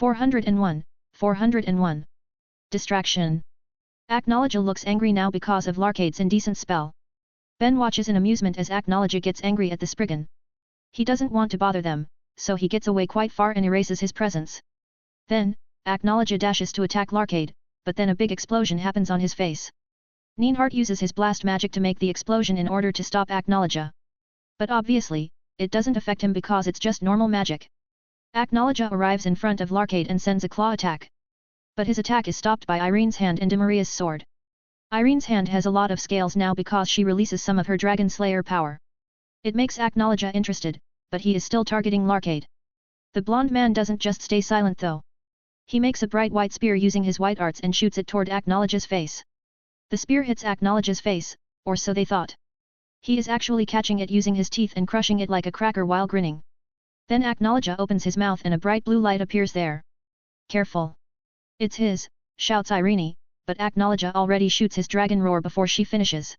401, 401. Distraction. Acknowledge looks angry now because of Larkade's indecent spell. Ben watches in amusement as Acknowledge gets angry at the Spriggan. He doesn't want to bother them, so he gets away quite far and erases his presence. Then, Acknowledge dashes to attack Larkade, but then a big explosion happens on his face. Neinhardt uses his blast magic to make the explosion in order to stop Acknowledge. But obviously, it doesn't affect him because it's just normal magic. Acknowledge arrives in front of Larkade and sends a claw attack. But his attack is stopped by Irene's hand and Demaria's sword. Irene's hand has a lot of scales now because she releases some of her Dragon Slayer power. It makes Acknowledge interested, but he is still targeting Larkade. The blonde man doesn't just stay silent though. He makes a bright white spear using his white arts and shoots it toward Acknowledge's face. The spear hits Acknowledge's face, or so they thought. He is actually catching it using his teeth and crushing it like a cracker while grinning. Then Acknowledge opens his mouth and a bright blue light appears there. Careful! It's his, shouts Irene, but Acknowledge already shoots his dragon roar before she finishes.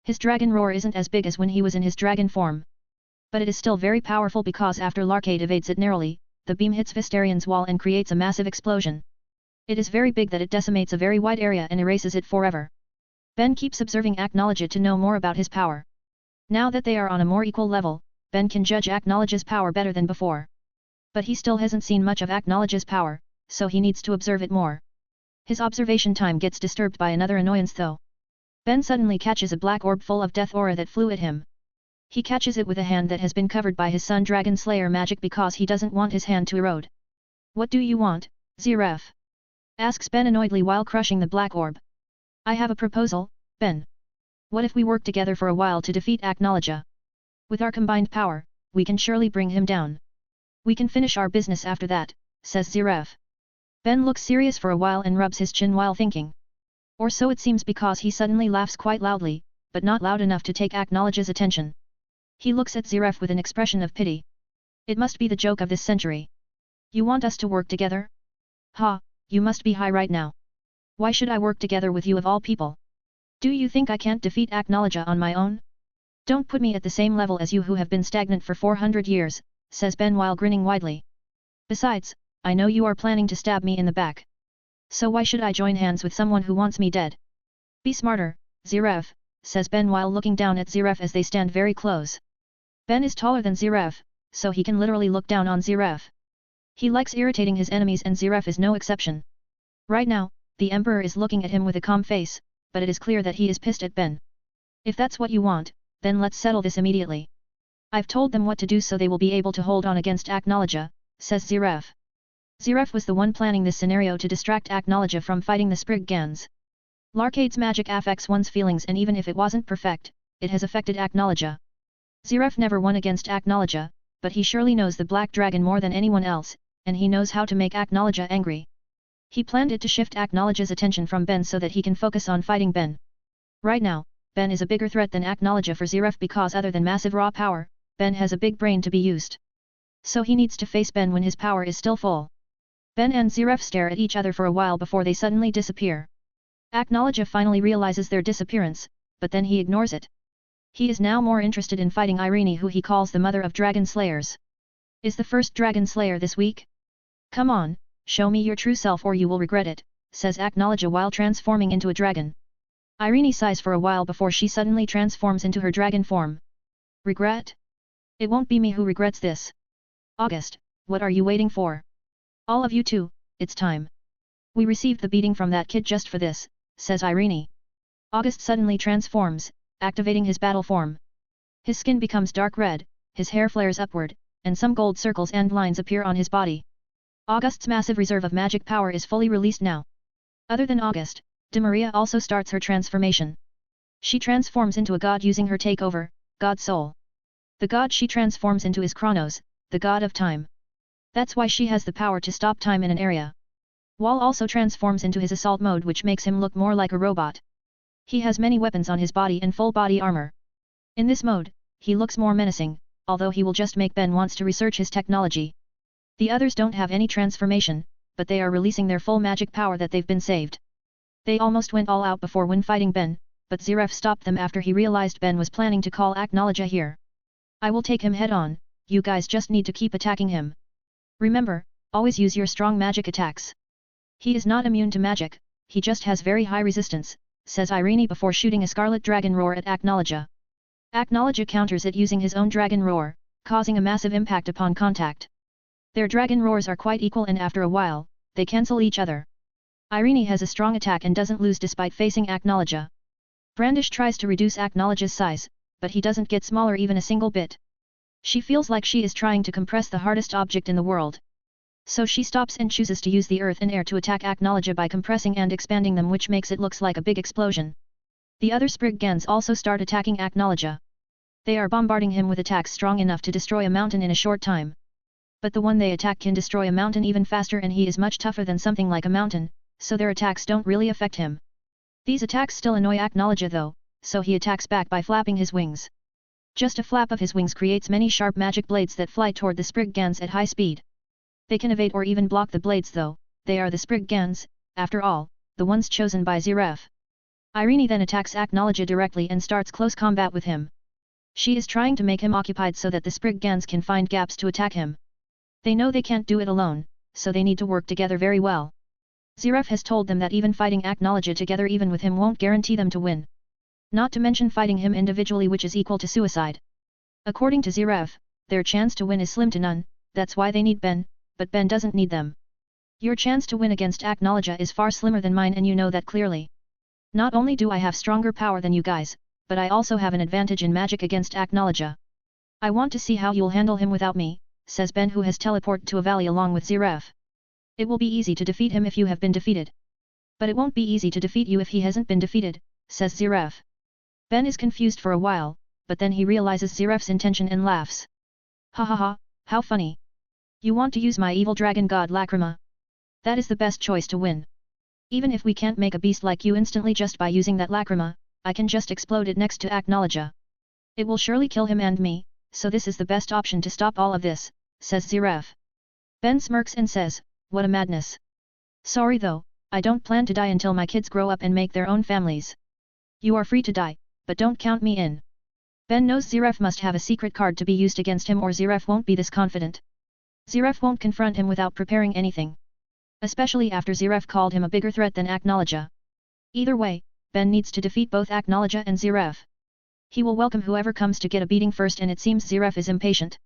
His dragon roar isn't as big as when he was in his dragon form. But it is still very powerful because after Larkade evades it narrowly, the beam hits Vistarion's wall and creates a massive explosion. It is very big that it decimates a very wide area and erases it forever. Ben keeps observing Acknowledge to know more about his power. Now that they are on a more equal level, Ben can judge Acknowledge's power better than before. But he still hasn't seen much of Acknowledge's power, so he needs to observe it more. His observation time gets disturbed by another annoyance though. Ben suddenly catches a black orb full of death aura that flew at him. He catches it with a hand that has been covered by his Sun Dragon Slayer magic because he doesn't want his hand to erode. What do you want, Zeref? Asks Ben annoyedly while crushing the black orb. I have a proposal, Ben. What if we work together for a while to defeat Acknowledge? With our combined power, we can surely bring him down. We can finish our business after that, says Zeref. Ben looks serious for a while and rubs his chin while thinking. Or so it seems because he suddenly laughs quite loudly, but not loud enough to take Acknowledge's attention. He looks at Zeref with an expression of pity. It must be the joke of this century. You want us to work together? Ha, you must be high right now. Why should I work together with you of all people? Do you think I can't defeat Acknowledge on my own? Don't put me at the same level as you who have been stagnant for 400 years, says Ben while grinning widely. Besides, I know you are planning to stab me in the back. So why should I join hands with someone who wants me dead? Be smarter, Zeref, says Ben while looking down at Zeref as they stand very close. Ben is taller than Zeref, so he can literally look down on Zeref. He likes irritating his enemies and Zeref is no exception. Right now, the Emperor is looking at him with a calm face, but it is clear that he is pissed at Ben. If that's what you want, then let's settle this immediately. I've told them what to do so they will be able to hold on against Acknowledge, says Zeref. Zeref was the one planning this scenario to distract Acknowledge from fighting the Spriggans. Larkade's magic affects one's feelings and even if it wasn't perfect, it has affected Acknowledge. Zeref never won against Acknowledge, but he surely knows the Black Dragon more than anyone else, and he knows how to make Acknowledge angry. He planned it to shift Acknowledge's attention from Ben so that he can focus on fighting Ben. Right now, Ben is a bigger threat than Acknowledge for Zeref because other than massive raw power, Ben has a big brain to be used. So he needs to face Ben when his power is still full. Ben and Zeref stare at each other for a while before they suddenly disappear. Acknowledge finally realizes their disappearance, but then he ignores it. He is now more interested in fighting Irene who he calls the mother of dragon slayers. Is the first dragon slayer this week? Come on, show me your true self or you will regret it, says Acknowledge while transforming into a dragon. Irene sighs for a while before she suddenly transforms into her dragon form. Regret? It won't be me who regrets this. August, what are you waiting for? All of you too, it's time. We received the beating from that kid just for this, says Irene. August suddenly transforms, activating his battle form. His skin becomes dark red, his hair flares upward, and some gold circles and lines appear on his body. August's massive reserve of magic power is fully released now. Other than August, Demaria also starts her transformation. She transforms into a god using her takeover, God Soul. The god she transforms into is Kronos, the god of time. That's why she has the power to stop time in an area. Wall also transforms into his assault mode which makes him look more like a robot. He has many weapons on his body and full body armor. In this mode, he looks more menacing, although he will just make Ben wants to research his technology. The others don't have any transformation, but they are releasing their full magic power that they've been saved. They almost went all out before when fighting Ben, but Zeref stopped them after he realized Ben was planning to call Acknowledge here. I will take him head on, you guys just need to keep attacking him. Remember, always use your strong magic attacks. He is not immune to magic, he just has very high resistance, says Irene before shooting a scarlet dragon roar at Aknologia. Aknologia counters it using his own dragon roar, causing a massive impact upon contact. Their dragon roars are quite equal and after a while, they cancel each other. Irene has a strong attack and doesn't lose despite facing Aknologia. Brandish tries to reduce Aknologia's size, but he doesn't get smaller even a single bit. She feels like she is trying to compress the hardest object in the world. So she stops and chooses to use the earth and air to attack Aknologia by compressing and expanding them, which makes it looks like a big explosion. The other Spriggans also start attacking Aknologia. They are bombarding him with attacks strong enough to destroy a mountain in a short time. But the one they attack can destroy a mountain even faster, and he is much tougher than something like a mountain, so their attacks don't really affect him. These attacks still annoy Aknologia though, so he attacks back by flapping his wings. Just a flap of his wings creates many sharp magic blades that fly toward the Spriggans at high speed. They can evade or even block the blades though, they are the Spriggans, after all, the ones chosen by Zeref. Irene then attacks Aknologia directly and starts close combat with him. She is trying to make him occupied so that the Spriggans can find gaps to attack him. They know they can't do it alone, so they need to work together very well. Zeref has told them that even fighting Aknologia together even with him won't guarantee them to win. Not to mention fighting him individually, which is equal to suicide. According to Zeref, their chance to win is slim to none, that's why they need Ben, but Ben doesn't need them. Your chance to win against Aknologia is far slimmer than mine and you know that clearly. Not only do I have stronger power than you guys, but I also have an advantage in magic against Aknologia. I want to see how you'll handle him without me, says Ben, who has teleported to a valley along with Zeref. It will be easy to defeat him if you have been defeated. But it won't be easy to defeat you if he hasn't been defeated, says Zeref. Ben is confused for a while, but then he realizes Zeref's intention and laughs. Ha ha ha, how funny. You want to use my evil dragon god Lacrima? That is the best choice to win. Even if we can't make a beast like you instantly just by using that Lacrima, I can just explode it next to Aknologia. It will surely kill him and me, so this is the best option to stop all of this, says Zeref. Ben smirks and says, what a madness. Sorry though, I don't plan to die until my kids grow up and make their own families. You are free to die, but don't count me in. Ben knows Zeref must have a secret card to be used against him or Zeref won't be this confident. Zeref won't confront him without preparing anything. Especially after Zeref called him a bigger threat than Aknologia. Either way, Ben needs to defeat both Aknologia and Zeref. He will welcome whoever comes to get a beating first, and it seems Zeref is impatient.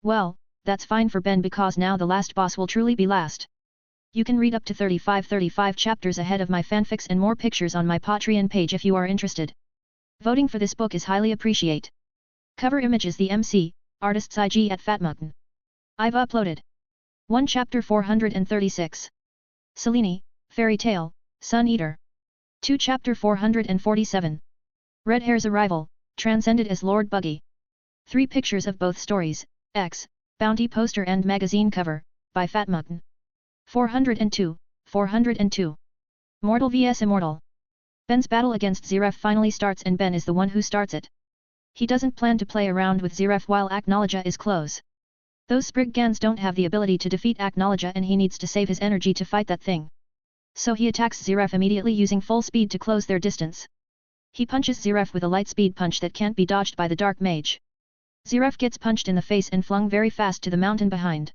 Well, that's fine for Ben because now the last boss will truly be last. You can read up to 35 chapters ahead of my fanfics and more pictures on my Patreon page if you are interested. Voting for this book is highly appreciate. Cover image is the MC, artist's IG at Fatmutton. I've uploaded 1 chapter 436. Selene, Fairy Tale, Sun Eater. 2 chapter 447. Red Hair's Arrival, transcended as Lord Buggy. 3 pictures of both stories, X, Bounty poster and magazine cover, by Fatmutton. 402, 402. Mortal vs Immortal. Ben's battle against Zeref finally starts and Ben is the one who starts it. He doesn't plan to play around with Zeref while Aknologia is close. Those Spriggans don't have the ability to defeat Aknologia and he needs to save his energy to fight that thing. So he attacks Zeref immediately using full speed to close their distance. He punches Zeref with a light speed punch that can't be dodged by the Dark Mage. Zeref gets punched in the face and flung very fast to the mountain behind.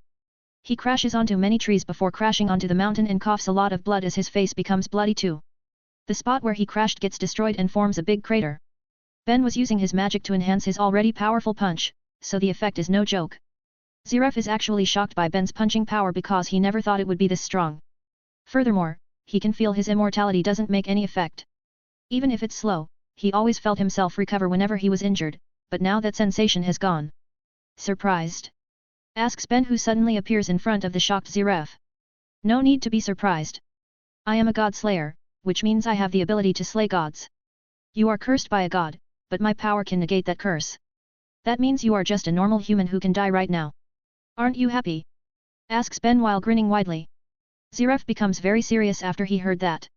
He crashes onto many trees before crashing onto the mountain and coughs a lot of blood as his face becomes bloody too. The spot where he crashed gets destroyed and forms a big crater. Ben was using his magic to enhance his already powerful punch, so the effect is no joke. Zeref is actually shocked by Ben's punching power because he never thought it would be this strong. Furthermore, he can feel his immortality doesn't make any effect. Even if it's slow, he always felt himself recover whenever he was injured, but now that sensation has gone. Surprised? Asks Ben, who suddenly appears in front of the shocked Zeref. No need to be surprised. I am a god slayer, which means I have the ability to slay gods. You are cursed by a god, but my power can negate that curse. That means you are just a normal human who can die right now. Aren't you happy? Asks Ben while grinning widely. Zeref becomes very serious after he heard that.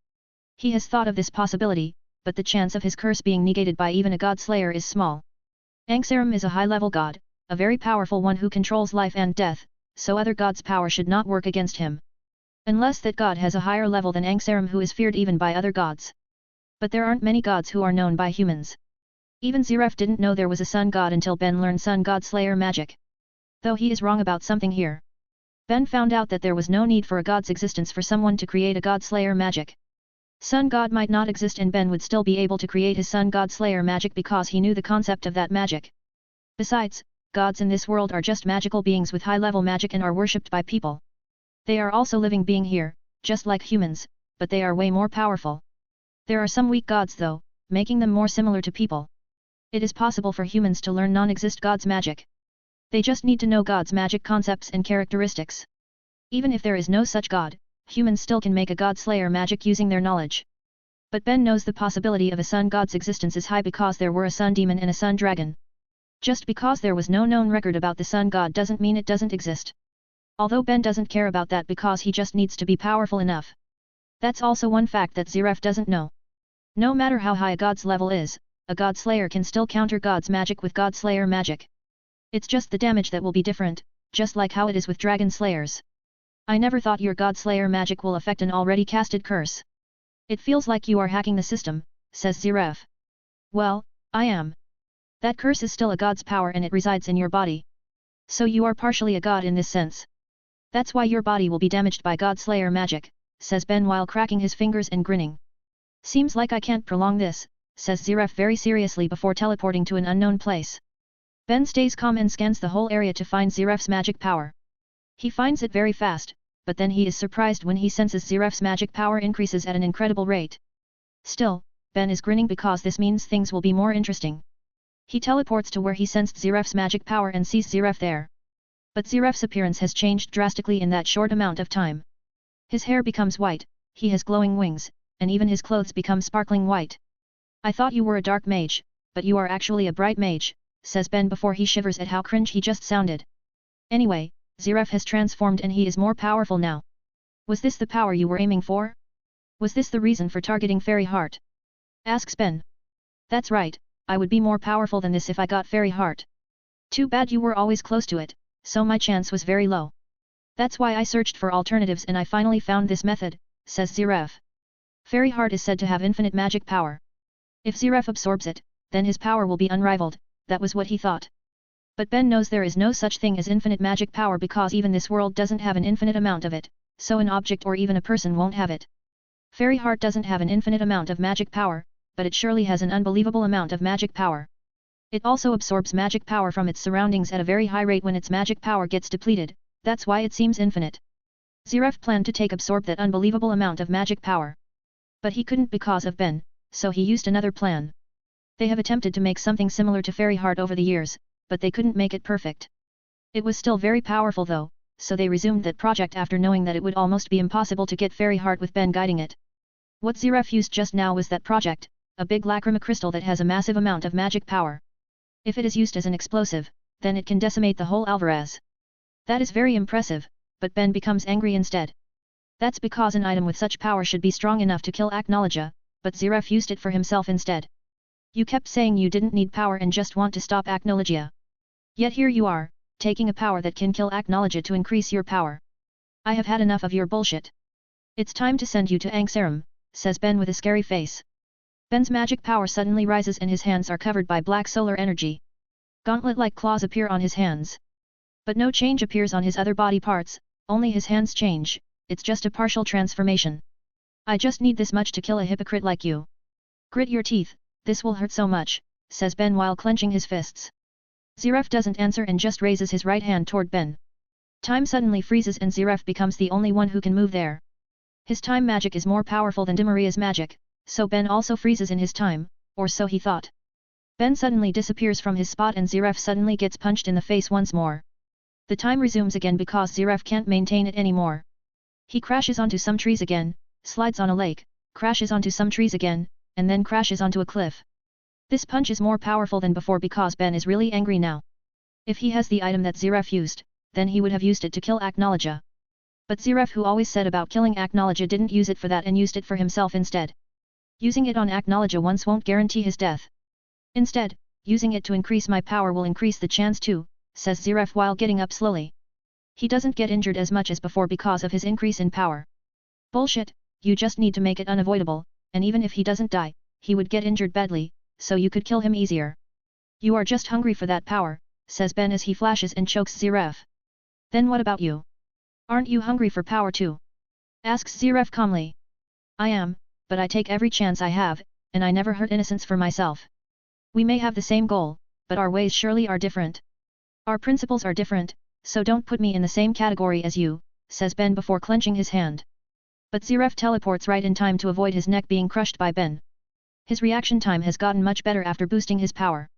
He has thought of this possibility, but the chance of his curse being negated by even a god slayer is small. Angsarum is a high-level god, a very powerful one who controls life and death, so other gods' power should not work against him. Unless that god has a higher level than Angsarum, who is feared even by other gods. But there aren't many gods who are known by humans. Even Zeref didn't know there was a sun god until Ben learned sun god slayer magic. Though he is wrong about something here. Ben found out that there was no need for a god's existence for someone to create a god slayer magic. Sun God might not exist and Ben would still be able to create his Sun God Slayer magic because he knew the concept of that magic. Besides, gods in this world are just magical beings with high-level magic and are worshipped by people. They are also living being here, just like humans, but they are way more powerful. There are some weak gods though, making them more similar to people. It is possible for humans to learn non-exist gods' magic. They just need to know gods' magic concepts and characteristics. Even if there is no such god, humans still can make a god slayer magic using their knowledge. But Ben knows the possibility of a sun god's existence is high because there were a sun demon and a sun dragon. Just because there was no known record about the sun god doesn't mean it doesn't exist. Although Ben doesn't care about that because he just needs to be powerful enough. That's also one fact that Zeref doesn't know. No matter how high a god's level is, a god slayer can still counter god's magic with god slayer magic. It's just the damage that will be different, just like how it is with dragon slayers. I never thought your god slayer magic will affect an already casted curse. It feels like you are hacking the system, says Zeref. Well, I am. That curse is still a god's power and it resides in your body. So you are partially a god in this sense. That's why your body will be damaged by god slayer magic, says Ben while cracking his fingers and grinning. Seems like I can't prolong this, says Zeref very seriously before teleporting to an unknown place. Ben stays calm and scans the whole area to find Zeref's magic power. He finds it very fast, but then he is surprised when he senses Zeref's magic power increases at an incredible rate. Still, Ben is grinning because this means things will be more interesting. He teleports to where he sensed Zeref's magic power and sees Zeref there. But Zeref's appearance has changed drastically in that short amount of time. His hair becomes white, he has glowing wings, and even his clothes become sparkling white. I thought you were a dark mage, but you are actually a bright mage, says Ben before he shivers at how cringe he just sounded. Anyway, Zeref has transformed and he is more powerful now. Was this the power you were aiming for? Was this the reason for targeting Fairy Heart? Asks Ben. That's right, I would be more powerful than this if I got Fairy Heart. Too bad you were always close to it, so my chance was very low. That's why I searched for alternatives and I finally found this method, says Zeref. Fairy Heart is said to have infinite magic power. If Zeref absorbs it, then his power will be unrivaled, that was what he thought. But Ben knows there is no such thing as infinite magic power because even this world doesn't have an infinite amount of it, so an object or even a person won't have it. Fairy Heart doesn't have an infinite amount of magic power, but it surely has an unbelievable amount of magic power. It also absorbs magic power from its surroundings at a very high rate when its magic power gets depleted, that's why it seems infinite. Zeref planned to absorb that unbelievable amount of magic power. But he couldn't because of Ben, so he used another plan. They have attempted to make something similar to Fairy Heart over the years, but they couldn't make it perfect. It was still very powerful though, so they resumed that project after knowing that it would almost be impossible to get Fairy Heart with Ben guiding it. What Zeref used just now was that project, a big lacrima crystal that has a massive amount of magic power. If it is used as an explosive, then it can decimate the whole Alvarez. That is very impressive, but Ben becomes angry instead. That's because an item with such power should be strong enough to kill Aknologia, but Zeref used it for himself instead. You kept saying you didn't need power and just want to stop Aknologia. Yet here you are, taking a power that can kill Aknologia to increase your power. I have had enough of your bullshit. It's time to send you to Angsarum, says Ben with a scary face. Ben's magic power suddenly rises and his hands are covered by black solar energy. Gauntlet-like claws appear on his hands. But no change appears on his other body parts, only his hands change, it's just a partial transformation. I just need this much to kill a hypocrite like you. Grit your teeth, this will hurt so much, says Ben while clenching his fists. Zeref doesn't answer and just raises his right hand toward Ben. Time suddenly freezes and Zeref becomes the only one who can move there. His time magic is more powerful than Dimaria's magic, so Ben also freezes in his time, or so he thought. Ben suddenly disappears from his spot and Zeref suddenly gets punched in the face once more. The time resumes again because Zeref can't maintain it anymore. He crashes onto some trees again, slides on a lake, crashes onto some trees again, and then crashes onto a cliff. This punch is more powerful than before because Ben is really angry now. If he has the item that Zeref used, then he would have used it to kill Aknologia. But Zeref, who always said about killing Aknologia, didn't use it for that and used it for himself instead. Using it on Aknologia once won't guarantee his death. Instead, using it to increase my power will increase the chance too, says Zeref while getting up slowly. He doesn't get injured as much as before because of his increase in power. Bullshit, you just need to make it unavoidable, and even if he doesn't die, he would get injured badly, so you could kill him easier. You are just hungry for that power, says Ben as he flashes and chokes Zeref. Then what about you? Aren't you hungry for power too? Asks Zeref calmly. I am, but I take every chance I have, and I never hurt innocents for myself. We may have the same goal, but our ways surely are different. Our principles are different, so don't put me in the same category as you, says Ben before clenching his hand. But Zeref teleports right in time to avoid his neck being crushed by Ben. His reaction time has gotten much better after boosting his power.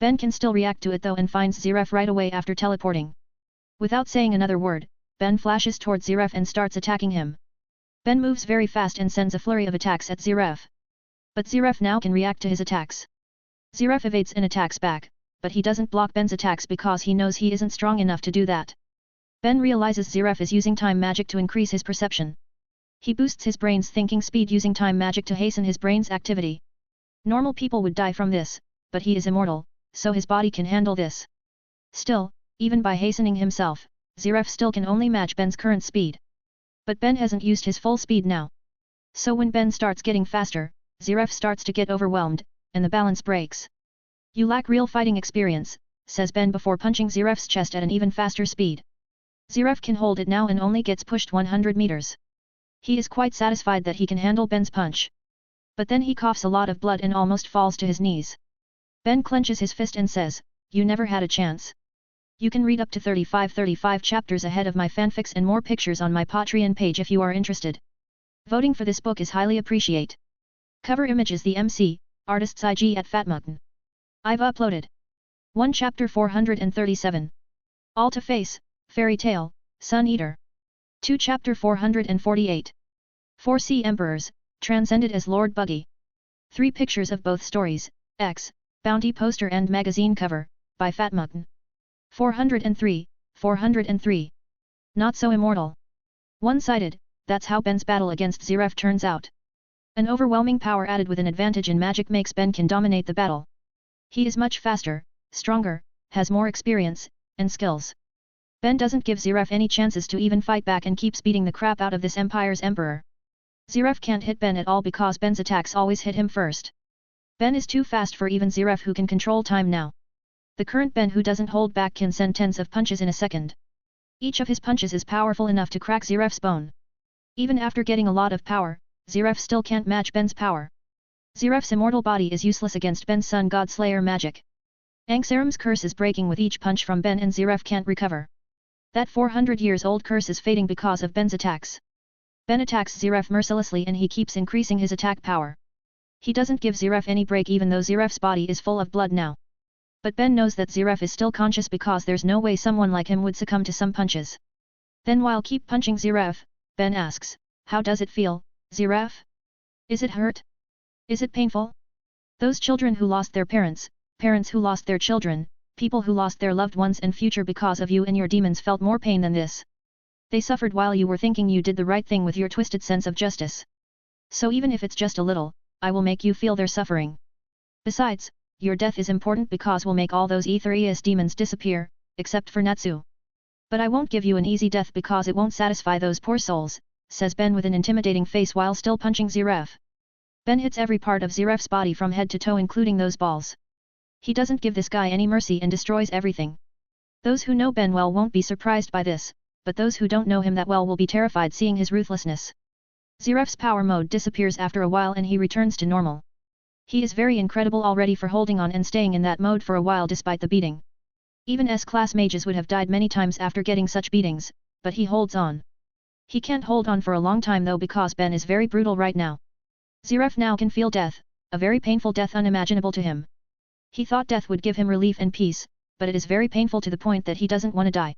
Ben can still react to it though and finds Zeref right away after teleporting. Without saying another word, Ben flashes towards Zeref and starts attacking him. Ben moves very fast and sends a flurry of attacks at Zeref. But Zeref now can react to his attacks. Zeref evades and attacks back, but he doesn't block Ben's attacks because he knows he isn't strong enough to do that. Ben realizes Zeref is using time magic to increase his perception. He boosts his brain's thinking speed using time magic to hasten his brain's activity. Normal people would die from this, but he is immortal, so his body can handle this. Still, even by hastening himself, Zeref still can only match Ben's current speed. But Ben hasn't used his full speed now. So when Ben starts getting faster, Zeref starts to get overwhelmed, and the balance breaks. You lack real fighting experience, says Ben before punching Zeref's chest at an even faster speed. Zeref can hold it now and only gets pushed 100 meters. He is quite satisfied that he can handle Ben's punch. But then he coughs a lot of blood and almost falls to his knees. Ben clenches his fist and says, "You never had a chance." You can read up to 35 chapters ahead of my fanfics and more pictures on my Patreon page if you are interested. Voting for this book is highly appreciate. Cover image is the MC, artist's IG at Fatmutton. I've uploaded 1 chapter 437. Alta Face, Fairy Tale, Sun Eater. 2 chapter 448. 4 Sea Emperors, transcended as Lord Buggy. 3 pictures of both stories, X, Bounty poster and magazine cover, by Fatmutton. 403, 403. Not so immortal. One-sided, that's how Ben's battle against Zeref turns out. An overwhelming power added with an advantage in magic makes Ben can dominate the battle. He is much faster, stronger, has more experience, and skills. Ben doesn't give Zeref any chances to even fight back and keeps beating the crap out of this empire's emperor. Zeref can't hit Ben at all because Ben's attacks always hit him first. Ben is too fast for even Zeref who can control time now. The current Ben who doesn't hold back can send tens of punches in a second. Each of his punches is powerful enough to crack Zeref's bone. Even after getting a lot of power, Zeref still can't match Ben's power. Zeref's immortal body is useless against Ben's Sun God Slayer magic. Ank'Saram's curse is breaking with each punch from Ben and Zeref can't recover. That 400 years old curse is fading because of Ben's attacks. Ben attacks Zeref mercilessly and he keeps increasing his attack power. He doesn't give Zeref any break even though Zeref's body is full of blood now. But Ben knows that Zeref is still conscious because there's no way someone like him would succumb to some punches. Then while keep punching Zeref, Ben asks, "How does it feel, Zeref? Is it hurt? Is it painful?" Those children who lost their parents, parents who lost their children, people who lost their loved ones and future because of you and your demons felt more pain than this. They suffered while you were thinking you did the right thing with your twisted sense of justice. So even if it's just a little, I will make you feel their suffering. Besides, your death is important because we'll make all those Aetherius demons disappear, except for Natsu. But I won't give you an easy death because it won't satisfy those poor souls, says Ben with an intimidating face while still punching Zeref. Ben hits every part of Zeref's body from head to toe including those balls. He doesn't give this guy any mercy and destroys everything. Those who know Ben well won't be surprised by this, but those who don't know him that well will be terrified seeing his ruthlessness. Zeref's power mode disappears after a while and he returns to normal. He is very incredible already for holding on and staying in that mode for a while despite the beating. Even S-class mages would have died many times after getting such beatings, but he holds on. He can't hold on for a long time though because Ben is very brutal right now. Zeref now can feel death, a very painful death unimaginable to him. He thought death would give him relief and peace, but it is very painful to the point that he doesn't want to die.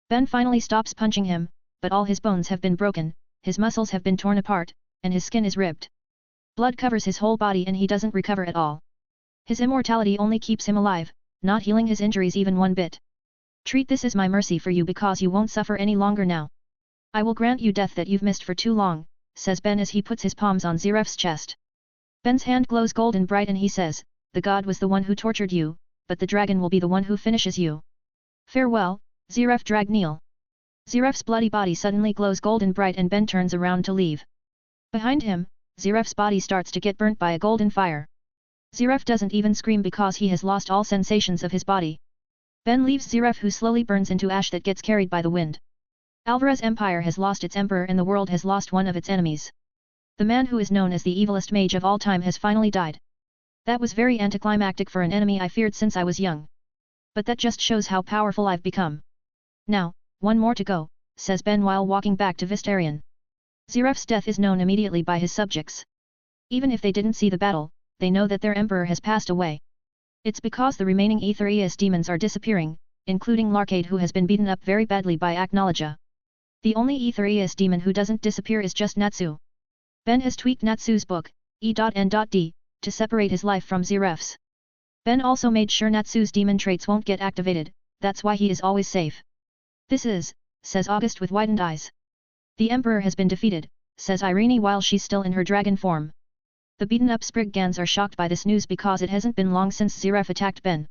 Ben finally stops punching him, but all his bones have been broken, his muscles have been torn apart, and his skin is ripped. Blood covers his whole body and he doesn't recover at all. His immortality only keeps him alive, not healing his injuries even one bit. Treat this as my mercy for you because you won't suffer any longer now. I will grant you death that you've missed for too long, says Ben as he puts his palms on Zeref's chest. Ben's hand glows golden bright and he says, "The god was the one who tortured you, but the dragon will be the one who finishes you. Farewell, Zeref Dragneel." Zeref's bloody body suddenly glows golden bright and Ben turns around to leave. Behind him, Zeref's body starts to get burnt by a golden fire. Zeref doesn't even scream because he has lost all sensations of his body. Ben leaves Zeref who slowly burns into ash that gets carried by the wind. Alvarez Empire has lost its emperor and the world has lost one of its enemies. The man who is known as the evilest mage of all time has finally died. That was very anticlimactic for an enemy I feared since I was young. But that just shows how powerful I've become. Now, one more to go, says Ben while walking back to Vistarion. Ziref's death is known immediately by his subjects. Even if they didn't see the battle, they know that their emperor has passed away. It's because the remaining Aetherius demons are disappearing, including Larkade who has been beaten up very badly by Aknologia. The only Aetherius demon who doesn't disappear is just Natsu. Ben has tweaked Natsu's book, E.N.D, to separate his life from Ziref's. Ben also made sure Natsu's demon traits won't get activated, that's why he is always safe. This is, says August with widened eyes. The Emperor has been defeated, says Irene while she's still in her dragon form. The beaten-up Spriggans are shocked by this news because it hasn't been long since Ziref attacked Ben.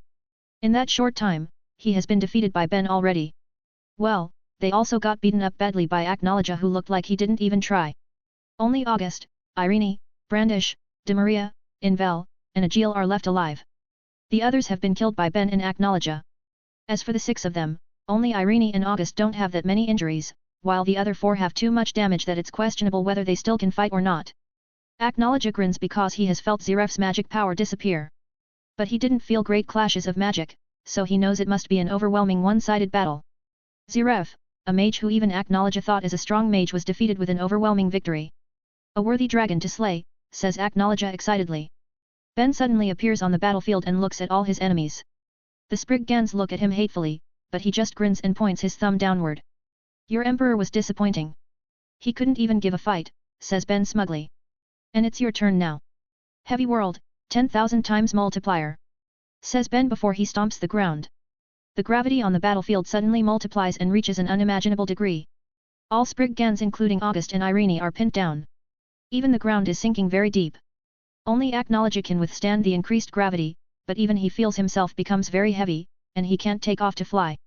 In that short time, he has been defeated by Ben already. Well, they also got beaten up badly by Aknologia who looked like he didn't even try. Only August, Irene, Brandish, Demaria, Invel, and Agil are left alive. The others have been killed by Ben and Aknologia. As for the 6 of them, only Irene and August don't have that many injuries, while the other 4 have too much damage that it's questionable whether they still can fight or not. Aknologia grins because he has felt Ziref's magic power disappear. But he didn't feel great clashes of magic, so he knows it must be an overwhelming one-sided battle. Ziref, a mage who even Aknologia thought is a strong mage, was defeated with an overwhelming victory. A worthy dragon to slay, says Aknologia excitedly. Ben suddenly appears on the battlefield and looks at all his enemies. The Spriggans look at him hatefully, but he just grins and points his thumb downward. Your emperor was disappointing. He couldn't even give a fight, says Ben smugly. And it's your turn now. Heavy world, 10,000 times multiplier. Says Ben before he stomps the ground. The gravity on the battlefield suddenly multiplies and reaches an unimaginable degree. All Spriggans including August and Irene are pinned down. Even the ground is sinking very deep. Only Aknologia can withstand the increased gravity, but even he feels himself becomes very heavy, and he can't take off to fly.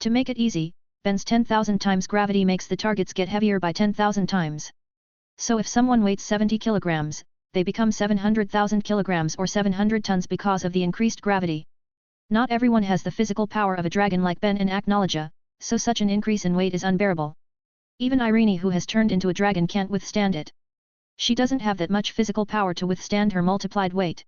To make it easy, Ben's 10,000 times gravity makes the targets get heavier by 10,000 times. So if someone weighs 70 kilograms, they become 700,000 kilograms or 700 tons because of the increased gravity. Not everyone has the physical power of a dragon like Ben and Aknologia, so such an increase in weight is unbearable. Even Irene who has turned into a dragon can't withstand it. She doesn't have that much physical power to withstand her multiplied weight.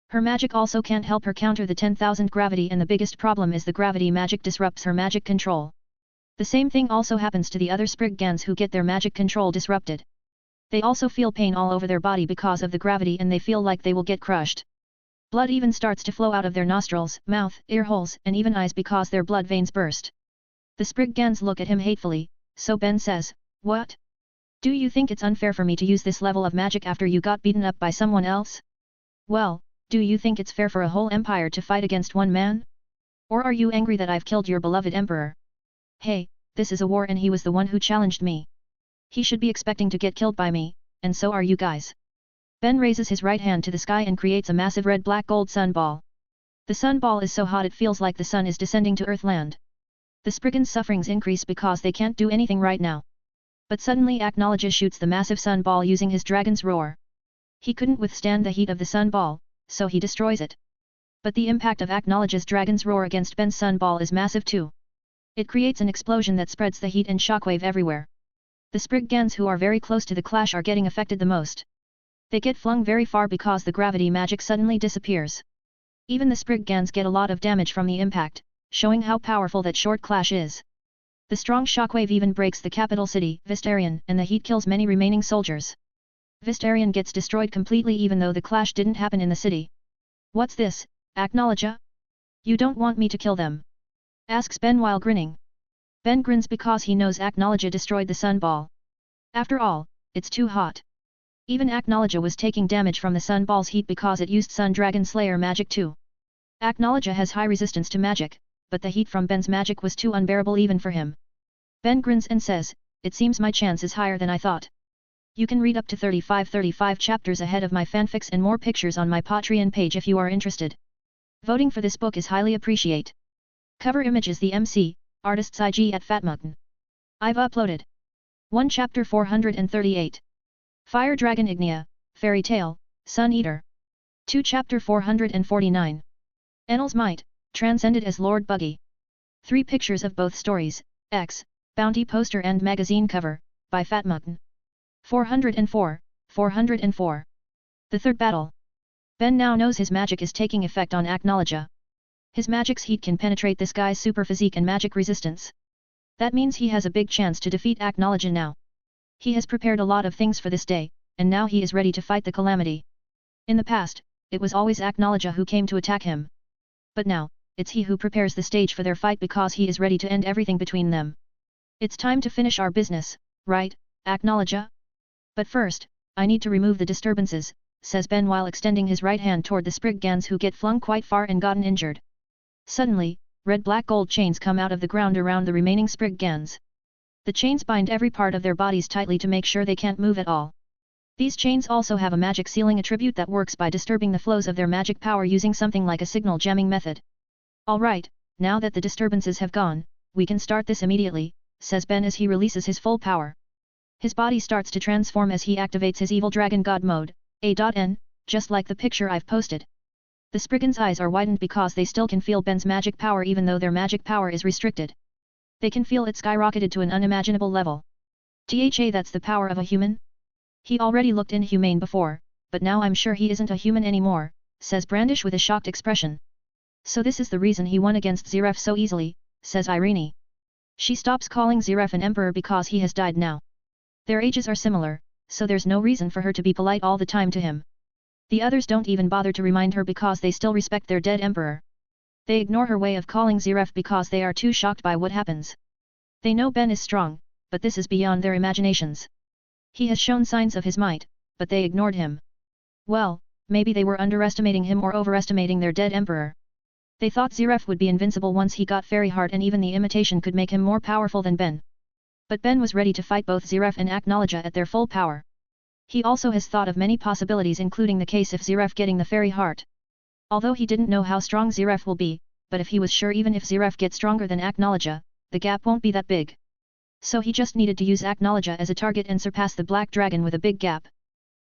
Her magic also can't help her counter the 10,000 gravity, and the biggest problem is the gravity magic disrupts her magic control. The same thing also happens to the other Spriggans who get their magic control disrupted. They also feel pain all over their body because of the gravity and they feel like they will get crushed. Blood even starts to flow out of their nostrils, mouth, ear holes, and even eyes because their blood veins burst. The Spriggans look at him hatefully, so Ben says, "What? Do you think it's unfair for me to use this level of magic after you got beaten up by someone else? Well, do you think it's fair for a whole empire to fight against one man? Or are you angry that I've killed your beloved emperor? Hey, this is a war and he was the one who challenged me. He should be expecting to get killed by me, and so are you guys." Ben raises his right hand to the sky and creates a massive red-black-gold sun ball. The sun ball is so hot it feels like the sun is descending to Earthland. The Spriggans' sufferings increase because they can't do anything right now. But suddenly Aknologia shoots the massive sun ball using his dragon's roar. He couldn't withstand the heat of the sun ball, so he destroys it. But the impact of Aknologia's dragon's roar against Ben's sun ball is massive too. It creates an explosion that spreads the heat and shockwave everywhere. The Spriggans who are very close to the clash are getting affected the most. They get flung very far because the gravity magic suddenly disappears. Even the Spriggans get a lot of damage from the impact, showing how powerful that short clash is. The strong shockwave even breaks the capital city, Vistarion, and the heat kills many remaining soldiers. Vistarion gets destroyed completely even though the clash didn't happen in the city. "What's this, Aknologia? You don't want me to kill them?" asks Ben while grinning. Ben grins because he knows Aknologia destroyed the sun ball. After all, it's too hot. Even Aknologia was taking damage from the sun ball's heat because it used Sun Dragon Slayer magic too. Aknologia has high resistance to magic, but the heat from Ben's magic was too unbearable even for him. Ben grins and says, "It seems my chance is higher than I thought." You can read up to 35 chapters ahead of my fanfics and more pictures on my Patreon page if you are interested. Voting for this book is highly appreciate. Cover image is the MC, artist's IG at Fatmugton. I've uploaded 1 chapter 438. Fire Dragon Ignia, Fairy Tale, Sun Eater. 2 chapter 449. Enel's Might, transcended as Lord Buggy. 3 pictures of both stories, X, Bounty poster and magazine cover, by Fat Mutton. 404, 404. The third battle. Ben now knows his magic is taking effect on Acknowledge. His magic's heat can penetrate this guy's super physique and magic resistance. That means he has a big chance to defeat Acknowledge now. He has prepared a lot of things for this day, and now he is ready to fight the calamity. In the past, it was always Acknowledge who came to attack him. But now, it's he who prepares the stage for their fight because he is ready to end everything between them. It's time to finish our business, right, Acknowledge? But first, I need to remove the disturbances, says Ben while extending his right hand toward the Spriggans who get flung quite far and gotten injured. Suddenly, red-black-gold chains come out of the ground around the remaining Spriggans. The chains bind every part of their bodies tightly to make sure they can't move at all. These chains also have a magic sealing attribute that works by disturbing the flows of their magic power using something like a signal jamming method. Alright, now that the disturbances have gone, we can start this immediately, says Ben as he releases his full power. His body starts to transform as he activates his evil dragon god mode, A.N, just like the picture I've posted. The Spriggans' eyes are widened because they still can feel Ben's magic power even though their magic power is restricted. They can feel it skyrocketed to an unimaginable level. Tha, that's the power of a human? He already looked inhumane before, but now I'm sure he isn't a human anymore, says Brandish with a shocked expression. So this is the reason he won against Zeref so easily, says Irene. She stops calling Zeref an emperor because he has died now. Their ages are similar, so there's no reason for her to be polite all the time to him. The others don't even bother to remind her because they still respect their dead emperor. They ignore her way of calling Zeref because they are too shocked by what happens. They know Ben is strong, but this is beyond their imaginations. He has shown signs of his might, but they ignored him. Well, maybe they were underestimating him or overestimating their dead emperor. They thought Zeref would be invincible once he got Fairy Heart and even the imitation could make him more powerful than Ben. But Ben was ready to fight both Zeref and Acknowledge at their full power. He also has thought of many possibilities including the case of Zeref getting the Fairy Heart. Although he didn't know how strong Zeref will be, but if he was sure even if Zeref gets stronger than Acknowledge, the gap won't be that big. So he just needed to use Acknowledge as a target and surpass the Black Dragon with a big gap.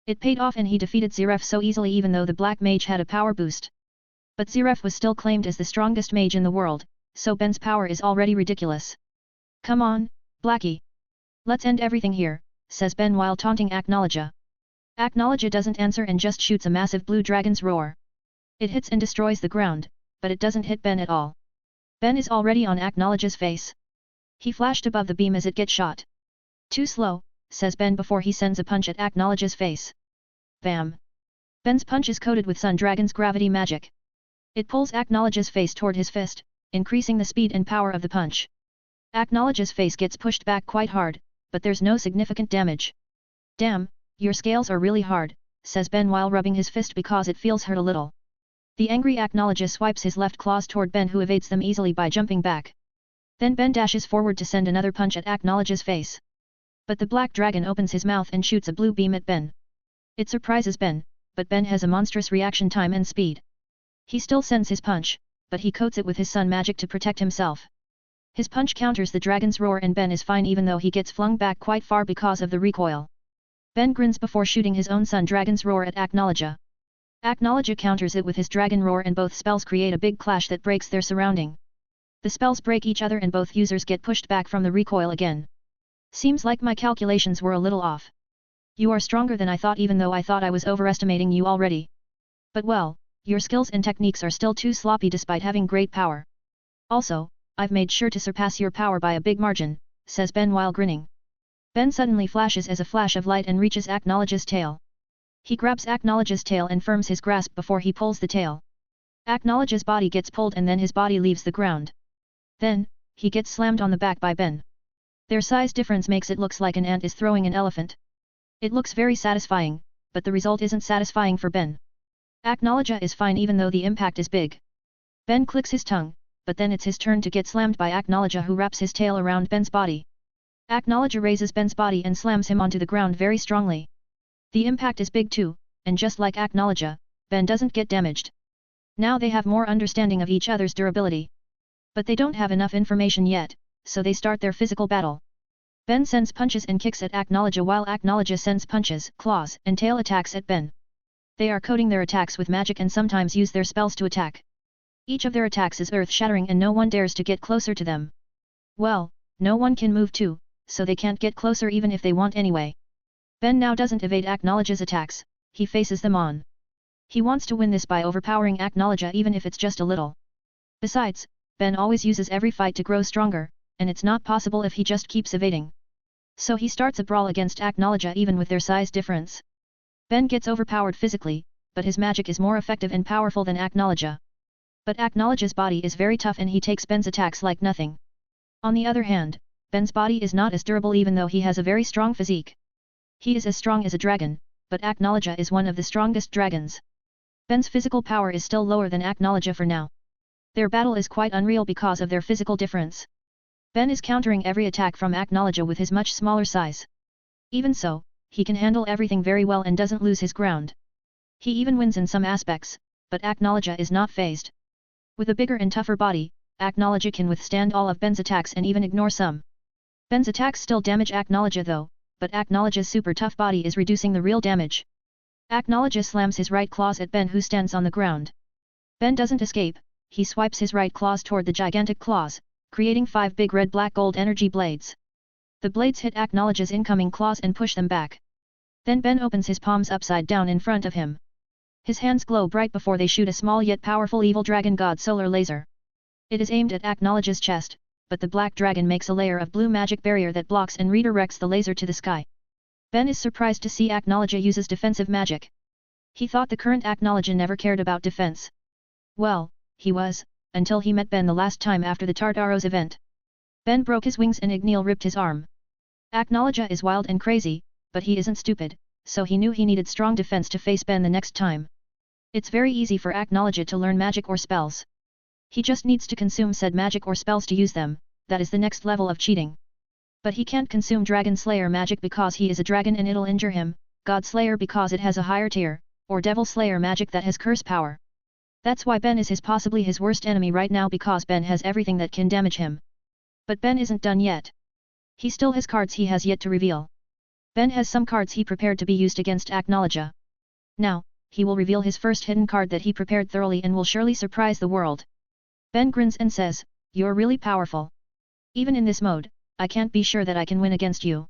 It paid off and he defeated Zeref so easily even though the Black Mage had a power boost. But Zeref was still claimed as the strongest mage in the world, so Ben's power is already ridiculous. Come on, Blackie. Let's end everything here, says Ben while taunting Acknowledge. Acknowledge doesn't answer and just shoots a massive blue dragon's roar. It hits and destroys the ground, but it doesn't hit Ben at all. Ben is already on Acknowledge's face. He flashed above the beam as it gets shot. Too slow, says Ben before he sends a punch at Acknowledge's face. Bam! Ben's punch is coated with Sun Dragon's gravity magic. It pulls Acknowledge's face toward his fist, increasing the speed and power of the punch. Acknowledge's face gets pushed back quite hard, but there's no significant damage. Damn, your scales are really hard, says Ben while rubbing his fist because it feels hurt a little. The angry Acknowledge swipes his left claws toward Ben who evades them easily by jumping back. Then Ben dashes forward to send another punch at Acknowledge's face. But the Black Dragon opens his mouth and shoots a blue beam at Ben. It surprises Ben, but Ben has a monstrous reaction time and speed. He still sends his punch, but he coats it with his sun magic to protect himself. His punch counters the dragon's roar and Ben is fine even though he gets flung back quite far because of the recoil. Ben grins before shooting his own sun dragon's roar at Acknowledge. Acknowledge counters it with his dragon roar and both spells create a big clash that breaks their surrounding. The spells break each other and both users get pushed back from the recoil again. Seems like my calculations were a little off. You are stronger than I thought even though I thought I was overestimating you already. But well, your skills and techniques are still too sloppy despite having great power. Also, I've made sure to surpass your power by a big margin, says Ben while grinning. Ben suddenly flashes as a flash of light and reaches Acknowledge's tail. He grabs Acknowledge's tail and firms his grasp before he pulls the tail. Acknowledge's body gets pulled and then his body leaves the ground. Then, he gets slammed on the back by Ben. Their size difference makes it looks like an ant is throwing an elephant. It looks very satisfying, but the result isn't satisfying for Ben. Acknowledge is fine even though the impact is big. Ben clicks his tongue, but then it's his turn to get slammed by Acknowledge who wraps his tail around Ben's body. Acknowledge raises Ben's body and slams him onto the ground very strongly. The impact is big too, and just like Acknowledge, Ben doesn't get damaged. Now they have more understanding of each other's durability. But they don't have enough information yet, so they start their physical battle. Ben sends punches and kicks at Acknowledge while Acknowledge sends punches, claws, and tail attacks at Ben. They are coating their attacks with magic and sometimes use their spells to attack. Each of their attacks is earth-shattering and no one dares to get closer to them. Well, No one can move too, so they can't get closer even if they want anyway. Ben now doesn't evade Acknowledge's attacks, he faces them on. He wants to win this by overpowering Acknowledge even if it's just a little. Besides, Ben always uses every fight to grow stronger, and it's not possible if he just keeps evading. So he starts a brawl against Acknowledge even with their size difference. Ben gets overpowered physically, but his magic is more effective and powerful than Acknowledge. But Acknowledge's body is very tough and he takes Ben's attacks like nothing. On the other hand, Ben's body is not as durable even though he has a very strong physique. He is as strong as a dragon, but Acknowledge is one of the strongest dragons. Ben's physical power is still lower than Acknowledge for now. Their battle is quite unreal because of their physical difference. Ben is countering every attack from Acknowledge with his much smaller size. Even so, he can handle everything very well and doesn't lose his ground. He even wins in some aspects, but Acknowledge is not phased. With a bigger and tougher body, Acknowledge can withstand all of Ben's attacks and even ignore some. Ben's attacks still damage Acknowledge though, but Acknowledge's super tough body is reducing the real damage. Acknowledge slams his right claws at Ben who stands on the ground. Ben doesn't escape, he swipes his right claws toward the gigantic claws, creating 5 big red black gold energy blades. The blades hit Acknowledge's incoming claws and push them back. Then Ben opens his palms upside down in front of him. His hands glow bright before they shoot a small yet powerful evil dragon god solar laser. It is aimed at Acknowledge's chest, but the black dragon makes a layer of blue magic barrier that blocks and redirects the laser to the sky. Ben is surprised to see Acknowledge uses defensive magic. He thought the current Acknowledge never cared about defense. Well, he was, until he met Ben the last time after the Tartaros event. Ben broke his wings and Igneel ripped his arm. Acknowledge is wild and crazy, but he isn't stupid, so he knew he needed strong defense to face Ben the next time. It's very easy for Acknowledge to learn magic or spells. He just needs to consume said magic or spells to use them, that is the next level of cheating. But he can't consume Dragon Slayer magic because he is a dragon and it'll injure him, God Slayer because it has a higher tier, or Devil Slayer magic that has curse power. That's why Ben is possibly his worst enemy right now because Ben has everything that can damage him. But Ben isn't done yet. He still has cards he has yet to reveal. Ben has some cards he prepared to be used against Acknowledge. Now, he will reveal his first hidden card that he prepared thoroughly and will surely surprise the world. Ben grins and says, "You're really powerful. Even in this mode, I can't be sure that I can win against you.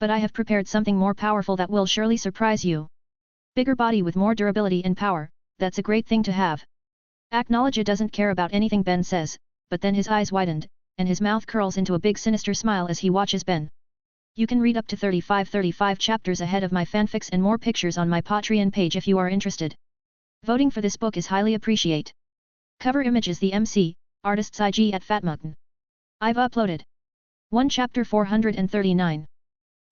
But I have prepared something more powerful that will surely surprise you. Bigger body with more durability and power, that's a great thing to have." Acknowledge doesn't care about anything Ben says, but then his eyes widened, and his mouth curls into a big sinister smile as he watches Ben. You can read up to 35 chapters ahead of my fanfics and more pictures on my Patreon page if you are interested. Voting for this book is highly appreciate. Cover image is the MC, artist's IG at Fatmutton. I've uploaded 1 Chapter 439.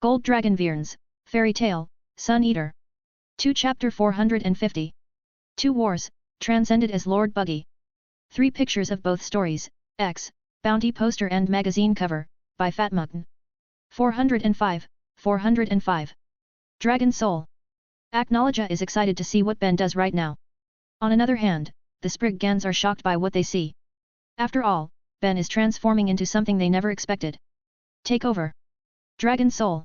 Gold Dragon Viernes, Fairy Tale, Sun Eater. 2 Chapter 450. 2 Wars, Transcended as Lord Buggy. 3 pictures of both stories, X, Bounty poster and magazine cover, by Fatmutton. 405, 405. Dragon Soul. Acknowledge is excited to see what Ben does right now. On another hand, the Spriggans are shocked by what they see. After all, Ben is transforming into something they never expected. Take over. Dragon Soul.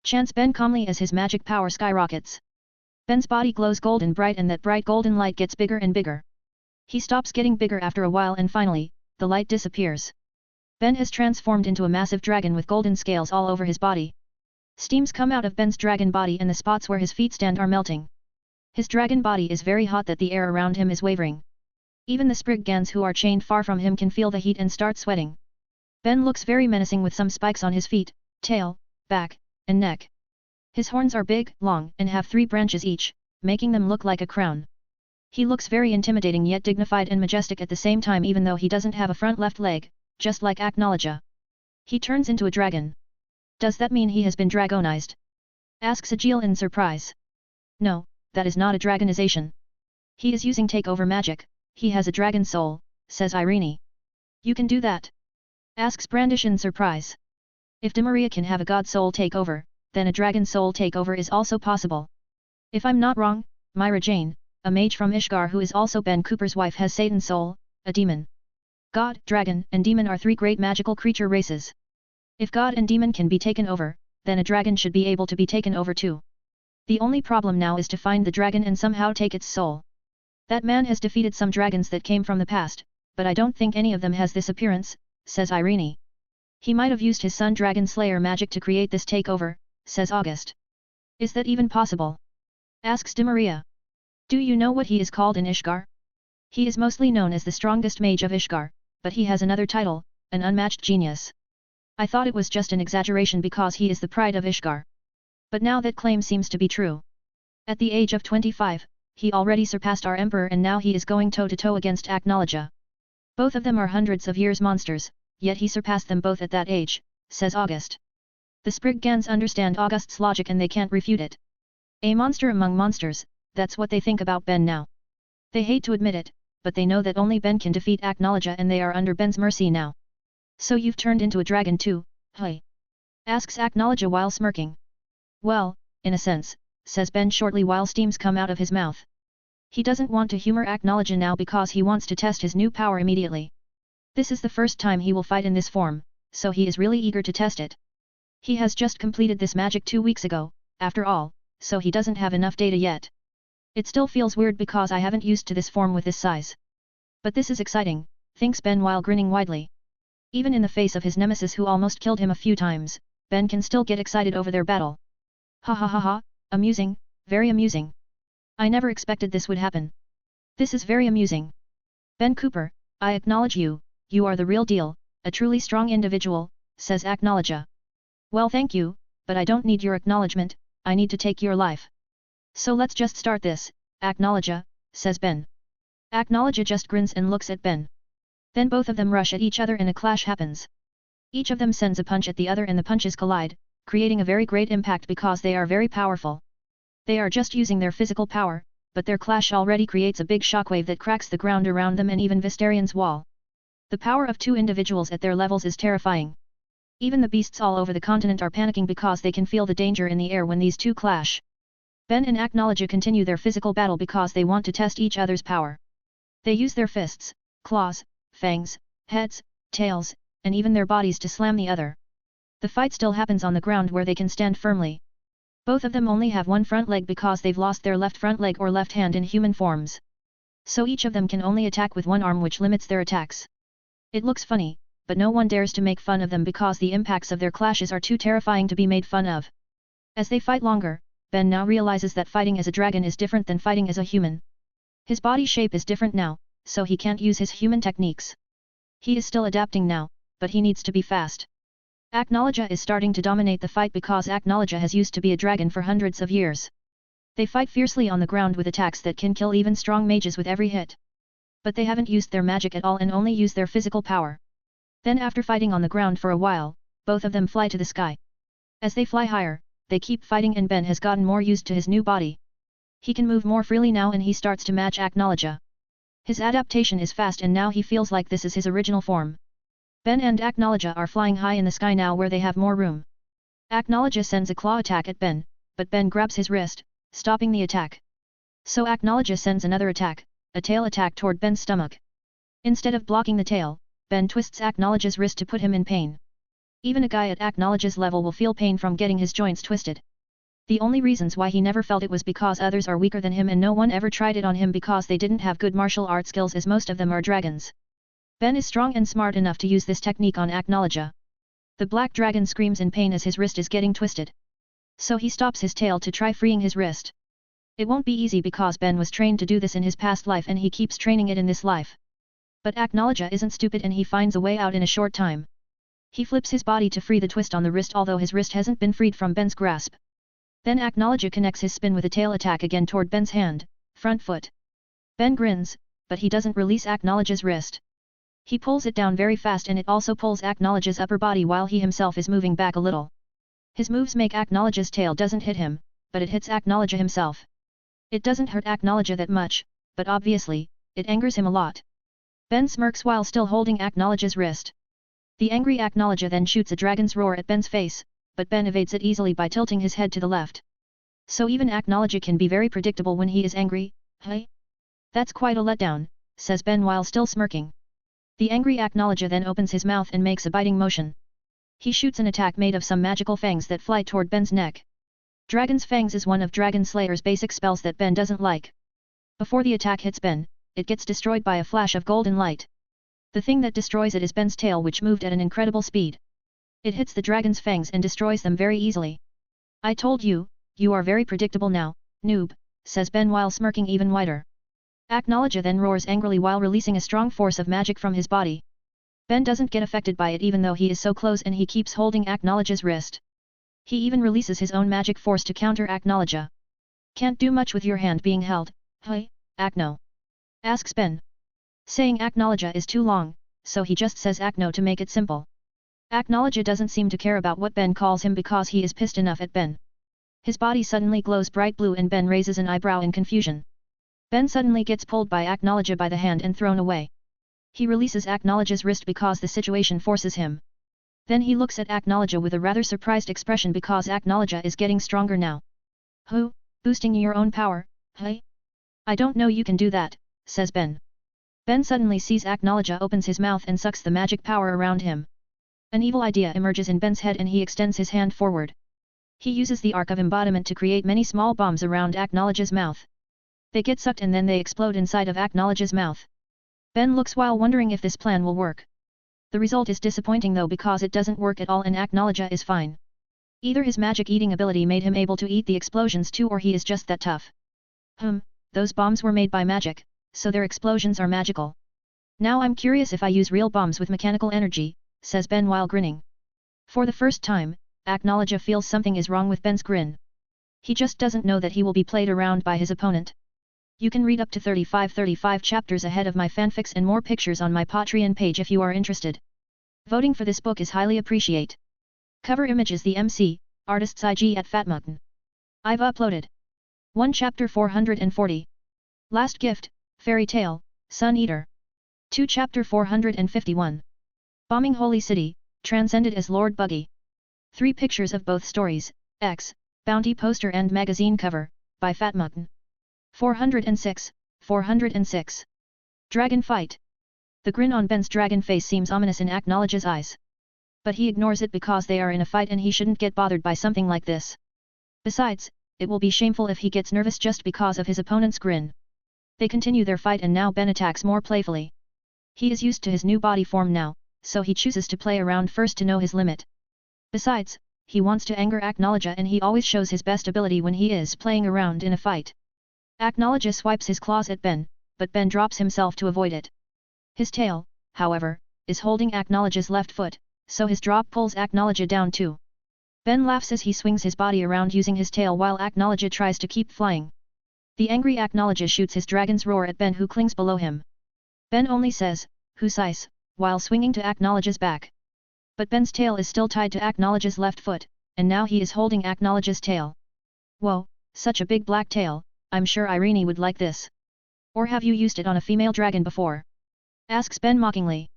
Chants Ben calmly as his magic power skyrockets. Ben's body glows golden bright and that bright golden light gets bigger and bigger. He stops getting bigger after a while and finally, the light disappears. Ben has transformed into a massive dragon with golden scales all over his body. Steams come out of Ben's dragon body and the spots where his feet stand are melting. His dragon body is very hot that the air around him is wavering. Even the Spriggans who are chained far from him can feel the heat and start sweating. Ben looks very menacing with some spikes on his feet, tail, back, and neck. His horns are big, long, and have 3 branches each, making them look like a crown. He looks very intimidating yet dignified and majestic at the same time even though he doesn't have a front left leg, just like Acknowledge. He turns into a dragon. Does that mean he has been dragonized? Asks Agheel in surprise. No, that is not a dragonization. He is using takeover magic, he has a dragon soul, says Irene. You can do that? Asks Brandish in surprise. If Demaria can have a god soul takeover, then a dragon soul takeover is also possible. If I'm not wrong, Myra Jane, a mage from Ishgar who is also Ben Cooper's wife has Satan soul, a demon. God, dragon, and demon are 3 great magical creature races. If God and demon can be taken over, then a dragon should be able to be taken over too. The only problem now is to find the dragon and somehow take its soul. That man has defeated some dragons that came from the past, but I don't think any of them has this appearance, says Irene. He might have used his Sun Dragon Slayer magic to create this takeover, says August. Is that even possible? Asks De Maria. Do you know what he is called in Ishgar? He is mostly known as the strongest mage of Ishgar, but he has another title, an unmatched genius. I thought it was just an exaggeration because he is the pride of Ishgar. But now that claim seems to be true. At the age of 25, he already surpassed our emperor and now he is going toe-to-toe against Aknologia. Both of them are hundreds of years monsters, yet he surpassed them both at that age, says August. The Spriggans understand August's logic and they can't refute it. A monster among monsters, that's what they think about Ben now. They hate to admit it, but they know that only Ben can defeat Aknologia and they are under Ben's mercy now. So you've turned into a dragon too, hey? Asks Aknologia while smirking. Well, in a sense, says Ben shortly while steams come out of his mouth. He doesn't want to humor Aknologia now because he wants to test his new power immediately. This is the first time he will fight in this form, so he is really eager to test it. He has just completed this magic 2 weeks ago, after all, so he doesn't have enough data yet. It still feels weird because I haven't used to this form with this size. But this is exciting, thinks Ben while grinning widely. Even in the face of his nemesis who almost killed him a few times, Ben can still get excited over their battle. Ha ha ha ha, amusing, very amusing. I never expected this would happen. This is very amusing. Ben Cooper, I acknowledge you, you are the real deal, a truly strong individual, says Aknologia. Well thank you, but I don't need your acknowledgement, I need to take your life. So let's just start this, Aknologia, says Ben. Aknologia just grins and looks at Ben. Then both of them rush at each other and a clash happens. Each of them sends a punch at the other and the punches collide, creating a very great impact because they are very powerful. They are just using their physical power, but their clash already creates a big shockwave that cracks the ground around them and even Vistarion's wall. The power of two individuals at their levels is terrifying. Even the beasts all over the continent are panicking because they can feel the danger in the air when these two clash. Ben and Aknologia continue their physical battle because they want to test each other's power. They use their fists, claws, fangs, heads, tails, and even their bodies to slam the other. The fight still happens on the ground where they can stand firmly. Both of them only have one front leg because they've lost their left front leg or left hand in human forms. So each of them can only attack with one arm which limits their attacks. It looks funny, but no one dares to make fun of them because the impacts of their clashes are too terrifying to be made fun of. As they fight longer, Ben now realizes that fighting as a dragon is different than fighting as a human. His body shape is different now, so he can't use his human techniques. He is still adapting now, but he needs to be fast. Aknologia is starting to dominate the fight because Aknologia has used to be a dragon for hundreds of years. They fight fiercely on the ground with attacks that can kill even strong mages with every hit. But they haven't used their magic at all and only use their physical power. Then after fighting on the ground for a while, both of them fly to the sky. As they fly higher, they keep fighting and Ben has gotten more used to his new body. He can move more freely now and he starts to match Aknologia. His adaptation is fast and now he feels like this is his original form. Ben and Aknologia are flying high in the sky now where they have more room. Aknologia sends a claw attack at Ben, but Ben grabs his wrist, stopping the attack. So Aknologia sends another attack, a tail attack toward Ben's stomach. Instead of blocking the tail, Ben twists Aknologia's wrist to put him in pain. Even a guy at Aknologia's level will feel pain from getting his joints twisted. The only reasons why he never felt it was because others are weaker than him and no one ever tried it on him because they didn't have good martial art skills as most of them are dragons. Ben is strong and smart enough to use this technique on Aknologia. The black dragon screams in pain as his wrist is getting twisted. So he stops his tail to try freeing his wrist. It won't be easy because Ben was trained to do this in his past life and he keeps training it in this life. But Aknologia isn't stupid and he finds a way out in a short time. He flips his body to free the twist on the wrist although his wrist hasn't been freed from Ben's grasp. Then Aknologia connects his spin with a tail attack again toward Ben's hand, front foot. Ben grins, but he doesn't release Aknologia's wrist. He pulls it down very fast and it also pulls Aknologia's upper body while he himself is moving back a little. His moves make Aknologia's tail doesn't hit him, but it hits Aknologia himself. It doesn't hurt Aknologia that much, but obviously, it angers him a lot. Ben smirks while still holding Aknologia's wrist. The angry Aknologia then shoots a dragon's roar at Ben's face, but Ben evades it easily by tilting his head to the left. So even Aknologia can be very predictable when he is angry, hey? That's quite a letdown, says Ben while still smirking. The angry Aknologia then opens his mouth and makes a biting motion. He shoots an attack made of some magical fangs that fly toward Ben's neck. Dragon's Fangs is one of Dragon Slayer's basic spells that Ben doesn't like. Before the attack hits Ben, it gets destroyed by a flash of golden light. The thing that destroys it is Ben's tail which moved at an incredible speed. It hits the dragon's fangs and destroys them very easily. I told you, you are very predictable now, noob, says Ben while smirking even wider. Acknowledge then roars angrily while releasing a strong force of magic from his body. Ben doesn't get affected by it even though he is so close and he keeps holding Acknowledge's wrist. He even releases his own magic force to counter Acknowledge. Can't do much with your hand being held, hey, Ackno? Asks Ben. Saying Acknowledge is too long, so he just says Ackno to make it simple. Acknowledge doesn't seem to care about what Ben calls him because he is pissed enough at Ben. His body suddenly glows bright blue and Ben raises an eyebrow in confusion. Ben suddenly gets pulled by Acknowledge by the hand and thrown away. He releases Acknowledge's wrist because the situation forces him. Then he looks at Acknowledge with a rather surprised expression because Acknowledge is getting stronger now. Who, boosting your own power, hey? I don't know you can do that, says Ben. Ben suddenly sees Acknowledge opens his mouth and sucks the magic power around him. An evil idea emerges in Ben's head and he extends his hand forward. He uses the arc of embodiment to create many small bombs around Acknowledge's mouth. They get sucked and then they explode inside of Acknowledge's mouth. Ben looks while wondering if this plan will work. The result is disappointing though because it doesn't work at all and Acknowledge is fine. Either his magic eating ability made him able to eat the explosions too or he is just that tough. Those bombs were made by magic, so their explosions are magical. Now I'm curious if I use real bombs with mechanical energy, says Ben while grinning. For the first time, Acknowledge feels something is wrong with Ben's grin. He just doesn't know that he will be played around by his opponent. You can read up to 35 chapters ahead of my fanfics and more pictures on my Patreon page if you are interested. Voting for this book is highly appreciate. Cover image is the MC, artist's IG at Fatmutton. I've uploaded 1 chapter 440. Last gift, Fairy Tale, Sun Eater. 2 chapter 451. Bombing Holy City, transcended as Lord Buggy. 3 pictures of both stories, X, Bounty poster and magazine cover, by Fatmutton. 406, 406. Dragon Fight. The grin on Ben's dragon face seems ominous in Acknowledge's eyes. But he ignores it because they are in a fight and he shouldn't get bothered by something like this. Besides, it will be shameful if he gets nervous just because of his opponent's grin. They continue their fight and now Ben attacks more playfully. He is used to his new body form now, so he chooses to play around first to know his limit. Besides, he wants to anger Acknowledge and he always shows his best ability when he is playing around in a fight. Acknowledge swipes his claws at Ben, but Ben drops himself to avoid it. His tail, however, is holding Acknowledge's left foot, so his drop pulls Acknowledge down too. Ben laughs as he swings his body around using his tail while Acknowledge tries to keep flying. The angry Acknowledge shoots his dragon's roar at Ben who clings below him. Ben only says, "Husice," while swinging to Acknowledge's back. But Ben's tail is still tied to Acknowledge's left foot, and now he is holding Acknowledge's tail. Whoa, such a big black tail, I'm sure Irene would like this. Or have you used it on a female dragon before? Asks Ben mockingly.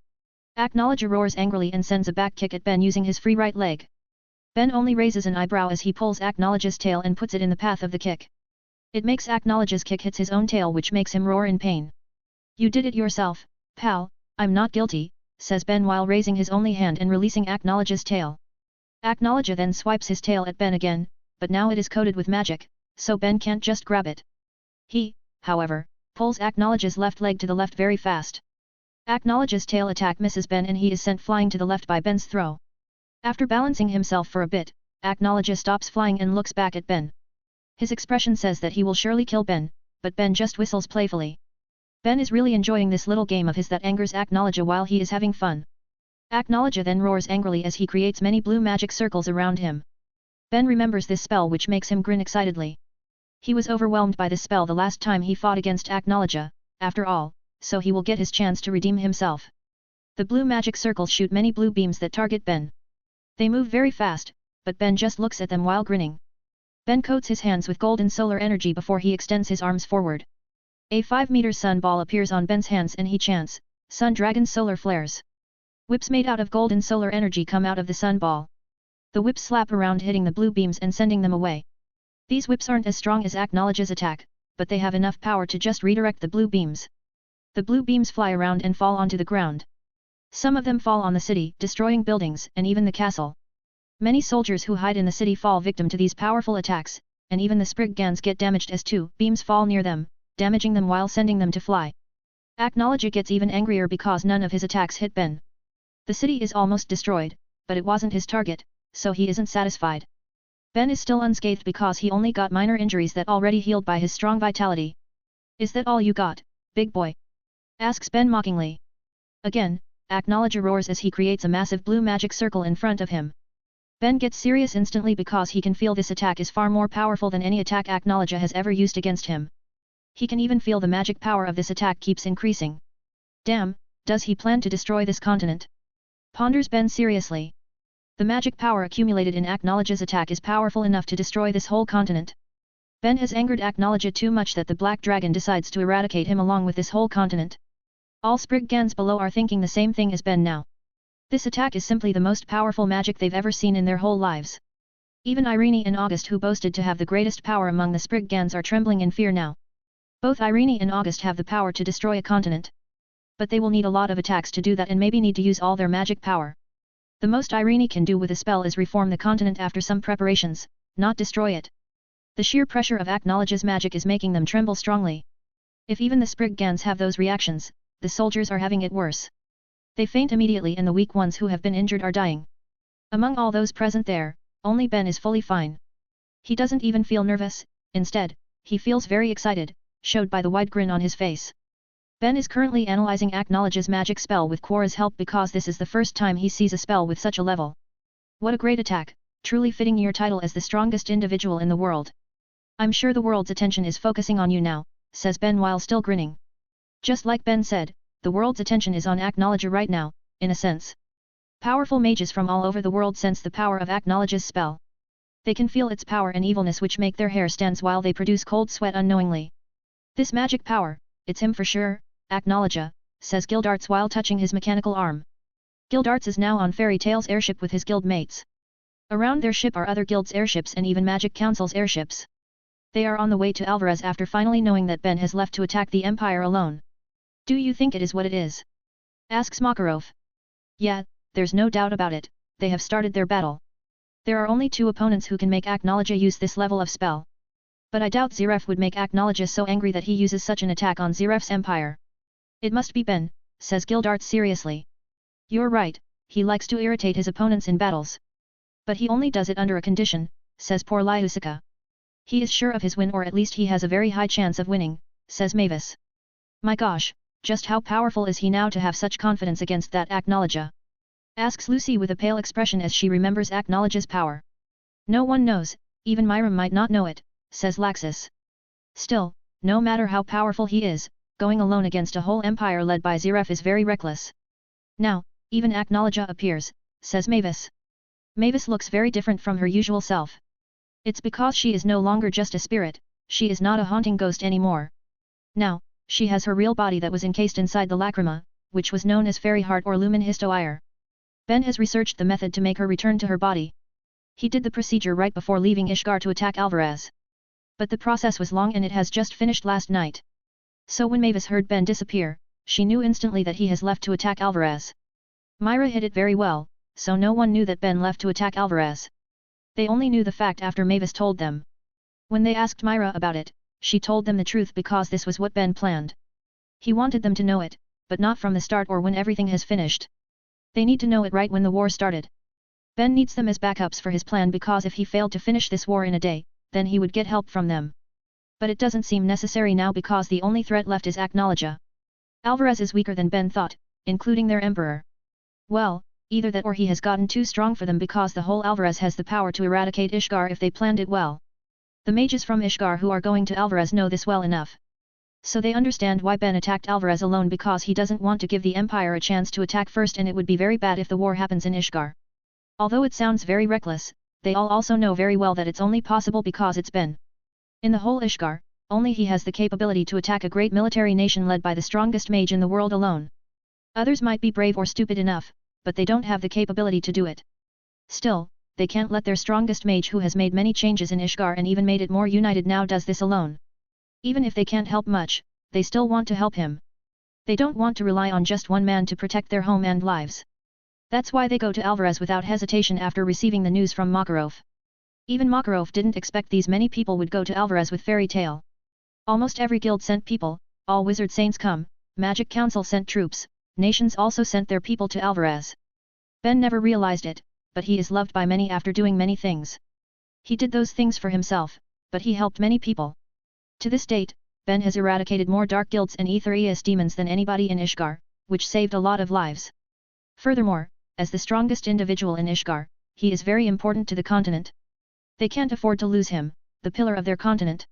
Acknowledge roars angrily and sends a back kick at Ben using his free right leg. Ben only raises an eyebrow as he pulls Acknowledge's tail and puts it in the path of the kick. It makes Acknowledge's kick hits his own tail which makes him roar in pain. You did it yourself, pal, I'm not guilty, says Ben while raising his only hand and releasing Acknowledge's tail. Acknowledge then swipes his tail at Ben again, but now it is coated with magic, so Ben can't just grab it. He, however, pulls Acknowledge's left leg to the left very fast. Acknowledge's tail attack misses Ben and he is sent flying to the left by Ben's throw. After balancing himself for a bit, Acknowledge stops flying and looks back at Ben. His expression says that he will surely kill Ben, but Ben just whistles playfully. Ben is really enjoying this little game of his that angers Acknowledge while he is having fun. Acknowledge then roars angrily as he creates many blue magic circles around him. Ben remembers this spell which makes him grin excitedly. He was overwhelmed by this spell the last time he fought against Acknowledge, after all, so he will get his chance to redeem himself. The blue magic circles shoot many blue beams that target Ben. They move very fast, but Ben just looks at them while grinning. Ben coats his hands with golden solar energy before he extends his arms forward. A 5-meter sun ball appears on Ben's hands and he chants, "Sun Dragon Solar Flares." Whips made out of golden solar energy come out of the sun ball. The whips slap around hitting the blue beams and sending them away. These whips aren't as strong as Acknowledge's attack, but they have enough power to just redirect the blue beams. The blue beams fly around and fall onto the ground. Some of them fall on the city, destroying buildings and even the castle. Many soldiers who hide in the city fall victim to these powerful attacks, and even the Spriggans get damaged as two beams fall near them, damaging them while sending them to fly. Acknowledge gets even angrier because none of his attacks hit Ben. The city is almost destroyed, but it wasn't his target, so he isn't satisfied. Ben is still unscathed because he only got minor injuries that already healed by his strong vitality. Is that all you got, big boy? Asks Ben mockingly. Again, Acknowledger roars as he creates a massive blue magic circle in front of him. Ben gets serious instantly because he can feel this attack is far more powerful than any attack Acknowledger has ever used against him. He can even feel the magic power of this attack keeps increasing. Damn, does he plan to destroy this continent? Ponders Ben seriously. The magic power accumulated in Acknowledge's attack is powerful enough to destroy this whole continent. Ben has angered Acknowledge too much that the Black Dragon decides to eradicate him along with this whole continent. All Spriggans below are thinking the same thing as Ben now. This attack is simply the most powerful magic they've ever seen in their whole lives. Even Irene and August, who boasted to have the greatest power among the Spriggans, are trembling in fear now. Both Irene and August have the power to destroy a continent. But they will need a lot of attacks to do that and maybe need to use all their magic power. The most Irene can do with a spell is reform the continent after some preparations, not destroy it. The sheer pressure of Acknowledge's magic is making them tremble strongly. If even the Spriggans have those reactions, the soldiers are having it worse. They faint immediately and the weak ones who have been injured are dying. Among all those present there, only Ben is fully fine. He doesn't even feel nervous, instead, he feels very excited, showed by the wide grin on his face. Ben is currently analyzing Acknowledge's magic spell with Quorra's help because this is the first time he sees a spell with such a level. What a great attack, truly fitting your title as the strongest individual in the world. I'm sure the world's attention is focusing on you now, says Ben while still grinning. Just like Ben said, the world's attention is on Acknowledger right now, in a sense. Powerful mages from all over the world sense the power of Acknowledge's spell. They can feel its power and evilness which make their hair stands while they produce cold sweat unknowingly. This magic power, it's him for sure, Acknowledger, says Gildarts while touching his mechanical arm. Gildarts is now on Fairy Tail's airship with his guild mates. Around their ship are other guilds' airships and even Magic Council's airships. They are on the way to Alvarez after finally knowing that Ben has left to attack the Empire alone. Do you think it is what it is? Asks Makarov. Yeah, there's no doubt about it, they have started their battle. There are only two opponents who can make Acknowledge use this level of spell. But I doubt Zeref would make Acknowledge so angry that he uses such an attack on Zeref's empire. It must be Ben, says Gildarts seriously. You're right, he likes to irritate his opponents in battles. But he only does it under a condition, says poor Lyusika. He is sure of his win, or at least he has a very high chance of winning, says Mavis. My gosh, just how powerful is he now to have such confidence against that Acknowledger? Asks Lucy with a pale expression as she remembers Acknowledge's power. No one knows, even Myram might not know it, says Laxus. Still, no matter how powerful he is, going alone against a whole empire led by Zeref is very reckless. Now, even Acknowledger appears, says Mavis. Mavis looks very different from her usual self. It's because she is no longer just a spirit, she is not a haunting ghost anymore. Now, she has her real body that was encased inside the lacrima, which was known as fairy heart or lumen histoire. Ben has researched the method to make her return to her body. He did the procedure right before leaving Ishgar to attack Alvarez. But the process was long and it has just finished last night. So when Mavis heard Ben disappear, she knew instantly that he has left to attack Alvarez. Myra hid it very well, so no one knew that Ben left to attack Alvarez. They only knew the fact after Mavis told them. When they asked Myra about it, she told them the truth because this was what Ben planned. He wanted them to know it, but not from the start or when everything has finished. They need to know it right when the war started. Ben needs them as backups for his plan because if he failed to finish this war in a day, then he would get help from them. But it doesn't seem necessary now because the only threat left is Acknowledger. Alvarez is weaker than Ben thought, including their emperor. Well, either that or he has gotten too strong for them because the whole Alvarez has the power to eradicate Ishgar if they planned it well. The mages from Ishgar who are going to Alvarez know this well enough. So they understand why Ben attacked Alvarez alone because he doesn't want to give the Empire a chance to attack first, and it would be very bad if the war happens in Ishgar. Although it sounds very reckless, they all also know very well that it's only possible because it's Ben. In the whole Ishgar, only he has the capability to attack a great military nation led by the strongest mage in the world alone. Others might be brave or stupid enough, but they don't have the capability to do it. Still, they can't let their strongest mage who has made many changes in Ishgar and even made it more united now does this alone. Even if they can't help much, they still want to help him. They don't want to rely on just one man to protect their home and lives. That's why they go to Alvarez without hesitation after receiving the news from Makarov. Even Makarov didn't expect these many people would go to Alvarez with Fairy Tail. Almost every guild sent people, all wizard saints come, Magic Council sent troops, nations also sent their people to Alvarez. Ben never realized it, but he is loved by many after doing many things. He did those things for himself, but he helped many people. To this date, Ben has eradicated more dark guilds and Aetherius demons than anybody in Ishgard, which saved a lot of lives. Furthermore, as the strongest individual in Ishgard, he is very important to the continent. They can't afford to lose him, the pillar of their continent.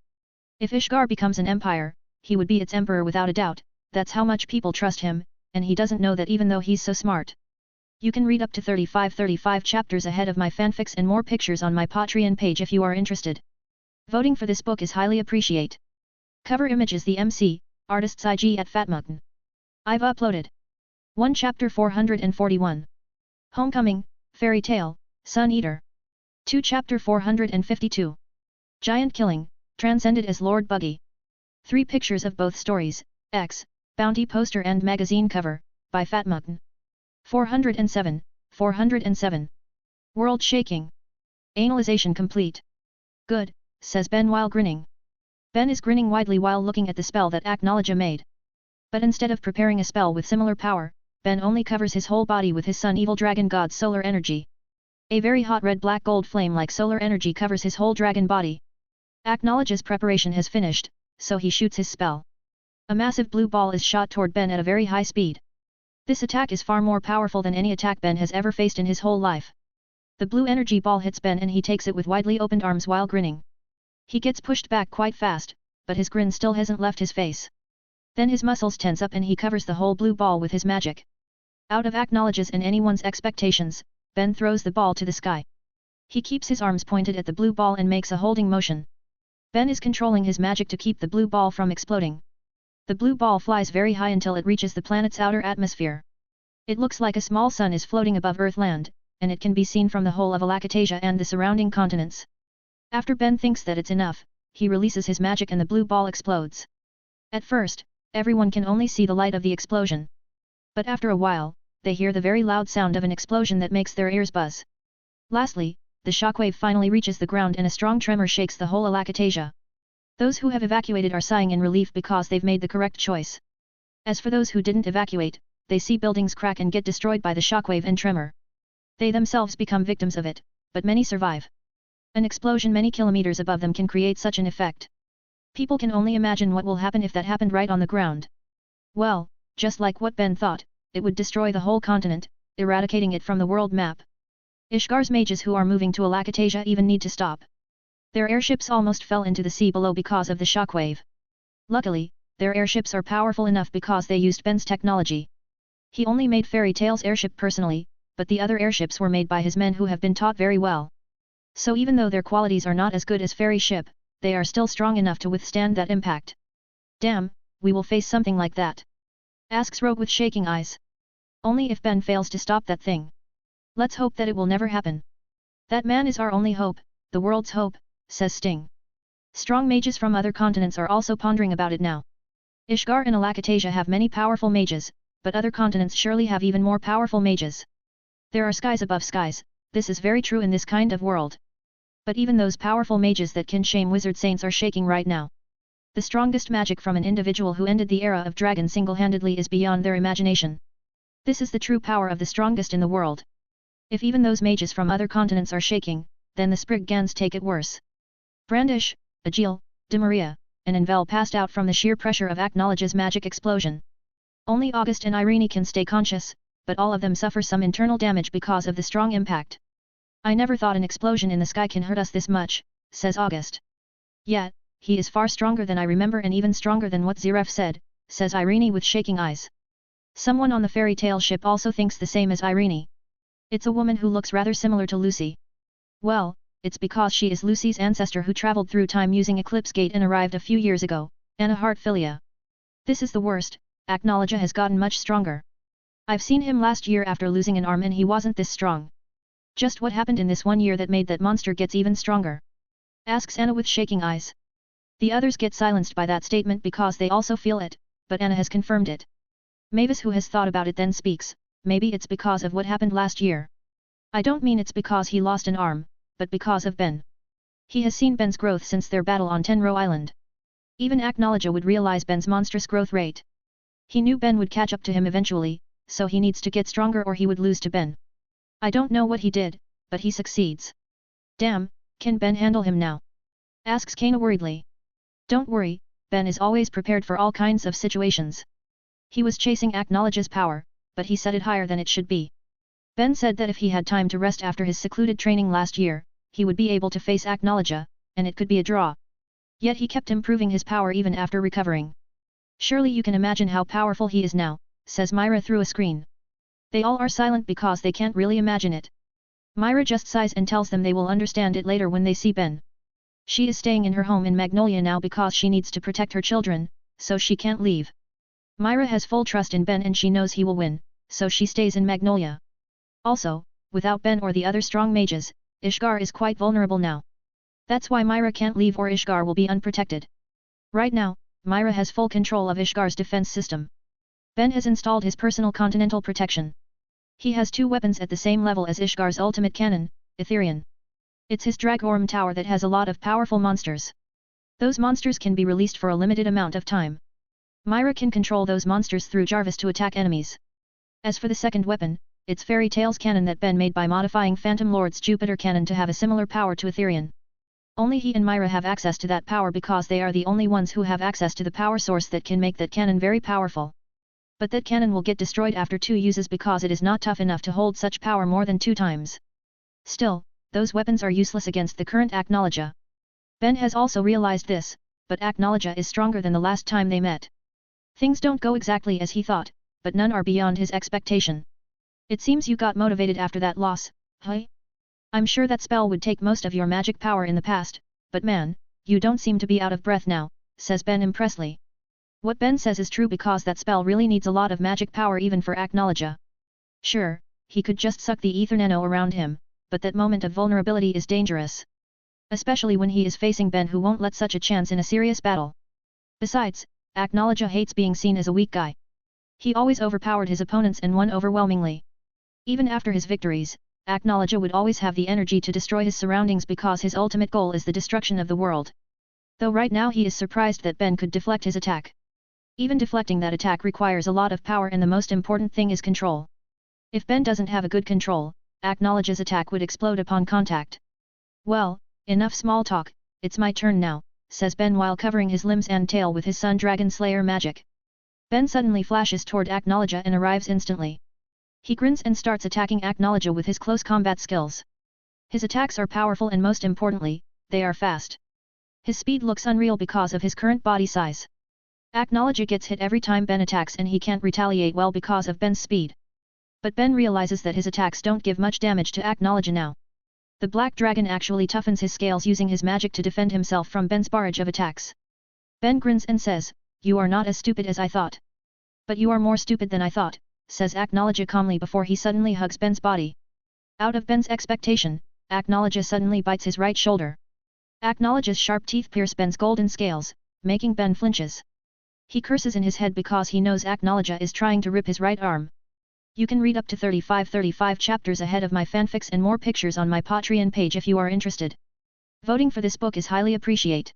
If Ishgard becomes an empire, he would be its emperor without a doubt, that's how much people trust him, and he doesn't know that even though he's so smart. You can read up to 35 chapters ahead of my fanfics and more pictures on my Patreon page if you are interested. Voting for this book is highly appreciate. Cover image is the MC, artist's IG at Fatmugton. I've uploaded 1 Chapter 441. Homecoming, Fairy Tale, Sun Eater. 2 Chapter 452. Giant Killing, transcended as Lord Buggy. 3 pictures of both stories, X, Bounty poster and magazine cover, by Fatmugton. 407, 407. World shaking. Analyzation complete. Good, says Ben while grinning. Ben is grinning widely while looking at the spell that Acknowledge made. But instead of preparing a spell with similar power, Ben only covers his whole body with his Sun Evil Dragon God's solar energy. A very hot red black gold flame like solar energy covers his whole dragon body. Acknowledge's preparation has finished, so he shoots his spell. A massive blue ball is shot toward Ben at a very high speed. This attack is far more powerful than any attack Ben has ever faced in his whole life. The blue energy ball hits Ben and he takes it with widely opened arms while grinning. He gets pushed back quite fast, but his grin still hasn't left his face. Then his muscles tense up and he covers the whole blue ball with his magic. Out of Acknowledge's and anyone's expectations, Ben throws the ball to the sky. He keeps his arms pointed at the blue ball and makes a holding motion. Ben is controlling his magic to keep the blue ball from exploding. The blue ball flies very high until it reaches the planet's outer atmosphere. It looks like a small sun is floating above Earthland, and it can be seen from the whole of Alakateja and the surrounding continents. After Ben thinks that it's enough, he releases his magic and the blue ball explodes. At first, everyone can only see the light of the explosion. But after a while, they hear the very loud sound of an explosion that makes their ears buzz. Lastly, the shockwave finally reaches the ground and a strong tremor shakes the whole Alakateja. Those who have evacuated are sighing in relief because they've made the correct choice. As for those who didn't evacuate, they see buildings crack and get destroyed by the shockwave and tremor. They themselves become victims of it, but many survive. An explosion many kilometers above them can create such an effect. People can only imagine what will happen if that happened right on the ground. Well, just like what Ben thought, it would destroy the whole continent, eradicating it from the world map. Ishgard's mages who are moving to Alakateja even need to stop. Their airships almost fell into the sea below because of the shockwave. Luckily, their airships are powerful enough because they used Ben's technology. He only made Fairy Tale's airship personally, but the other airships were made by his men who have been taught very well. So even though their qualities are not as good as Fairy ship, they are still strong enough to withstand that impact. Damn, we will face something like that? Asks Rogue with shaking eyes. Only if Ben fails to stop that thing. Let's hope that it will never happen. That man is our only hope, the world's hope, says Sting. Strong mages from other continents are also pondering about it now. Ishgard and Alakateja have many powerful mages, but other continents surely have even more powerful mages. There are skies above skies, this is very true in this kind of world. But even those powerful mages that can shame wizard saints are shaking right now. The strongest magic from an individual who ended the era of dragons single-handedly is beyond their imagination. This is the true power of the strongest in the world. If even those mages from other continents are shaking, then the Spriggans take it worse. Brandish, Agil, De Maria, and Envel passed out from the sheer pressure of Acknowledge's magic explosion. Only August and Irene can stay conscious, but all of them suffer some internal damage because of the strong impact. I never thought an explosion in the sky can hurt us this much, says August. Yet, he is far stronger than I remember and even stronger than what Zeref said, says Irene with shaking eyes. Someone on the Fairy Tale ship also thinks the same as Irene. It's a woman who looks rather similar to Lucy. Well, it's because she is Lucy's ancestor who traveled through time using Eclipse Gate and arrived a few years ago, Anna Hartfilia. This is the worst, Acknowledge has gotten much stronger. I've seen him last year after losing an arm and he wasn't this strong. Just what happened in this 1 year that made that monster gets even stronger? Asks Anna with shaking eyes. The others get silenced by that statement because they also feel it, but Anna has confirmed it. Mavis who has thought about it then speaks, maybe it's because of what happened last year. I don't mean it's because he lost an arm, but because of Ben. He has seen Ben's growth since their battle on Tenro Island. Even Acknowledge would realize Ben's monstrous growth rate. He knew Ben would catch up to him eventually, so he needs to get stronger or he would lose to Ben. I don't know what he did, but he succeeds. Damn, can Ben handle him now? Asks Kana worriedly. Don't worry, Ben is always prepared for all kinds of situations. He was chasing Acknowledge's power, but he set it higher than it should be. Ben said that if he had time to rest after his secluded training last year, he would be able to face Acknowledge, and it could be a draw. Yet he kept improving his power even after recovering. Surely you can imagine how powerful he is now, says Myra through a screen. They all are silent because they can't really imagine it. Myra just sighs and tells them they will understand it later when they see Ben. She is staying in her home in Magnolia now because she needs to protect her children, so she can't leave. Myra has full trust in Ben and she knows he will win, so she stays in Magnolia. Also, without Ben or the other strong mages, Ishgar is quite vulnerable now. That's why Myra can't leave or Ishgar will be unprotected. Right now, Myra has full control of Ishgar's defense system. Ben has installed his personal continental protection. He has 2 weapons at the same level as Ishgar's ultimate cannon, Etherian. It's his Dragorm tower that has a lot of powerful monsters. Those monsters can be released for a limited amount of time. Myra can control those monsters through Jarvis to attack enemies. As for the second weapon, it's Fairy Tail's cannon that Ben made by modifying Phantom Lord's Jupiter cannon to have a similar power to Etherian. Only he and Myra have access to that power because they are the only ones who have access to the power source that can make that cannon very powerful. But that cannon will get destroyed after 2 uses because it is not tough enough to hold such power more than 2 times. Still, those weapons are useless against the current Acknowledge. Ben has also realized this, but Acknowledge is stronger than the last time they met. Things don't go exactly as he thought, but none are beyond his expectation. It seems you got motivated after that loss, huh? I'm sure that spell would take most of your magic power in the past, but man, you don't seem to be out of breath now, says Ben impressively. What Ben says is true because that spell really needs a lot of magic power even for Acknowledge. Sure, he could just suck the ether nano around him, but that moment of vulnerability is dangerous. Especially when he is facing Ben who won't let such a chance in a serious battle. Besides, Acknowledge hates being seen as a weak guy. He always overpowered his opponents and won overwhelmingly. Even after his victories, Acknowledge would always have the energy to destroy his surroundings because his ultimate goal is the destruction of the world. Though right now he is surprised that Ben could deflect his attack. Even deflecting that attack requires a lot of power and the most important thing is control. If Ben doesn't have a good control, Acknowledge's attack would explode upon contact. Well, enough small talk, it's my turn now, says Ben while covering his limbs and tail with his Sun Dragon Slayer magic. Ben suddenly flashes toward Acknowledge and arrives instantly. He grins and starts attacking Acknowledge with his close combat skills. His attacks are powerful and most importantly, they are fast. His speed looks unreal because of his current body size. Acknowledge gets hit every time Ben attacks and he can't retaliate well because of Ben's speed. But Ben realizes that his attacks don't give much damage to Acknowledge now. The Black Dragon actually toughens his scales using his magic to defend himself from Ben's barrage of attacks. Ben grins and says, "You are not as stupid as I thought." "But you are more stupid than I thought," says Acknowledge calmly before he suddenly hugs Ben's body. Out of Ben's expectation, Acknowledge suddenly bites his right shoulder. Acknowledge's sharp teeth pierce Ben's golden scales, making Ben flinches. He curses in his head because he knows Acknowledge is trying to rip his right arm. You can read up to 35 chapters ahead of my fanfics and more pictures on my Patreon page if you are interested. Voting for this book is highly appreciate.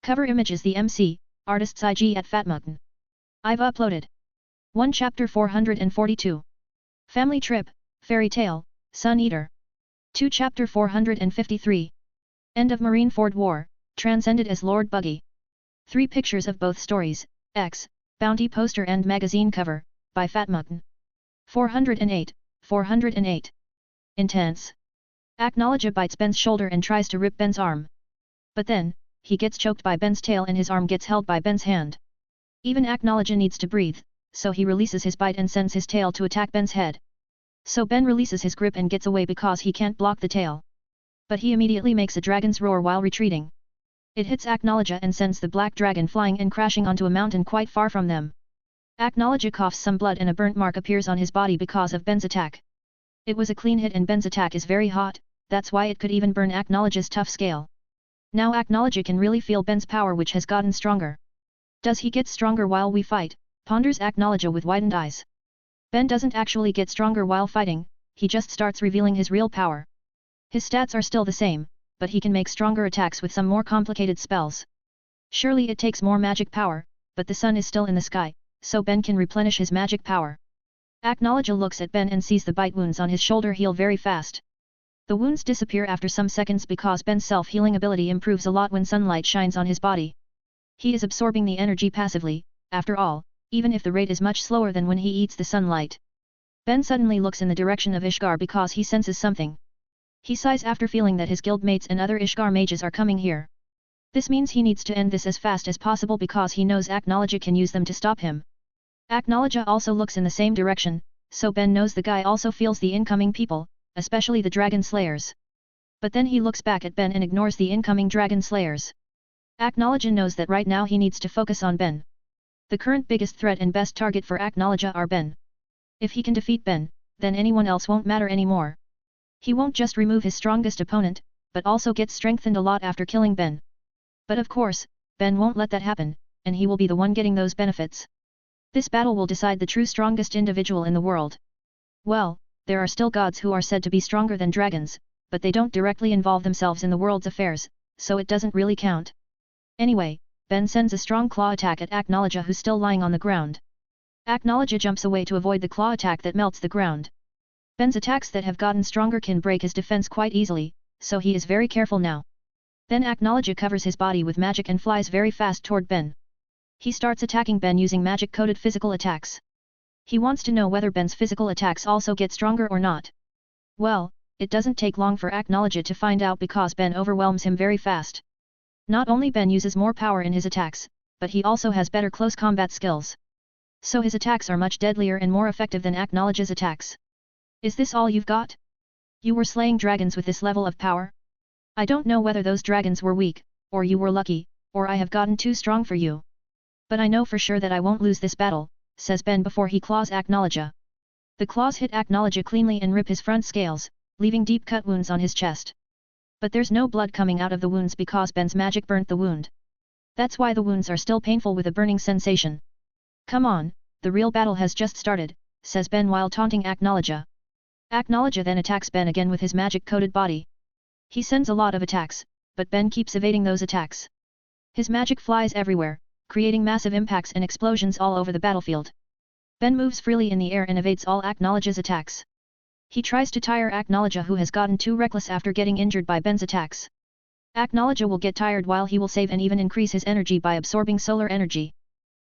Cover image is the MC, artist's IG at Fatmugton. I've uploaded 1 Chapter 442. Family Trip, Fairy Tale, Sun Eater. 2 Chapter 453. End of Marineford War, transcended as Lord Buggy. 3 pictures of both stories, X, Bounty poster and magazine cover, by Fatmugton. 408, 408. Intense. Acknowledge bites Ben's shoulder and tries to rip Ben's arm. But then, he gets choked by Ben's tail and his arm gets held by Ben's hand. Even Acknowledge needs to breathe, so he releases his bite and sends his tail to attack Ben's head. So Ben releases his grip and gets away because he can't block the tail. But he immediately makes a dragon's roar while retreating. It hits Acknowledge and sends the black dragon flying and crashing onto a mountain quite far from them. Acknowledge coughs some blood and a burnt mark appears on his body because of Ben's attack. It was a clean hit and Ben's attack is very hot, that's why it could even burn Acknowledge's tough scale. Now Acknowledge can really feel Ben's power which has gotten stronger. Does he get stronger while we fight? Ponders Acknowledge with widened eyes. Ben doesn't actually get stronger while fighting, he just starts revealing his real power. His stats are still the same, but he can make stronger attacks with some more complicated spells. Surely it takes more magic power, but the sun is still in the sky, so Ben can replenish his magic power. Acknowledge looks at Ben and sees the bite wounds on his shoulder heal very fast. The wounds disappear after some seconds because Ben's self-healing ability improves a lot when sunlight shines on his body. He is absorbing the energy passively, after all, even if the rate is much slower than when he eats the sunlight. Ben suddenly looks in the direction of Ishgar because he senses something. He sighs after feeling that his guildmates and other Ishgar mages are coming here. This means he needs to end this as fast as possible because he knows Aknologia can use them to stop him. Aknologia also looks in the same direction, so Ben knows the guy also feels the incoming people, especially the Dragon Slayers. But then he looks back at Ben and ignores the incoming Dragon Slayers. Aknologia knows that right now he needs to focus on Ben. The current biggest threat and best target for Aknologia are Ben. If he can defeat Ben, then anyone else won't matter anymore. He won't just remove his strongest opponent, but also get strengthened a lot after killing Ben. But of course, Ben won't let that happen, and he will be the one getting those benefits. This battle will decide the true strongest individual in the world. Well, there are still gods who are said to be stronger than dragons, but they don't directly involve themselves in the world's affairs, so it doesn't really count. Anyway, Ben sends a strong claw attack at Aknologia who's still lying on the ground. Aknologia jumps away to avoid the claw attack that melts the ground. Ben's attacks that have gotten stronger can break his defense quite easily, so he is very careful now. Then Aknologia covers his body with magic and flies very fast toward Ben. He starts attacking Ben using magic-coded physical attacks. He wants to know whether Ben's physical attacks also get stronger or not. Well, it doesn't take long for Aknologia to find out because Ben overwhelms him very fast. Not only Ben uses more power in his attacks, but he also has better close combat skills. So his attacks are much deadlier and more effective than Aknologia's attacks. Is this all you've got? You were slaying dragons with this level of power? I don't know whether those dragons were weak, or you were lucky, or I have gotten too strong for you. But I know for sure that I won't lose this battle, says Ben before he claws Aknologia. The claws hit Aknologia cleanly and rip his front scales, leaving deep cut wounds on his chest. But there's no blood coming out of the wounds because Ben's magic burnt the wound. That's why the wounds are still painful with a burning sensation. Come on, the real battle has just started, says Ben while taunting Aknologia. Aknologia then attacks Ben again with his magic-coated body. He sends a lot of attacks, but Ben keeps evading those attacks. His magic flies everywhere, creating massive impacts and explosions all over the battlefield. Ben moves freely in the air and evades all Aknologia's attacks. He tries to tire Aknologia who has gotten too reckless after getting injured by Ben's attacks. Aknologia will get tired while he will save and even increase his energy by absorbing solar energy.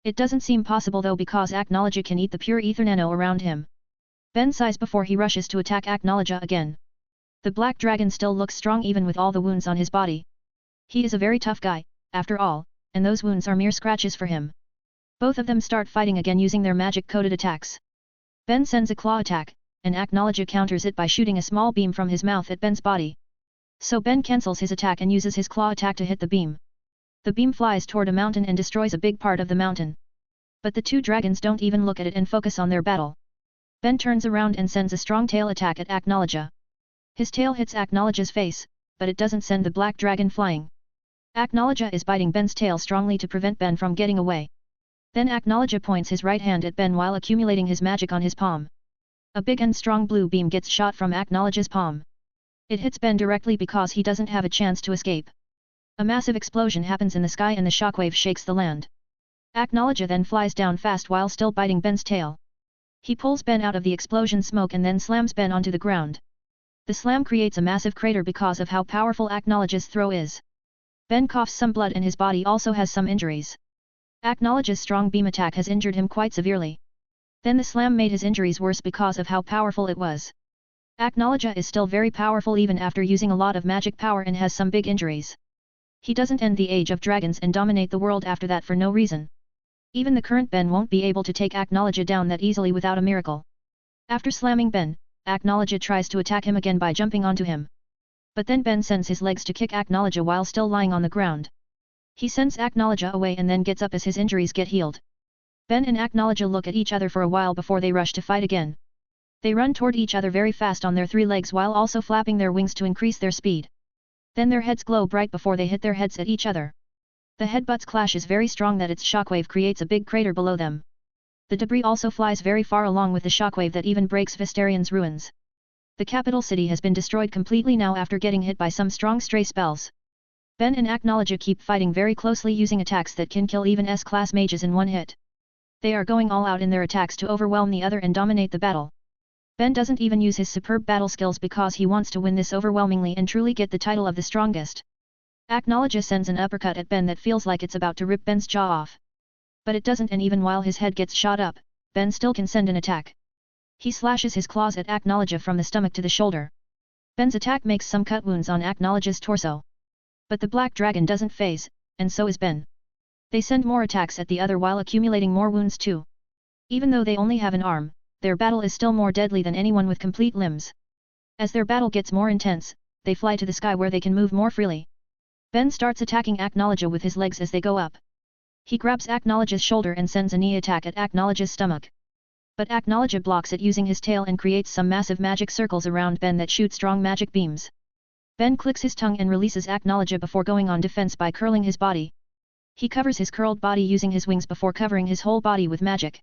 It doesn't seem possible though because Aknologia can eat the pure ether nano around him. Ben sighs before he rushes to attack Aknologia again. The black dragon still looks strong even with all the wounds on his body. He is a very tough guy, after all, and those wounds are mere scratches for him. Both of them start fighting again using their magic-coated attacks. Ben sends a claw attack, and Aknologia counters it by shooting a small beam from his mouth at Ben's body. So Ben cancels his attack and uses his claw attack to hit the beam. The beam flies toward a mountain and destroys a big part of the mountain. But the two dragons don't even look at it and focus on their battle. Ben turns around and sends a strong tail attack at Aknologia. His tail hits Aknologia's face, but it doesn't send the black dragon flying. Aknologia is biting Ben's tail strongly to prevent Ben from getting away. Then Aknologia points his right hand at Ben while accumulating his magic on his palm. A big and strong blue beam gets shot from Aknologia's palm. It hits Ben directly because he doesn't have a chance to escape. A massive explosion happens in the sky and the shockwave shakes the land. Aknologia then flies down fast while still biting Ben's tail. He pulls Ben out of the explosion smoke and then slams Ben onto the ground. The slam creates a massive crater because of how powerful Aknologia's throw is. Ben coughs some blood and his body also has some injuries. Aknologia's strong beam attack has injured him quite severely. Then the slam made his injuries worse because of how powerful it was. Aknologia is still very powerful even after using a lot of magic power and has some big injuries. He doesn't end the age of dragons and dominate the world after that for no reason. Even the current Ben won't be able to take Aknologia down that easily without a miracle. After slamming Ben, Aknologia tries to attack him again by jumping onto him. But then Ben sends his legs to kick Aknologia while still lying on the ground. He sends Aknologia away and then gets up as his injuries get healed. Ben and Aknologia look at each other for a while before they rush to fight again. They run toward each other very fast on their three legs while also flapping their wings to increase their speed. Then their heads glow bright before they hit their heads at each other. The headbutts clash is very strong that its shockwave creates a big crater below them. The debris also flies very far along with the shockwave that even breaks Vistarion's ruins. The capital city has been destroyed completely now after getting hit by some strong stray spells. Ben and Aknologia keep fighting very closely using attacks that can kill even S-class mages in one hit. They are going all out in their attacks to overwhelm the other and dominate the battle. Ben doesn't even use his superb battle skills because he wants to win this overwhelmingly and truly get the title of the strongest. Acknowledge sends an uppercut at Ben that feels like it's about to rip Ben's jaw off. But it doesn't, and even while his head gets shot up, Ben still can send an attack. He slashes his claws at Acknowledge from the stomach to the shoulder. Ben's attack makes some cut wounds on Acknowledge's torso. But the black dragon doesn't phase, and so is Ben. They send more attacks at the other while accumulating more wounds too. Even though they only have an arm, their battle is still more deadly than anyone with complete limbs. As their battle gets more intense, they fly to the sky where they can move more freely. Ben starts attacking Acknowledge with his legs as they go up. He grabs Acknowledge's shoulder and sends a knee attack at Acknowledge's stomach. But Acknowledge blocks it using his tail and creates some massive magic circles around Ben that shoot strong magic beams. Ben clicks his tongue and releases Acknowledge before going on defense by curling his body. He covers his curled body using his wings before covering his whole body with magic.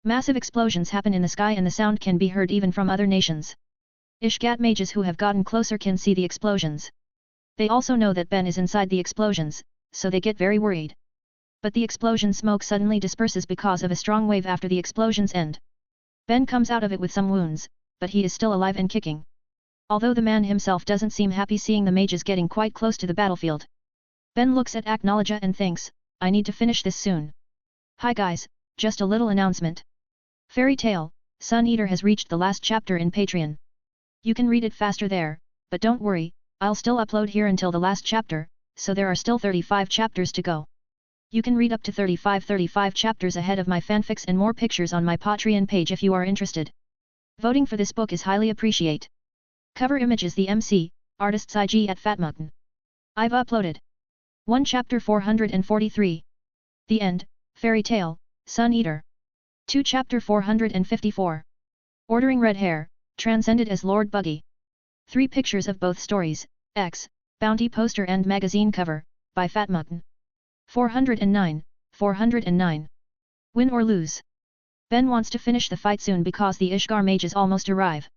Massive explosions happen in the sky and the sound can be heard even from other nations. Ishgat mages who have gotten closer can see the explosions. They also know that Ben is inside the explosions, so they get very worried. But the explosion smoke suddenly disperses because of a strong wave after the explosions end. Ben comes out of it with some wounds, but he is still alive and kicking. Although the man himself doesn't seem happy seeing the mages getting quite close to the battlefield. Ben looks at Acknowledge and thinks, I need to finish this soon. Hi guys, just a little announcement. Fairy Tail, Sun Eater has reached the last chapter in Patreon. You can read it faster there, but don't worry, I'll still upload here until the last chapter, so there are still 35 chapters to go. You can read up to 35 chapters ahead of my fanfics and more pictures on my Patreon page if you are interested. Voting for this book is highly appreciate. Cover image is the MC, artist's IG at Fatmutton. I've uploaded 1 chapter 443. The End, Fairy Tail, Sun Eater. 2 chapter 454. Ordering Red Hair, transcended as Lord Buggy. 3 pictures of both stories, X, bounty poster and magazine cover, by Fatmutton. 409, 409. Win or lose. Ben wants to finish the fight soon because the Ishgar mages almost arrive.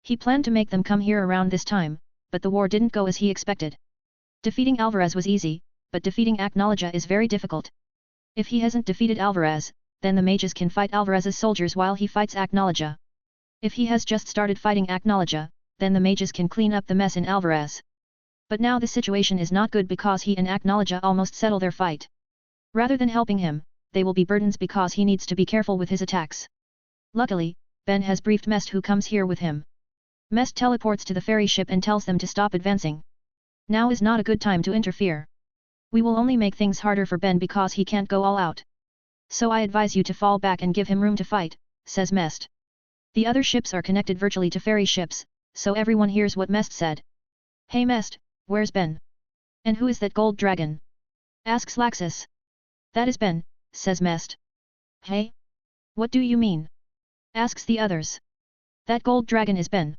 He planned to make them come here around this time, but the war didn't go as he expected. Defeating Alvarez was easy, but defeating Acknowledge is very difficult. If he hasn't defeated Alvarez, then the mages can fight Alvarez's soldiers while he fights Acknowledge. If he has just started fighting Acknowledge, then the mages can clean up the mess in Alvarez. But now the situation is not good because he and Acknowledge almost settle their fight. Rather than helping him, they will be burdens because he needs to be careful with his attacks. Luckily, Ben has briefed Mest who comes here with him. Mest teleports to the ferry ship and tells them to stop advancing. Now is not a good time to interfere. We will only make things harder for Ben because he can't go all out. So I advise you to fall back and give him room to fight, says Mest. The other ships are connected virtually to ferry ships, so everyone hears what Mest said. Hey Mest, where's Ben? And who is that gold dragon? Asks Laxus. That is Ben, says Mest. Hey? What do you mean? Asks the others. That gold dragon is Ben.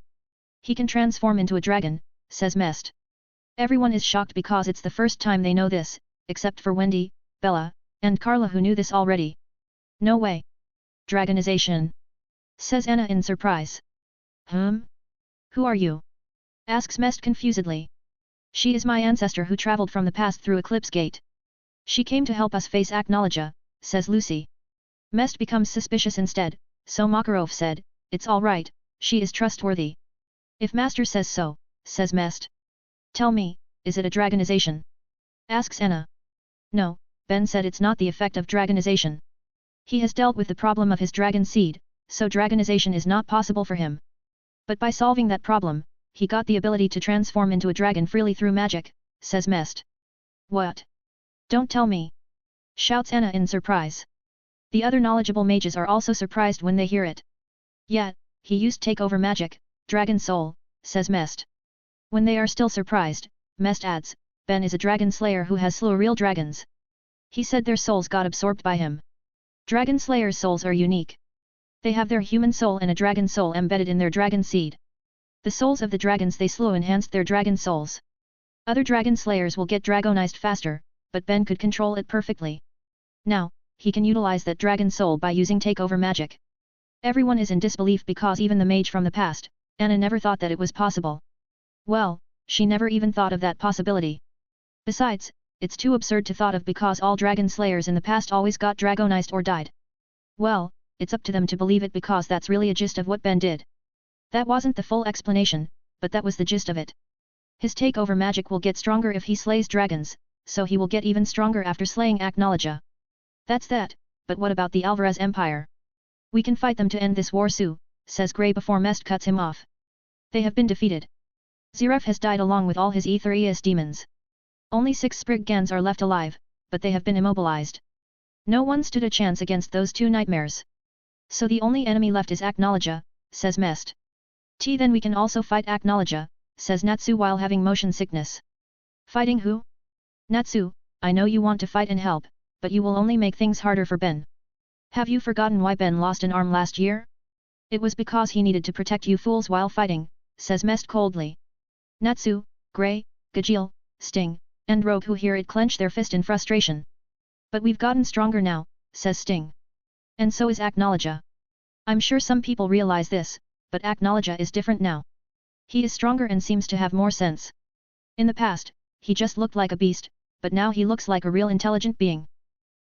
He can transform into a dragon, says Mest. Everyone is shocked because it's the first time they know this, except for Wendy, Bella, and Carla who knew this already. No way. Dragonization. Says Anna in surprise. Who are you? Asks Mest confusedly. She is my ancestor who traveled from the past through Eclipse Gate. She came to help us face Acknowledge, says Lucy. Mest becomes suspicious instead, so Makarov said, it's all right, she is trustworthy. If Master says so, says Mest. Tell me, is it a dragonization? Asks Anna. No, Ben said it's not the effect of dragonization. He has dealt with the problem of his dragon seed, so dragonization is not possible for him. But by solving that problem, he got the ability to transform into a dragon freely through magic, says Mest. What? Don't tell me! Shouts Anna in surprise. The other knowledgeable mages are also surprised when they hear it. Yeah, he used takeover magic, dragon soul, says Mest. When they are still surprised, Mest adds, Ben is a dragon slayer who has slew real dragons. He said their souls got absorbed by him. Dragon slayers' souls are unique. They have their human soul and a dragon soul embedded in their dragon seed. The souls of the dragons they slew enhanced their dragon souls. Other dragon slayers will get dragonized faster, but Ben could control it perfectly. Now, he can utilize that dragon soul by using takeover magic. Everyone is in disbelief because even the mage from the past, Anna never thought that it was possible. Well, she never even thought of that possibility. Besides, it's too absurd to thought of because all dragon slayers in the past always got dragonized or died. Well, it's up to them to believe it because that's really a gist of what Ben did. That wasn't the full explanation, but that was the gist of it. His takeover magic will get stronger if he slays dragons, so he will get even stronger after slaying Aknologia. That's that, but what about the Alvarez Empire? We can fight them to end this war, Su, says Grey before Mest cuts him off. They have been defeated. Zeref has died along with all his Aetherius demons. Only 6 Spriggans are left alive, but they have been immobilized. No one stood a chance against those 2 nightmares. So the only enemy left is Aknologia, says Mest. Then we can also fight Aknologia, says Natsu while having motion sickness. Fighting who? Natsu, I know you want to fight and help, but you will only make things harder for Ben. Have you forgotten why Ben lost an arm last year? It was because he needed to protect you fools while fighting, says Mest coldly. Natsu, Grey, Gajeel, Sting, and Rogue who hear it clench their fist in frustration. But we've gotten stronger now, says Sting. And so is Aknologia. I'm sure some people realize this, but Aknologia is different now. He is stronger and seems to have more sense. In the past, he just looked like a beast, but now he looks like a real intelligent being.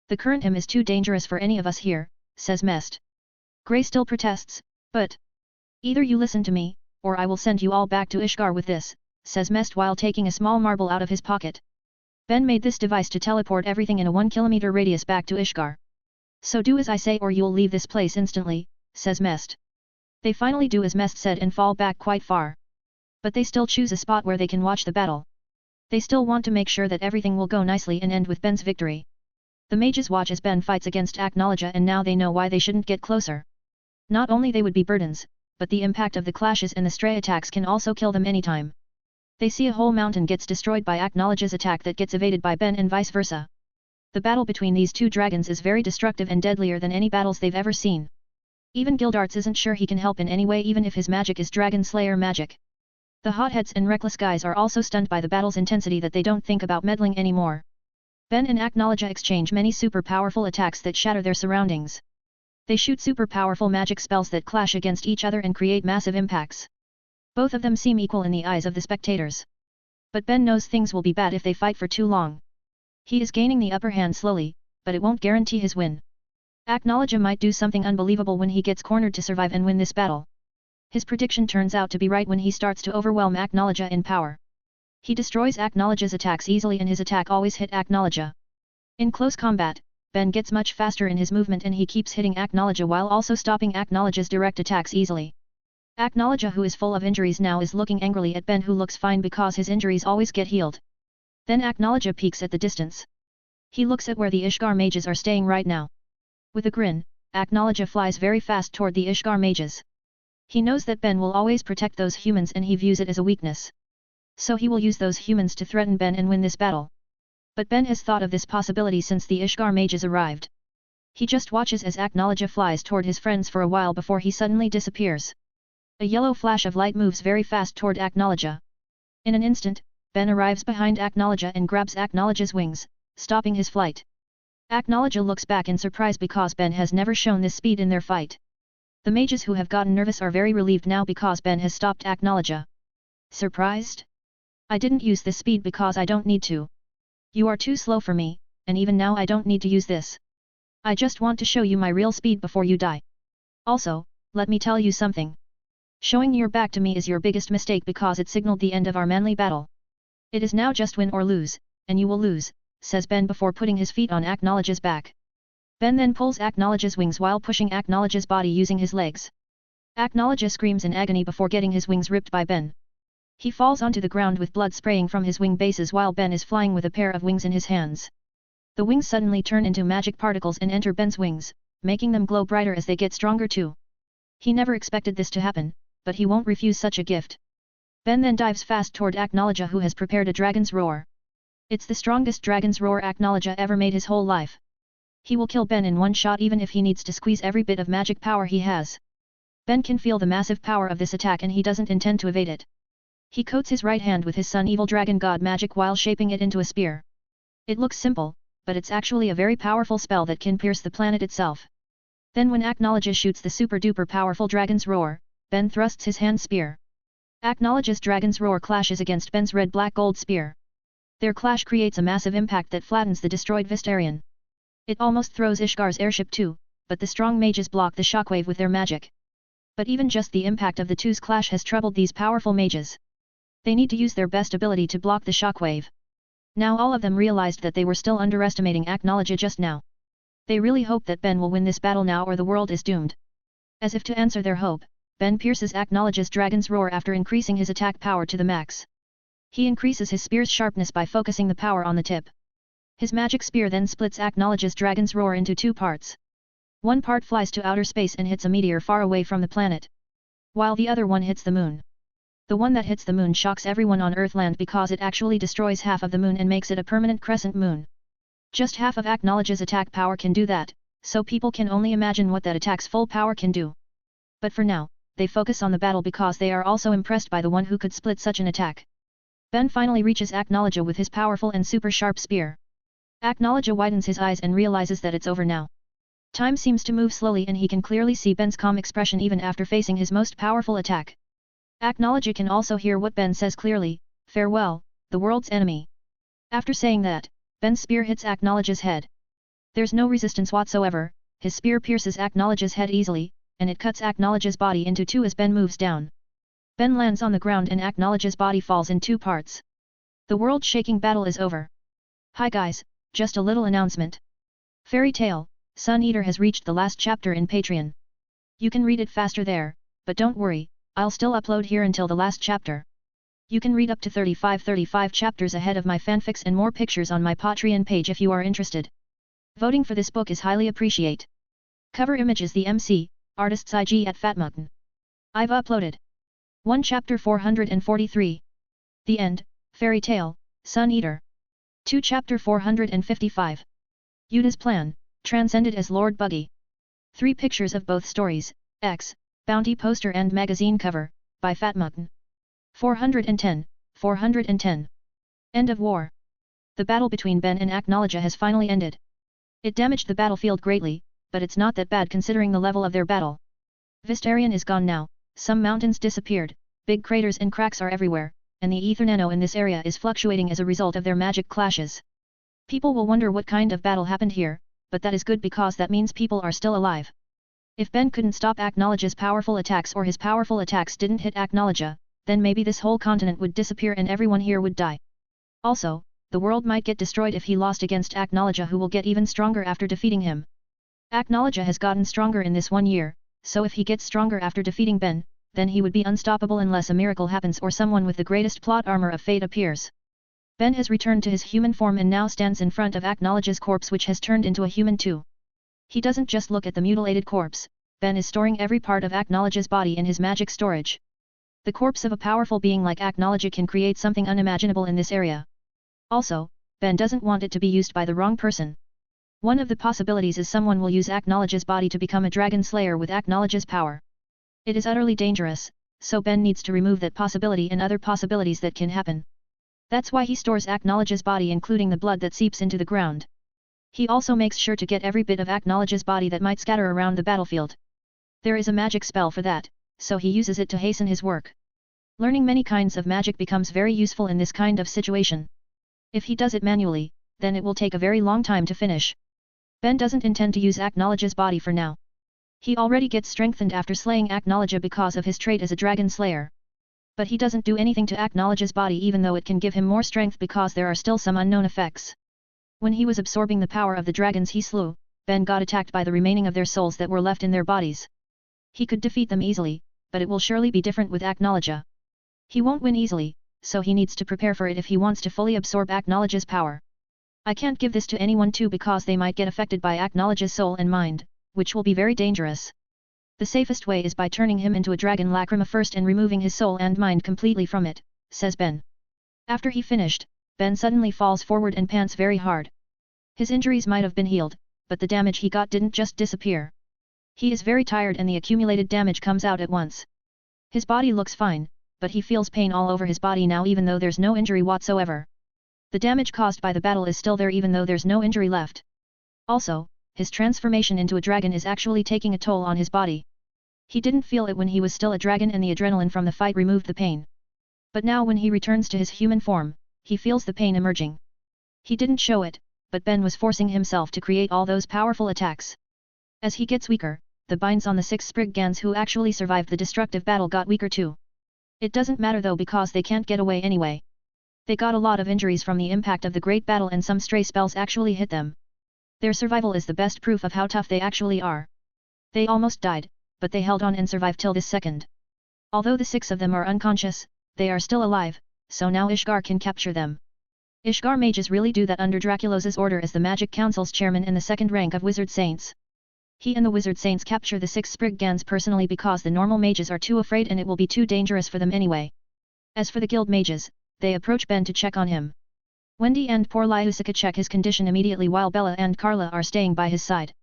The current him is too dangerous for any of us here, says Mest. Grey still protests, but either you listen to me, or I will send you all back to Ishgar with this, says Mest while taking a small marble out of his pocket. Ben made this device to teleport everything in a 1 kilometer radius back to Ishgar. So do as I say or you'll leave this place instantly, says Mest. They finally do as Mest said and fall back quite far. But they still choose a spot where they can watch the battle. They still want to make sure that everything will go nicely and end with Ben's victory. The mages watch as Ben fights against Aknologia and now they know why they shouldn't get closer. Not only they would be burdens, but the impact of the clashes and the stray attacks can also kill them anytime. They see a whole mountain gets destroyed by Aknologia's attack that gets evaded by Ben and vice versa. The battle between these 2 dragons is very destructive and deadlier than any battles they've ever seen. Even Gildarts isn't sure he can help in any way even if his magic is Dragon Slayer magic. The hotheads and reckless guys are also stunned by the battle's intensity that they don't think about meddling anymore. Ben and Aknologia exchange many super powerful attacks that shatter their surroundings. They shoot super powerful magic spells that clash against each other and create massive impacts. Both of them seem equal in the eyes of the spectators. But Ben knows things will be bad if they fight for too long. He is gaining the upper hand slowly, but it won't guarantee his win. Aknologia might do something unbelievable when he gets cornered to survive and win this battle. His prediction turns out to be right when he starts to overwhelm Aknologia in power. He destroys Aknologia's attacks easily and his attack always hit Aknologia. In close combat, Ben gets much faster in his movement and he keeps hitting Aknologia while also stopping Aknologia's direct attacks easily. Aknologia who is full of injuries now is looking angrily at Ben who looks fine because his injuries always get healed. Then Aknologia peeks at the distance. He looks at where the Ishgar mages are staying right now. With a grin, Aknologia flies very fast toward the Ishgar mages. He knows that Ben will always protect those humans and he views it as a weakness. So he will use those humans to threaten Ben and win this battle. But Ben has thought of this possibility since the Ishgar mages arrived. He just watches as Aknologia flies toward his friends for a while before he suddenly disappears. A yellow flash of light moves very fast toward Aknologia. In an instant, Ben arrives behind Aknologia and grabs Aknologia's wings, stopping his flight. Aknologia looks back in surprise because Ben has never shown this speed in their fight. The mages who have gotten nervous are very relieved now because Ben has stopped Aknologia. Surprised? I didn't use this speed because I don't need to. You are too slow for me, and even now I don't need to use this. I just want to show you my real speed before you die. Also, let me tell you something. Showing your back to me is your biggest mistake because it signaled the end of our manly battle. It is now just win or lose, and you will lose, says Ben before putting his feet on Aknologia's back. Ben then pulls Aknologia's wings while pushing Aknologia's body using his legs. Aknologia screams in agony before getting his wings ripped by Ben. He falls onto the ground with blood spraying from his wing bases while Ben is flying with a pair of wings in his hands. The wings suddenly turn into magic particles and enter Ben's wings, making them glow brighter as they get stronger too. He never expected this to happen, but he won't refuse such a gift. Ben then dives fast toward Aknologia who has prepared a dragon's roar. It's the strongest dragon's roar Aknologia ever made his whole life. He will kill Ben in one shot even if he needs to squeeze every bit of magic power he has. Ben can feel the massive power of this attack and he doesn't intend to evade it. He coats his right hand with his Sun Evil Dragon God magic while shaping it into a spear. It looks simple, but it's actually a very powerful spell that can pierce the planet itself. Then when Aknologia shoots the super duper powerful dragon's roar, Ben thrusts his hand spear. Aknologia's dragon's roar clashes against Ben's red black gold spear. Their clash creates a massive impact that flattens the destroyed Vistarian. It almost throws Ishgar's airship too, but the strong mages block the shockwave with their magic. But even just the impact of the two's clash has troubled these powerful mages. They need to use their best ability to block the shockwave. Now all of them realized that they were still underestimating Acknowledge just now. They really hope that Ben will win this battle now or the world is doomed. As if to answer their hope, Ben pierces Acknowledge's Dragon's Roar after increasing his attack power to the max. He increases his spear's sharpness by focusing the power on the tip. His magic spear then splits Acknowledge's Dragon's Roar into two parts. One part flies to outer space and hits a meteor far away from the planet, while the other one hits the moon. The one that hits the moon shocks everyone on Earthland because it actually destroys half of the moon and makes it a permanent crescent moon. Just half of Acknowledge's attack power can do that, so people can only imagine what that attack's full power can do. But for now, they focus on the battle because they are also impressed by the one who could split such an attack. Ben finally reaches Acknowledge with his powerful and super sharp spear. Acknowledge widens his eyes and realizes that it's over now. Time seems to move slowly and he can clearly see Ben's calm expression even after facing his most powerful attack. Acknowledge can also hear what Ben says clearly, "Farewell, the world's enemy." After saying that, Ben's spear hits Acknowledge's head. There's no resistance whatsoever, his spear pierces Acknowledge's head easily, and it cuts Acknowledge's body into two as Ben moves down. Ben lands on the ground and Acknowledge's body falls in two parts. The world-shaking battle is over. Hi guys, just a little announcement. Fairy Tail, Sun Eater has reached the last chapter in Patreon. You can read it faster there, but don't worry, I'll still upload here until the last chapter. You can read up to 35 chapters ahead of my fanfics and more pictures on my Patreon page if you are interested. Voting for this book is highly appreciate. Cover image is the MC, artist's IG at Fatmountain. I've uploaded 1 chapter 443. The End, Fairy Tail, Sun Eater. 2 chapter 455. Yuna's plan, transcended as Lord Buggy. 3 pictures of both stories, X, bounty poster and magazine cover, by Fatmountain. 410, 410. End of war. The battle between Ben and Acknowledge has finally ended. It damaged the battlefield greatly, but it's not that bad considering the level of their battle. Vistarion is gone now, some mountains disappeared, big craters and cracks are everywhere, and the ether nano in this area is fluctuating as a result of their magic clashes. People will wonder what kind of battle happened here, but that is good because that means people are still alive. If Ben couldn't stop Acknowledge's powerful attacks or his powerful attacks didn't hit Acknowledge, then maybe this whole continent would disappear and everyone here would die. Also, the world might get destroyed if he lost against Acknowledge, who will get even stronger after defeating him. Acknowledge has gotten stronger in this 1 year, so if he gets stronger after defeating Ben, then he would be unstoppable unless a miracle happens or someone with the greatest plot armor of fate appears. Ben has returned to his human form and now stands in front of Acknowledge's corpse, which has turned into a human too. He doesn't just look at the mutilated corpse, Ben is storing every part of Acknowledge's body in his magic storage. The corpse of a powerful being like Acknowledge can create something unimaginable in this area. Also, Ben doesn't want it to be used by the wrong person. One of the possibilities is someone will use Acknowledge's body to become a dragon slayer with Acknowledge's power. It is utterly dangerous, so Ben needs to remove that possibility and other possibilities that can happen. That's why he stores Acknowledge's body, including the blood that seeps into the ground. He also makes sure to get every bit of Acknowledge's body that might scatter around the battlefield. There is a magic spell for that, so he uses it to hasten his work. Learning many kinds of magic becomes very useful in this kind of situation. If he does it manually, then it will take a very long time to finish. Ben doesn't intend to use Acknowledge's body for now. He already gets strengthened after slaying Acknowledge because of his trait as a dragon slayer. But he doesn't do anything to Acknowledge's body, even though it can give him more strength because there are still some unknown effects. When he was absorbing the power of the dragons he slew, Ben got attacked by the remaining of their souls that were left in their bodies. He could defeat them easily, but it will surely be different with Acknowledge. He won't win easily, so he needs to prepare for it if he wants to fully absorb Acknowledge's power. I can't give this to anyone too because they might get affected by Acknowledge's soul and mind, which will be very dangerous. The safest way is by turning him into a dragon lacrima first and removing his soul and mind completely from it, says Ben. After he finished, Ben suddenly falls forward and pants very hard. His injuries might have been healed, but the damage he got didn't just disappear. He is very tired and the accumulated damage comes out at once. His body looks fine, but he feels pain all over his body now even though there's no injury whatsoever. The damage caused by the battle is still there even though there's no injury left. Also, his transformation into a dragon is actually taking a toll on his body. He didn't feel it when he was still a dragon and the adrenaline from the fight removed the pain. But now when he returns to his human form, he feels the pain emerging. He didn't show it, but Ben was forcing himself to create all those powerful attacks. As he gets weaker, the binds on the 6 Spriggans who actually survived the destructive battle got weaker too. It doesn't matter though because they can't get away anyway. They got a lot of injuries from the impact of the great battle and some stray spells actually hit them. Their survival is the best proof of how tough they actually are. They almost died, but they held on and survived till this second. Although the 6 of them are unconscious, they are still alive, so now Ishgar can capture them. Ishgar mages really do that under Draculos's order as the Magic Council's chairman and the second rank of Wizard Saints. He and the Wizard Saints capture the 6 Spriggans personally because the normal mages are too afraid and it will be too dangerous for them anyway. As for the guild mages, they approach Ben to check on him. Wendy and poor Lyusica check his condition immediately while Bella and Carla are staying by his side.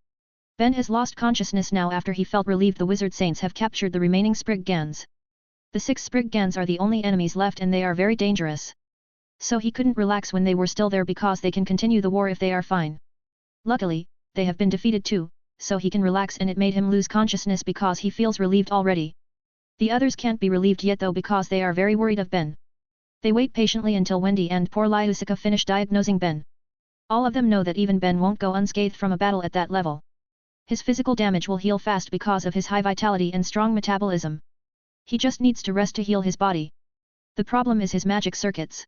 Ben has lost consciousness now after he felt relieved the Wizard Saints have captured the remaining Spriggans. The 6 Spriggans are the only enemies left and they are very dangerous. So he couldn't relax when they were still there because they can continue the war if they are fine. Luckily, they have been defeated too, so he can relax and it made him lose consciousness because he feels relieved already. The others can't be relieved yet though because they are very worried of Ben. They wait patiently until Wendy and poor Lyusica finish diagnosing Ben. All of them know that even Ben won't go unscathed from a battle at that level. His physical damage will heal fast because of his high vitality and strong metabolism. He just needs to rest to heal his body. The problem is his magic circuits.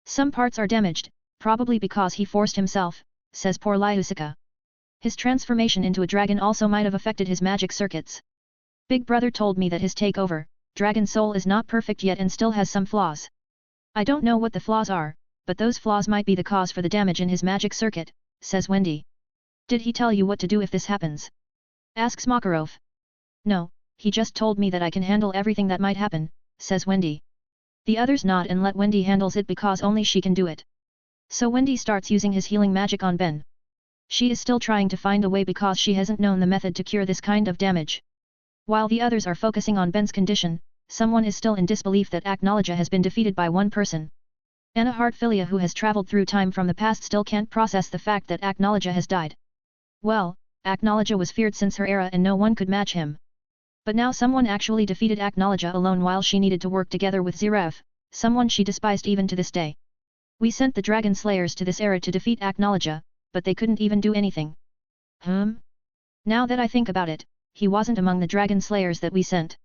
Some parts are damaged, probably because he forced himself, says poor Lyusica. His transformation into a dragon also might have affected his magic circuits. Big Brother told me that his takeover, Dragon Soul is not perfect yet and still has some flaws. I don't know what the flaws are, but those flaws might be the cause for the damage in his magic circuit, says Wendy. Did he tell you what to do if this happens? Asks Makarov. No, he just told me that I can handle everything that might happen, says Wendy. The others nod and let Wendy handles it because only she can do it. So Wendy starts using his healing magic on Ben. She is still trying to find a way because she hasn't known the method to cure this kind of damage. While the others are focusing on Ben's condition, someone is still in disbelief that Acnologia has been defeated by one person. Anna Hartfilia, who has traveled through time from the past, still can't process the fact that Acnologia has died. Well, Acnologia was feared since her era and no one could match him. But now someone actually defeated Acnologia alone while she needed to work together with Zverev, someone she despised even to this day. We sent the Dragon Slayers to this era to defeat Acnologia, but they couldn't even do anything. Now that I think about it, he wasn't among the Dragon Slayers that we sent.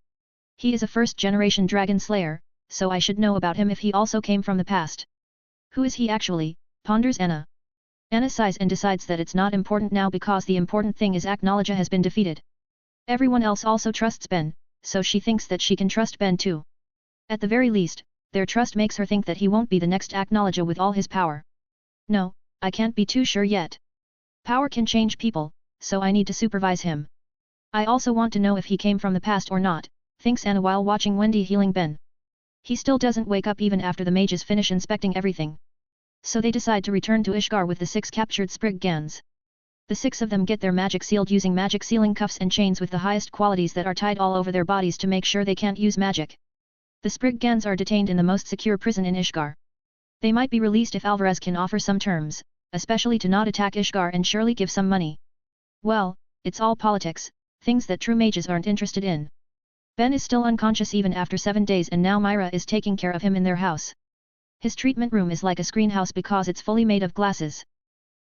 He is a first-generation Dragon Slayer, so I should know about him if he also came from the past. Who is he actually, ponders Anna. Anna sighs and decides that it's not important now because the important thing is Acnologia has been defeated. Everyone else also trusts Ben, so she thinks that she can trust Ben too. At the very least, their trust makes her think that he won't be the next Acnologia with all his power. No, I can't be too sure yet. Power can change people, so I need to supervise him. I also want to know if he came from the past or not, thinks Anna while watching Wendy healing Ben. He still doesn't wake up even after the mages finish inspecting everything. So they decide to return to Ishgar with the 6 captured Spriggans. The 6 of them get their magic sealed using magic sealing cuffs and chains with the highest qualities that are tied all over their bodies to make sure they can't use magic. The Spriggans are detained in the most secure prison in Ishgar. They might be released if Alvarez can offer some terms, especially to not attack Ishgar and surely give some money. Well, it's all politics, things that true mages aren't interested in. Ben is still unconscious even after 7 days and now Myra is taking care of him in their house. His treatment room is like a screen house because it's fully made of glasses.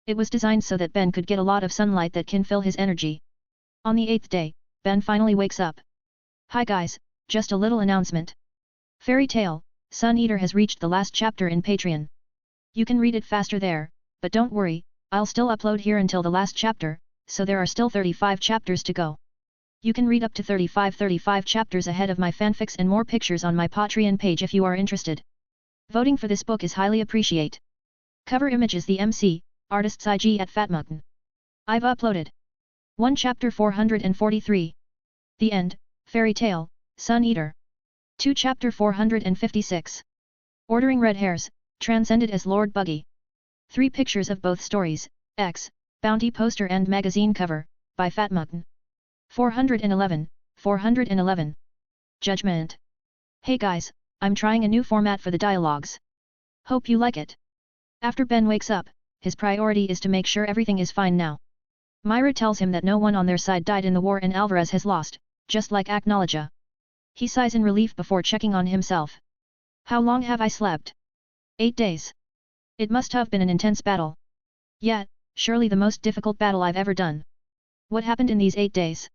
It was designed so that Ben could get a lot of sunlight that can fill his energy. On the 8th day, Ben finally wakes up. Hi guys, just a little announcement. Fairy Tale, Sun Eater has reached the last chapter in Patreon. You can read it faster there, but don't worry, I'll still upload here until the last chapter, so there are still 35 chapters to go. You can read up to 35 chapters ahead of my fanfics and more pictures on my Patreon page if you are interested. Voting for this book is highly appreciate. Cover image is the MC, artist's IG at Fatmountain. I've uploaded 1 chapter 443. The End, Fairy Tale, Sun Eater. 2 chapter 456. Ordering Red Hairs, transcended as Lord Buggy. 3 pictures of both stories, X, Bounty poster and magazine cover, by Fatmountain. 411. Judgment. Hey guys, I'm trying a new format for the dialogues. Hope you like it. After Ben wakes up, his priority is to make sure everything is fine now. Myra tells him that no one on their side died in the war and Alvarez has lost, just like Acnologia. He sighs in relief before checking on himself. How long have I slept? 8 days. It must have been an intense battle. Yeah, surely the most difficult battle I've ever done. What happened in these 8 days?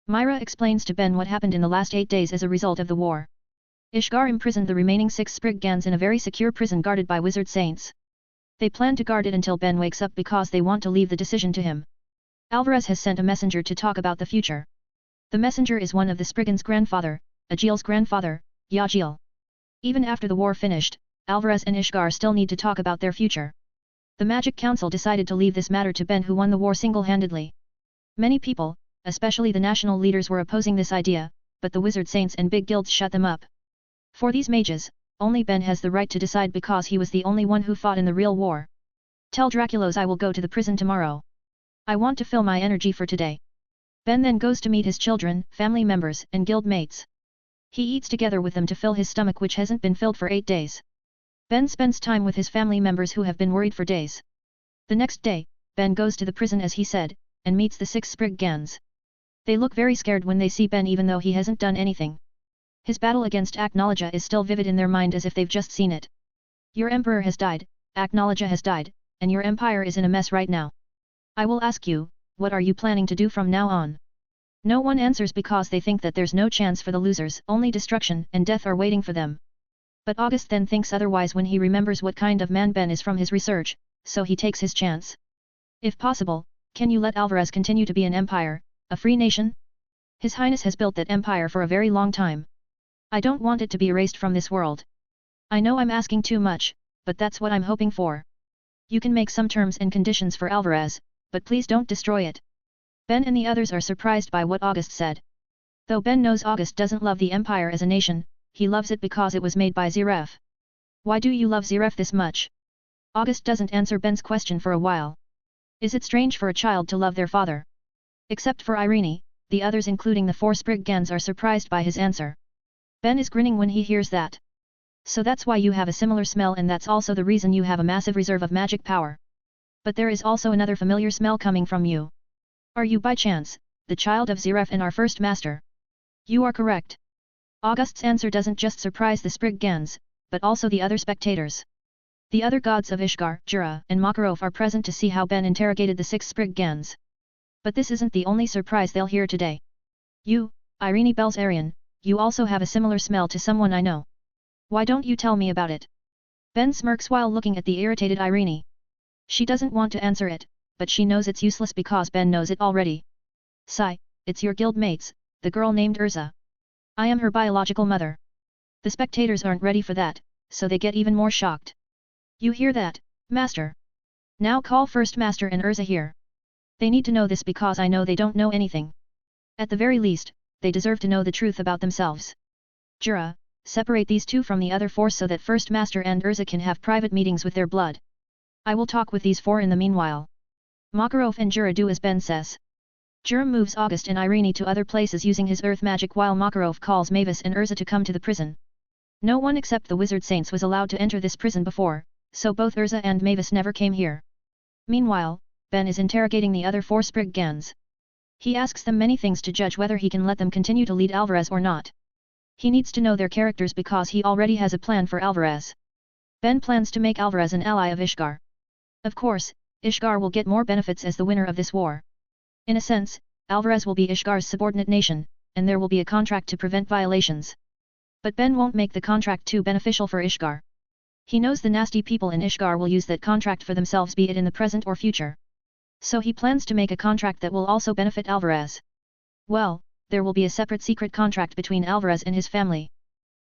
Myra explains to Ben what happened in the last 8 days as a result of the war. Ishgar imprisoned the remaining 6 Spriggans in a very secure prison guarded by wizard saints. They plan to guard it until Ben wakes up because they want to leave the decision to him. Alvarez has sent a messenger to talk about the future. The messenger is one of the Spriggans' grandfather, Agil's grandfather, Yagil. Even after the war finished, Alvarez and Ishgar still need to talk about their future. The Magic Council decided to leave this matter to Ben, who won the war single-handedly. Many people, especially the national leaders, were opposing this idea, but the wizard saints and big guilds shut them up. For these mages, only Ben has the right to decide because he was the only one who fought in the real war. Tell Draculos I will go to the prison tomorrow. I want to fill my energy for today. Ben then goes to meet his children, family members, and guild mates. He eats together with them to fill his stomach, which hasn't been filled for 8 days. Ben spends time with his family members who have been worried for days. The next day, Ben goes to the prison as he said, and meets the 6 Spriggans. They look very scared when they see Ben, even though he hasn't done anything. His battle against Aknologia is still vivid in their mind as if they've just seen it. Your emperor has died, Aknologia has died, and your empire is in a mess right now. I will ask you, what are you planning to do from now on? No one answers because they think that there's no chance for the losers, only destruction and death are waiting for them. But August then thinks otherwise when he remembers what kind of man Ben is from his research, so he takes his chance. If possible, can you let Alvarez continue to be an empire, a free nation? His Highness has built that empire for a very long time. I don't want it to be erased from this world. I know I'm asking too much, but that's what I'm hoping for. You can make some terms and conditions for Alvarez, but please don't destroy it. Ben and the others are surprised by what August said. Though Ben knows August doesn't love the empire as a nation, he loves it because it was made by Zeref. Why do you love Zeref this much? August doesn't answer Ben's question for a while. Is it strange for a child to love their father? Except for Irene, the others including the 4 Spriggans are surprised by his answer. Ben is grinning when he hears that. So that's why you have a similar smell, and that's also the reason you have a massive reserve of magic power. But there is also another familiar smell coming from you. Are you by chance, the child of Zeref and our first master? You are correct. August's answer doesn't just surprise the Spriggans, but also the other spectators. The other gods of Ishgar, Jura, and Makarov are present to see how Ben interrogated the 6 Spriggans. But this isn't the only surprise they'll hear today. You, Irene Belzarian, you also have a similar smell to someone I know. Why don't you tell me about it? Ben smirks while looking at the irritated Irene. She doesn't want to answer it, but she knows it's useless because Ben knows it already. Sigh, it's your guild mates, the girl named Urza. I am her biological mother. The spectators aren't ready for that, so they get even more shocked. You hear that, Master? Now call First Master and Urza here. They need to know this because I know they don't know anything. At the very least, they deserve to know the truth about themselves. Jura, separate these 2 from the other 4 so that First Master and Urza can have private meetings with their blood. I will talk with these 4 in the meanwhile. Makarov and Jura do as Ben says. Jura moves August and Irene to other places using his earth magic while Makarov calls Mavis and Urza to come to the prison. No one except the wizard saints was allowed to enter this prison before, so both Urza and Mavis never came here. Meanwhile, Ben is interrogating the other 4 Spriggans. He asks them many things to judge whether he can let them continue to lead Alvarez or not. He needs to know their characters because he already has a plan for Alvarez. Ben plans to make Alvarez an ally of Ishgar. Of course, Ishgar will get more benefits as the winner of this war. In a sense, Alvarez will be Ishgar's subordinate nation, and there will be a contract to prevent violations. But Ben won't make the contract too beneficial for Ishgar. He knows the nasty people in Ishgar will use that contract for themselves, be it in the present or future. So he plans to make a contract that will also benefit Alvarez. Well, there will be a separate secret contract between Alvarez and his family.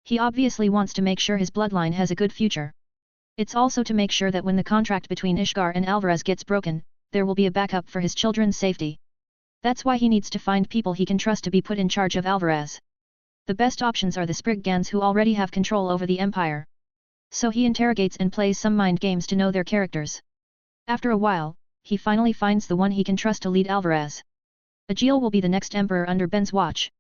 He obviously wants to make sure his bloodline has a good future. It's also to make sure that when the contract between Ishgar and Alvarez gets broken, there will be a backup for his children's safety. That's why he needs to find people he can trust to be put in charge of Alvarez. The best options are the Spriggans, who already have control over the empire. So he interrogates and plays some mind games to know their characters. After a while, he finally finds the one he can trust to lead Alvarez. Agil will be the next emperor under Ben's watch.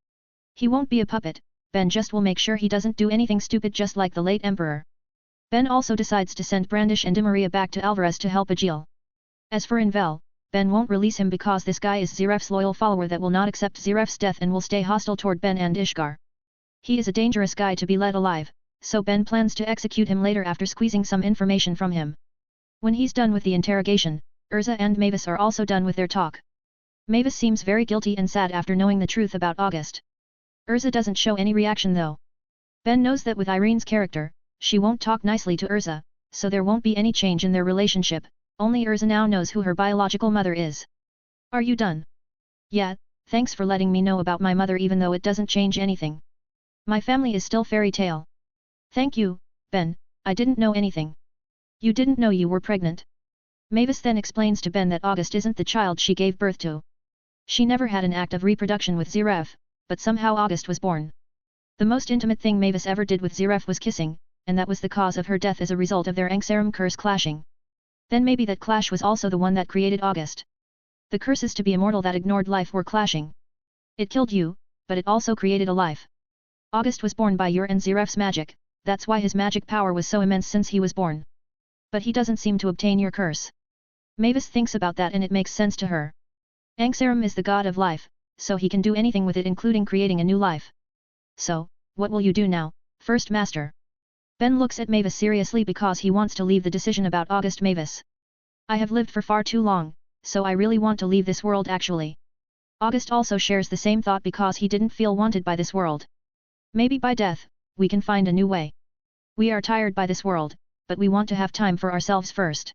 He won't be a puppet, Ben just will make sure he doesn't do anything stupid just like the late emperor. Ben also decides to send Brandish and Dimaria back to Alvarez to help Agil. As for Envel, Ben won't release him because this guy is Zeref's loyal follower that will not accept Zeref's death and will stay hostile toward Ben and Ishgar. He is a dangerous guy to be let alive, so Ben plans to execute him later after squeezing some information from him. When he's done with the interrogation, Urza and Mavis are also done with their talk. Mavis seems very guilty and sad after knowing the truth about August. Urza doesn't show any reaction though. Ben knows that with Irene's character, she won't talk nicely to Urza, so there won't be any change in their relationship, only Urza now knows who her biological mother is. Are you done? Yeah, thanks for letting me know about my mother even though it doesn't change anything. My family is still fairy tale. Thank you, Ben, I didn't know anything. You didn't know you were pregnant? Mavis then explains to Ben that August isn't the child she gave birth to. She never had an act of reproduction with Ziref, but somehow August was born. The most intimate thing Mavis ever did with Ziref was kissing, and that was the cause of her death as a result of their Angsarum curse clashing. Then maybe that clash was also the one that created August. The curses to be immortal that ignored life were clashing. It killed you, but it also created a life. August was born by your and Ziref's magic, that's why his magic power was so immense since he was born. But he doesn't seem to obtain your curse. Mavis thinks about that and it makes sense to her. Angsarum is the god of life, so he can do anything with it including creating a new life. So, what will you do now, First Master? Ben looks at Mavis seriously because he wants to leave the decision about August. Mavis. I have lived for far too long, so I really want to leave this world actually. August also shares the same thought because he didn't feel wanted by this world. Maybe by death, we can find a new way. We are tired by this world, but we want to have time for ourselves first.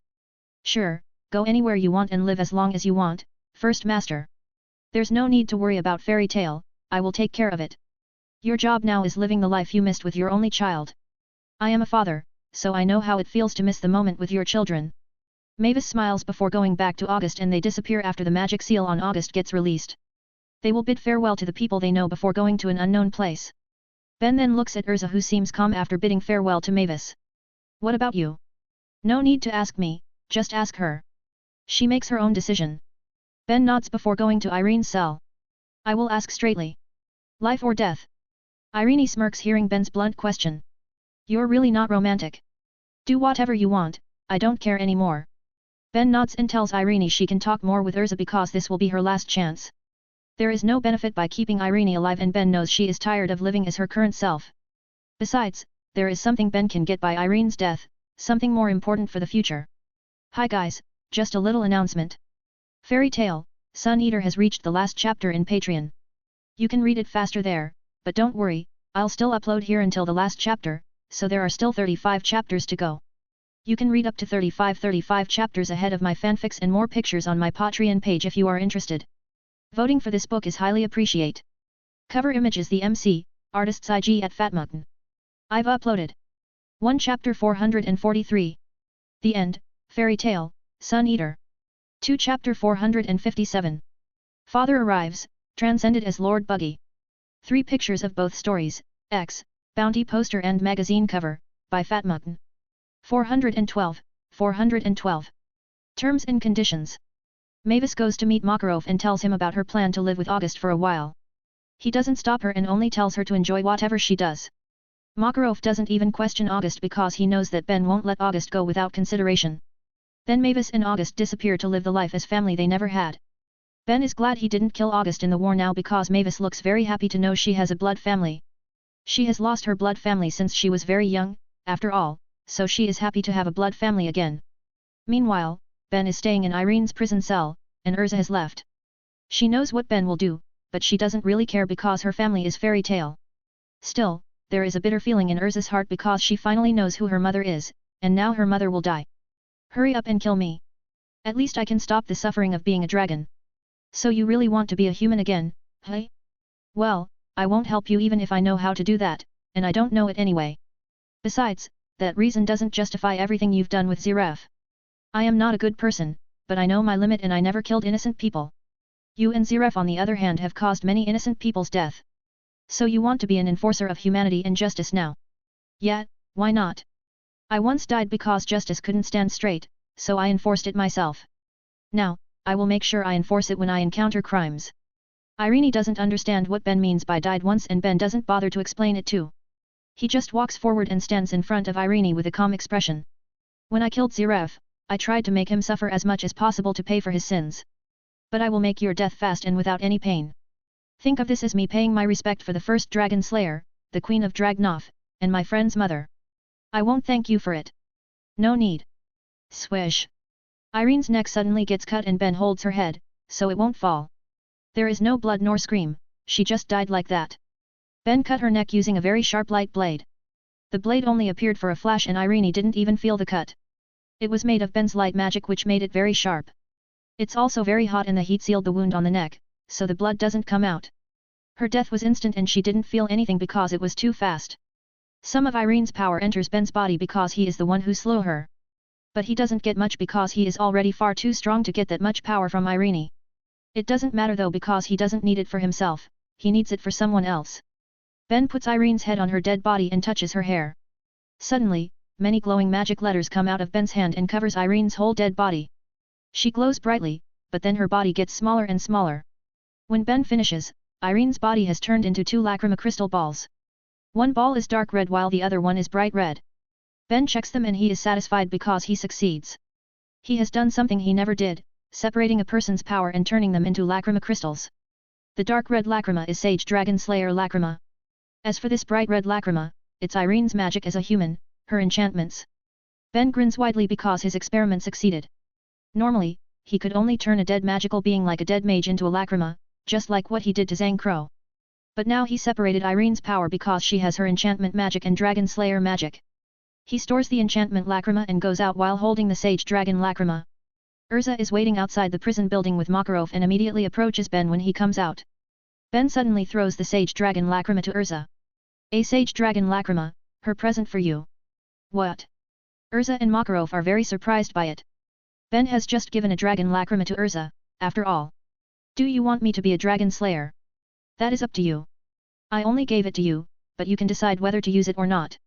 Sure, go anywhere you want and live as long as you want, First Master. There's no need to worry about fairy tale, I will take care of it. Your job now is living the life you missed with your only child. I am a father, so I know how it feels to miss the moment with your children. Mavis smiles before going back to August and they disappear after the magic seal on August gets released. They will bid farewell to the people they know before going to an unknown place. Ben then looks at Urza who seems calm after bidding farewell to Mavis. What about you? No need to ask me, just ask her. She makes her own decision. Ben nods before going to Irene's cell. I will ask straightly. Life or death? Irene smirks hearing Ben's blunt question. You're really not romantic. Do whatever you want, I don't care anymore. Ben nods and tells Irene she can talk more with Urza because this will be her last chance. There is no benefit by keeping Irene alive and Ben knows she is tired of living as her current self. Besides, there is something Ben can get by Irene's death, something more important for the future. Hi guys, just a little announcement. Fairy Tale, Sun Eater has reached the last chapter in Patreon. You can read it faster there, but don't worry, I'll still upload here until the last chapter, so there are still 35 chapters to go. You can read up to 35 chapters ahead of my fanfics and more pictures on my Patreon page if you are interested. Voting for this book is highly appreciate. Cover image is the MC, artist's IG at Fatmugton. I've uploaded 1 chapter 443. The End, Fairy Tale, Sun Eater. 2 chapter 457. Father arrives, transcended as Lord Buggy. 3 pictures of both stories, X, Bounty poster and magazine cover, by Fatmugton. 412. Terms and conditions. Mavis goes to meet Makarov and tells him about her plan to live with August for a while. He doesn't stop her and only tells her to enjoy whatever she does. Makarov doesn't even question August because he knows that Ben won't let August go without consideration. Then Mavis and August disappear to live the life as family they never had. Ben is glad he didn't kill August in the war now because Mavis looks very happy to know she has a blood family. She has lost her blood family since she was very young, after all, so she is happy to have a blood family again. Meanwhile, Ben is staying in Irene's prison cell, and Urza has left. She knows what Ben will do, but she doesn't really care because her family is fairy tale. Still, there is a bitter feeling in Urza's heart because she finally knows who her mother is, and now her mother will die. Hurry up and kill me. At least I can stop the suffering of being a dragon. So you really want to be a human again, hey? Well, I won't help you even if I know how to do that, and I don't know it anyway. Besides, that reason doesn't justify everything you've done with Ziref. I am not a good person, but I know my limit and I never killed innocent people. You and Ziref on the other hand have caused many innocent people's death. So you want to be an enforcer of humanity and justice now? Yeah, why not? I once died because justice couldn't stand straight, so I enforced it myself. Now, I will make sure I enforce it when I encounter crimes. Irene doesn't understand what Ben means by died once and Ben doesn't bother to explain it too. He just walks forward and stands in front of Irene with a calm expression. When I killed Ziref, I tried to make him suffer as much as possible to pay for his sins. But I will make your death fast and without any pain. Think of this as me paying my respect for the first dragon slayer, the Queen of Dragnov, and my friend's mother. I won't thank you for it. No need. Swish. Irene's neck suddenly gets cut and Ben holds her head, so it won't fall. There is no blood nor scream, she just died like that. Ben cut her neck using a very sharp light blade. The blade only appeared for a flash and Irene didn't even feel the cut. It was made of Ben's light magic which made it very sharp. It's also very hot and the heat sealed the wound on the neck, so the blood doesn't come out. Her death was instant and she didn't feel anything because it was too fast. Some of Irene's power enters Ben's body because he is the one who slew her. But he doesn't get much because he is already far too strong to get that much power from Irene. It doesn't matter though because he doesn't need it for himself, he needs it for someone else. Ben puts Irene's head on her dead body and touches her hair. Suddenly, many glowing magic letters come out of Ben's hand and covers Irene's whole dead body. She glows brightly, but then her body gets smaller and smaller. When Ben finishes, Irene's body has turned into 2 lacrima crystal balls. One ball is dark red while the other one is bright red. Ben checks them and he is satisfied because he succeeds. He has done something he never did, separating a person's power and turning them into lacrima crystals. The dark red lacrima is Sage Dragon Slayer lacrima. As for this bright red lacrima, it's Irene's magic as a human, her enchantments. Ben grins widely because his experiment succeeded. Normally, he could only turn a dead magical being like a dead mage into a lacrima, just like what he did to Zhang Crow. But now he separated Irene's power because she has her enchantment magic and Dragon Slayer magic. He stores the enchantment lacrima and goes out while holding the Sage Dragon lacrima. Urza is waiting outside the prison building with Makarov and immediately approaches Ben when he comes out. Ben suddenly throws the Sage Dragon lacrima to Urza. A Sage Dragon lacrima, her present for you. What? Urza and Makarov are very surprised by it. Ben has just given a dragon lacrima to Urza, after all. Do you want me to be a dragon slayer? That is up to you. I only gave it to you, but you can decide whether to use it or not.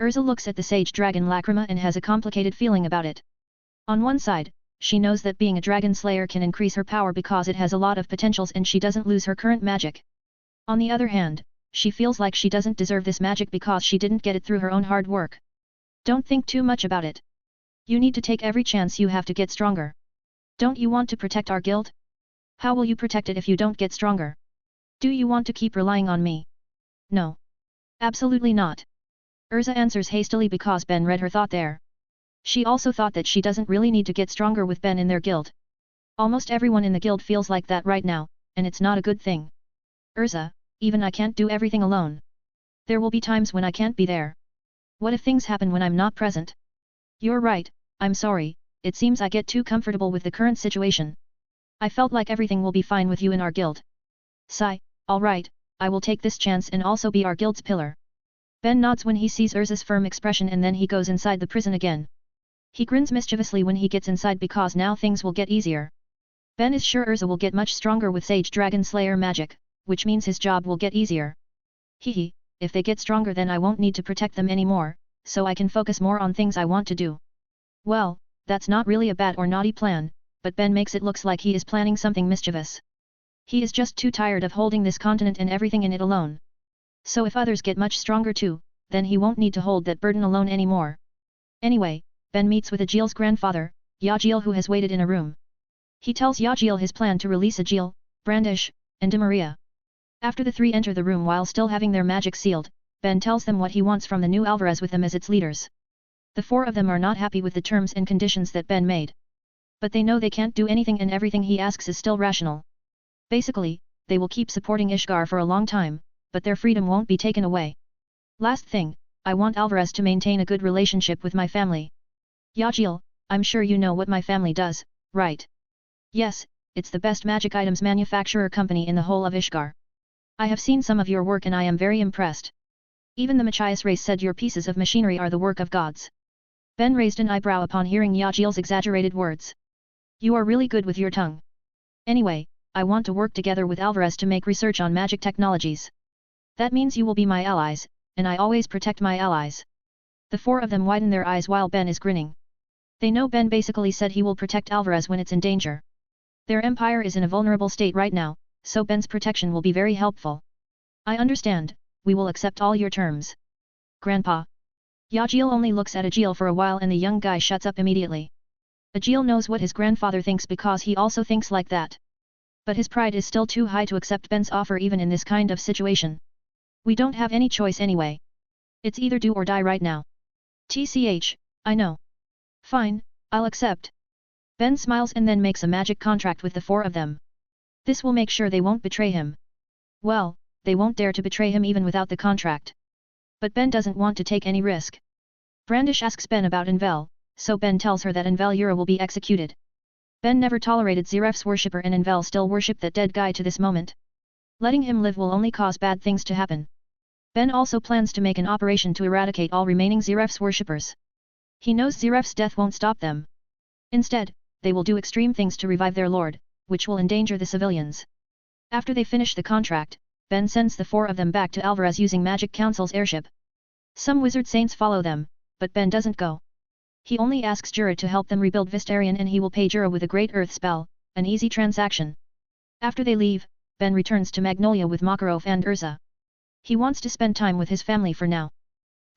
Urza looks at the Sage Dragon lacrima and has a complicated feeling about it. On one side, she knows that being a dragon slayer can increase her power because it has a lot of potentials and she doesn't lose her current magic. On the other hand, she feels like she doesn't deserve this magic because she didn't get it through her own hard work. Don't think too much about it. You need to take every chance you have to get stronger. Don't you want to protect our guild? How will you protect it if you don't get stronger? Do you want to keep relying on me? No. Absolutely not. Urza answers hastily because Ben read her thought there. She also thought that she doesn't really need to get stronger with Ben in their guild. Almost everyone in the guild feels like that right now, and it's not a good thing. Urza, even I can't do everything alone. There will be times when I can't be there. What if things happen when I'm not present? You're right, I'm sorry, it seems I get too comfortable with the current situation. I felt like everything will be fine with you in our guild. Sigh, alright, I will take this chance and also be our guild's pillar. Ben nods when he sees Urza's firm expression and then he goes inside the prison again. He grins mischievously when he gets inside because now things will get easier. Ben is sure Urza will get much stronger with Sage Dragon Slayer magic, which means his job will get easier. Hehe, if they get stronger then I won't need to protect them anymore, so I can focus more on things I want to do. Well, that's not really a bad or naughty plan, but Ben makes it looks like he is planning something mischievous. He is just too tired of holding this continent and everything in it alone. So if others get much stronger too, then he won't need to hold that burden alone anymore. Anyway, Ben meets with Agil's grandfather, Yagil, who has waited in a room. He tells Yagil his plan to release Agil, Brandish, and De Maria. After the three enter the room while still having their magic sealed, Ben tells them what he wants from the new Alvarez with them as its leaders. The four of them are not happy with the terms and conditions that Ben made. But they know they can't do anything and everything he asks is still rational. Basically, they will keep supporting Ishgar for a long time, but their freedom won't be taken away. Last thing, I want Alvarez to maintain a good relationship with my family. Yagil, I'm sure you know what my family does, right? Yes, it's the best magic items manufacturer company in the whole of Ishgar. I have seen some of your work and I am very impressed. Even the Machias race said your pieces of machinery are the work of gods. Ben raised an eyebrow upon hearing Yagil's exaggerated words. You are really good with your tongue. Anyway, I want to work together with Alvarez to make research on magic technologies. That means you will be my allies, and I always protect my allies. The four of them widen their eyes while Ben is grinning. They know Ben basically said he will protect Alvarez when it's in danger. Their empire is in a vulnerable state right now, so Ben's protection will be very helpful. I understand, we will accept all your terms. Grandpa. Yagil only looks at Agil for a while and the young guy shuts up immediately. Agil knows what his grandfather thinks because he also thinks like that. But his pride is still too high to accept Ben's offer even in this kind of situation. We don't have any choice anyway. It's either do or die right now. TCH, I know. Fine, I'll accept. Ben smiles and then makes a magic contract with the four of them. This will make sure they won't betray him. Well, they won't dare to betray him even without the contract. But Ben doesn't want to take any risk. Brandish asks Ben about Envel, so Ben tells her that Envel Yura will be executed. Ben never tolerated Zeref's worshipper and Envel still worship that dead guy to this moment. Letting him live will only cause bad things to happen. Ben also plans to make an operation to eradicate all remaining Zeref's worshippers. He knows Zeref's death won't stop them. Instead, they will do extreme things to revive their lord, which will endanger the civilians. After they finish the contract, Ben sends the 4 of them back to Alvarez using Magic Council's airship. Some wizard saints follow them, but Ben doesn't go. He only asks Jura to help them rebuild Vistarion and he will pay Jura with a great earth spell, an easy transaction. After they leave, Ben returns to Magnolia with Makarov and Urza. He wants to spend time with his family for now.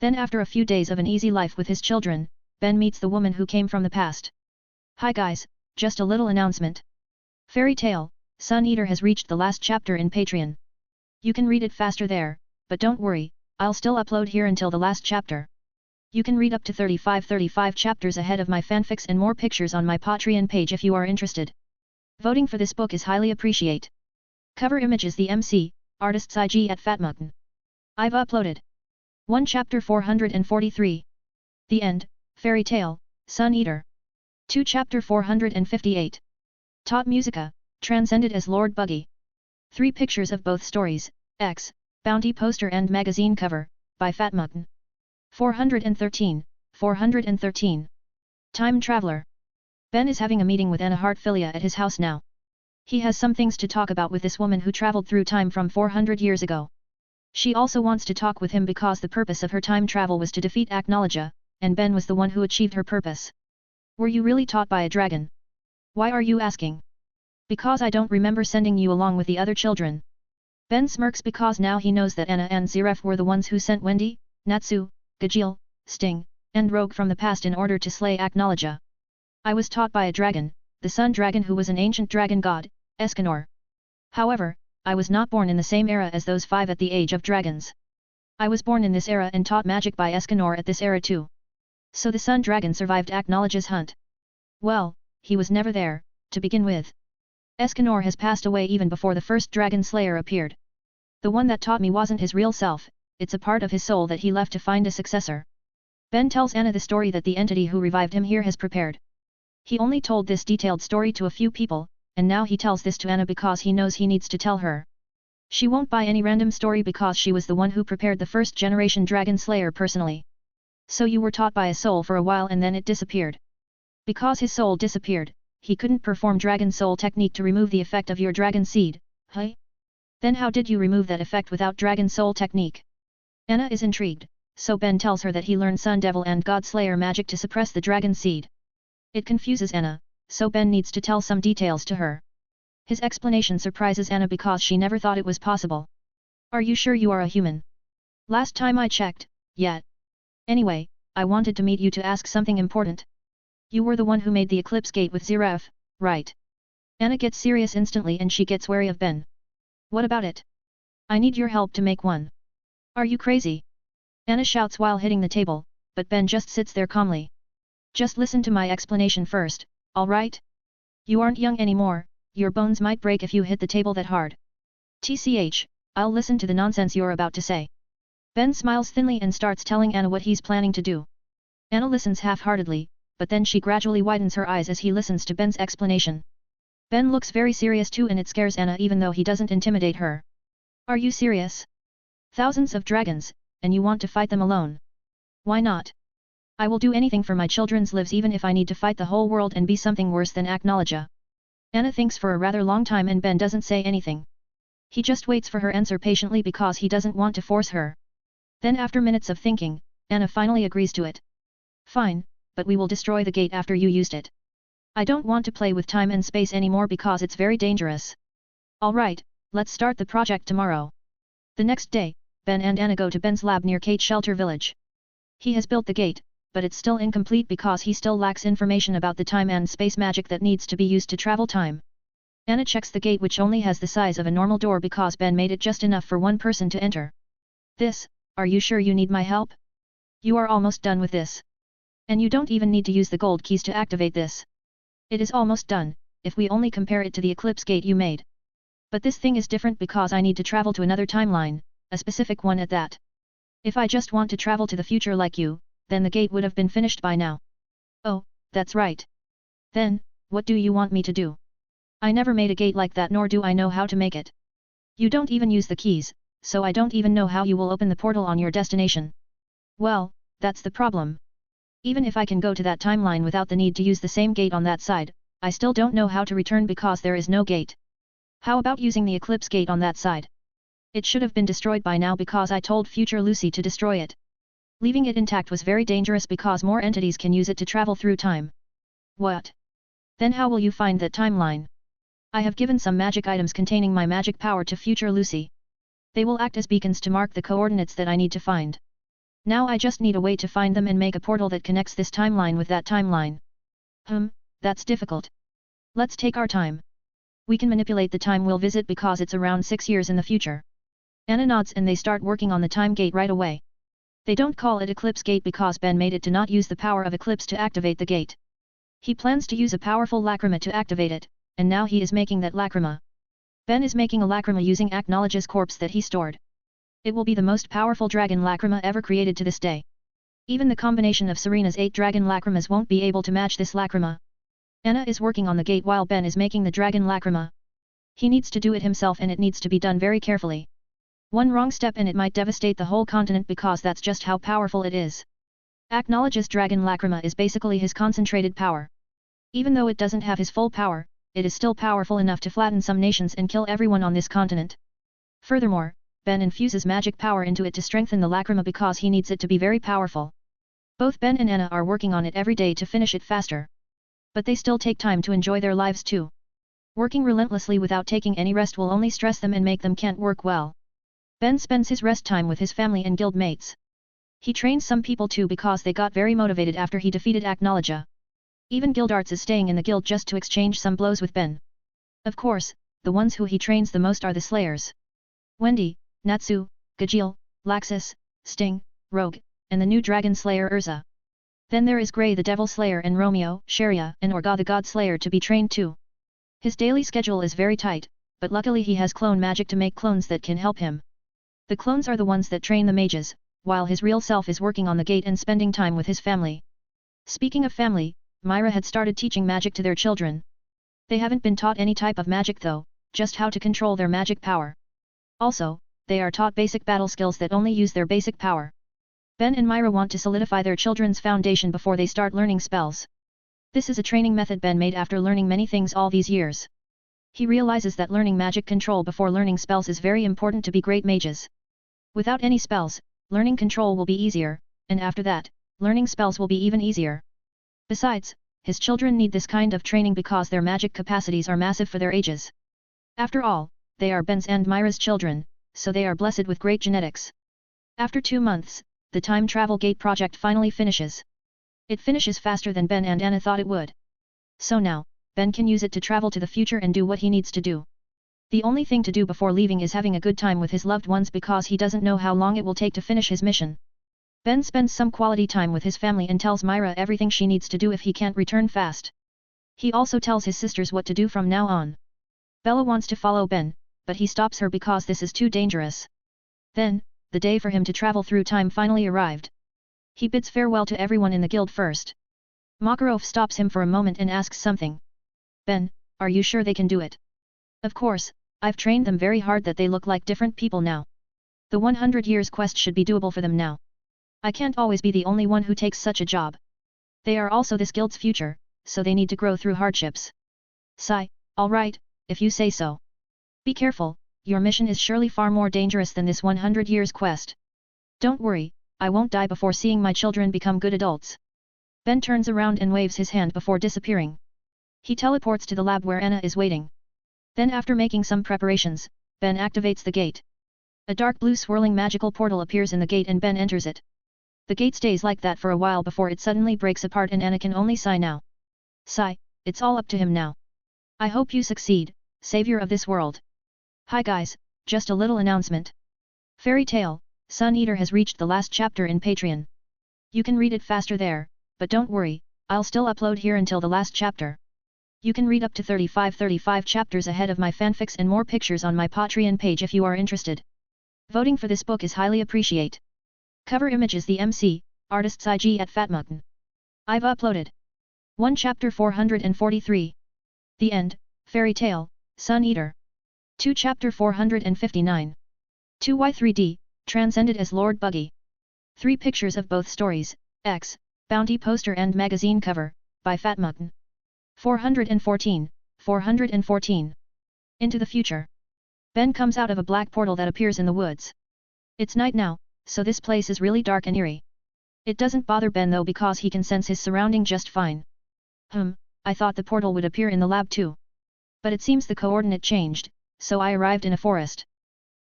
Then after a few days of an easy life with his children, Ben meets the woman who came from the past. Hi guys, just a little announcement. Fairy Tale, Sun Eater has reached the last chapter in Patreon. You can read it faster there, but don't worry, I'll still upload here until the last chapter. You can read up to 35 chapters ahead of my fanfics and more pictures on my Patreon page if you are interested. Voting for this book is highly appreciate. Cover image is the MC, artists IG at Fatmutton. I've uploaded 1 chapter 443. The End, Fairy Tale, Sun Eater. 2 chapter 458. Tot Musica, transcended as Lord Buggy. 3 pictures of both stories, X, Bounty poster and magazine cover, by Fatmutton. 413, 413. Time Traveler. Ben is having a meeting with Anna Hartfilia at his house now. He has some things to talk about with this woman who traveled through time from 400 years ago. She also wants to talk with him because the purpose of her time travel was to defeat Aknologia, and Ben was the one who achieved her purpose. Were you really taught by a dragon? Why are you asking? Because I don't remember sending you along with the other children. Ben smirks because now he knows that Anna and Zeref were the ones who sent Wendy, Natsu, Gajeel, Sting, and Rogue from the past in order to slay Aknologia. I was taught by a dragon, the Sun Dragon who was an ancient dragon god, Escanor. However, I was not born in the same era as those 5 at the age of dragons. I was born in this era and taught magic by Escanor at this era too. So the Sun Dragon survived Aknologia's hunt. Well, he was never there, to begin with. Escanor has passed away even before the first Dragon Slayer appeared. The one that taught me wasn't his real self, it's a part of his soul that he left to find a successor. Ben tells Anna the story that the entity who revived him here has prepared. He only told this detailed story to a few people, and now he tells this to Anna because he knows he needs to tell her. She won't buy any random story because she was the one who prepared the first generation Dragon Slayer personally. So you were taught by a soul for a while and then it disappeared. Because his soul disappeared, he couldn't perform Dragon Soul technique to remove the effect of your Dragon Seed, huh? Then how did you remove that effect without Dragon Soul technique? Anna is intrigued, so Ben tells her that he learned Sun Devil and God Slayer magic to suppress the Dragon Seed. It confuses Anna, so Ben needs to tell some details to her. His explanation surprises Anna because she never thought it was possible. Are you sure you are a human? Last time I checked, yet. Anyway, I wanted to meet you to ask something important. You were the one who made the Eclipse Gate with Zeref, right? Anna gets serious instantly and she gets wary of Ben. What about it? I need your help to make one. Are you crazy? Anna shouts while hitting the table, but Ben just sits there calmly. Just listen to my explanation first, alright? You aren't young anymore, your bones might break if you hit the table that hard. TCH, I'll listen to the nonsense you're about to say. Ben smiles thinly and starts telling Anna what he's planning to do. Anna listens half-heartedly, but then she gradually widens her eyes as he listens to Ben's explanation. Ben looks very serious too and it scares Anna even though he doesn't intimidate her. Are you serious? Thousands of dragons, and you want to fight them alone? Why not? I will do anything for my children's lives even if I need to fight the whole world and be something worse than Aknologia. Anna thinks for a rather long time and Ben doesn't say anything. He just waits for her answer patiently because he doesn't want to force her. Then after minutes of thinking, Anna finally agrees to it. Fine, but we will destroy the gate after you used it. I don't want to play with time and space anymore because it's very dangerous. Alright, let's start the project tomorrow. The next day, Ben and Anna go to Ben's lab near Kate Shelter Village. He has built the gate, but it's still incomplete because he still lacks information about the time and space magic that needs to be used to travel time. Anna checks the gate which only has the size of a normal door because Ben made it just enough for one person to enter. Are you sure you need my help? You are almost done with this. And you don't even need to use the gold keys to activate this. It is almost done, if we only compare it to the Eclipse Gate you made. But this thing is different because I need to travel to another timeline, a specific one at that. If I just want to travel to the future like you, then the gate would have been finished by now. Oh, that's right. Then, what do you want me to do? I never made a gate like that, nor do I know how to make it. You don't even use the keys, so I don't even know how you will open the portal on your destination. Well, that's the problem. Even if I can go to that timeline without the need to use the same gate on that side, I still don't know how to return because there is no gate. How about using the Eclipse Gate on that side? It should have been destroyed by now because I told future Lucy to destroy it. Leaving it intact was very dangerous because more entities can use it to travel through time. What? Then how will you find that timeline? I have given some magic items containing my magic power to future Lucy. They will act as beacons to mark the coordinates that I need to find. Now I just need a way to find them and make a portal that connects this timeline with that timeline. That's difficult. Let's take our time. We can manipulate the time we'll visit because it's around 6 years in the future. Anna nods and they start working on the time gate right away. They don't call it Eclipse Gate because Ben made it to not use the power of Eclipse to activate the gate. He plans to use a powerful lacrima to activate it, and now he is making that lacrima. Ben is making a lacrima using Acknowledge's corpse that he stored. It will be the most powerful dragon lacrima ever created to this day. Even the combination of Serena's 8 dragon lacrimas won't be able to match this lacrima. Anna is working on the gate while Ben is making the dragon lacrima. He needs to do it himself and it needs to be done very carefully. One wrong step and it might devastate the whole continent because that's just how powerful it is. Acknowledge's dragon lacrima is basically his concentrated power. Even though it doesn't have his full power, it is still powerful enough to flatten some nations and kill everyone on this continent. Furthermore, Ben infuses magic power into it to strengthen the lacrima because he needs it to be very powerful. Both Ben and Anna are working on it every day to finish it faster. But they still take time to enjoy their lives too. Working relentlessly without taking any rest will only stress them and make them can't work well. Ben spends his rest time with his family and guild mates. He trains some people too because they got very motivated after he defeated Acknowledge. Even Guildarts is staying in the guild just to exchange some blows with Ben. Of course, the ones who he trains the most are the Slayers. Wendy, Natsu, Gajeel, Laxus, Sting, Rogue, and the new Dragon Slayer Urza. Then there is Grey the Devil Slayer and Romeo, Sharia, and Orga the God Slayer to be trained too. His daily schedule is very tight, but luckily he has clone magic to make clones that can help him. The clones are the ones that train the mages, while his real self is working on the gate and spending time with his family. Speaking of family, Myra had started teaching magic to their children. They haven't been taught any type of magic though, just how to control their magic power. Also, they are taught basic battle skills that only use their basic power. Ben and Myra want to solidify their children's foundation before they start learning spells. This is a training method Ben made after learning many things all these years. He realizes that learning magic control before learning spells is very important to be great mages. Without any spells, learning control will be easier, and after that, learning spells will be even easier. Besides, his children need this kind of training because their magic capacities are massive for their ages. After all, they are Ben's and Myra's children, so they are blessed with great genetics. After 2 months, the time travel gate project finally finishes. It finishes faster than Ben and Anna thought it would. So now, Ben can use it to travel to the future and do what he needs to do. The only thing to do before leaving is having a good time with his loved ones because he doesn't know how long it will take to finish his mission. Ben spends some quality time with his family and tells Myra everything she needs to do if he can't return fast. He also tells his sisters what to do from now on. Bella wants to follow Ben, but he stops her because this is too dangerous. Then, the day for him to travel through time finally arrived. He bids farewell to everyone in the guild first. Makarov stops him for a moment and asks something. Ben, are you sure they can do it? Of course, I've trained them very hard that they look like different people now. The 100 years quest should be doable for them now. I can't always be the only one who takes such a job. They are also this guild's future, so they need to grow through hardships. Sigh, alright, if you say so. Be careful, your mission is surely far more dangerous than this 100 years quest. Don't worry, I won't die before seeing my children become good adults. Ben turns around and waves his hand before disappearing. He teleports to the lab where Anna is waiting. Then after making some preparations, Ben activates the gate. A dark blue swirling magical portal appears in the gate and Ben enters it. The gate stays like that for a while before it suddenly breaks apart and Anna can only sigh now. Sigh, it's all up to him now. I hope you succeed, savior of this world. Hi guys, just a little announcement. Fairy Tale, Sun Eater has reached the last chapter in Patreon. You can read it faster there, but don't worry, I'll still upload here until the last chapter. You can read up to 35 chapters ahead of my fanfics and more pictures on my Patreon page if you are interested. Voting for this book is highly appreciate. Cover image is the MC, artist's IG at Fatmutton. I've uploaded 1 chapter 443. The End, Fairy Tale, Sun Eater. 2 chapter 459. 2Y3D, transcended as Lord Buggy. 3 pictures of both stories, X, bounty poster and magazine cover, by Fatmutton. 414. Into the future. Ben comes out of a black portal that appears in the woods. It's night now, so this place is really dark and eerie. It doesn't bother Ben though because he can sense his surrounding just fine. I thought the portal would appear in the lab too. But it seems the coordinate changed, so I arrived in a forest.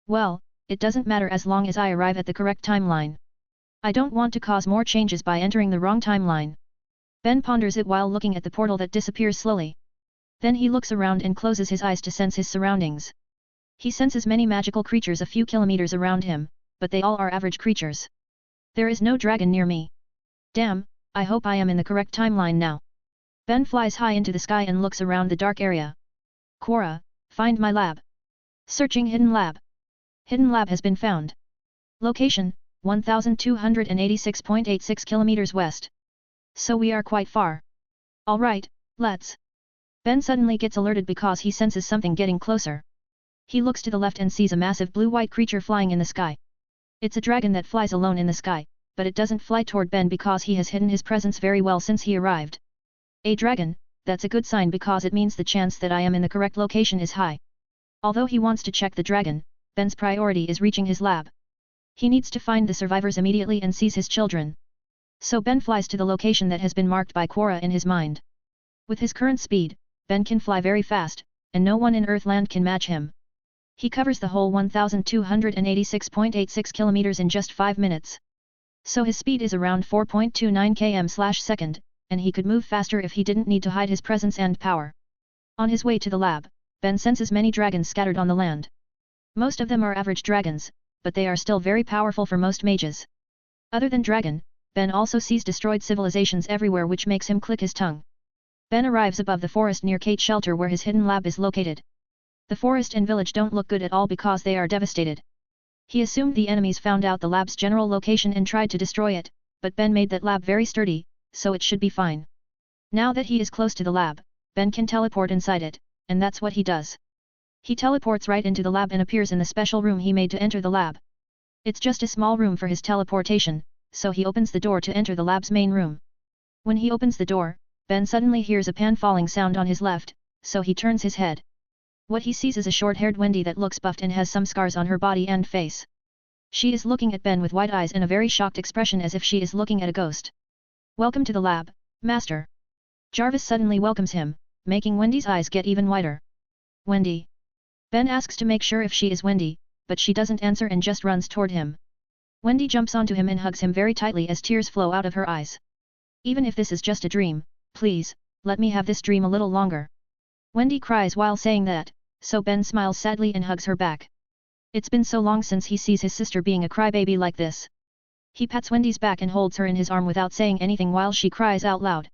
Well, it doesn't matter as long as I arrive at the correct timeline. I don't want to cause more changes by entering the wrong timeline. Ben ponders it while looking at the portal that disappears slowly. Then he looks around and closes his eyes to sense his surroundings. He senses many magical creatures a few kilometers around him, but they all are average creatures. There is no dragon near me. Damn, I hope I am in the correct timeline now. Ben flies high into the sky and looks around the dark area. Quora, find my lab. Searching hidden lab. Hidden lab has been found. Location, 1286.86 kilometers west. So we are quite far. Alright, let's. Ben suddenly gets alerted because he senses something getting closer. He looks to the left and sees a massive blue-white creature flying in the sky. It's a dragon that flies alone in the sky, but it doesn't fly toward Ben because he has hidden his presence very well since he arrived. A dragon, that's a good sign because it means the chance that I am in the correct location is high. Although he wants to check the dragon, Ben's priority is reaching his lab. He needs to find the survivors immediately and seize his children. So Ben flies to the location that has been marked by Quora in his mind. With his current speed, Ben can fly very fast, and no one in Earthland can match him. He covers the whole 1286.86 kilometers in just 5 minutes. So his speed is around 4.29 km/s, and he could move faster if he didn't need to hide his presence and power. On his way to the lab, Ben senses many dragons scattered on the land. Most of them are average dragons, but they are still very powerful for most mages. Other than dragon, Ben also sees destroyed civilizations everywhere which makes him click his tongue. Ben arrives above the forest near Kate Shelter where his hidden lab is located. The forest and village don't look good at all because they are devastated. He assumed the enemies found out the lab's general location and tried to destroy it, but Ben made that lab very sturdy, so it should be fine. Now that he is close to the lab, Ben can teleport inside it, and that's what he does. He teleports right into the lab and appears in the special room he made to enter the lab. It's just a small room for his teleportation, so he opens the door to enter the lab's main room. When he opens the door, Ben suddenly hears a pan falling sound on his left, so he turns his head. What he sees is a short-haired Wendy that looks buffed and has some scars on her body and face. She is looking at Ben with wide eyes and a very shocked expression as if she is looking at a ghost. Welcome to the lab, Master. Jarvis suddenly welcomes him, making Wendy's eyes get even wider. Wendy. Ben asks to make sure if she is Wendy, but she doesn't answer and just runs toward him. Wendy jumps onto him and hugs him very tightly as tears flow out of her eyes. Even if this is just a dream, please, let me have this dream a little longer. Wendy cries while saying that, so Ben smiles sadly and hugs her back. It's been so long since he sees his sister being a crybaby like this. He pats Wendy's back and holds her in his arm without saying anything while she cries out loud.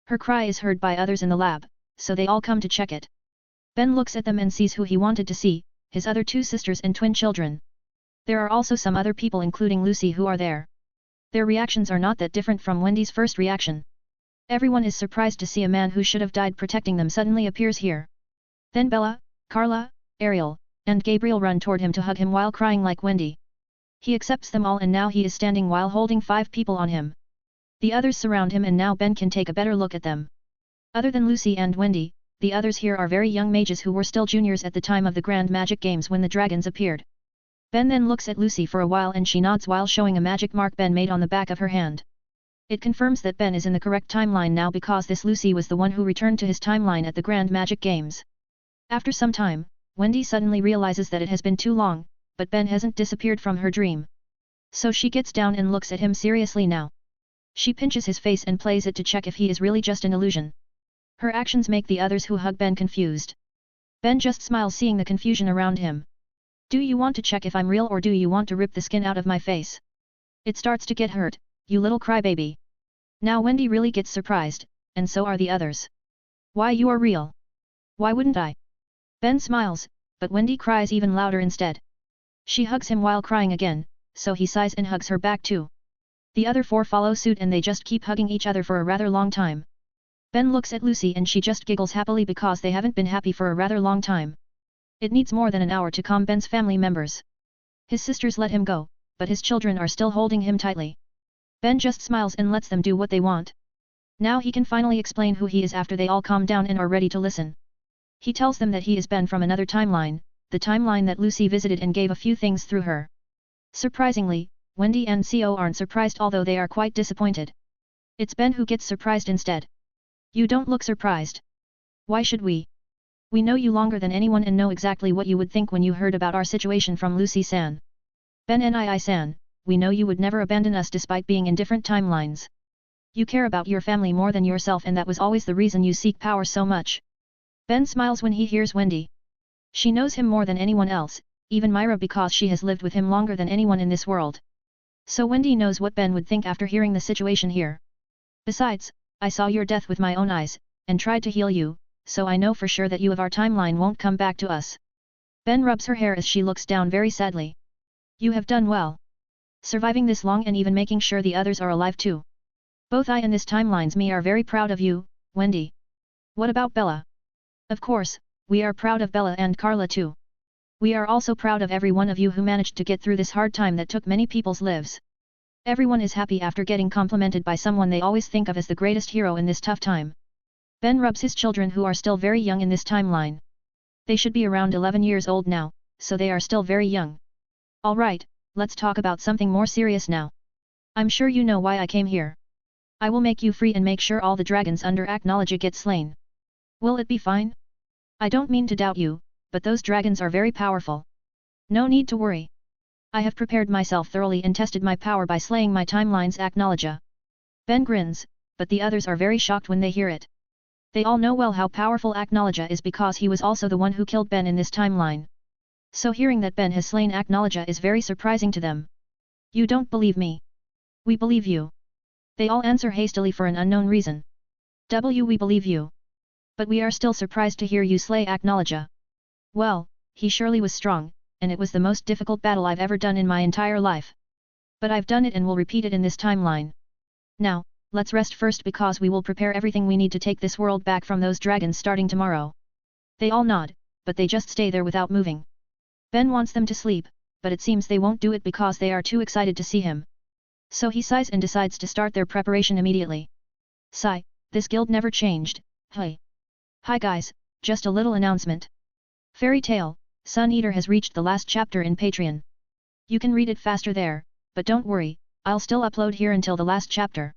Her cry is heard by others in the lab, so they all come to check it. Ben looks at them and sees who he wanted to see, his other 2 sisters and twin children. There are also some other people including Lucy who are there. Their reactions are not that different from Wendy's first reaction. Everyone is surprised to see a man who should have died protecting them suddenly appears here. Then Bella, Carla, Ariel, and Gabriel run toward him to hug him while crying like Wendy. He accepts them all and now he is standing while holding 5 people on him. The others surround him and now Ben can take a better look at them. Other than Lucy and Wendy, the others here are very young mages who were still juniors at the time of the Grand Magic Games when the dragons appeared. Ben then looks at Lucy for a while and she nods while showing a magic mark Ben made on the back of her hand. It confirms that Ben is in the correct timeline now because this Lucy was the one who returned to his timeline at the Grand Magic Games. After some time, Wendy suddenly realizes that it has been too long, but Ben hasn't disappeared from her dream. So she gets down and looks at him seriously now. She pinches his face and plays it to check if he is really just an illusion. Her actions make the others who hug Ben confused. Ben just smiles seeing the confusion around him. Do you want to check if I'm real or do you want to rip the skin out of my face? It starts to get hurt, you little crybaby. Now Wendy really gets surprised, and so are the others. Why you are real? Why wouldn't I? Ben smiles, but Wendy cries even louder instead. She hugs him while crying again, so he sighs and hugs her back too. The other four follow suit and they just keep hugging each other for a rather long time. Ben looks at Lucy and she just giggles happily because they haven't been happy for a rather long time. It needs more than an hour to calm Ben's family members. His sisters let him go, but his children are still holding him tightly. Ben just smiles and lets them do what they want. Now he can finally explain who he is after they all calm down and are ready to listen. He tells them that he is Ben from another timeline, the timeline that Lucy visited and gave a few things through her. Surprisingly, Wendy and Co aren't surprised although they are quite disappointed. It's Ben who gets surprised instead. You don't look surprised. Why should we? We know you longer than anyone and know exactly what you would think when you heard about our situation from Lucy-san. Ben Nii-san, we know you would never abandon us despite being in different timelines. You care about your family more than yourself and that was always the reason you seek power so much. Ben smiles when he hears Wendy. She knows him more than anyone else, even Myra because she has lived with him longer than anyone in this world. So Wendy knows what Ben would think after hearing the situation here. Besides, I saw your death with my own eyes, and tried to heal you, so I know for sure that you of our timeline won't come back to us. Ben rubs her hair as she looks down very sadly. You have done well. Surviving this long and even making sure the others are alive too. Both I and this timeline's me are very proud of you, Wendy. What about Bella? Of course, we are proud of Bella and Carla too. We are also proud of every one of you who managed to get through this hard time that took many people's lives. Everyone is happy after getting complimented by someone they always think of as the greatest hero in this tough time. Ben rubs his children who are still very young in this timeline. They should be around 11 years old now, so they are still very young. Alright, let's talk about something more serious now. I'm sure you know why I came here. I will make you free and make sure all the dragons under Acknowledge get slain. Will it be fine? I don't mean to doubt you, but those dragons are very powerful. No need to worry. I have prepared myself thoroughly and tested my power by slaying my timeline's Acknowledge. Ben grins, but the others are very shocked when they hear it. They all know well how powerful Acknowledge is because he was also the one who killed Ben in this timeline. So hearing that Ben has slain Acknowledge is very surprising to them. You don't believe me. We believe you. They all answer hastily for an unknown reason. We believe you. But we are still surprised to hear you slay Acknowledge. Well, he surely was strong, and it was the most difficult battle I've ever done in my entire life. But I've done it and will repeat it in this timeline. Now, let's rest first because we will prepare everything we need to take this world back from those dragons starting tomorrow. They all nod, but they just stay there without moving. Ben wants them to sleep, but it seems they won't do it because they are too excited to see him. So he sighs and decides to start their preparation immediately. Sigh, this guild never changed, hey. Hi guys, just a little announcement. Fairy Tail, Sun Eater has reached the last chapter in Patreon. You can read it faster there, but don't worry, I'll still upload here until the last chapter.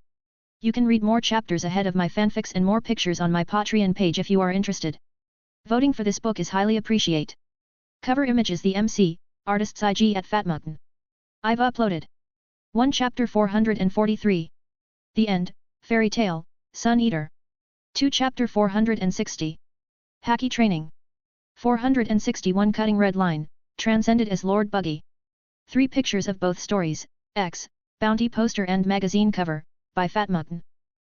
You can read more chapters ahead of my fanfics and more pictures on my Patreon page if you are interested. Voting for this book is highly appreciate. Cover image is the MC, artist's IG at Fatmutton. I've uploaded 1 chapter 443. The End, Fairy Tail, Sun Eater. 2 chapter 460. Haki Training. 461 Cutting Red Line, Transcended as Lord Buggy. 3 pictures of both stories, X, Bounty poster and magazine cover, by Fatmutton.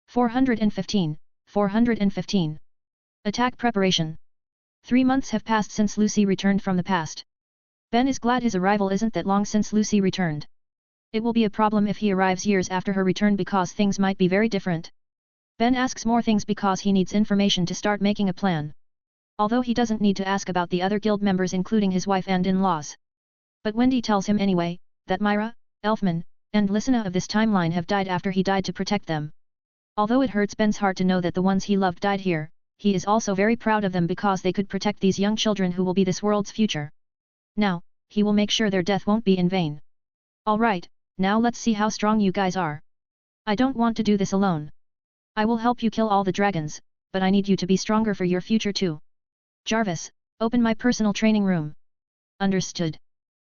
415, 415. Attack Preparation. 3 months have passed since Lucy returned from the past. Ben is glad his arrival isn't that long since Lucy returned. It will be a problem if he arrives years after her return because things might be very different. Ben asks more things because he needs information to start making a plan. Although he doesn't need to ask about the other guild members including his wife and in-laws. But Wendy tells him anyway, that Myra, Elfman, and Lysina of this timeline have died after he died to protect them. Although it hurts Ben's heart to know that the ones he loved died here, he is also very proud of them because they could protect these young children who will be this world's future. Now, he will make sure their death won't be in vain. Alright, now let's see how strong you guys are. I don't want to do this alone. I will help you kill all the dragons, but I need you to be stronger for your future too. Jarvis, open my personal training room. Understood.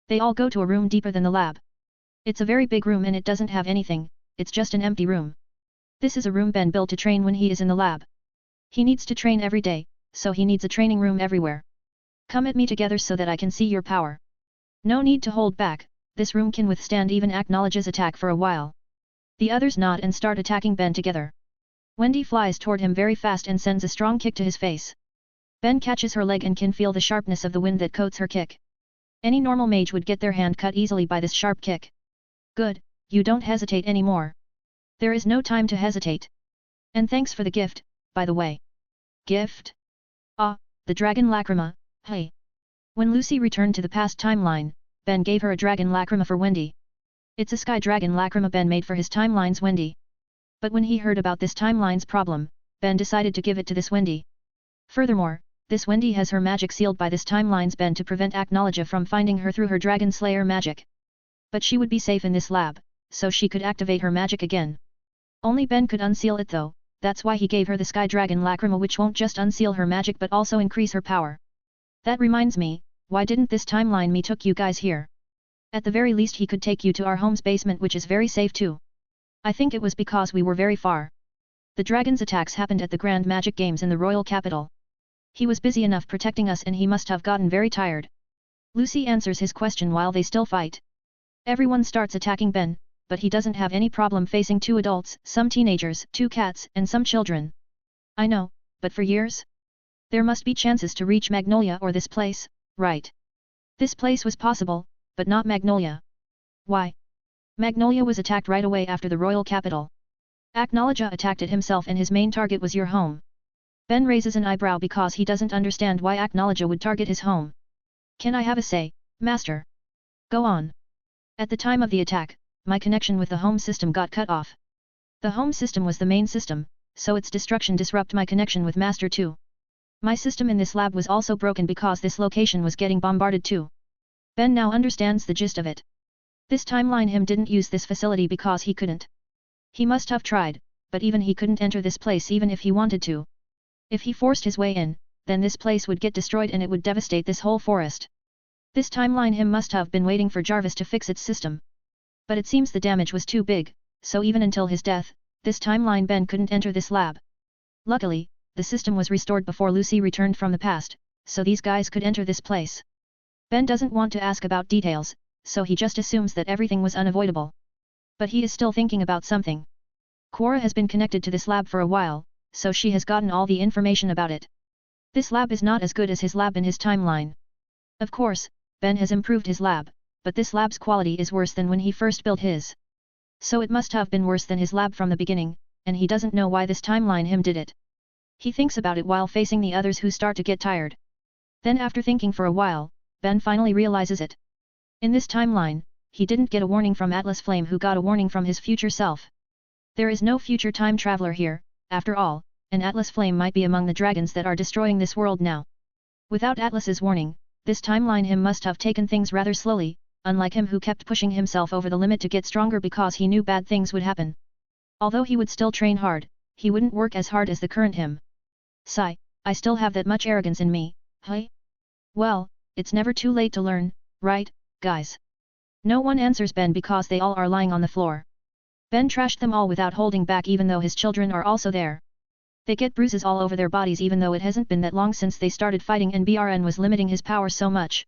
They all go to a room deeper than the lab. It's a very big room and it doesn't have anything, it's just an empty room. This is a room Ben built to train when he is in the lab. He needs to train every day, so he needs a training room everywhere. Come at me together so that I can see your power. No need to hold back, this room can withstand even Acknowledge's attack for a while. The others nod and start attacking Ben together. Wendy flies toward him very fast and sends a strong kick to his face. Ben catches her leg and can feel the sharpness of the wind that coats her kick. Any normal mage would get their hand cut easily by this sharp kick. Good, you don't hesitate anymore. There is no time to hesitate. And thanks for the gift, by the way. Gift? Ah, the dragon lacrima, hey. When Lucy returned to the past timeline, Ben gave her a dragon lacrima for Wendy. It's a sky dragon lacrima Ben made for his timeline's Wendy. But when he heard about this timeline's problem, Ben decided to give it to this Wendy. Furthermore, this Wendy has her magic sealed by this timeline's Ben to prevent Acknowledge from finding her through her Dragon Slayer magic. But she would be safe in this lab, so she could activate her magic again. Only Ben could unseal it though, that's why he gave her the Sky Dragon Lacrima, which won't just unseal her magic but also increase her power. That reminds me, why didn't this timeline me took you guys here? At the very least he could take you to our home's basement, which is very safe too. I think it was because we were very far. The dragon's attacks happened at the Grand Magic Games in the royal capital. He was busy enough protecting us and he must have gotten very tired. Lucy answers his question while they still fight. Everyone starts attacking Ben, but he doesn't have any problem facing 2 adults, some teenagers, 2 cats, and some children. I know, but for years? There must be chances to reach Magnolia or this place, right? This place was possible, but not Magnolia. Why? Magnolia was attacked right away after the royal capital. Acknowledge attacked it himself and his main target was your home. Ben raises an eyebrow because he doesn't understand why Acknowledge would target his home. Can I have a say, Master? Go on. At the time of the attack, my connection with the home system got cut off. The home system was the main system, so its destruction disrupted my connection with Master too. My system in this lab was also broken because this location was getting bombarded too. Ben now understands the gist of it. This timeline him didn't use this facility because he couldn't. He must have tried, but even he couldn't enter this place even if he wanted to. If he forced his way in, then this place would get destroyed and it would devastate this whole forest. This timeline him must have been waiting for Jarvis to fix its system. But it seems the damage was too big, so even until his death, this timeline Ben couldn't enter this lab. Luckily, the system was restored before Lucy returned from the past, so these guys could enter this place. Ben doesn't want to ask about details, so he just assumes that everything was unavoidable. But he is still thinking about something. Quora has been connected to this lab for a while, so she has gotten all the information about it. This lab is not as good as his lab in his timeline. Of course, Ben has improved his lab, but this lab's quality is worse than when he first built his. So it must have been worse than his lab from the beginning, and he doesn't know why this timeline him did it. He thinks about it while facing the others who start to get tired. Then after thinking for a while, Ben finally realizes it. In this timeline, he didn't get a warning from Atlas Flame who got a warning from his future self. There is no future time traveler here, after all, and Atlas Flame might be among the dragons that are destroying this world now. Without Atlas's warning, this timeline him must have taken things rather slowly, unlike him who kept pushing himself over the limit to get stronger because he knew bad things would happen. Although he would still train hard, he wouldn't work as hard as the current him. Sigh, I still have that much arrogance in me, hey? Well, it's never too late to learn, right, guys? No one answers Ben because they all are lying on the floor. Ben trashed them all without holding back even though his children are also there. They get bruises all over their bodies even though it hasn't been that long since they started fighting and BRN was limiting his power so much.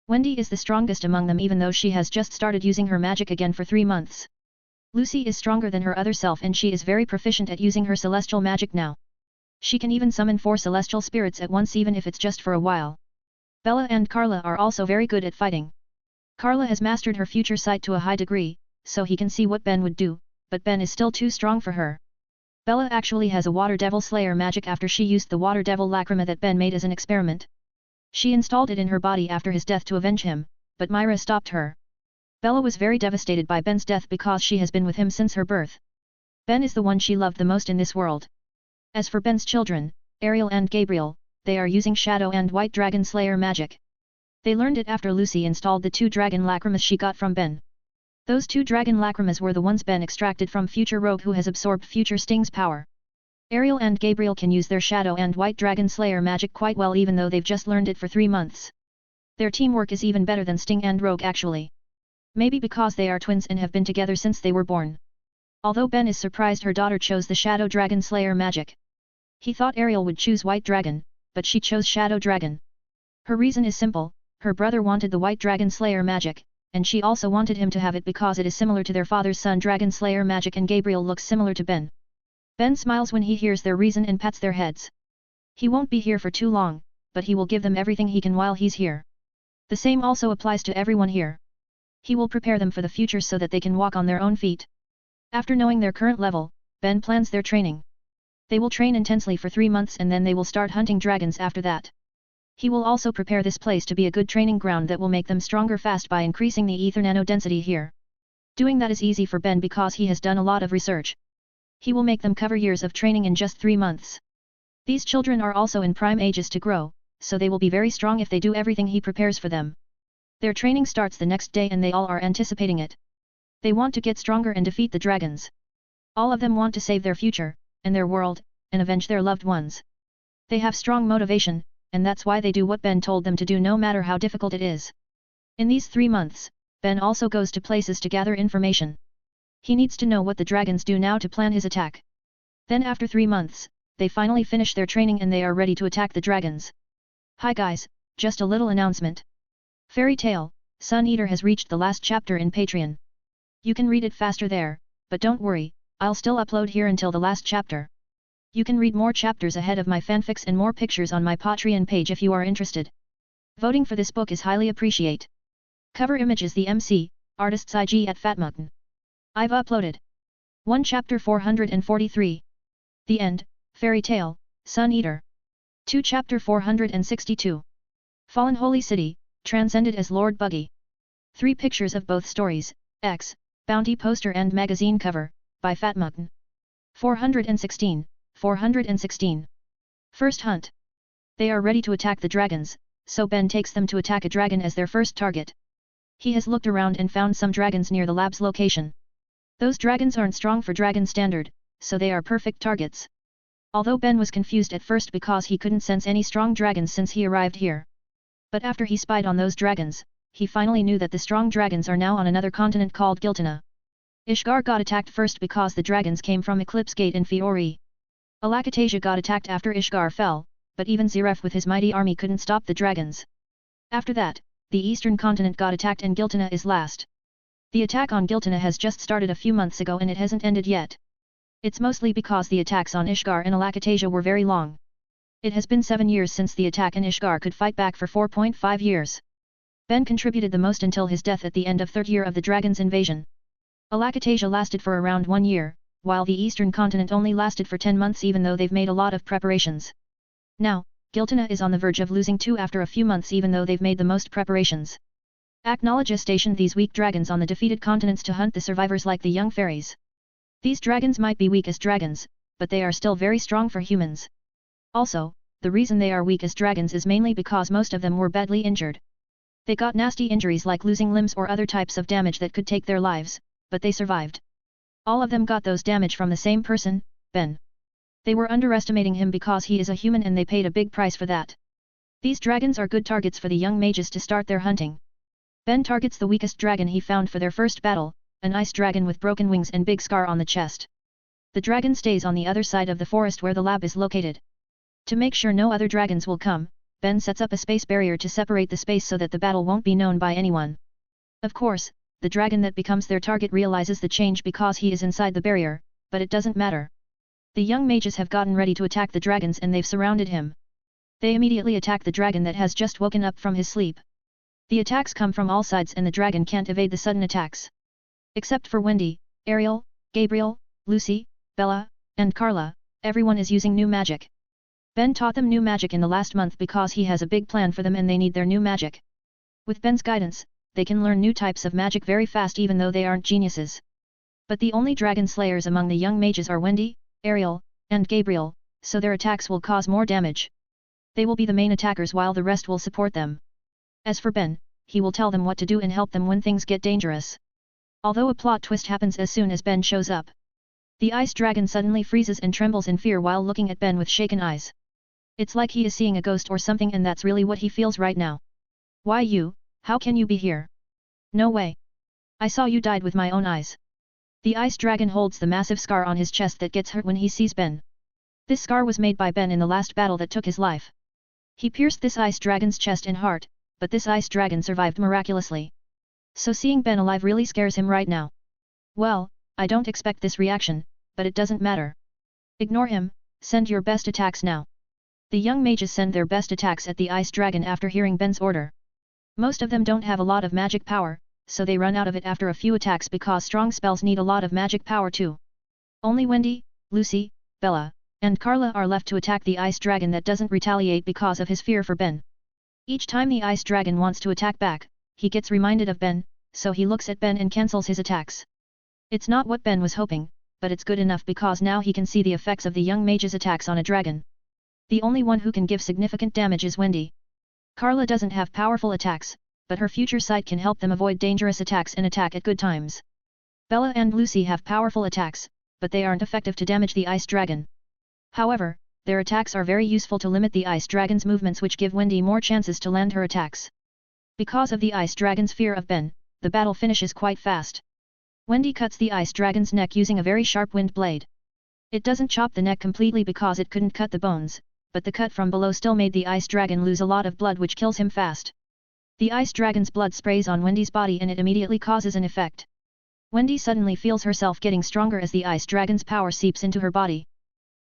Wendy is the strongest among them even though she has just started using her magic again for 3 months. Lucy is stronger than her other self and she is very proficient at using her celestial magic now. She can even summon 4 celestial spirits at once even if it's just for a while. Bella and Carla are also very good at fighting. Carla has mastered her future sight to a high degree, so he can see what Ben would do, but Ben is still too strong for her. Bella actually has a Water Devil Slayer magic after she used the Water Devil Lacrima that Ben made as an experiment. She installed it in her body after his death to avenge him, but Myra stopped her. Bella was very devastated by Ben's death because she has been with him since her birth. Ben is the one she loved the most in this world. As for Ben's children, Ariel and Gabriel, they are using Shadow and White Dragon Slayer magic. They learned it after Lucy installed the 2 Dragon Lacrimas she got from Ben. Those 2 Dragon Lacrimas were the ones Ben extracted from Future Rogue who has absorbed Future Sting's power. Ariel and Gabriel can use their Shadow and White Dragon Slayer magic quite well even though they've just learned it for 3 months. Their teamwork is even better than Sting and Rogue actually. Maybe because they are twins and have been together since they were born. Although Ben is surprised her daughter chose the Shadow Dragon Slayer magic. He thought Ariel would choose White Dragon, but she chose Shadow Dragon. Her reason is simple, her brother wanted the White Dragon Slayer magic, and she also wanted him to have it because it is similar to their father's son Dragon Slayer magic and Gabriel looks similar to Ben. Ben smiles when he hears their reason and pats their heads. He won't be here for too long, but he will give them everything he can while he's here. The same also applies to everyone here. He will prepare them for the future so that they can walk on their own feet. After knowing their current level, Ben plans their training. They will train intensely for 3 months and then they will start hunting dragons after that. He will also prepare this place to be a good training ground that will make them stronger fast by increasing the ether nano density here. Doing that is easy for Ben because he has done a lot of research. He will make them cover years of training in just 3 months. These children are also in prime ages to grow, so they will be very strong if they do everything he prepares for them. Their training starts the next day and they all are anticipating it. They want to get stronger and defeat the dragons. All of them want to save their future, and their world, and avenge their loved ones. They have strong motivation, and that's why they do what Ben told them to do no matter how difficult it is. In these 3 months, Ben also goes to places to gather information. He needs to know what the dragons do now to plan his attack. Then after 3 months, they finally finish their training and they are ready to attack the dragons. Hi guys, just a little announcement. Fairy Tail, Sun Eater has reached the last chapter in Patreon. You can read it faster there, but don't worry, I'll still upload here until the last chapter. You can read more chapters ahead of my fanfics and more pictures on my Patreon page if you are interested. Voting for this book is highly appreciate. Cover image is the MC, artist's IG at Fatmountain. I've uploaded 1 chapter 443. The End, Fairy Tail, Sun Eater. 2 chapter 462. Fallen Holy City, transcended as Lord Buggy. 3 pictures of both stories, X, bounty poster and magazine cover, by Fatmountain. 416, 416. First hunt. They are ready to attack the dragons, so Ben takes them to attack a dragon as their first target. He has looked around and found some dragons near the lab's location. Those dragons aren't strong for dragon standard, so they are perfect targets. Although Ben was confused at first because he couldn't sense any strong dragons since he arrived here. But after he spied on those dragons, he finally knew that the strong dragons are now on another continent called Giltana. Ishgar got attacked first because the dragons came from Eclipse Gate in Fiori. Alakatasia got attacked after Ishgar fell, but even Zeref with his mighty army couldn't stop the dragons. After that, the eastern continent got attacked and Giltana is last. The attack on Giltana has just started a few months ago and it hasn't ended yet. It's mostly because the attacks on Ishgar and Alakatasia were very long. It has been 7 years since the attack and Ishgar could fight back for 4.5 years. Ben contributed the most until his death at the end of 3rd year of the dragon's invasion. Alakatasia lasted for around 1 year, while the eastern continent only lasted for 10 months even though they've made a lot of preparations. Now, Giltana is on the verge of losing too after a few months even though they've made the most preparations. Acknowledge stationed these weak dragons on the defeated continents to hunt the survivors like the young fairies. These dragons might be weak as dragons, but they are still very strong for humans. Also, the reason they are weak as dragons is mainly because most of them were badly injured. They got nasty injuries like losing limbs or other types of damage that could take their lives, but they survived. All of them got those damage from the same person, Ben. They were underestimating him because he is a human and they paid a big price for that. These dragons are good targets for the young mages to start their hunting. Ben targets the weakest dragon he found for their first battle, an ice dragon with broken wings and big scar on the chest. The dragon stays on the other side of the forest where the lab is located. To make sure no other dragons will come, Ben sets up a space barrier to separate the space so that the battle won't be known by anyone. Of course, the dragon that becomes their target realizes the change because he is inside the barrier, but it doesn't matter. The young mages have gotten ready to attack the dragons and they've surrounded him. They immediately attack the dragon that has just woken up from his sleep. The attacks come from all sides and the dragon can't evade the sudden attacks. Except for Wendy, Ariel, Gabriel, Lucy, Bella, and Carla, everyone is using new magic. Ben taught them new magic in the last month because he has a big plan for them and they need their new magic. With Ben's guidance, they can learn new types of magic very fast even though they aren't geniuses. But the only dragon slayers among the young mages are Wendy, Ariel, and Gabriel, so their attacks will cause more damage. They will be the main attackers while the rest will support them. As for Ben, he will tell them what to do and help them when things get dangerous. Although a plot twist happens as soon as Ben shows up. The ice dragon suddenly freezes and trembles in fear while looking at Ben with shaken eyes. It's like he is seeing a ghost or something and that's really what he feels right now. Why you, how can you be here? No way. I saw you died with my own eyes. The ice dragon holds the massive scar on his chest that gets hurt when he sees Ben. This scar was made by Ben in the last battle that took his life. He pierced this ice dragon's chest and heart, but this ice dragon survived miraculously. So seeing Ben alive really scares him right now. Well, I don't expect this reaction, but it doesn't matter. Ignore him, send your best attacks now. The young mages send their best attacks at the ice dragon after hearing Ben's order. Most of them don't have a lot of magic power, so they run out of it after a few attacks because strong spells need a lot of magic power too. Only Wendy, Lucy, Bella, and Carla are left to attack the ice dragon that doesn't retaliate because of his fear for Ben. Each time the ice dragon wants to attack back, he gets reminded of Ben, so he looks at Ben and cancels his attacks. It's not what Ben was hoping, but it's good enough because now he can see the effects of the young mage's attacks on a dragon. The only one who can give significant damage is Wendy. Carla doesn't have powerful attacks, but her future sight can help them avoid dangerous attacks and attack at good times. Bella and Lucy have powerful attacks, but they aren't effective to damage the ice dragon. However, their attacks are very useful to limit the ice dragon's movements, which give Wendy more chances to land her attacks. Because of the ice dragon's fear of Ben, the battle finishes quite fast. Wendy cuts the ice dragon's neck using a very sharp wind blade. It doesn't chop the neck completely because it couldn't cut the bones, but the cut from below still made the ice dragon lose a lot of blood, which kills him fast. The ice dragon's blood sprays on Wendy's body and it immediately causes an effect. Wendy suddenly feels herself getting stronger as the ice dragon's power seeps into her body.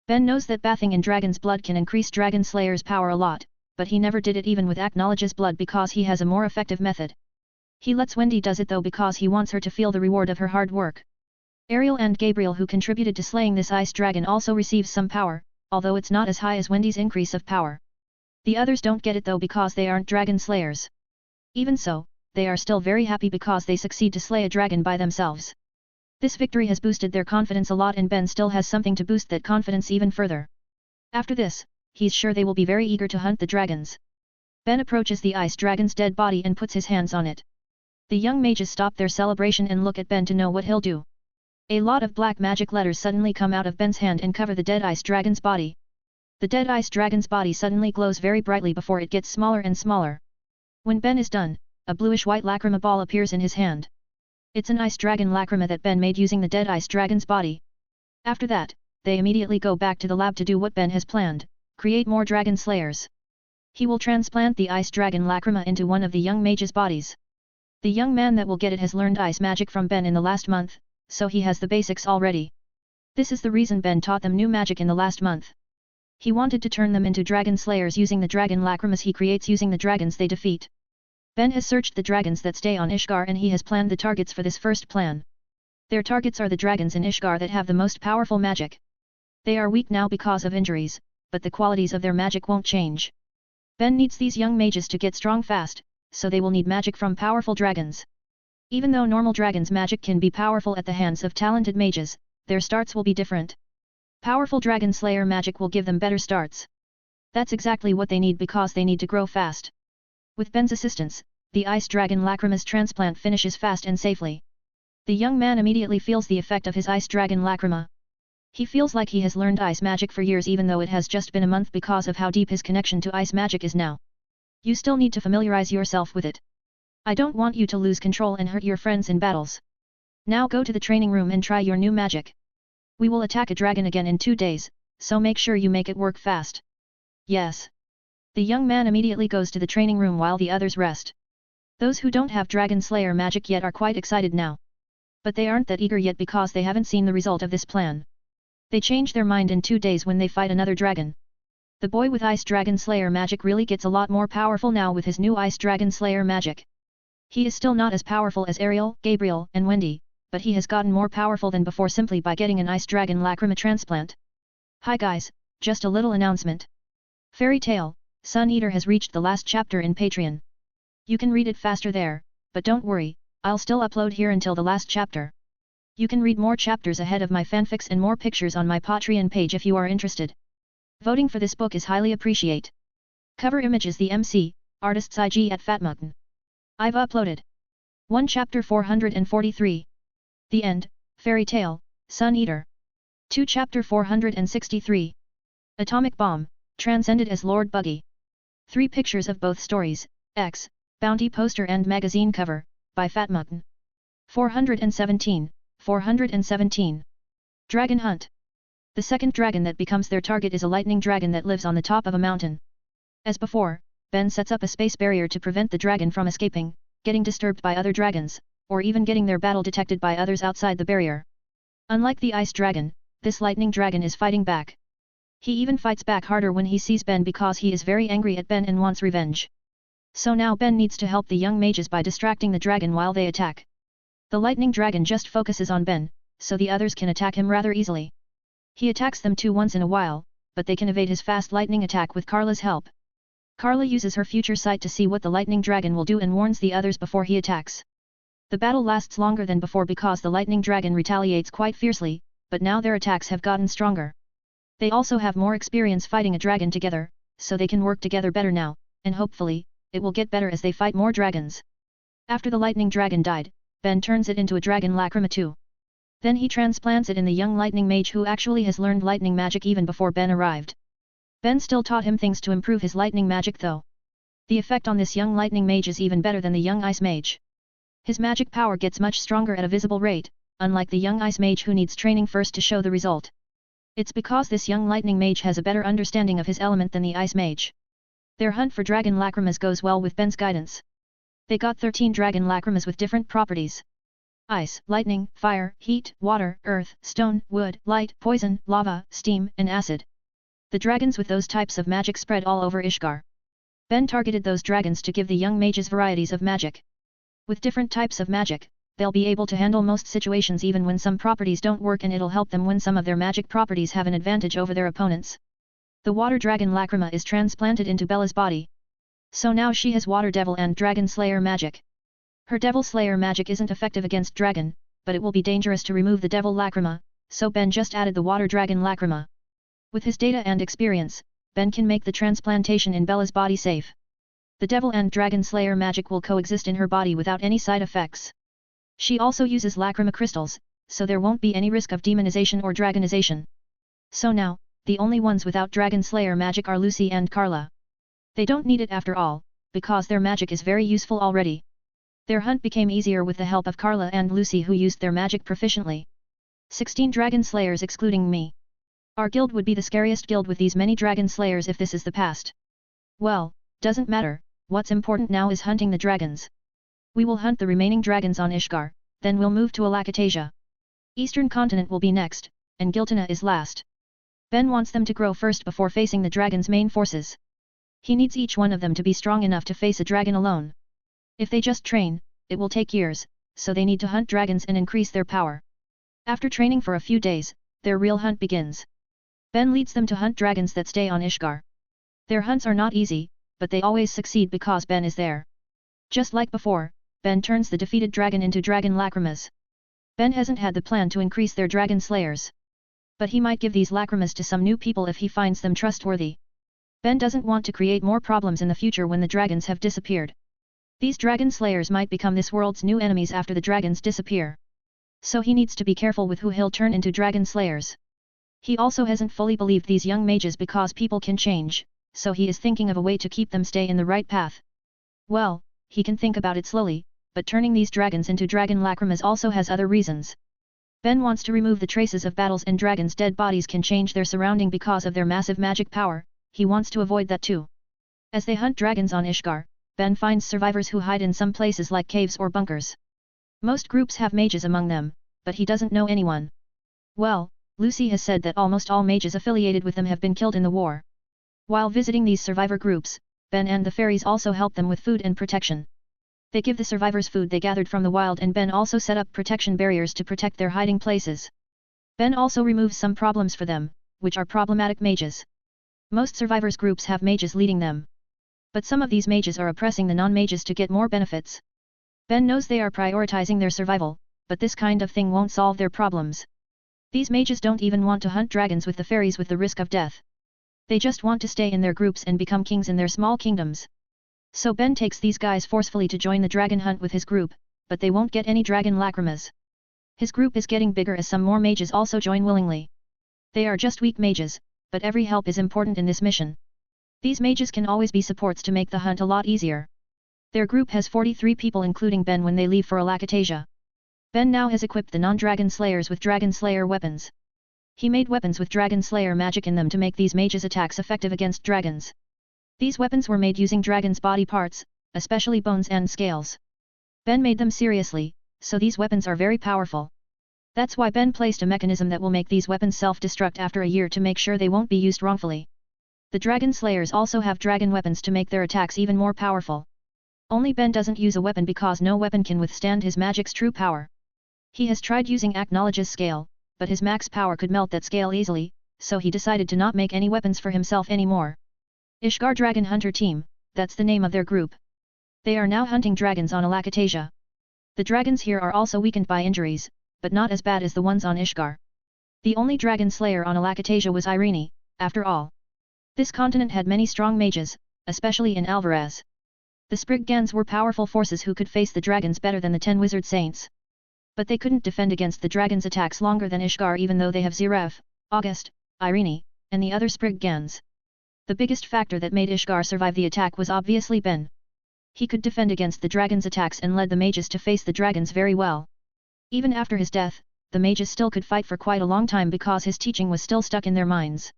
Ben knows that bathing in dragon's blood can increase Dragon Slayer's power a lot, but he never did it even with Acknowledge's blood because he has a more effective method. He lets Wendy does it though because he wants her to feel the reward of her hard work. Ariel and Gabriel, who contributed to slaying this ice dragon, also receives some power, although it's not as high as Wendy's increase of power. The others don't get it though because they aren't dragon slayers. Even so, they are still very happy because they succeed to slay a dragon by themselves. This victory has boosted their confidence a lot, and Ben still has something to boost that confidence even further. After this, he's sure they will be very eager to hunt the dragons. Ben approaches the ice dragon's dead body and puts his hands on it. The young mages stop their celebration and look at Ben to know what he'll do. A lot of black magic letters suddenly come out of Ben's hand and cover the dead ice dragon's body. The dead ice dragon's body suddenly glows very brightly before it gets smaller and smaller. When Ben is done, a bluish-white lacrima ball appears in his hand. It's an ice dragon lacrima that Ben made using the dead ice dragon's body. After that, they immediately go back to the lab to do what Ben has planned, create more dragon slayers. He will transplant the ice dragon lacrima into one of the young mage's bodies. The young man that will get it has learned ice magic from Ben in the last month, so he has the basics already. This is the reason Ben taught them new magic in the last month. He wanted to turn them into dragon slayers using the dragon lacrimas he creates using the dragons they defeat. Ben has searched the dragons that stay on Ishgar and he has planned the targets for this first plan. Their targets are the dragons in Ishgar that have the most powerful magic. They are weak now because of injuries, but the qualities of their magic won't change. Ben needs these young mages to get strong fast, so they will need magic from powerful dragons. Even though normal dragons' magic can be powerful at the hands of talented mages, their starts will be different. Powerful dragon slayer magic will give them better starts. That's exactly what they need because they need to grow fast. With Ben's assistance, the ice dragon lacrima's transplant finishes fast and safely. The young man immediately feels the effect of his ice dragon lacrima. He feels like he has learned ice magic for years even though it has just been a month because of how deep his connection to ice magic is now. You still need to familiarize yourself with it. I don't want you to lose control and hurt your friends in battles. Now go to the training room and try your new magic. We will attack a dragon again in 2 days, so make sure you make it work fast. Yes. The young man immediately goes to the training room while the others rest. Those who don't have Dragon Slayer magic yet are quite excited now. But they aren't that eager yet because they haven't seen the result of this plan. They change their mind in 2 days when they fight another dragon. The boy with Ice Dragon Slayer magic really gets a lot more powerful now with his new Ice Dragon Slayer magic. He is still not as powerful as Ariel, Gabriel, and Wendy, but he has gotten more powerful than before simply by getting an Ice Dragon Lacrima transplant. Hi guys, just a little announcement. Fairy Tail, Sun Eater has reached the last chapter in Patreon. You can read it faster there, but don't worry, I'll still upload here until the last chapter. You can read more chapters ahead of my fanfics and more pictures on my Patreon page if you are interested. Voting for this book is highly appreciate. Cover image is the MC, artist's IG at Fatmugton. I've uploaded 1 chapter 443. The End, Fairy Tail, Sun Eater. 2 chapter 463. Atomic Bomb, transcended as Lord Buggy. 3 pictures of both stories, X, Bounty poster and magazine cover, by Fatmugton. 417, 417. Dragon Hunt. The second dragon that becomes their target is a lightning dragon that lives on the top of a mountain. As before, Ben sets up a space barrier to prevent the dragon from escaping, getting disturbed by other dragons, or even getting their battle detected by others outside the barrier. Unlike the ice dragon, this lightning dragon is fighting back. He even fights back harder when he sees Ben because he is very angry at Ben and wants revenge. So now Ben needs to help the young mages by distracting the dragon while they attack. The lightning dragon just focuses on Ben, so the others can attack him rather easily. He attacks them too once in a while, but they can evade his fast lightning attack with Carla's help. Carla uses her future sight to see what the lightning dragon will do and warns the others before he attacks. The battle lasts longer than before because the lightning dragon retaliates quite fiercely, but now their attacks have gotten stronger. They also have more experience fighting a dragon together, so they can work together better now, and hopefully, it will get better as they fight more dragons. After the lightning dragon died, Ben turns it into a dragon Lacrima too. Then he transplants it in the young lightning mage who actually has learned lightning magic even before Ben arrived. Ben still taught him things to improve his lightning magic though. The effect on this young lightning mage is even better than the young ice mage. His magic power gets much stronger at a visible rate, unlike the young ice mage who needs training first to show the result. It's because this young lightning mage has a better understanding of his element than the ice mage. Their hunt for dragon Lacrimas goes well with Ben's guidance. They got 13 dragon Lacrimas with different properties. Ice, lightning, fire, heat, water, earth, stone, wood, light, poison, lava, steam, and acid. The dragons with those types of magic spread all over Ishgard. Ben targeted those dragons to give the young mages varieties of magic. With different types of magic, they'll be able to handle most situations even when some properties don't work, and it'll help them when some of their magic properties have an advantage over their opponents. The water dragon Lacrima is transplanted into Bella's body. So now she has water devil and dragon slayer magic. Her devil slayer magic isn't effective against dragon, but it will be dangerous to remove the devil Lacrima, so Ben just added the water dragon Lacrima. With his data and experience, Ben can make the transplantation in Bella's body safe. The devil and dragon slayer magic will coexist in her body without any side effects. She also uses Lacrima crystals, so there won't be any risk of demonization or dragonization. So now, the only ones without dragon slayer magic are Lucy and Carla. They don't need it after all, because their magic is very useful already. Their hunt became easier with the help of Carla and Lucy who used their magic proficiently. 16 dragon slayers excluding me. Our guild would be the scariest guild with these many dragon slayers if this is the past. Well, doesn't matter, what's important now is hunting the dragons. We will hunt the remaining dragons on Ishgard, then we'll move to Alakatasia. Eastern continent will be next, and Giltana is last. Ben wants them to grow first before facing the dragon's main forces. He needs each one of them to be strong enough to face a dragon alone. If they just train, it will take years, so they need to hunt dragons and increase their power. After training for a few days, their real hunt begins. Ben leads them to hunt dragons that stay on Ishgard. Their hunts are not easy, but they always succeed because Ben is there. Just like before, Ben turns the defeated dragon into dragon Lacrimas. Ben hasn't had the plan to increase their dragon slayers. But he might give these Lacrimas to some new people if he finds them trustworthy. Ben doesn't want to create more problems in the future when the dragons have disappeared. These dragon slayers might become this world's new enemies after the dragons disappear. So he needs to be careful with who he'll turn into dragon slayers. He also hasn't fully believed these young mages because people can change, so he is thinking of a way to keep them stay in the right path. Well, he can think about it slowly, but turning these dragons into dragon Lacrimas also has other reasons. Ben wants to remove the traces of battles, and dragons' dead bodies can change their surrounding because of their massive magic power. He wants to avoid that too. As they hunt dragons on Ishgard, Ben finds survivors who hide in some places like caves or bunkers. Most groups have mages among them, but he doesn't know anyone. Well, Lucy has said that almost all mages affiliated with them have been killed in the war. While visiting these survivor groups, Ben and the fairies also help them with food and protection. They give the survivors food they gathered from the wild, and Ben also set up protection barriers to protect their hiding places. Ben also removes some problems for them, which are problematic mages. Most survivors groups have mages leading them. But some of these mages are oppressing the non-mages to get more benefits. Ben knows they are prioritizing their survival, but this kind of thing won't solve their problems. These mages don't even want to hunt dragons with the fairies with the risk of death. They just want to stay in their groups and become kings in their small kingdoms. So Ben takes these guys forcefully to join the dragon hunt with his group, but they won't get any dragon Lacrimas. His group is getting bigger as some more mages also join willingly. They are just weak mages, but every help is important in this mission. These mages can always be supports to make the hunt a lot easier. Their group has 43 people including Ben when they leave for Alakatasia. Ben now has equipped the non-dragon slayers with dragon slayer weapons. He made weapons with dragon slayer magic in them to make these mages' attacks effective against dragons. These weapons were made using dragons' body parts, especially bones and scales. Ben made them seriously, so these weapons are very powerful. That's why Ben placed a mechanism that will make these weapons self-destruct after a year to make sure they won't be used wrongfully. The Dragon Slayers also have dragon weapons to make their attacks even more powerful. Only Ben doesn't use a weapon because no weapon can withstand his magic's true power. He has tried using Acknowledge's scale, but his max power could melt that scale easily, so he decided to not make any weapons for himself anymore. Ishgar Dragon Hunter Team, that's the name of their group. They are now hunting dragons on Alakatasia. The dragons here are also weakened by injuries, but not as bad as the ones on Ishgar. The only dragon slayer on Alakatasia was Irene, after all. This continent had many strong mages, especially in Alvarez. The Spriggans were powerful forces who could face the dragons better than the 10 wizard saints. But they couldn't defend against the dragons' attacks longer than Ishgar even though they have Zeref, August, Irene, and the other Spriggans. The biggest factor that made Ishgar survive the attack was obviously Ben. He could defend against the dragons' attacks and led the mages to face the dragons very well. Even after his death, the mages still could fight for quite a long time because his teaching was still stuck in their minds.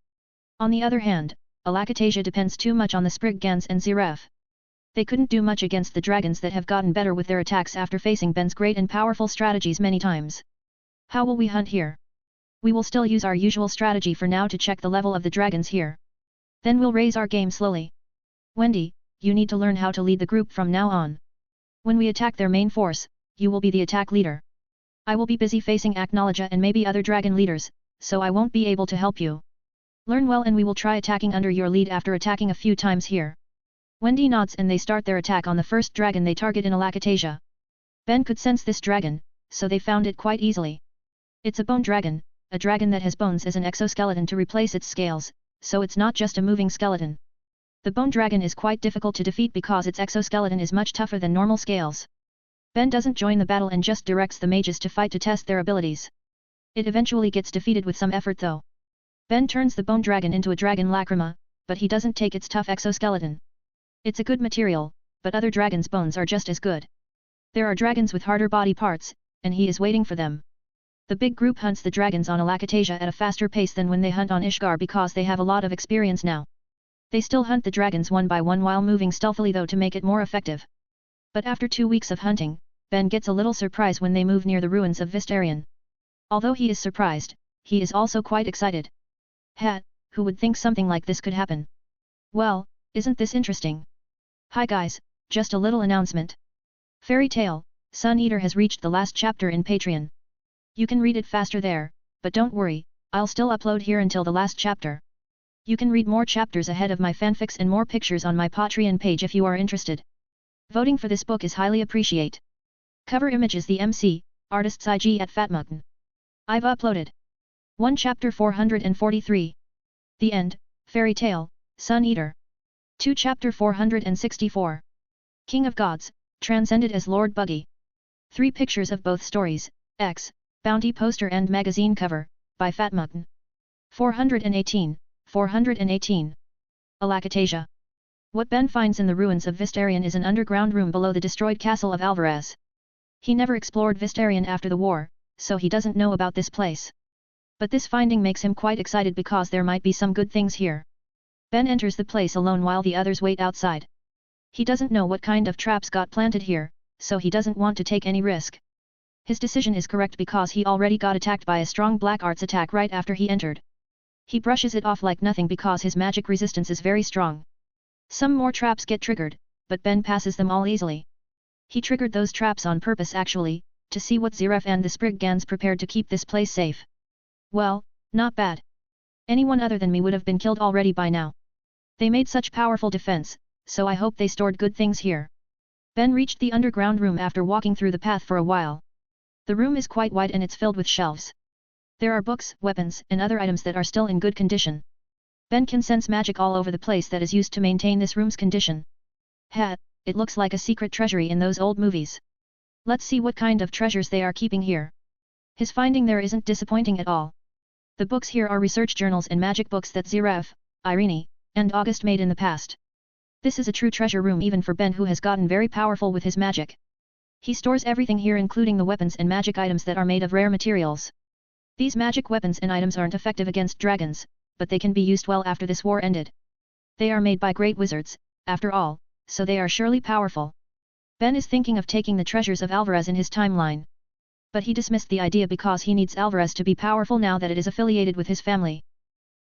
On the other hand, Alakatasia depends too much on the Spriggans and Zeref. They couldn't do much against the dragons that have gotten better with their attacks after facing Ben's great and powerful strategies many times. How will we hunt here? We will still use our usual strategy for now to check the level of the dragons here. Then we'll raise our game slowly. Wendy, you need to learn how to lead the group from now on. When we attack their main force, you will be the attack leader. I will be busy facing Acknowledge and maybe other dragon leaders, so I won't be able to help you. Learn well and we will try attacking under your lead after attacking a few times here. Wendy nods and they start their attack on the first dragon they target in Alakatasia. Ben could sense this dragon, so they found it quite easily. It's a bone dragon, a dragon that has bones as an exoskeleton to replace its scales, so it's not just a moving skeleton. The bone dragon is quite difficult to defeat because its exoskeleton is much tougher than normal scales. Ben doesn't join the battle and just directs the mages to fight to test their abilities. It eventually gets defeated with some effort though. Ben turns the bone dragon into a dragon lacrima, but he doesn't take its tough exoskeleton. It's a good material, but other dragons' bones are just as good. There are dragons with harder body parts, and he is waiting for them. The big group hunts the dragons on Alakatasia at a faster pace than when they hunt on Ishgar because they have a lot of experience now. They still hunt the dragons one by one while moving stealthily though to make it more effective. But after 2 weeks of hunting, Ben gets a little surprised when they move near the ruins of Vistarion. Although he is surprised, he is also quite excited. Who would think something like this could happen? Well, isn't this interesting? Hi guys, just a little announcement. Fairy Tail, Sun Eater has reached the last chapter in Patreon. You can read it faster there, but don't worry, I'll still upload here until the last chapter. You can read more chapters ahead of my fanfics and more pictures on my Patreon page if you are interested. Voting for this book is highly appreciate. Cover image is the MC, artist's IG at Fatmugn. I've uploaded 1 chapter 443. The End, Fairy Tail, Sun Eater. 2 chapter 464. King of Gods, transcended as Lord Buggy. 3 pictures of both stories, X, bounty poster and magazine cover, by Fatmugn. 418, 418. Alakatasia. What Ben finds in the ruins of Vistarion is an underground room below the destroyed castle of Alvarez. He never explored Vistarion after the war, so he doesn't know about this place. But this finding makes him quite excited because there might be some good things here. Ben enters the place alone while the others wait outside. He doesn't know what kind of traps got planted here, so he doesn't want to take any risk. His decision is correct because he already got attacked by a strong black arts attack right after he entered. He brushes it off like nothing because his magic resistance is very strong. Some more traps get triggered, but Ben passes them all easily. He triggered those traps on purpose actually, to see what Zeref and the Spriggans prepared to keep this place safe. Well, not bad. Anyone other than me would have been killed already by now. They made such powerful defense, so I hope they stored good things here. Ben reached the underground room after walking through the path for a while. The room is quite wide and it's filled with shelves. There are books, weapons, and other items that are still in good condition. Ben can sense magic all over the place that is used to maintain this room's condition. It looks like a secret treasury in those old movies. Let's see what kind of treasures they are keeping here. His finding there isn't disappointing at all. The books here are research journals and magic books that Zeref, Irene, and August made in the past. This is a true treasure room even for Ben who has gotten very powerful with his magic. He stores everything here including the weapons and magic items that are made of rare materials. These magic weapons and items aren't effective against dragons, but they can be used well after this war ended. They are made by great wizards, after all, so they are surely powerful. Ben is thinking of taking the treasures of Alvarez in his timeline. But he dismissed the idea because he needs Alvarez to be powerful now that it is affiliated with his family.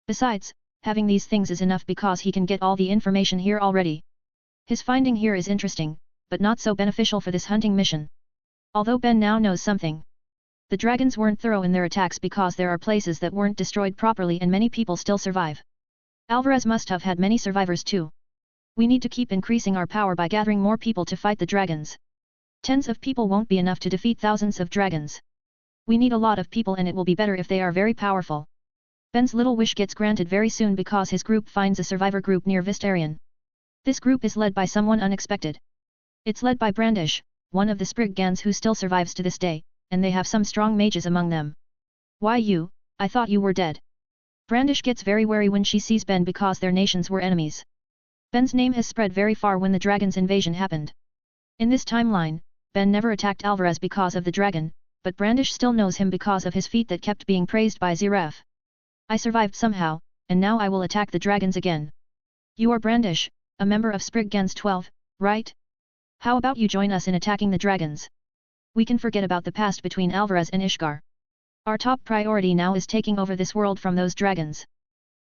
Besides, having these things is enough because he can get all the information here already. His finding here is interesting, but not so beneficial for this hunting mission. Although Ben now knows something. The dragons weren't thorough in their attacks because there are places that weren't destroyed properly and many people still survive. Alvarez must have had many survivors too. We need to keep increasing our power by gathering more people to fight the dragons. Tens of people won't be enough to defeat thousands of dragons. We need a lot of people and it will be better if they are very powerful. Ben's little wish gets granted very soon because his group finds a survivor group near Vistarion. This group is led by someone unexpected. It's led by Brandish, one of the Spriggans who still survives to this day, and they have some strong mages among them. Why you? I thought you were dead. Brandish gets very wary when she sees Ben because their nations were enemies. Ben's name has spread very far when the dragon's invasion happened. In this timeline, Ben never attacked Alvarez because of the dragon, but Brandish still knows him because of his feat that kept being praised by Zeref. I survived somehow, and now I will attack the dragons again. You are Brandish, a member of Spriggans 12, right? How about you join us in attacking the dragons? We can forget about the past between Alvarez and Ishgar. Our top priority now is taking over this world from those dragons.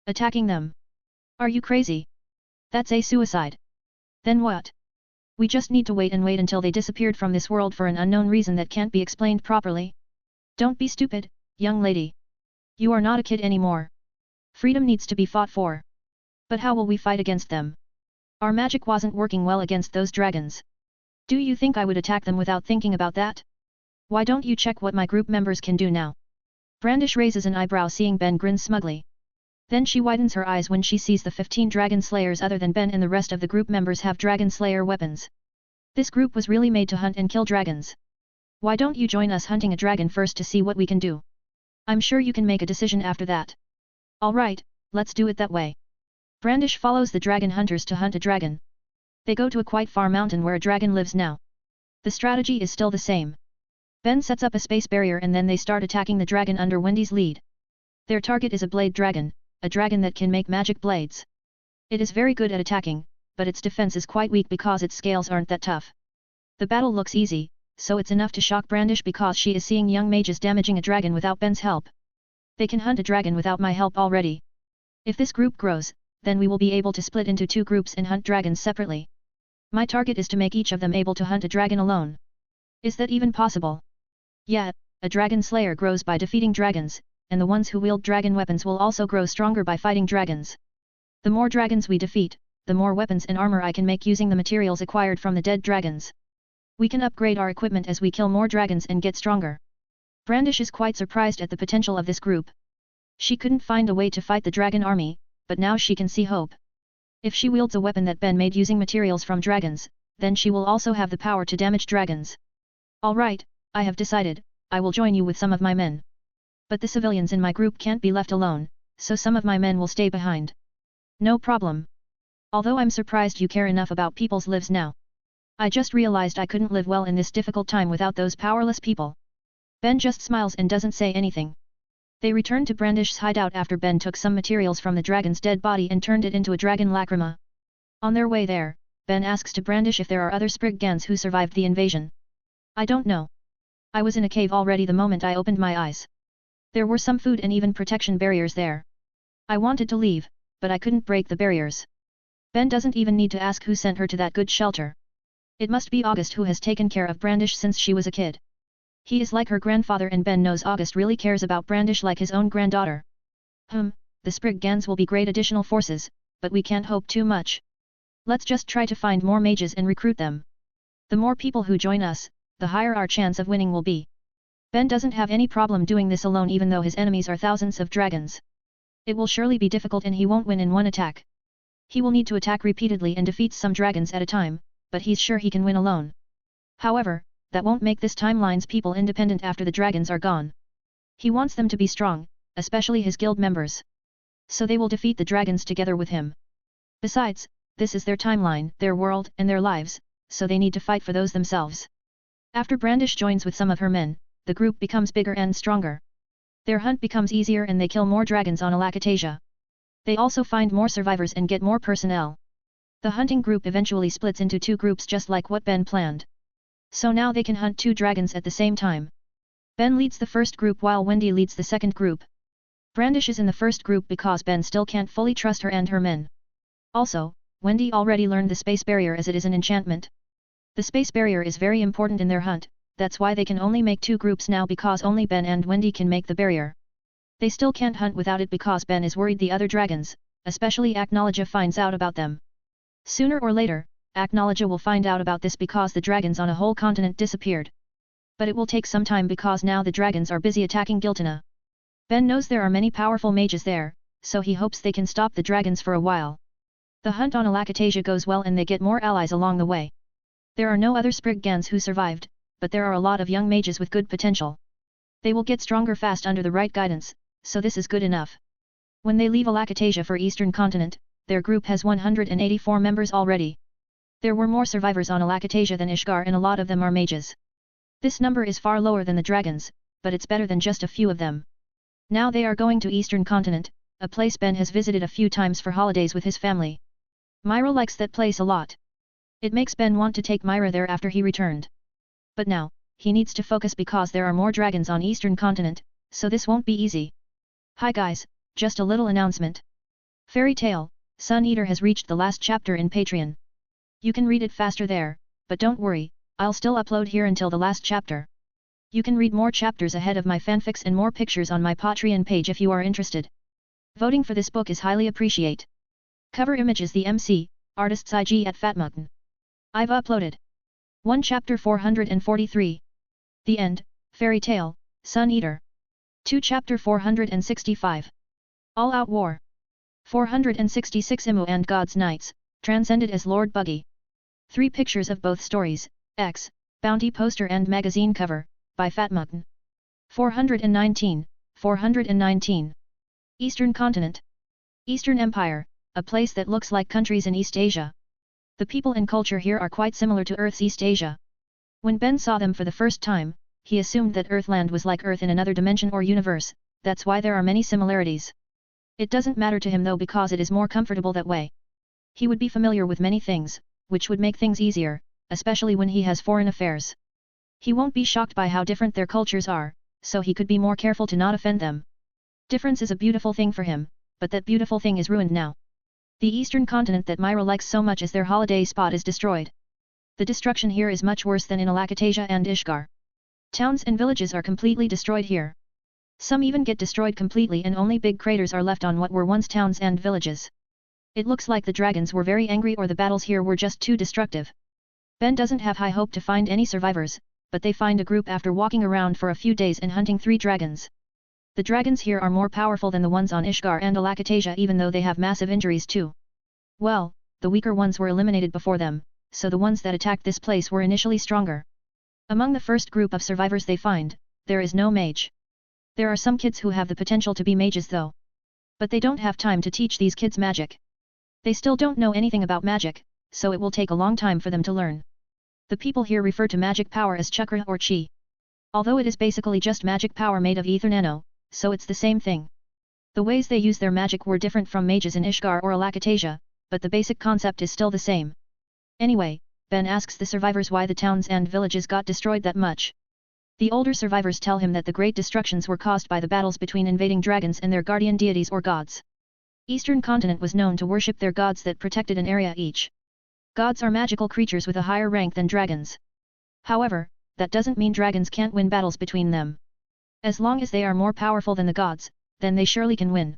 Attacking them. Are you crazy? That's a suicide. Then what? We just need to wait until they disappeared from this world for an unknown reason that can't be explained properly. Don't be stupid, young lady. You are not a kid anymore. Freedom needs to be fought for. But how will we fight against them? Our magic wasn't working well against those dragons. Do you think I would attack them without thinking about that? Why don't you check what my group members can do now? Brandish raises an eyebrow seeing Ben grin smugly. Then she widens her eyes when she sees the 15 dragon slayers other than Ben and the rest of the group members have dragon slayer weapons. This group was really made to hunt and kill dragons. Why don't you join us hunting a dragon first to see what we can do? I'm sure you can make a decision after that. Alright, let's do it that way. Brandish follows the dragon hunters to hunt a dragon. They go to a quite far mountain where a dragon lives now. The strategy is still the same. Ben sets up a space barrier and then they start attacking the dragon under Wendy's lead. Their target is a blade dragon, a dragon that can make magic blades. It is very good at attacking, but its defense is quite weak because its scales aren't that tough. The battle looks easy, so it's enough to shock Brandish because she is seeing young mages damaging a dragon without Ben's help. They can hunt a dragon without my help already. If this group grows, then we will be able to split into 2 groups and hunt dragons separately. My target is to make each of them able to hunt a dragon alone. Is that even possible? Yeah, a dragon slayer grows by defeating dragons, and the ones who wield dragon weapons will also grow stronger by fighting dragons. The more dragons we defeat, the more weapons and armor I can make using the materials acquired from the dead dragons. We can upgrade our equipment as we kill more dragons and get stronger. Brandish is quite surprised at the potential of this group. She couldn't find a way to fight the dragon army, but now she can see hope. If she wields a weapon that Ben made using materials from dragons, then she will also have the power to damage dragons. Alright, I have decided, I will join you with some of my men. But the civilians in my group can't be left alone, so some of my men will stay behind. No problem. Although I'm surprised you care enough about people's lives now. I just realized I couldn't live well in this difficult time without those powerless people. Ben just smiles and doesn't say anything. They returned to Brandish's hideout after Ben took some materials from the dragon's dead body and turned it into a dragon lacrima. On their way there, Ben asks to Brandish if there are other Spriggans who survived the invasion. I don't know. I was in a cave already the moment I opened my eyes. There were some food and even protection barriers there. I wanted to leave, but I couldn't break the barriers. Ben doesn't even need to ask who sent her to that good shelter. It must be August who has taken care of Brandish since she was a kid. He is like her grandfather and Ben knows August really cares about Brandish like his own granddaughter. The Spriggans will be great additional forces, but we can't hope too much. Let's just try to find more mages and recruit them. The more people who join us, the higher our chance of winning will be. Ben doesn't have any problem doing this alone even though his enemies are thousands of dragons. It will surely be difficult and he won't win in one attack. He will need to attack repeatedly and defeat some dragons at a time, but he's sure he can win alone. However, that won't make this timeline's people independent after the dragons are gone. He wants them to be strong, especially his guild members. So they will defeat the dragons together with him. Besides, this is their timeline, their world, and their lives, so they need to fight for those themselves. After Brandish joins with some of her men, the group becomes bigger and stronger. Their hunt becomes easier and they kill more dragons on Alakatasia. They also find more survivors and get more personnel. The hunting group eventually splits into 2 groups just like what Ben planned. So now they can hunt 2 dragons at the same time. Ben leads the first group while Wendy leads the second group. Brandish is in the first group because Ben still can't fully trust her and her men. Also, Wendy already learned the space barrier as it is an enchantment. The space barrier is very important in their hunt, that's why they can only make 2 groups now because only Ben and Wendy can make the barrier. They still can't hunt without it because Ben is worried the other dragons, especially Acknowledge finds out about them. Sooner or later, Acknowledge will find out about this because the dragons on a whole continent disappeared. But it will take some time because now the dragons are busy attacking Giltana. Ben knows there are many powerful mages there, so he hopes they can stop the dragons for a while. The hunt on Alakatasia goes well and they get more allies along the way. There are no other Spriggans who survived, but there are a lot of young mages with good potential. They will get stronger fast under the right guidance, so this is good enough. When they leave Alakatasia for Eastern Continent, their group has 184 members already. There were more survivors on Alakatasia than Ishgar and a lot of them are mages. This number is far lower than the dragons, but it's better than just a few of them. Now they are going to Eastern Continent, a place Ben has visited a few times for holidays with his family. Myra likes that place a lot. It makes Ben want to take Myra there after he returned. But now, he needs to focus because there are more dragons on Eastern Continent, so this won't be easy. Hi guys, just a little announcement. Fairy Tail, Sun Eater has reached the last chapter in Patreon. You can read it faster there, but don't worry, I'll still upload here until the last chapter. You can read more chapters ahead of my fanfics and more pictures on my Patreon page if you are interested. Voting for this book is highly appreciate. Cover image is the MC, artist's IG at Fatmugton. I've uploaded 1 chapter 443. The End, Fairy Tail, Sun Eater. 2 chapter 465. All Out War. 466 Imu and God's Knights, transcended as Lord Buggy. 3 pictures of both stories, X, Bounty poster and magazine cover, by Fatmugton. 419, 419. Eastern Continent. Eastern Empire, a place that looks like countries in East Asia. The people and culture here are quite similar to Earth's East Asia. When Ben saw them for the first time, he assumed that Earthland was like Earth in another dimension or universe, that's why there are many similarities. It doesn't matter to him though because it is more comfortable that way. He would be familiar with many things, which would make things easier, especially when he has foreign affairs. He won't be shocked by how different their cultures are, so he could be more careful to not offend them. Difference is a beautiful thing for him, but that beautiful thing is ruined now. The Eastern Continent that Myra likes so much as their holiday spot is destroyed. The destruction here is much worse than in Alakatasia and Ishgar. Towns and villages are completely destroyed here. Some even get destroyed completely and only big craters are left on what were once towns and villages. It looks like the dragons were very angry or the battles here were just too destructive. Ben doesn't have high hope to find any survivors, but they find a group after walking around for a few days and hunting 3 dragons. The dragons here are more powerful than the ones on Ishgar and Alakatasia even though they have massive injuries too. Well, the weaker ones were eliminated before them, so the ones that attacked this place were initially stronger. Among the first group of survivors they find, there is no mage. There are some kids who have the potential to be mages though. But they don't have time to teach these kids magic. They still don't know anything about magic, so it will take a long time for them to learn. The people here refer to magic power as chakra or chi. Although it is basically just magic power made of ether nano, so it's the same thing. The ways they use their magic were different from mages in Ishgar or Alakatasia, but the basic concept is still the same. Anyway, Ben asks the survivors why the towns and villages got destroyed that much. The older survivors tell him that the great destructions were caused by the battles between invading dragons and their guardian deities or gods. Eastern Continent was known to worship their gods that protected an area each. Gods are magical creatures with a higher rank than dragons. However, that doesn't mean dragons can't win battles between them. As long as they are more powerful than the gods, then they surely can win.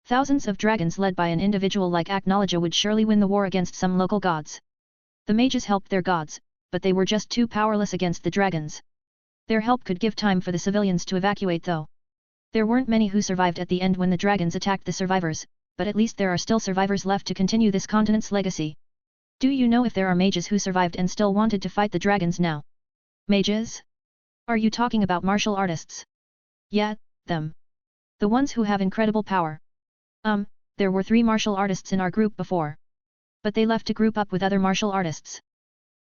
Thousands of dragons led by an individual like Acknowledge would surely win the war against some local gods. The mages helped their gods, but they were just too powerless against the dragons. Their help could give time for the civilians to evacuate though. There weren't many who survived at the end when the dragons attacked the survivors, but at least there are still survivors left to continue this continent's legacy. Do you know if there are mages who survived and still wanted to fight the dragons now? Mages? Are you talking about martial artists? Yeah, them. The ones who have incredible power. There were 3 martial artists in our group before. But they left to group up with other martial artists.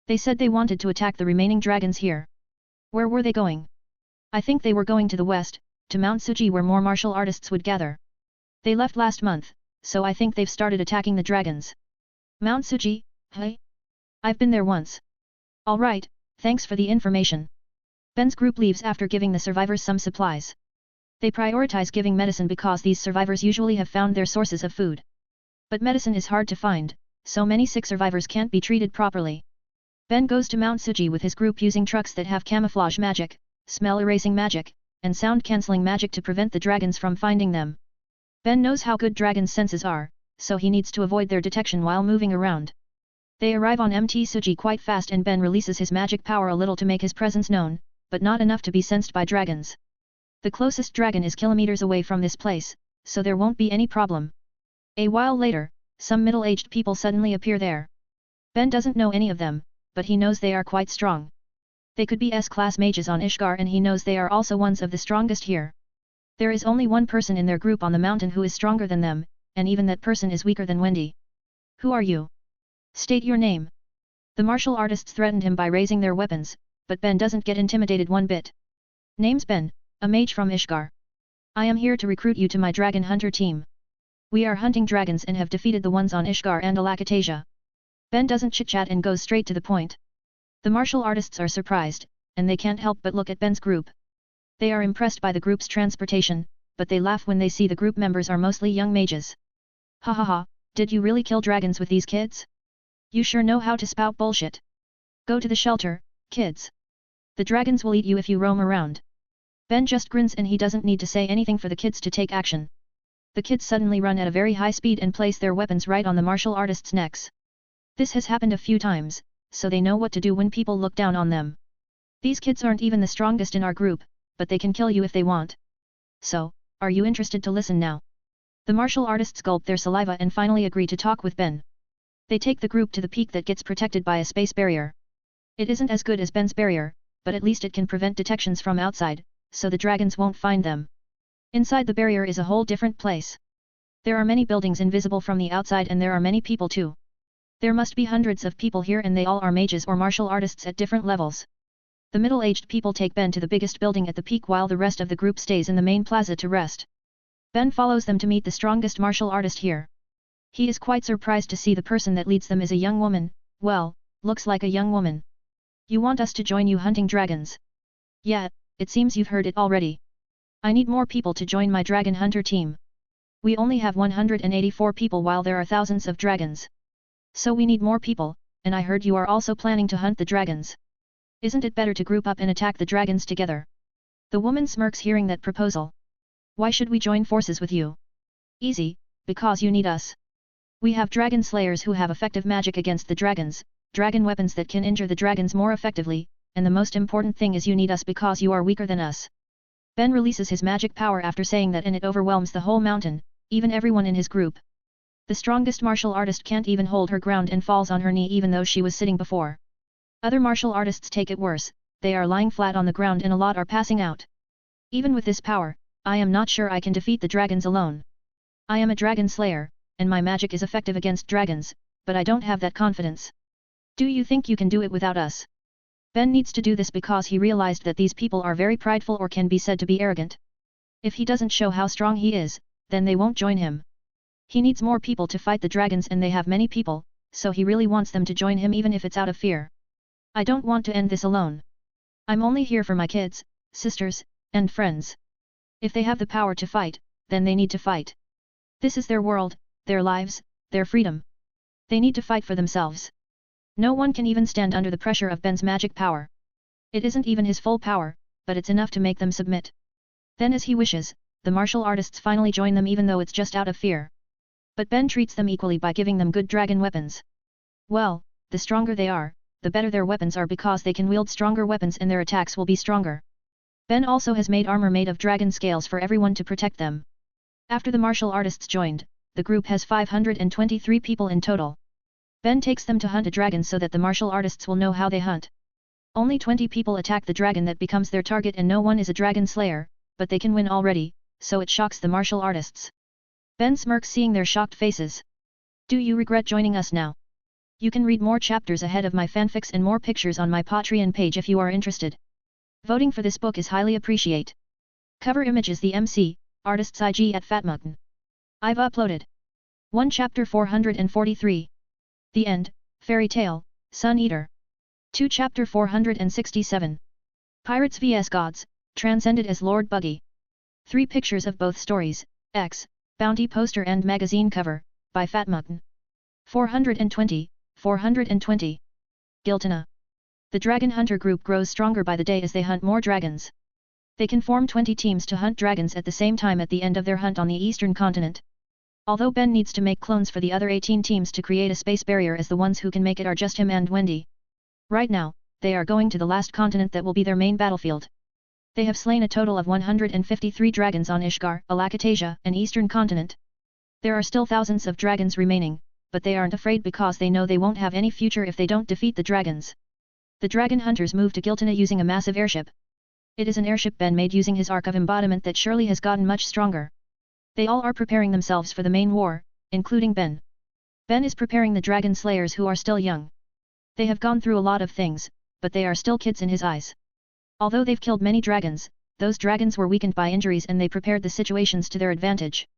They said they wanted to attack the remaining dragons here. Where were they going? I think they were going to the west, to Mount Suji where more martial artists would gather. They left last month, so I think they've started attacking the dragons. Mount Suji, hey? I've been there once. Alright, thanks for the information. Ben's group leaves after giving the survivors some supplies. They prioritize giving medicine because these survivors usually have found their sources of food. But medicine is hard to find, so many sick survivors can't be treated properly. Ben goes to Mount Suji with his group using trucks that have camouflage magic, smell erasing magic, and sound cancelling magic to prevent the dragons from finding them. Ben knows how good dragons' senses are, so he needs to avoid their detection while moving around. They arrive on Mt. Suji quite fast and Ben releases his magic power a little to make his presence known, but not enough to be sensed by dragons. The closest dragon is kilometers away from this place, so there won't be any problem. A while later, some middle-aged people suddenly appear there. Ben doesn't know any of them, but he knows they are quite strong. They could be S-class mages on Ishgar and he knows they are also ones of the strongest here. There is only one person in their group on the mountain who is stronger than them, and even that person is weaker than Wendy. Who are you? State your name. The martial artists threatened him by raising their weapons, but Ben doesn't get intimidated one bit. Name's Ben, a mage from Ishgar. I am here to recruit you to my dragon hunter team. We are hunting dragons and have defeated the ones on Ishgar and Alakatasia. Ben doesn't chit-chat and goes straight to the point. The martial artists are surprised, and they can't help but look at Ben's group. They are impressed by the group's transportation, but they laugh when they see the group members are mostly young mages. Ha ha ha, did you really kill dragons with these kids? You sure know how to spout bullshit. Go to the shelter, kids. The dragons will eat you if you roam around. Ben just grins and he doesn't need to say anything for the kids to take action. The kids suddenly run at a very high speed and place their weapons right on the martial artists' necks. This has happened a few times, so they know what to do when people look down on them. These kids aren't even the strongest in our group, but they can kill you if they want. So, are you interested to listen now? The martial artists gulp their saliva and finally agree to talk with Ben. They take the group to the peak that gets protected by a space barrier. It isn't as good as Ben's barrier, but at least it can prevent detections from outside, so the dragons won't find them. Inside the barrier is a whole different place. There are many buildings invisible from the outside and there are many people too. There must be hundreds of people here and they all are mages or martial artists at different levels. The middle-aged people take Ben to the biggest building at the peak while the rest of the group stays in the main plaza to rest. Ben follows them to meet the strongest martial artist here. He is quite surprised to see the person that leads them is a young woman, well, looks like a young woman. You want us to join you hunting dragons? Yeah, it seems you've heard it already. I need more people to join my dragon hunter team. We only have 184 people while there are thousands of dragons. So we need more people, and I heard you are also planning to hunt the dragons. Isn't it better to group up and attack the dragons together? The woman smirks hearing that proposal. Why should we join forces with you? Easy, because you need us. We have dragon slayers who have effective magic against the dragons, dragon weapons that can injure the dragons more effectively, and the most important thing is you need us because you are weaker than us. Ben releases his magic power after saying that and it overwhelms the whole mountain, even everyone in his group. The strongest martial artist can't even hold her ground and falls on her knee even though she was sitting before. Other martial artists take it worse, they are lying flat on the ground and a lot are passing out. Even with this power, I am not sure I can defeat the dragons alone. I am a dragon slayer, and my magic is effective against dragons, but I don't have that confidence. Do you think you can do it without us? Ben needs to do this because he realized that these people are very prideful or can be said to be arrogant. If he doesn't show how strong he is, then they won't join him. He needs more people to fight the dragons and they have many people, so he really wants them to join him even if it's out of fear. I don't want to end this alone. I'm only here for my kids, sisters, and friends. If they have the power to fight, then they need to fight. This is their world, their lives, their freedom. They need to fight for themselves. No one can even stand under the pressure of Ben's magic power. It isn't even his full power, but it's enough to make them submit. Then as he wishes, the martial artists finally join them even though it's just out of fear. But Ben treats them equally by giving them good dragon weapons. Well, the stronger they are, the better their weapons are because they can wield stronger weapons and their attacks will be stronger. Ben also has made armor made of dragon scales for everyone to protect them. After the martial artists joined, the group has 523 people in total. Ben takes them to hunt a dragon so that the martial artists will know how they hunt. Only 20 people attack the dragon that becomes their target and no one is a dragon slayer, but they can win already, so it shocks the martial artists. Ben smirks seeing their shocked faces. Do you regret joining us now? You can read more chapters ahead of my fanfics and more pictures on my Patreon page if you are interested. Voting for this book is highly appreciate. Cover image is the MC, artist's IG at Fatmutton. I've uploaded 1 chapter 443. The End, Fairy Tale, Sun Eater. 2 chapter 467. Pirates vs Gods, transcended as Lord Buggy. 3 pictures of both stories, X, Bounty poster and magazine cover, by Fatmutton. 420, 420. Giltana. The Dragon Hunter group grows stronger by the day as they hunt more dragons. They can form 20 teams to hunt dragons at the same time at the end of their hunt on the eastern continent. Although Ben needs to make clones for the other 18 teams to create a space barrier, as the ones who can make it are just him and Wendy. Right now, they are going to the last continent that will be their main battlefield. They have slain a total of 153 dragons on Ishgar, Alakatasia, and eastern continent. There are still thousands of dragons remaining, but they aren't afraid because they know they won't have any future if they don't defeat the dragons. The dragon hunters move to Giltana using a massive airship. It is an airship Ben made using his Ark of Embodiment that surely has gotten much stronger. They all are preparing themselves for the main war, including Ben. Ben is preparing the dragon slayers who are still young. They have gone through a lot of things, but they are still kids in his eyes. Although they've killed many dragons, those dragons were weakened by injuries and they prepared the situations to their advantage.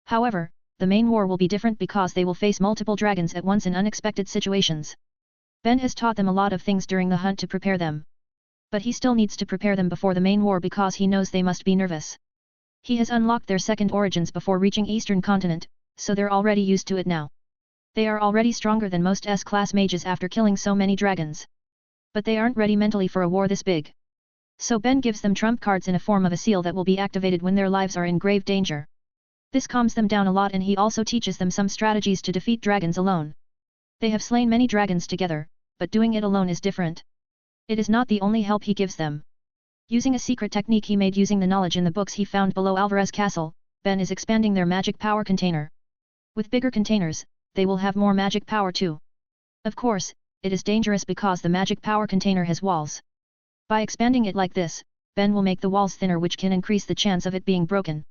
However, the main war will be different because they will face multiple dragons at once in unexpected situations. Ben has taught them a lot of things during the hunt to prepare them. But he still needs to prepare them before the main war because he knows they must be nervous. He has unlocked their second origins before reaching Eastern Continent, so they're already used to it now. They are already stronger than most S-class mages after killing so many dragons. But they aren't ready mentally for a war this big. So Ben gives them trump cards in a form of a seal that will be activated when their lives are in grave danger. This calms them down a lot, and he also teaches them some strategies to defeat dragons alone. They have slain many dragons together, but doing it alone is different. It is not the only help he gives them. Using a secret technique he made using the knowledge in the books he found below Alvarez Castle, Ben is expanding their magic power container. With bigger containers, they will have more magic power too. Of course, it is dangerous because the magic power container has walls. By expanding it like this, Ben will make the walls thinner, which can increase the chance of it being broken.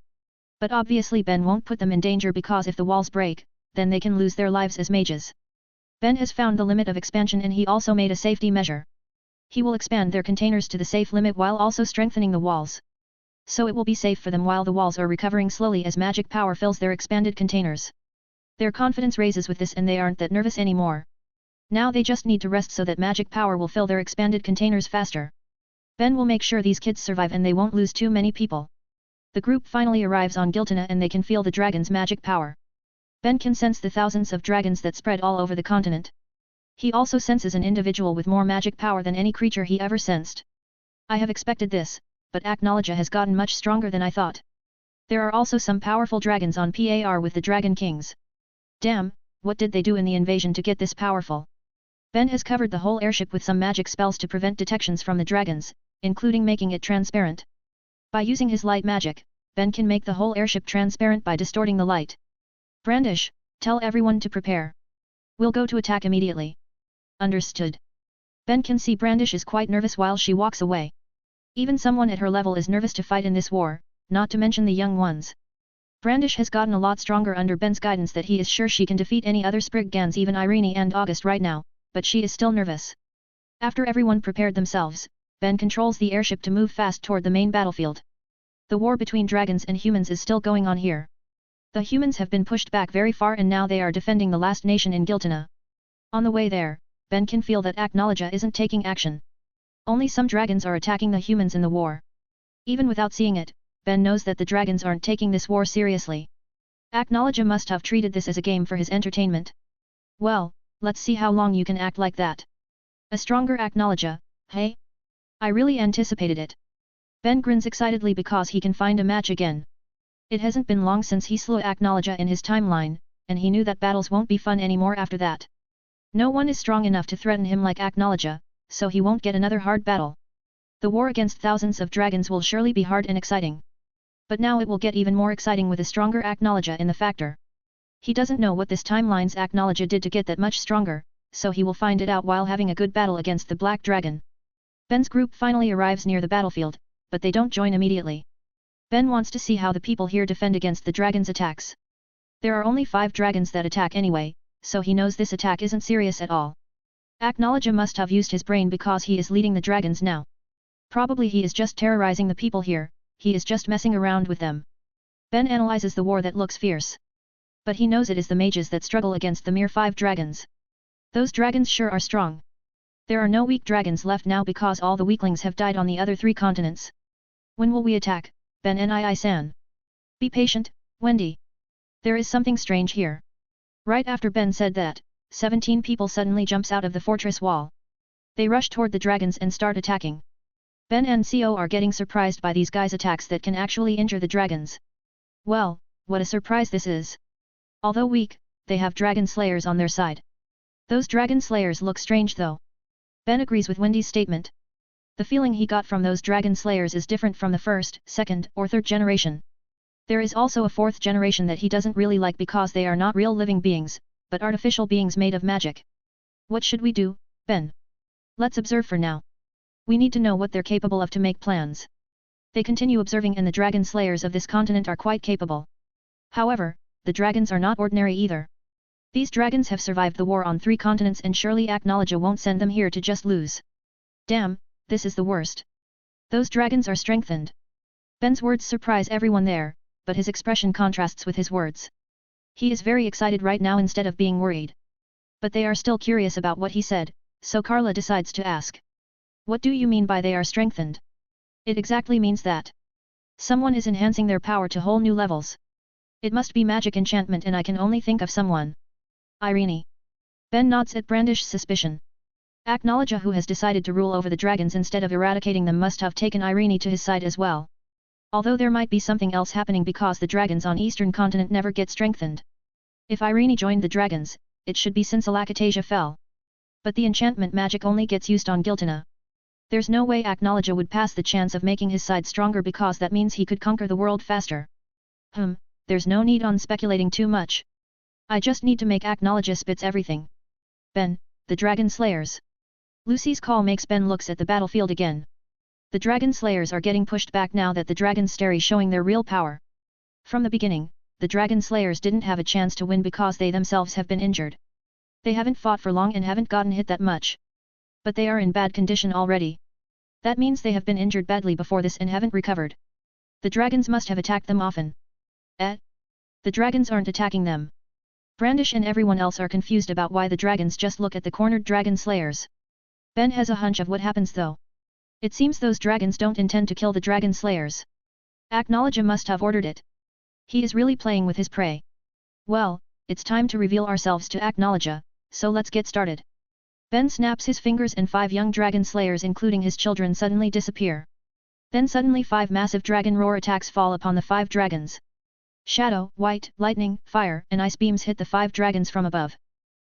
But obviously Ben won't put them in danger because if the walls break, then they can lose their lives as mages. Ben has found the limit of expansion and he also made a safety measure. He will expand their containers to the safe limit while also strengthening the walls. So it will be safe for them while the walls are recovering slowly as magic power fills their expanded containers. Their confidence raises with this and they aren't that nervous anymore. Now they just need to rest so that magic power will fill their expanded containers faster. Ben will make sure these kids survive and they won't lose too many people. The group finally arrives on Giltana and they can feel the dragon's magic power. Ben can sense the thousands of dragons that spread all over the continent. He also senses an individual with more magic power than any creature he ever sensed. I have expected this, but Aknologia has gotten much stronger than I thought. There are also some powerful dragons on Par with the Dragon Kings. Damn, what did they do in the invasion to get this powerful? Ben has covered the whole airship with some magic spells to prevent detections from the dragons, including making it transparent. By using his light magic, Ben can make the whole airship transparent by distorting the light. Brandish, tell everyone to prepare. We'll go to attack immediately. Understood. Ben can see Brandish is quite nervous while she walks away. Even someone at her level is nervous to fight in this war, not to mention the young ones. Brandish has gotten a lot stronger under Ben's guidance that he is sure she can defeat any other Spriggans, even Irene and August right now, but she is still nervous. After everyone prepared themselves, Ben controls the airship to move fast toward the main battlefield. The war between dragons and humans is still going on here. The humans have been pushed back very far and now they are defending the last nation in Giltana. On the way there, Ben can feel that Aknologia isn't taking action. Only some dragons are attacking the humans in the war. Even without seeing it, Ben knows that the dragons aren't taking this war seriously. Aknologia must have treated this as a game for his entertainment. Well, let's see how long you can act like that. A stronger Aknologia, hey? I really anticipated it. Ben grins excitedly because he can find a match again. It hasn't been long since he slew Aknologia in his timeline, and he knew that battles won't be fun anymore after that. No one is strong enough to threaten him like Aknologia, so he won't get another hard battle. The war against thousands of dragons will surely be hard and exciting. But now it will get even more exciting with a stronger Aknologia in the factor. He doesn't know what this timeline's Aknologia did to get that much stronger, so he will find it out while having a good battle against the Black Dragon. Ben's group finally arrives near the battlefield, but they don't join immediately. Ben wants to see how the people here defend against the dragon's attacks. There are only 5 dragons that attack anyway, so he knows this attack isn't serious at all. Aknologia must have used his brain because he is leading the dragons now. Probably he is just terrorizing the people here, he is just messing around with them. Ben analyzes the war that looks fierce. But he knows it is the mages that struggle against the mere 5 dragons. Those dragons sure are strong. There are no weak dragons left now because all the weaklings have died on the other 3 continents. When will we attack, Ben Nii-san? Be patient, Wendy. There is something strange here. Right after Ben said that, 17 people suddenly jumps out of the fortress wall. They rush toward the dragons and start attacking. Ben and Co are getting surprised by these guys' attacks that can actually injure the dragons. Well, what a surprise this is. Although weak, they have dragon slayers on their side. Those dragon slayers look strange though. Ben agrees with Wendy's statement. The feeling he got from those dragon slayers is different from the first, second, or third generation. There is also a 4th generation that he doesn't really like because they are not real living beings, but artificial beings made of magic. What should we do, Ben? Let's observe for now. We need to know what they're capable of to make plans. They continue observing, and the dragon slayers of this continent are quite capable. However, the dragons are not ordinary either. These dragons have survived the war on 3 continents, and surely Aknologia won't send them here to just lose. Damn, this is the worst. Those dragons are strengthened. Ben's words surprise everyone there, but his expression contrasts with his words. He is very excited right now instead of being worried. But they are still curious about what he said, so Carla decides to ask. What do you mean by they are strengthened? It exactly means that someone is enhancing their power to whole new levels. It must be magic enchantment, and I can only think of someone. Irene. Ben nods at Brandish's suspicion. Aknologia, who has decided to rule over the dragons instead of eradicating them, must have taken Irene to his side as well. Although there might be something else happening because the dragons on Eastern Continent never get strengthened. If Irene joined the dragons, it should be since Alakatasia fell. But the enchantment magic only gets used on Giltana. There's no way Aknologia would pass the chance of making his side stronger because that means he could conquer the world faster. There's no need on speculating too much. I just need to make Aknologia spits everything. Ben, the Dragon Slayers. Lucy's call makes Ben looks at the battlefield again. The Dragon Slayers are getting pushed back now that the dragons stare showing their real power. From the beginning, the Dragon Slayers didn't have a chance to win because they themselves have been injured. They haven't fought for long and haven't gotten hit that much. But they are in bad condition already. That means they have been injured badly before this and haven't recovered. The dragons must have attacked them often. The dragons aren't attacking them. Brandish and everyone else are confused about why the dragons just look at the cornered dragon slayers. Ben has a hunch of what happens though. It seems those dragons don't intend to kill the dragon slayers. Aknologia must have ordered it. He is really playing with his prey. Well, it's time to reveal ourselves to Aknologia, so let's get started. Ben snaps his fingers and 5 young dragon slayers including his children suddenly disappear. Then suddenly 5 massive dragon roar attacks fall upon the 5 dragons. Shadow, white, lightning, fire, and ice beams hit the 5 dragons from above.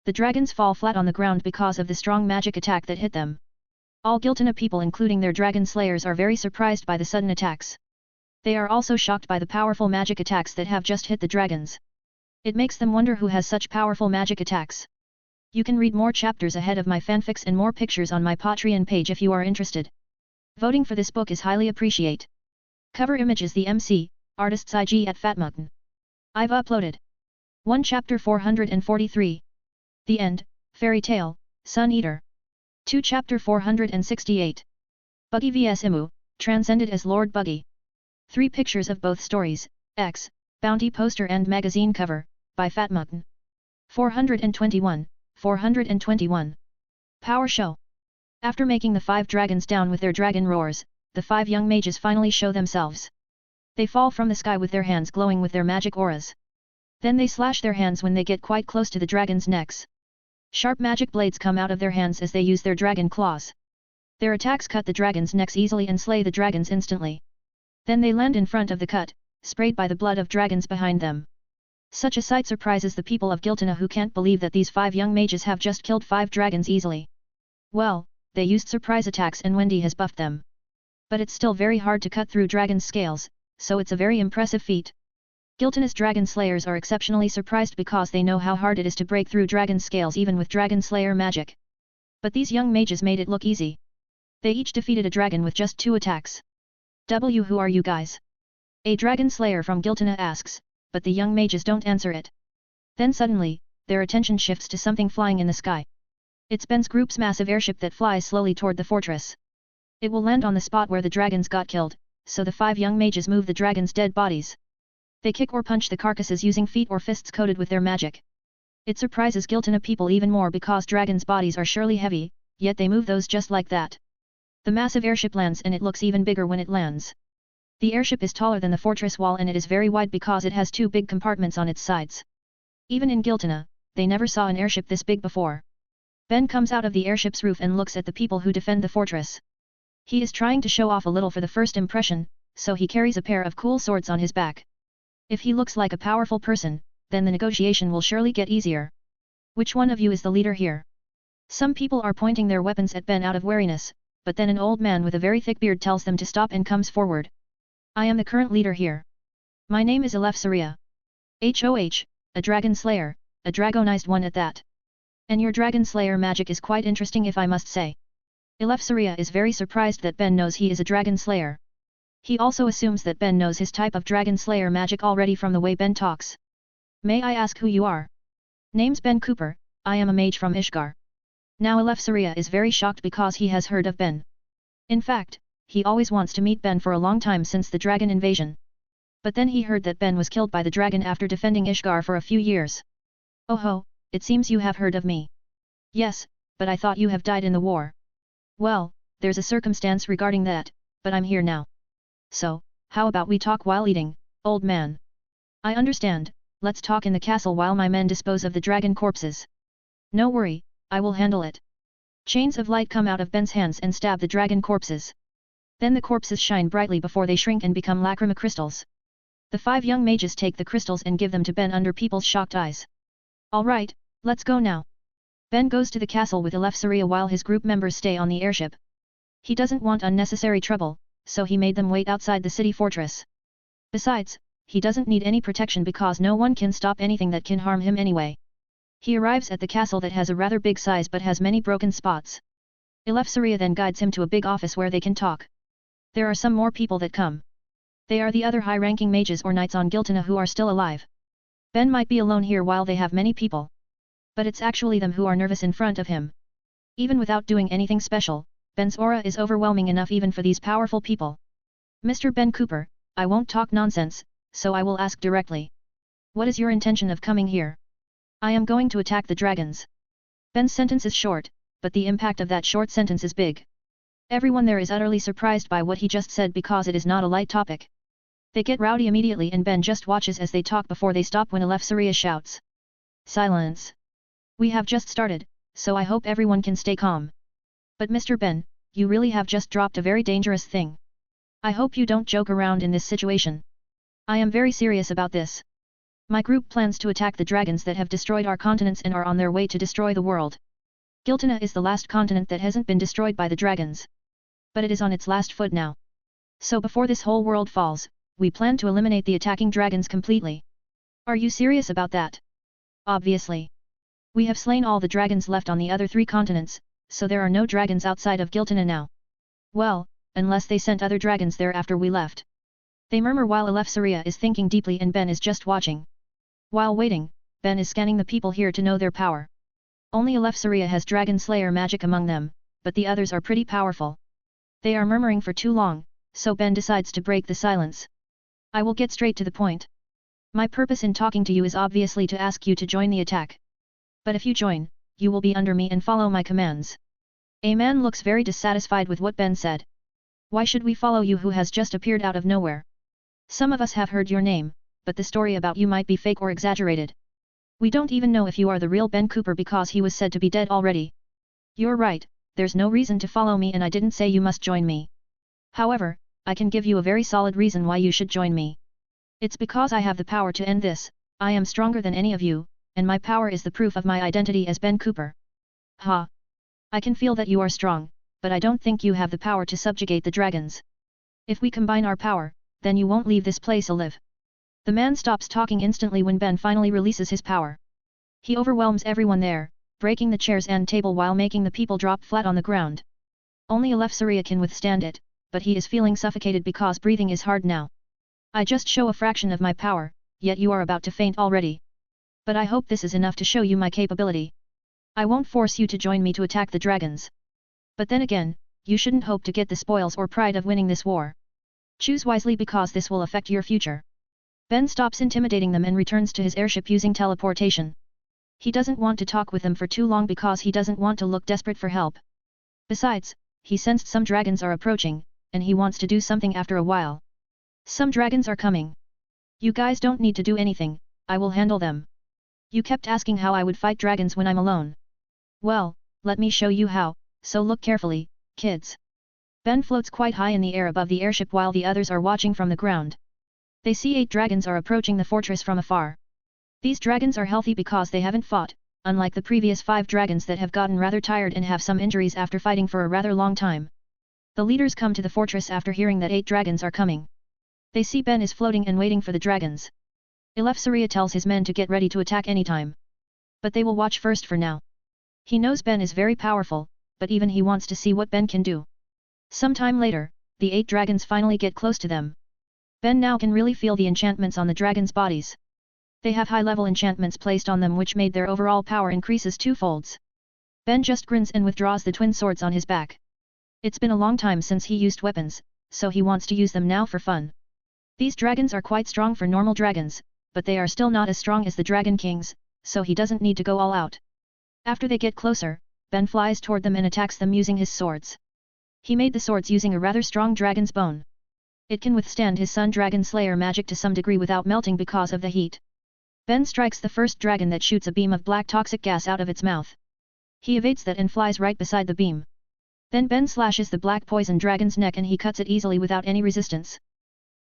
The dragons fall flat on the ground because of the strong magic attack that hit them. All Giltana people including their dragon slayers are very surprised by the sudden attacks. They are also shocked by the powerful magic attacks that have just hit the dragons. It makes them wonder who has such powerful magic attacks. You can read more chapters ahead of my fanfics and more pictures on my Patreon page if you are interested. Voting for this book is highly appreciate. Cover image is the MC, artist's IG at Fatmugton. I've uploaded 1 chapter 443. The End, Fairy Tale, Sun Eater. 2 chapter 468. Buggy vs Imu, transcended as Lord Buggy. 3 pictures of both stories, X, Bounty poster and magazine cover, by Fatmugton. 421, 421. Power Show. After making the 5 dragons down with their dragon roars, the 5 young mages finally show themselves. They fall from the sky with their hands glowing with their magic auras. Then they slash their hands when they get quite close to the dragons' necks. Sharp magic blades come out of their hands as they use their dragon claws. Their attacks cut the dragons' necks easily and slay the dragons instantly. Then they land in front of the cut, sprayed by the blood of dragons behind them. Such a sight surprises the people of Giltana who can't believe that these 5 young mages have just killed 5 dragons easily. Well, they used surprise attacks and Wendy has buffed them. But it's still very hard to cut through dragons' scales, so it's a very impressive feat. Giltana's dragon slayers are exceptionally surprised because they know how hard it is to break through dragon scales even with dragon slayer magic. But these young mages made it look easy. They each defeated a dragon with just 2 attacks. Who are you guys? A dragon slayer from Giltana asks, but the young mages don't answer it. Then suddenly, their attention shifts to something flying in the sky. It's Ben's group's massive airship that flies slowly toward the fortress. It will land on the spot where the dragons got killed, so the 5 young mages move the dragons' dead bodies. They kick or punch the carcasses using feet or fists coated with their magic. It surprises Giltana people even more because dragons' bodies are surely heavy, yet they move those just like that. The massive airship lands and it looks even bigger when it lands. The airship is taller than the fortress wall and it is very wide because it has two big compartments on its sides. Even in Giltana, they never saw an airship this big before. Ben comes out of the airship's roof and looks at the people who defend the fortress. He is trying to show off a little for the first impression, so he carries a pair of cool swords on his back. If he looks like a powerful person, then the negotiation will surely get easier. Which one of you is the leader here? Some people are pointing their weapons at Ben out of wariness, but then an old man with a very thick beard tells them to stop and comes forward. I am the current leader here. My name is Eleftheria. HOH, a dragon slayer, a dragonized one at that. And your dragon slayer magic is quite interesting if I must say. Eleftheria is very surprised that Ben knows he is a dragon slayer. He also assumes that Ben knows his type of dragon slayer magic already from the way Ben talks. May I ask who you are? Name's Ben Cooper, I am a mage from Ishgar. Now Eleftheria is very shocked because he has heard of Ben. In fact, he always wants to meet Ben for a long time since the dragon invasion. But then he heard that Ben was killed by the dragon after defending Ishgar for a few years. Oh ho, it seems you have heard of me. Yes, but I thought you have died in the war. Well, there's a circumstance regarding that, but I'm here now. So, how about we talk while eating, old man? I understand, let's talk in the castle while my men dispose of the dragon corpses. No worry, I will handle it. Chains of light come out of Ben's hands and stab the dragon corpses. Then the corpses shine brightly before they shrink and become lacrima crystals. The 5 young mages take the crystals and give them to Ben under people's shocked eyes. Alright, let's go now. Ben goes to the castle with Eleftheria while his group members stay on the airship. He doesn't want unnecessary trouble, so he made them wait outside the city fortress. Besides, he doesn't need any protection because no one can stop anything that can harm him anyway. He arrives at the castle that has a rather big size but has many broken spots. Eleftheria then guides him to a big office where they can talk. There are some more people that come. They are the other high-ranking mages or knights on Giltana who are still alive. Ben might be alone here while they have many people. But it's actually them who are nervous in front of him. Even without doing anything special, Ben's aura is overwhelming enough even for these powerful people. Mr. Ben Cooper, I won't talk nonsense, so I will ask directly. What is your intention of coming here? I am going to attack the dragons. Ben's sentence is short, but the impact of that short sentence is big. Everyone there is utterly surprised by what he just said because it is not a light topic. They get rowdy immediately and Ben just watches as they talk before they stop when Eleftheria shouts. Silence. We have just started, so I hope everyone can stay calm. But Mr. Ben, you really have just dropped a very dangerous thing. I hope you don't joke around in this situation. I am very serious about this. My group plans to attack the dragons that have destroyed our continents and are on their way to destroy the world. Giltana is the last continent that hasn't been destroyed by the dragons. But it is on its last foot now. So before this whole world falls, we plan to eliminate the attacking dragons completely. Are you serious about that? Obviously. We have slain all the dragons left on the other 3 continents, so there are no dragons outside of Giltana now. Well, unless they sent other dragons there after we left. They murmur while Eleftheria is thinking deeply and Ben is just watching. While waiting, Ben is scanning the people here to know their power. Only Eleftheria has Dragon Slayer magic among them, but the others are pretty powerful. They are murmuring for too long, so Ben decides to break the silence. I will get straight to the point. My purpose in talking to you is obviously to ask you to join the attack. But if you join, you will be under me and follow my commands. A man looks very dissatisfied with what Ben said. Why should we follow you who has just appeared out of nowhere? Some of us have heard your name, but the story about you might be fake or exaggerated. We don't even know if you are the real Ben Cooper because he was said to be dead already. You're right, there's no reason to follow me and I didn't say you must join me. However, I can give you a very solid reason why you should join me. It's because I have the power to end this. I am stronger than any of you, and my power is the proof of my identity as Ben Cooper. Ha! I can feel that you are strong, but I don't think you have the power to subjugate the dragons. If we combine our power, then you won't leave this place alive. The man stops talking instantly when Ben finally releases his power. He overwhelms everyone there, breaking the chairs and table while making the people drop flat on the ground. Only Eleftheria can withstand it, but he is feeling suffocated because breathing is hard now. I just show a fraction of my power, yet you are about to faint already. But I hope this is enough to show you my capability. I won't force you to join me to attack the dragons. But then again, you shouldn't hope to get the spoils or pride of winning this war. Choose wisely because this will affect your future. Ben stops intimidating them and returns to his airship using teleportation. He doesn't want to talk with them for too long because he doesn't want to look desperate for help. Besides, he sensed some dragons are approaching, and he wants to do something after a while. Some dragons are coming. You guys don't need to do anything, I will handle them. You kept asking how I would fight dragons when I'm alone. Well, let me show you how, so look carefully, kids. Ben floats quite high in the air above the airship while the others are watching from the ground. They see 8 dragons are approaching the fortress from afar. These dragons are healthy because they haven't fought, unlike the previous 5 dragons that have gotten rather tired and have some injuries after fighting for a rather long time. The leaders come to the fortress after hearing that 8 dragons are coming. They see Ben is floating and waiting for the dragons. Eleftheria tells his men to get ready to attack anytime. But they will watch first for now. He knows Ben is very powerful, but even he wants to see what Ben can do. Some time later, the 8 dragons finally get close to them. Ben now can really feel the enchantments on the dragons' bodies. They have high-level enchantments placed on them which made their overall power increases 2-folds. Ben just grins and withdraws the twin swords on his back. It's been a long time since he used weapons, so he wants to use them now for fun. These dragons are quite strong for normal dragons, but they are still not as strong as the Dragon Kings, so he doesn't need to go all out. After they get closer, Ben flies toward them and attacks them using his swords. He made the swords using a rather strong dragon's bone. It can withstand his Sun Dragon Slayer magic to some degree without melting because of the heat. Ben strikes the first dragon that shoots a beam of black toxic gas out of its mouth. He evades that and flies right beside the beam. Then Ben slashes the black poison dragon's neck and he cuts it easily without any resistance.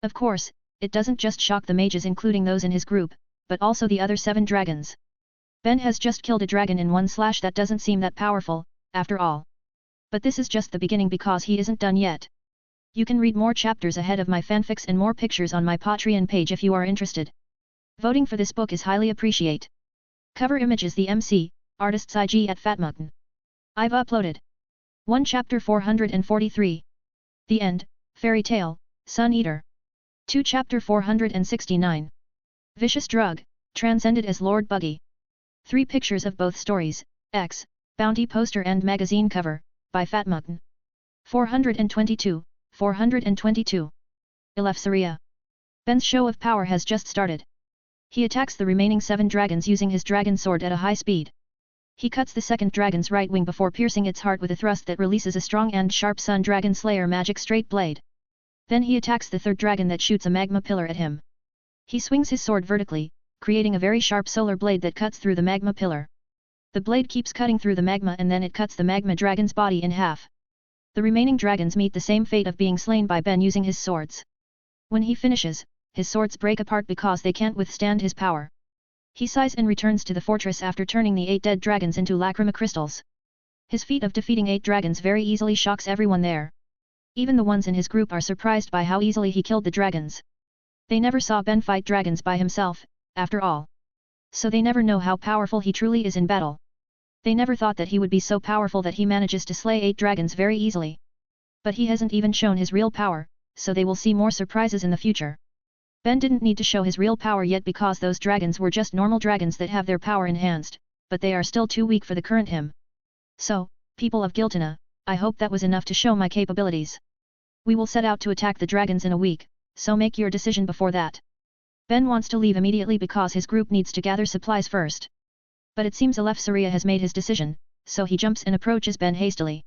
Of course, it doesn't just shock the mages including those in his group, but also the other 7 dragons. Ben has just killed a dragon in one slash. That doesn't seem that powerful, after all. But this is just the beginning because he isn't done yet. You can read more chapters ahead of my fanfics and more pictures on my Patreon page if you are interested. Voting for this book is highly appreciate. Cover image is the MC, artist's IG at Fatmugton. I've uploaded 1 chapter 443. The End, Fairy Tale, Sun Eater. 2 chapter 469. Vicious Drug, transcended as Lord Buggy. 3 pictures of both stories, X, Bounty poster and magazine cover, by Fatmugton. 422, 422. Eleftheria. Ben's show of power has just started. He attacks the remaining 7 dragons using his dragon sword at a high speed. He cuts the second dragon's right wing before piercing its heart with a thrust that releases a strong and sharp Sun Dragon Slayer magic straight blade. Then he attacks the third dragon that shoots a magma pillar at him. He swings his sword vertically, creating a very sharp solar blade that cuts through the magma pillar. The blade keeps cutting through the magma and then it cuts the magma dragon's body in half. The remaining dragons meet the same fate of being slain by Ben using his swords. When he finishes, his swords break apart because they can't withstand his power. He sighs and returns to the fortress after turning the 8 dead dragons into lacrima crystals. His feat of defeating 8 dragons very easily shocks everyone there. Even the ones in his group are surprised by how easily he killed the dragons. They never saw Ben fight dragons by himself, after all. So they never know how powerful he truly is in battle. They never thought that he would be so powerful that he manages to slay 8 dragons very easily. But he hasn't even shown his real power, so they will see more surprises in the future. Ben didn't need to show his real power yet because those dragons were just normal dragons that have their power enhanced, but they are still too weak for the current him. So, people of Giltana, I hope that was enough to show my capabilities. We will set out to attack the dragons in a week, so make your decision before that. Ben wants to leave immediately because his group needs to gather supplies first. But it seems Eleftheria has made his decision, so he jumps and approaches Ben hastily.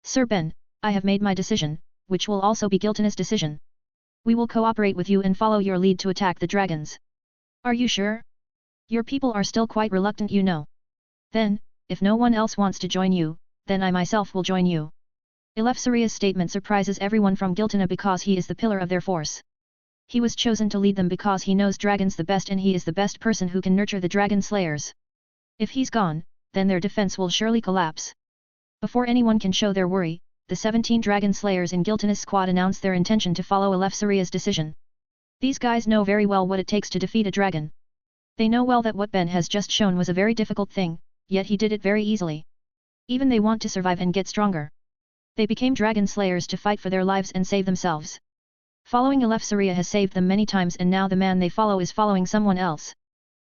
Sir Ben, I have made my decision, which will also be Giltana's decision. We will cooperate with you and follow your lead to attack the dragons. Are you sure? Your people are still quite reluctant, you know. Then, if no one else wants to join you, then I myself will join you. Eleftheria's statement surprises everyone from Giltana because he is the pillar of their force. He was chosen to lead them because he knows dragons the best and he is the best person who can nurture the dragon slayers. If he's gone, then their defense will surely collapse. Before anyone can show their worry, the 17 dragon slayers in Giltana's squad announce their intention to follow Eleftheria's decision. These guys know very well what it takes to defeat a dragon. They know well that what Ben has just shown was a very difficult thing, yet he did it very easily. Even they want to survive and get stronger. They became dragon slayers to fight for their lives and save themselves. Following Eleftheria has saved them many times and now the man they follow is following someone else.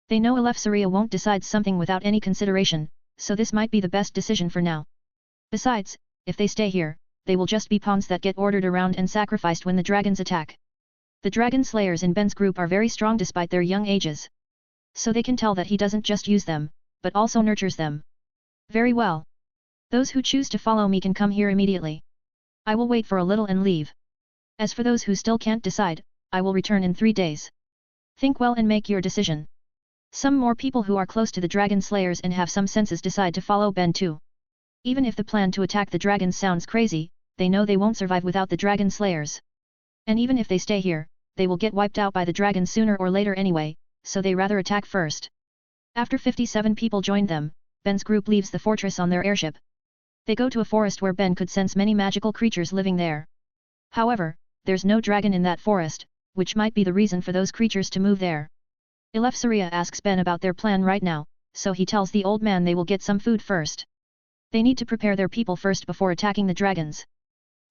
They know Eleftheria won't decide something without any consideration, so this might be the best decision for now. Besides, if they stay here, they will just be pawns that get ordered around and sacrificed when the dragons attack. The dragon slayers in Ben's group are very strong despite their young ages. So they can tell that he doesn't just use them, but also nurtures them. Very well. Those who choose to follow me can come here immediately. I will wait for a little and leave. As for those who still can't decide, I will return in 3 days. Think well and make your decision. Some more people who are close to the dragon slayers and have some senses decide to follow Ben too. Even if the plan to attack the dragons sounds crazy, they know they won't survive without the dragon slayers. And even if they stay here, they will get wiped out by the dragons sooner or later anyway, so they rather attack first. After 57 people joined them, Ben's group leaves the fortress on their airship. They go to a forest where Ben could sense many magical creatures living there. However, there's no dragon in that forest, which might be the reason for those creatures to move there. Eleftheria asks Ben about their plan right now, so he tells the old man they will get some food first. They need to prepare their people first before attacking the dragons.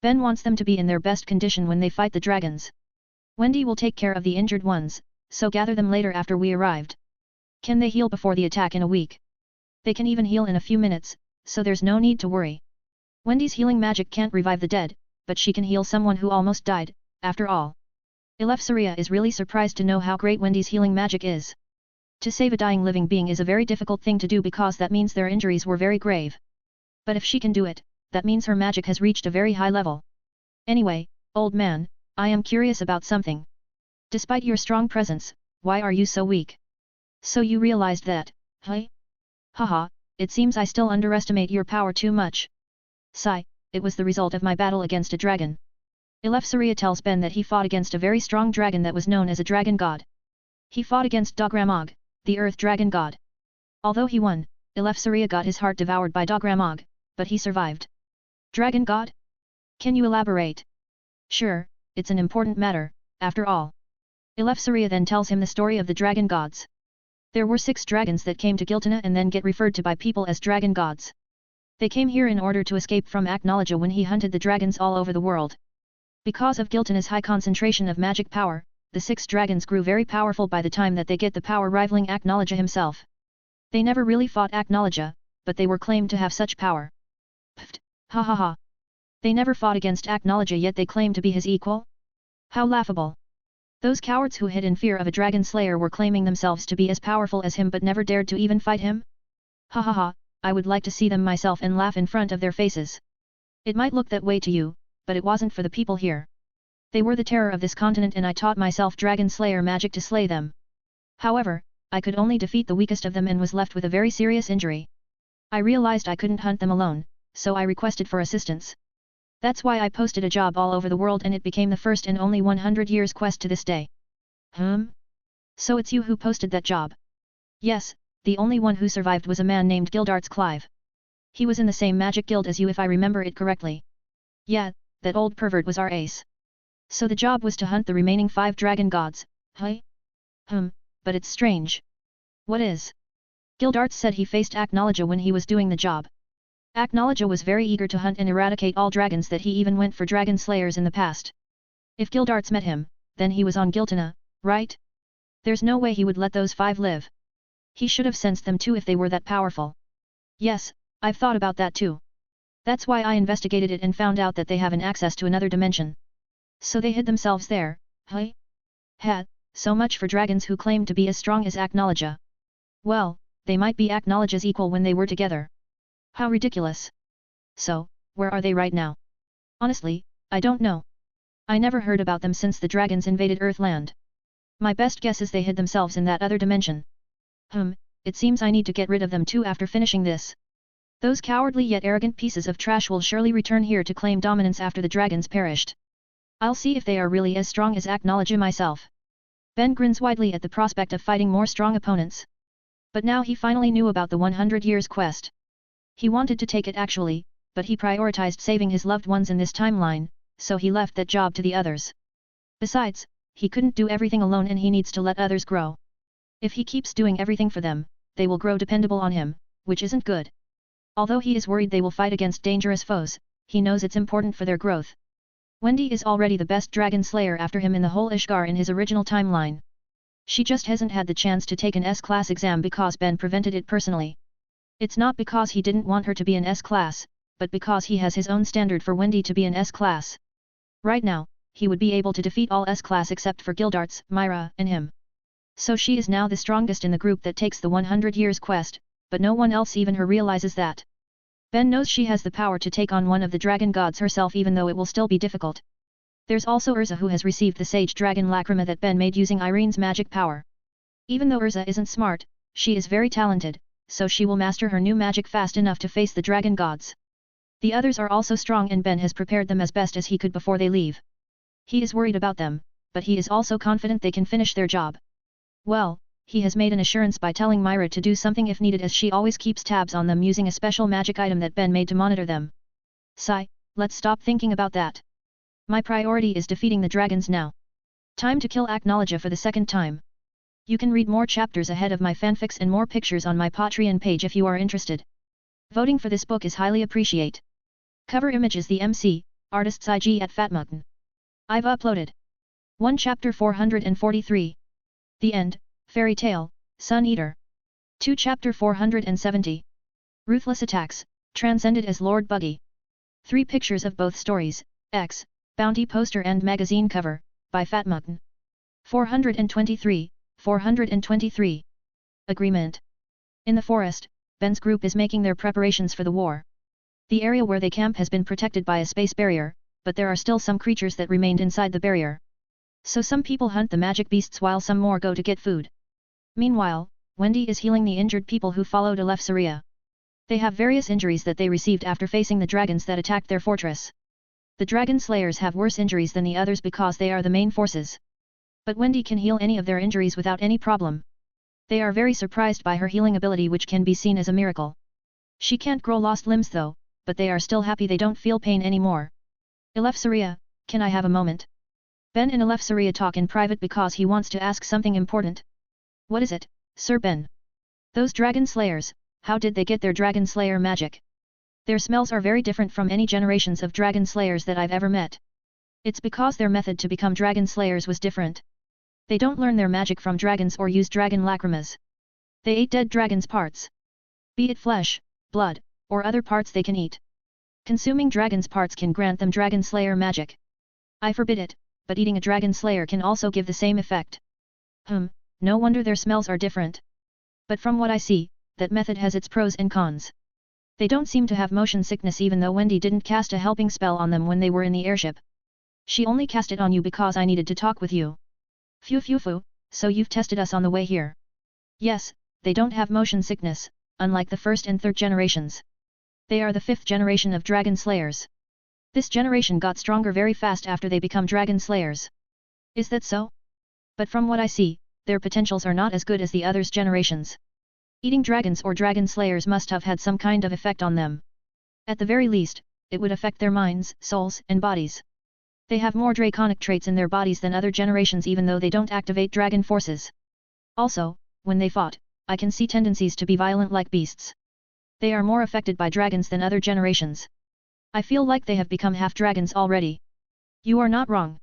Ben wants them to be in their best condition when they fight the dragons. Wendy will take care of the injured ones, so gather them later after we arrived. Can they heal before the attack in a week? They can even heal in a few minutes, so there's no need to worry. Wendy's healing magic can't revive the dead, but she can heal someone who almost died, after all. Eleftheria is really surprised to know how great Wendy's healing magic is. To save a dying living being is a very difficult thing to do because that means their injuries were very grave. But if she can do it, that means her magic has reached a very high level. Anyway, old man, I am curious about something. Despite your strong presence, why are you so weak? So you realized that, huh? Haha, it seems I still underestimate your power too much. Sigh, it was the result of my battle against a dragon. Eleftheria tells Ben that he fought against a very strong dragon that was known as a dragon god. He fought against Dogramog, the earth dragon god. Although he won, Eleftheria got his heart devoured by Dogramog, but he survived. Dragon god? Can you elaborate? Sure, it's an important matter, after all. Eleftheria then tells him the story of the dragon gods. There were 6 dragons that came to Giltana and then get referred to by people as dragon gods. They came here in order to escape from Aknologia when he hunted the dragons all over the world. Because of Giltana's high concentration of magic power, the 6 dragons grew very powerful by the time that they get the power rivaling Aknologia himself. They never really fought Aknologia, but they were claimed to have such power. Pfft, ha ha ha. They never fought against Aknologia yet they claim to be his equal? How laughable. Those cowards who hid in fear of a dragon slayer were claiming themselves to be as powerful as him but never dared to even fight him? Ha ha ha, I would like to see them myself and laugh in front of their faces. It might look that way to you, but it wasn't for the people here. They were the terror of this continent and I taught myself dragon slayer magic to slay them. However, I could only defeat the weakest of them and was left with a very serious injury. I realized I couldn't hunt them alone, so I requested for assistance. That's why I posted a job all over the world and it became the first and only 100 years quest to this day. So it's you who posted that job? Yes, the only one who survived was a man named Gildarts Clive. He was in the same magic guild as you if I remember it correctly. Yeah, that old pervert was our ace. So the job was to hunt the remaining 5 dragon gods, huh? But it's strange. What is? Gildarts said he faced Aknologia when he was doing the job. Aknologia was very eager to hunt and eradicate all dragons that he even went for dragon slayers in the past. If Gildarts met him, then he was on Giltana, right? There's no way he would let those 5 live. He should have sensed them too if they were that powerful. Yes, I've thought about that too. That's why I investigated it and found out that they have an access to another dimension. So they hid themselves there, huh? So much for dragons who claim to be as strong as Aknologia. Well, they might be Aknologia's equal when they were together. How ridiculous. So, where are they right now? Honestly, I don't know. I never heard about them since the dragons invaded Earthland. My best guess is they hid themselves in that other dimension. It seems I need to get rid of them too after finishing this. Those cowardly yet arrogant pieces of trash will surely return here to claim dominance after the dragons perished. I'll see if they are really as strong as Aknologia myself. Ben grins widely at the prospect of fighting more strong opponents. But now he finally knew about the 100 years quest. He wanted to take it actually, but he prioritized saving his loved ones in this timeline, so he left that job to the others. Besides, he couldn't do everything alone and he needs to let others grow. If he keeps doing everything for them, they will grow dependable on him, which isn't good. Although he is worried they will fight against dangerous foes, he knows it's important for their growth. Wendy is already the best dragon slayer after him in the whole Ishgard in his original timeline. She just hasn't had the chance to take an S-class exam because Ben prevented it personally. It's not because he didn't want her to be an S-class, but because he has his own standard for Wendy to be an S-class. Right now, he would be able to defeat all S-class except for Gildarts, Myra, and him. So she is now the strongest in the group that takes the 100 years quest, but no one else even her realizes that. Ben knows she has the power to take on one of the dragon gods herself even though it will still be difficult. There's also Urza who has received the Sage Dragon Lacrima that Ben made using Irene's magic power. Even though Urza isn't smart, she is very talented, so she will master her new magic fast enough to face the dragon gods. The others are also strong and Ben has prepared them as best as he could before they leave. He is worried about them, but he is also confident they can finish their job. Well, he has made an assurance by telling Myra to do something if needed as she always keeps tabs on them using a special magic item that Ben made to monitor them. Sigh, let's stop thinking about that. My priority is defeating the dragons now. Time to kill Aknologia for the second time. You can read more chapters ahead of my fanfics and more pictures on my Patreon page if you are interested. Voting for this book is highly appreciate. Cover image is the MC, artist's IG at Fatmugn. I've uploaded 1 chapter 443. The End, Fairy Tale, Sun Eater. 2 chapter 470. Ruthless Attacks, transcended as Lord Buggy. 3 pictures of both stories, X, Bounty poster and magazine cover, by Fatmugn. 423, 423. Agreement. In the forest, Ben's group is making their preparations for the war. The area where they camp has been protected by a space barrier, but there are still some creatures that remained inside the barrier. So some people hunt the magic beasts while some more go to get food. Meanwhile, Wendy is healing the injured people who followed Eleftheria. They have various injuries that they received after facing the dragons that attacked their fortress. The dragon slayers have worse injuries than the others because they are the main forces. But Wendy can heal any of their injuries without any problem. They are very surprised by her healing ability which can be seen as a miracle. She can't grow lost limbs though, but they are still happy they don't feel pain anymore. Eleftheria, can I have a moment? Ben and Eleftheria talk in private because he wants to ask something important. What is it, Sir Ben? Those dragon slayers, how did they get their dragon slayer magic? Their smells are very different from any generations of dragon slayers that I've ever met. It's because their method to become dragon slayers was different. They don't learn their magic from dragons or use dragon lacrimas. They ate dead dragons' parts. Be it flesh, blood, or other parts they can eat. Consuming dragons' parts can grant them dragon slayer magic. I forbid it, but eating a dragon slayer can also give the same effect. No wonder their smells are different. But from what I see, that method has its pros and cons. They don't seem to have motion sickness even though Wendy didn't cast a helping spell on them when they were in the airship. She only cast it on you because I needed to talk with you. Phew, so you've tested us on the way here. Yes, they don't have motion sickness, unlike the first and third generations. They are the 5th generation of dragon slayers. This generation got stronger very fast after they become dragon slayers. Is that so? But from what I see, their potentials are not as good as the others' generations. Eating dragons or dragon slayers must have had some kind of effect on them. At the very least, it would affect their minds, souls, and bodies. They have more draconic traits in their bodies than other generations even though they don't activate dragon forces. Also, when they fought, I can see tendencies to be violent like beasts. They are more affected by dragons than other generations. I feel like they have become half dragons already. You are not wrong.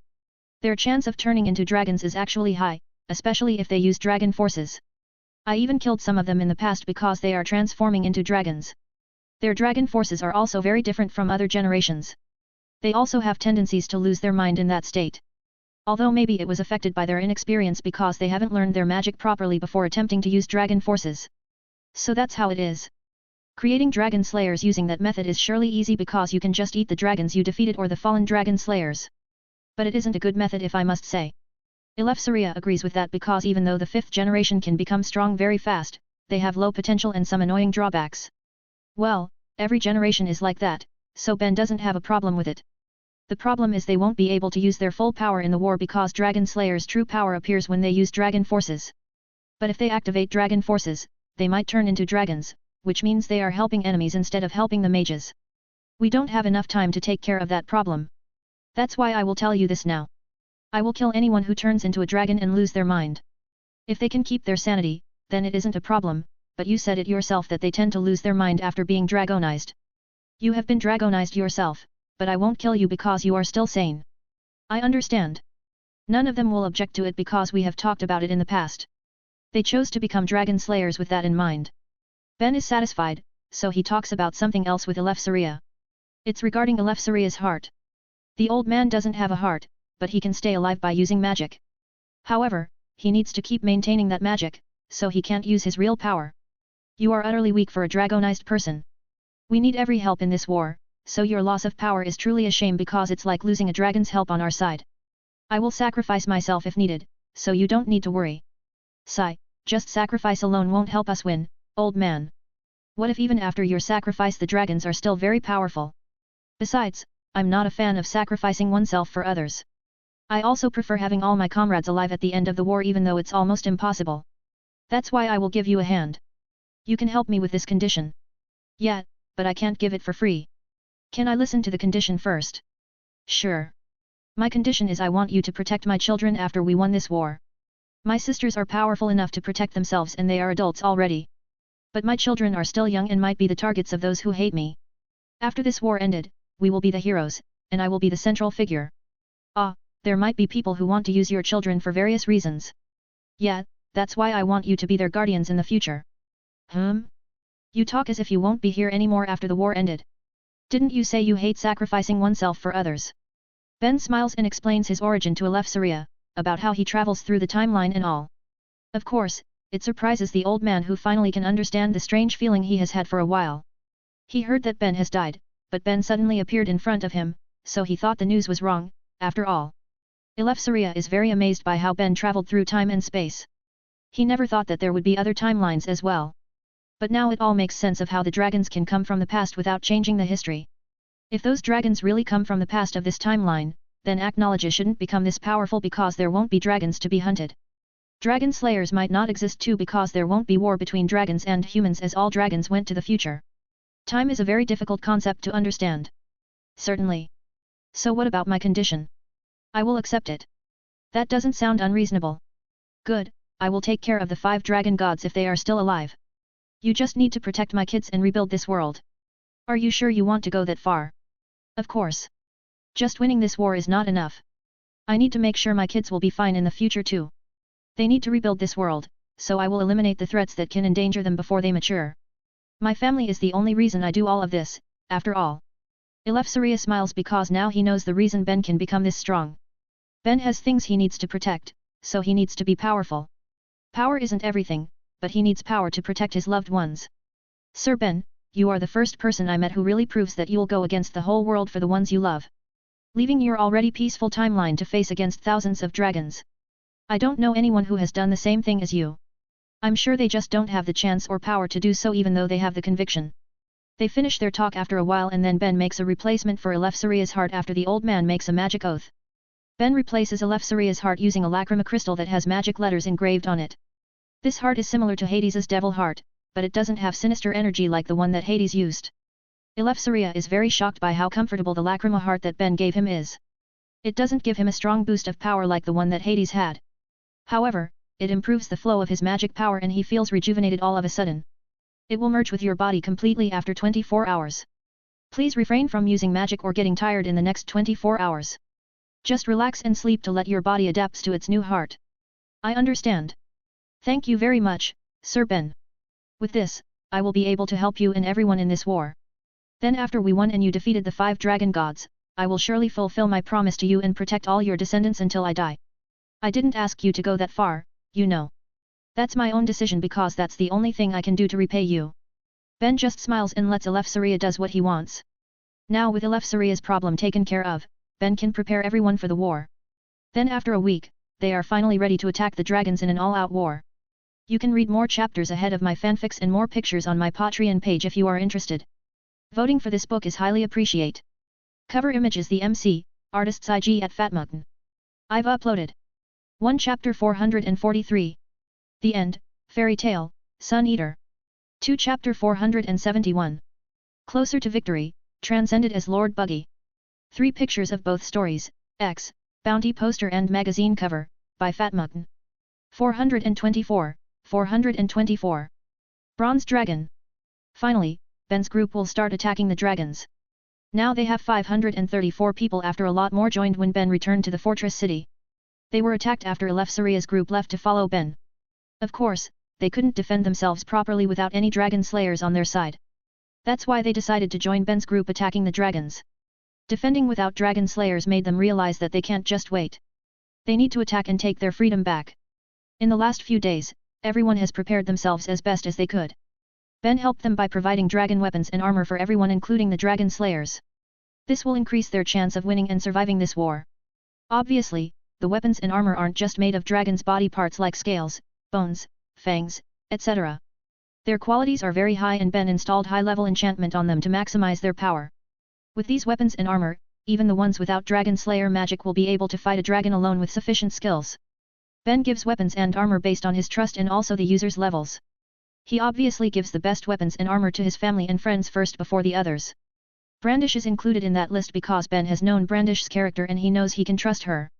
Their chance of turning into dragons is actually high, especially if they use dragon forces. I even killed some of them in the past because they are transforming into dragons. Their dragon forces are also very different from other generations. They also have tendencies to lose their mind in that state. Although maybe it was affected by their inexperience because they haven't learned their magic properly before attempting to use dragon forces. So that's how it is. Creating dragon slayers using that method is surely easy because you can just eat the dragons you defeated or the fallen dragon slayers. But it isn't a good method if I must say. Eleftheria agrees with that because even though the 5th generation can become strong very fast, they have low potential and some annoying drawbacks. Well, every generation is like that, so Ben doesn't have a problem with it. The problem is they won't be able to use their full power in the war because Dragon Slayer's true power appears when they use dragon forces. But if they activate dragon forces, they might turn into dragons, which means they are helping enemies instead of helping the mages. We don't have enough time to take care of that problem. That's why I will tell you this now. I will kill anyone who turns into a dragon and lose their mind. If they can keep their sanity, then it isn't a problem, but you said it yourself that they tend to lose their mind after being dragonized. You have been dragonized yourself, but I won't kill you because you are still sane. I understand. None of them will object to it because we have talked about it in the past. They chose to become dragon slayers with that in mind. Ben is satisfied, so he talks about something else with Eleftheria. It's regarding Eleftheria's heart. The old man doesn't have a heart, but he can stay alive by using magic. However, he needs to keep maintaining that magic, so he can't use his real power. You are utterly weak for a dragonized person. We need every help in this war, so your loss of power is truly a shame because it's like losing a dragon's help on our side. I will sacrifice myself if needed, so you don't need to worry. Sigh, just sacrifice alone won't help us win, old man. What if even after your sacrifice the dragons are still very powerful? Besides, I'm not a fan of sacrificing oneself for others. I also prefer having all my comrades alive at the end of the war even though it's almost impossible. That's why I will give you a hand. You can help me with this condition. Yeah, but I can't give it for free. Can I listen to the condition first? Sure. My condition is I want you to protect my children after we won this war. My sisters are powerful enough to protect themselves and they are adults already. But my children are still young and might be the targets of those who hate me. After this war ended, we will be the heroes, and I will be the central figure. Ah, there might be people who want to use your children for various reasons. Yeah, that's why I want you to be their guardians in the future. You talk as if you won't be here anymore after the war ended. Didn't you say you hate sacrificing oneself for others? Ben smiles and explains his origin to Eleftheria, about how he travels through the timeline and all. Of course, it surprises the old man who finally can understand the strange feeling he has had for a while. He heard that Ben has died, but Ben suddenly appeared in front of him, so he thought the news was wrong, after all. Eleftheria is very amazed by how Ben traveled through time and space. He never thought that there would be other timelines as well. But now it all makes sense of how the dragons can come from the past without changing the history. If those dragons really come from the past of this timeline, then Acnologia shouldn't become this powerful because there won't be dragons to be hunted. Dragon slayers might not exist too because there won't be war between dragons and humans as all dragons went to the future. Time is a very difficult concept to understand. Certainly. So what about my condition? I will accept it. That doesn't sound unreasonable. Good, I will take care of the 5 dragon gods if they are still alive. You just need to protect my kids and rebuild this world. Are you sure you want to go that far? Of course. Just winning this war is not enough. I need to make sure my kids will be fine in the future too. They need to rebuild this world, so I will eliminate the threats that can endanger them before they mature. My family is the only reason I do all of this, after all. Eleftheria smiles because now he knows the reason Ben can become this strong. Ben has things he needs to protect, so he needs to be powerful. Power isn't everything, but he needs power to protect his loved ones. Sir Ben, you are the first person I met who really proves that you'll go against the whole world for the ones you love. Leaving your already peaceful timeline to face against thousands of dragons. I don't know anyone who has done the same thing as you. I'm sure they just don't have the chance or power to do so even though they have the conviction. They finish their talk after a while and then Ben makes a replacement for Eleftheria's heart after the old man makes a magic oath. Ben replaces Eleftheria's heart using a lacrima crystal that has magic letters engraved on it. This heart is similar to Hades's devil heart, but it doesn't have sinister energy like the one that Hades used. Eleftheria is very shocked by how comfortable the lacrima heart that Ben gave him is. It doesn't give him a strong boost of power like the one that Hades had. However, it improves the flow of his magic power and he feels rejuvenated all of a sudden. It will merge with your body completely after 24 hours. Please refrain from using magic or getting tired in the next 24 hours. Just relax and sleep to let your body adapt to its new heart. I understand. Thank you very much, Sir Ben. With this, I will be able to help you and everyone in this war. Then after we won and you defeated the 5 dragon gods, I will surely fulfill my promise to you and protect all your descendants until I die. I didn't ask you to go that far, you know. That's my own decision because that's the only thing I can do to repay you. Ben just smiles and lets Eleftheria does what he wants. Now with Eleftheria's problem taken care of, Ben can prepare everyone for the war. Then after a week, they are finally ready to attack the dragons in an all-out war. You can read more chapters ahead of my fanfics and more pictures on my Patreon page if you are interested. Voting for this book is highly appreciate. Cover image is the MC, artist's IG at Fatmugton. I've uploaded 1 chapter 443. The End, Fairy Tale, Sun Eater. 2 chapter 471. Closer to Victory, transcended as Lord Buggy. 3 pictures of both stories, X, bounty poster and magazine cover, by Fatmugton. 424. 424. Bronze Dragon. Finally, Ben's group will start attacking the dragons. Now they have 534 people after a lot more joined when Ben returned to the fortress city. They were attacked after Eleftheria's group left to follow Ben. Of course, they couldn't defend themselves properly without any dragon slayers on their side. That's why they decided to join Ben's group attacking the dragons. Defending without dragon slayers made them realize that they can't just wait. They need to attack and take their freedom back. In the last few days, everyone has prepared themselves as best as they could. Ben helped them by providing dragon weapons and armor for everyone including the dragon slayers. This will increase their chance of winning and surviving this war. Obviously, the weapons and armor aren't just made of dragon's body parts like scales, bones, fangs, etc. Their qualities are very high and Ben installed high-level enchantment on them to maximize their power. With these weapons and armor, even the ones without Dragon Slayer magic will be able to fight a dragon alone with sufficient skills. Ben gives weapons and armor based on his trust and also the user's levels. He obviously gives the best weapons and armor to his family and friends first before the others. Brandish is included in that list because Ben has known Brandish's character and he knows he can trust her.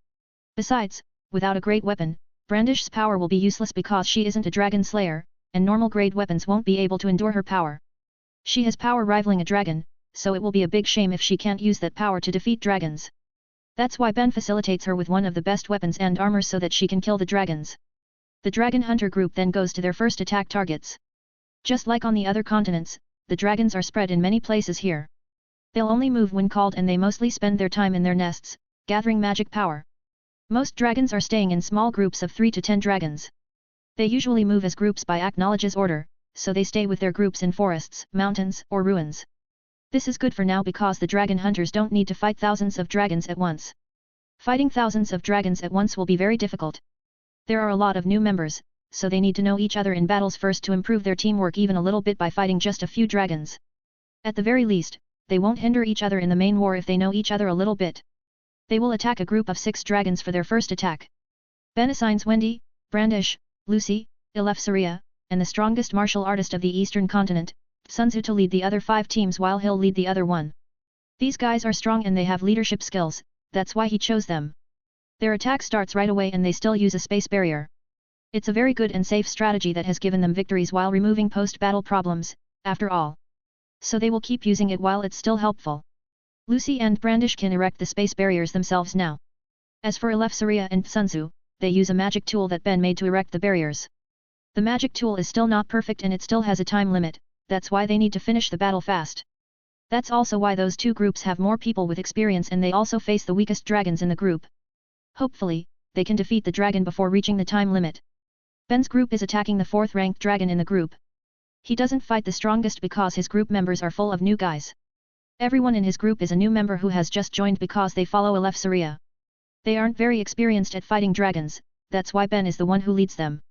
Besides, without a great weapon, Brandish's power will be useless because she isn't a dragon slayer, and normal grade weapons won't be able to endure her power. She has power rivaling a dragon, so it will be a big shame if she can't use that power to defeat dragons. That's why Ben facilitates her with one of the best weapons and armor so that she can kill the dragons. The Dragon Hunter group then goes to their first attack targets. Just like on the other continents, the dragons are spread in many places here. They'll only move when called and they mostly spend their time in their nests, gathering magic power. Most dragons are staying in small groups of 3 to 10 dragons. They usually move as groups by acknowledges order, so they stay with their groups in forests, mountains, or ruins. This is good for now because the dragon hunters don't need to fight thousands of dragons at once. Fighting thousands of dragons at once will be very difficult. There are a lot of new members, so they need to know each other in battles first to improve their teamwork even a little bit by fighting just a few dragons. At the very least, they won't hinder each other in the main war if they know each other a little bit. They will attack a group of 6 dragons for their first attack. Ben assigns Wendy, Brandish, Lucy, Eleftheria, and the strongest martial artist of the eastern continent, Sun Tzu to lead the other 5 teams while he'll lead the other one. These guys are strong and they have leadership skills, that's why he chose them. Their attack starts right away and they still use a space barrier. It's a very good and safe strategy that has given them victories while removing post-battle problems, after all. So they will keep using it while it's still helpful. Lucy and Brandish can erect the space barriers themselves now. As for Eleftheria and Sun Tzu, they use a magic tool that Ben made to erect the barriers. The magic tool is still not perfect and it still has a time limit, that's why they need to finish the battle fast. That's also why those 2 groups have more people with experience and they also face the weakest dragons in the group. Hopefully, they can defeat the dragon before reaching the time limit. Ben's group is attacking the 4th ranked dragon in the group. He doesn't fight the strongest because his group members are full of new guys. Everyone in his group is a new member who has just joined because they follow Eleftheria. They aren't very experienced at fighting dragons, that's why Ben is the one who leads them.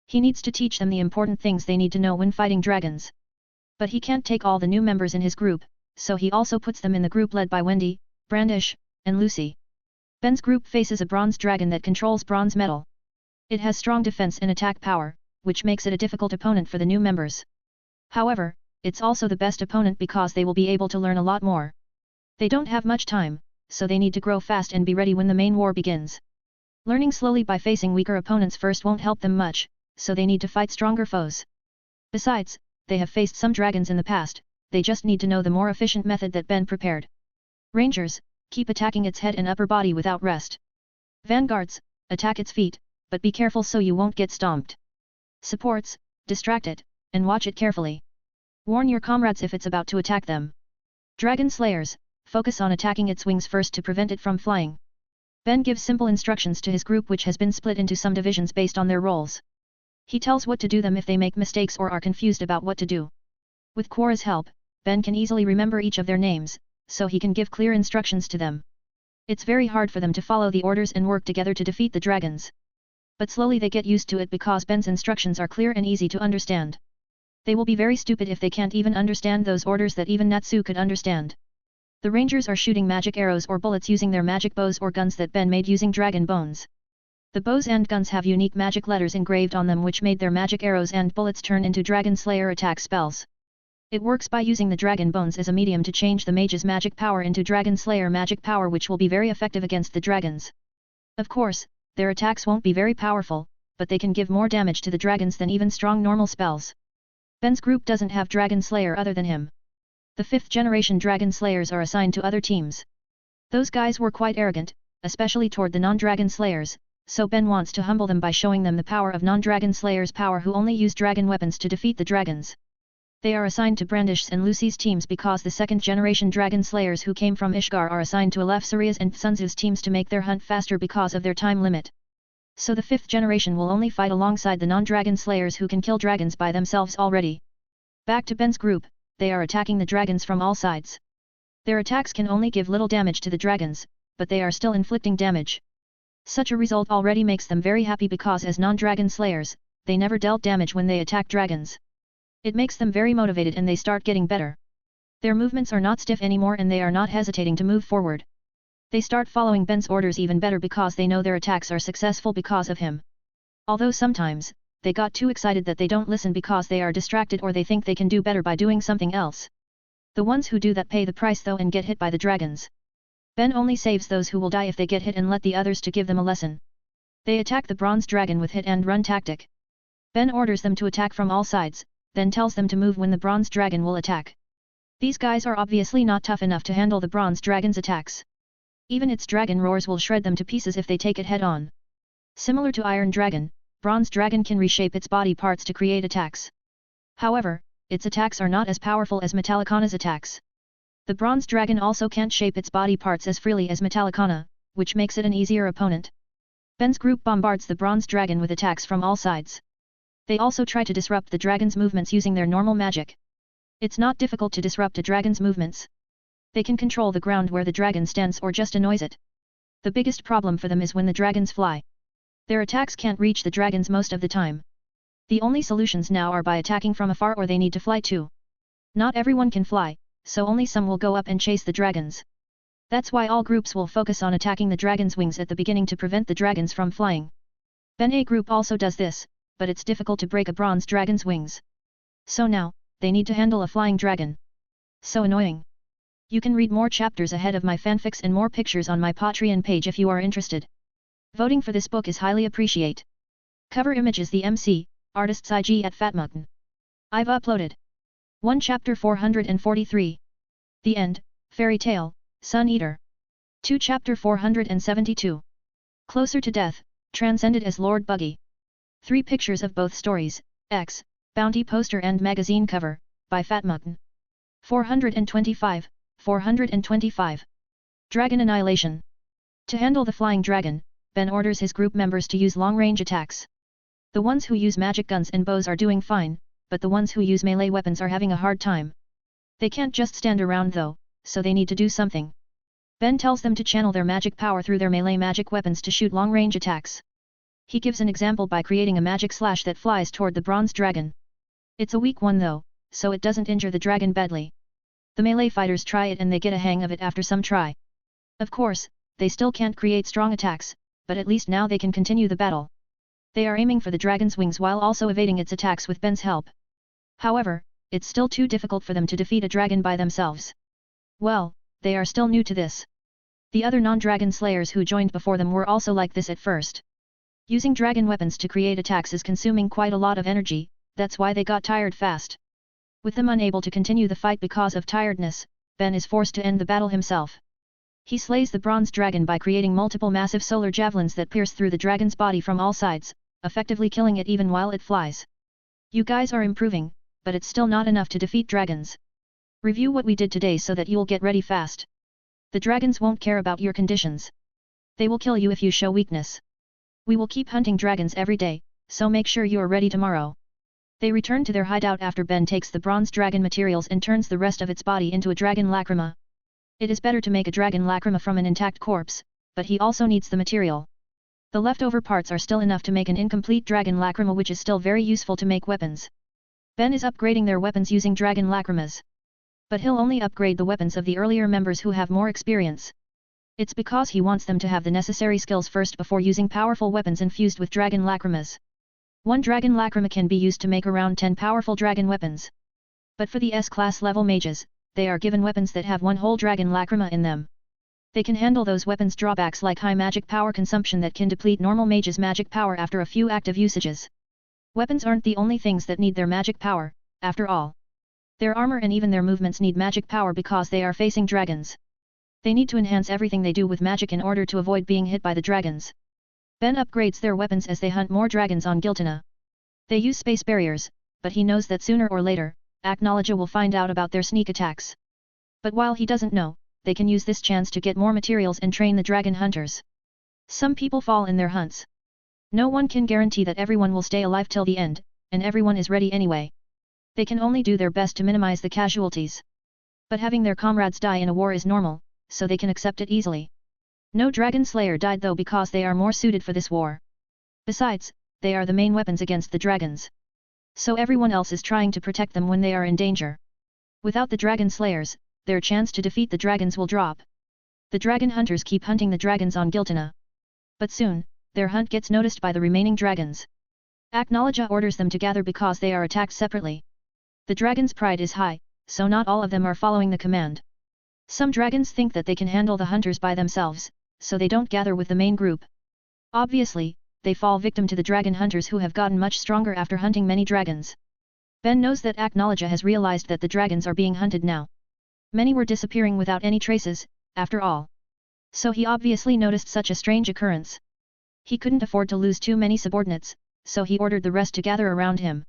He needs to teach them the important things they need to know when fighting dragons. But he can't take all the new members in his group, so he also puts them in the group led by Wendy, Brandish, and Lucy. Ben's group faces a bronze dragon that controls bronze metal. It has strong defense and attack power, which makes it a difficult opponent for the new members. However, it's also the best opponent because they will be able to learn a lot more. They don't have much time, so they need to grow fast and be ready when the main war begins. Learning slowly by facing weaker opponents first won't help them much, so they need to fight stronger foes. Besides, they have faced some dragons in the past, they just need to know the more efficient method that Ben prepared. Rangers, keep attacking its head and upper body without rest. Vanguards, attack its feet, but be careful so you won't get stomped. Supports, distract it, and watch it carefully. Warn your comrades if it's about to attack them. Dragon Slayers, focus on attacking its wings first to prevent it from flying. Ben gives simple instructions to his group which has been split into some divisions based on their roles. He tells what to do them if they make mistakes or are confused about what to do. With Quorra's help, Ben can easily remember each of their names, so he can give clear instructions to them. It's very hard for them to follow the orders and work together to defeat the dragons. But slowly they get used to it because Ben's instructions are clear and easy to understand. They will be very stupid if they can't even understand those orders that even Natsu could understand. The Rangers are shooting magic arrows or bullets using their magic bows or guns that Ben made using dragon bones. The bows and guns have unique magic letters engraved on them which made their magic arrows and bullets turn into Dragon Slayer attack spells. It works by using the dragon bones as a medium to change the mage's magic power into Dragon Slayer magic power which will be very effective against the dragons. Of course, their attacks won't be very powerful, but they can give more damage to the dragons than even strong normal spells. Ben's group doesn't have Dragon Slayer other than him. The 5th generation Dragon Slayers are assigned to other teams. Those guys were quite arrogant, especially toward the non-Dragon Slayers, so Ben wants to humble them by showing them the power of non-Dragon Slayers' power who only use dragon weapons to defeat the dragons. They are assigned to Brandish's and Lucy's teams because the 2nd generation Dragon Slayers who came from Ishgar are assigned to Eleftheria's and Sun Tzu's teams to make their hunt faster because of their time limit. So the 5th generation will only fight alongside the non-Dragon Slayers who can kill dragons by themselves already. Back to Ben's group, they are attacking the dragons from all sides. Their attacks can only give little damage to the dragons, but they are still inflicting damage. Such a result already makes them very happy because as non-dragon slayers, they never dealt damage when they attack dragons. It makes them very motivated and they start getting better. Their movements are not stiff anymore and they are not hesitating to move forward. They start following Ben's orders even better because they know their attacks are successful because of him. Although sometimes, they got too excited that they don't listen because they are distracted or they think they can do better by doing something else. The ones who do that pay the price though and get hit by the dragons. Ben only saves those who will die if they get hit and let the others to give them a lesson. They attack the bronze dragon with hit and run tactic. Ben orders them to attack from all sides, then tells them to move when the bronze dragon will attack. These guys are obviously not tough enough to handle the bronze dragon's attacks. Even its dragon roars will shred them to pieces if they take it head on. Similar to Iron Dragon, Bronze Dragon can reshape its body parts to create attacks. However, its attacks are not as powerful as Metallicana's attacks. The Bronze Dragon also can't shape its body parts as freely as Metallicana, which makes it an easier opponent. Ben's group bombards the Bronze Dragon with attacks from all sides. They also try to disrupt the dragon's movements using their normal magic. It's not difficult to disrupt a dragon's movements. They can control the ground where the dragon stands or just annoys it. The biggest problem for them is when the dragons fly. Their attacks can't reach the dragons most of the time. The only solutions now are by attacking from afar or they need to fly too. Not everyone can fly, so only some will go up and chase the dragons. That's why all groups will focus on attacking the dragon's wings at the beginning to prevent the dragons from flying. Ben A group also does this, but it's difficult to break a bronze dragon's wings. So now, they need to handle a flying dragon. So annoying. You can read more chapters ahead of my fanfics and more pictures on my Patreon page if you are interested. Voting for this book is highly appreciate. Cover image is the MC, artist's IG at Fatmountain. I've uploaded 1 chapter 443. The End, Fairy Tale, Sun Eater. 2 chapter 472. Closer to Death, transcended as Lord Buggy. 3 pictures of both stories, X, Bounty poster and magazine cover, by Fatmountain. 425, 425. Dragon Annihilation. To handle the flying dragon, Ben orders his group members to use long-range attacks. The ones who use magic guns and bows are doing fine, but the ones who use melee weapons are having a hard time. They can't just stand around though, so they need to do something. Ben tells them to channel their magic power through their melee magic weapons to shoot long-range attacks. He gives an example by creating a magic slash that flies toward the bronze dragon. It's a weak one though, so it doesn't injure the dragon badly. The melee fighters try it and they get a hang of it after some try. Of course, they still can't create strong attacks, but at least now they can continue the battle. They are aiming for the dragon's wings while also evading its attacks with Ben's help. However, it's still too difficult for them to defeat a dragon by themselves. Well, they are still new to this. The other non-dragon slayers who joined before them were also like this at first. Using dragon weapons to create attacks is consuming quite a lot of energy, that's why they got tired fast. With them unable to continue the fight because of tiredness, Ben is forced to end the battle himself. He slays the bronze dragon by creating multiple massive solar javelins that pierce through the dragon's body from all sides, effectively killing it even while it flies. You guys are improving, but it's still not enough to defeat dragons. Review what we did today so that you'll get ready fast. The dragons won't care about your conditions. They will kill you if you show weakness. We will keep hunting dragons every day, so make sure you are ready tomorrow. They return to their hideout after Ben takes the bronze dragon materials and turns the rest of its body into a dragon lacrima. It is better to make a dragon lacrima from an intact corpse, but he also needs the material. The leftover parts are still enough to make an incomplete dragon lacrima, which is still very useful to make weapons. Ben is upgrading their weapons using dragon lacrimas. But he'll only upgrade the weapons of the earlier members who have more experience. It's because he wants them to have the necessary skills first before using powerful weapons infused with dragon lacrimas. One dragon lacrima can be used to make around 10 powerful dragon weapons. But for the S-class level mages, they are given weapons that have one whole dragon lacrima in them. They can handle those weapons' drawbacks like high magic power consumption that can deplete normal mages' magic power after a few active usages. Weapons aren't the only things that need their magic power, after all. Their armor and even their movements need magic power because they are facing dragons. They need to enhance everything they do with magic in order to avoid being hit by the dragons. Ben upgrades their weapons as they hunt more dragons on Giltana. They use space barriers, but he knows that sooner or later, Acknowledge will find out about their sneak attacks. But while he doesn't know, they can use this chance to get more materials and train the dragon hunters. Some people fall in their hunts. No one can guarantee that everyone will stay alive till the end, and everyone is ready anyway. They can only do their best to minimize the casualties. But having their comrades die in a war is normal, so they can accept it easily. No Dragon Slayer died though because they are more suited for this war. Besides, they are the main weapons against the dragons. So everyone else is trying to protect them when they are in danger. Without the Dragon Slayers, their chance to defeat the dragons will drop. The dragon hunters keep hunting the dragons on Giltana. But soon, their hunt gets noticed by the remaining dragons. Aknowledge orders them to gather because they are attacked separately. The dragon's pride is high, so not all of them are following the command. Some dragons think that they can handle the hunters by themselves, so they don't gather with the main group. Obviously, they fall victim to the dragon hunters who have gotten much stronger after hunting many dragons. Ben knows that Aknowledge has realized that the dragons are being hunted now. Many were disappearing without any traces, after all. So he obviously noticed such a strange occurrence. He couldn't afford to lose too many subordinates, so he ordered the rest to gather around him.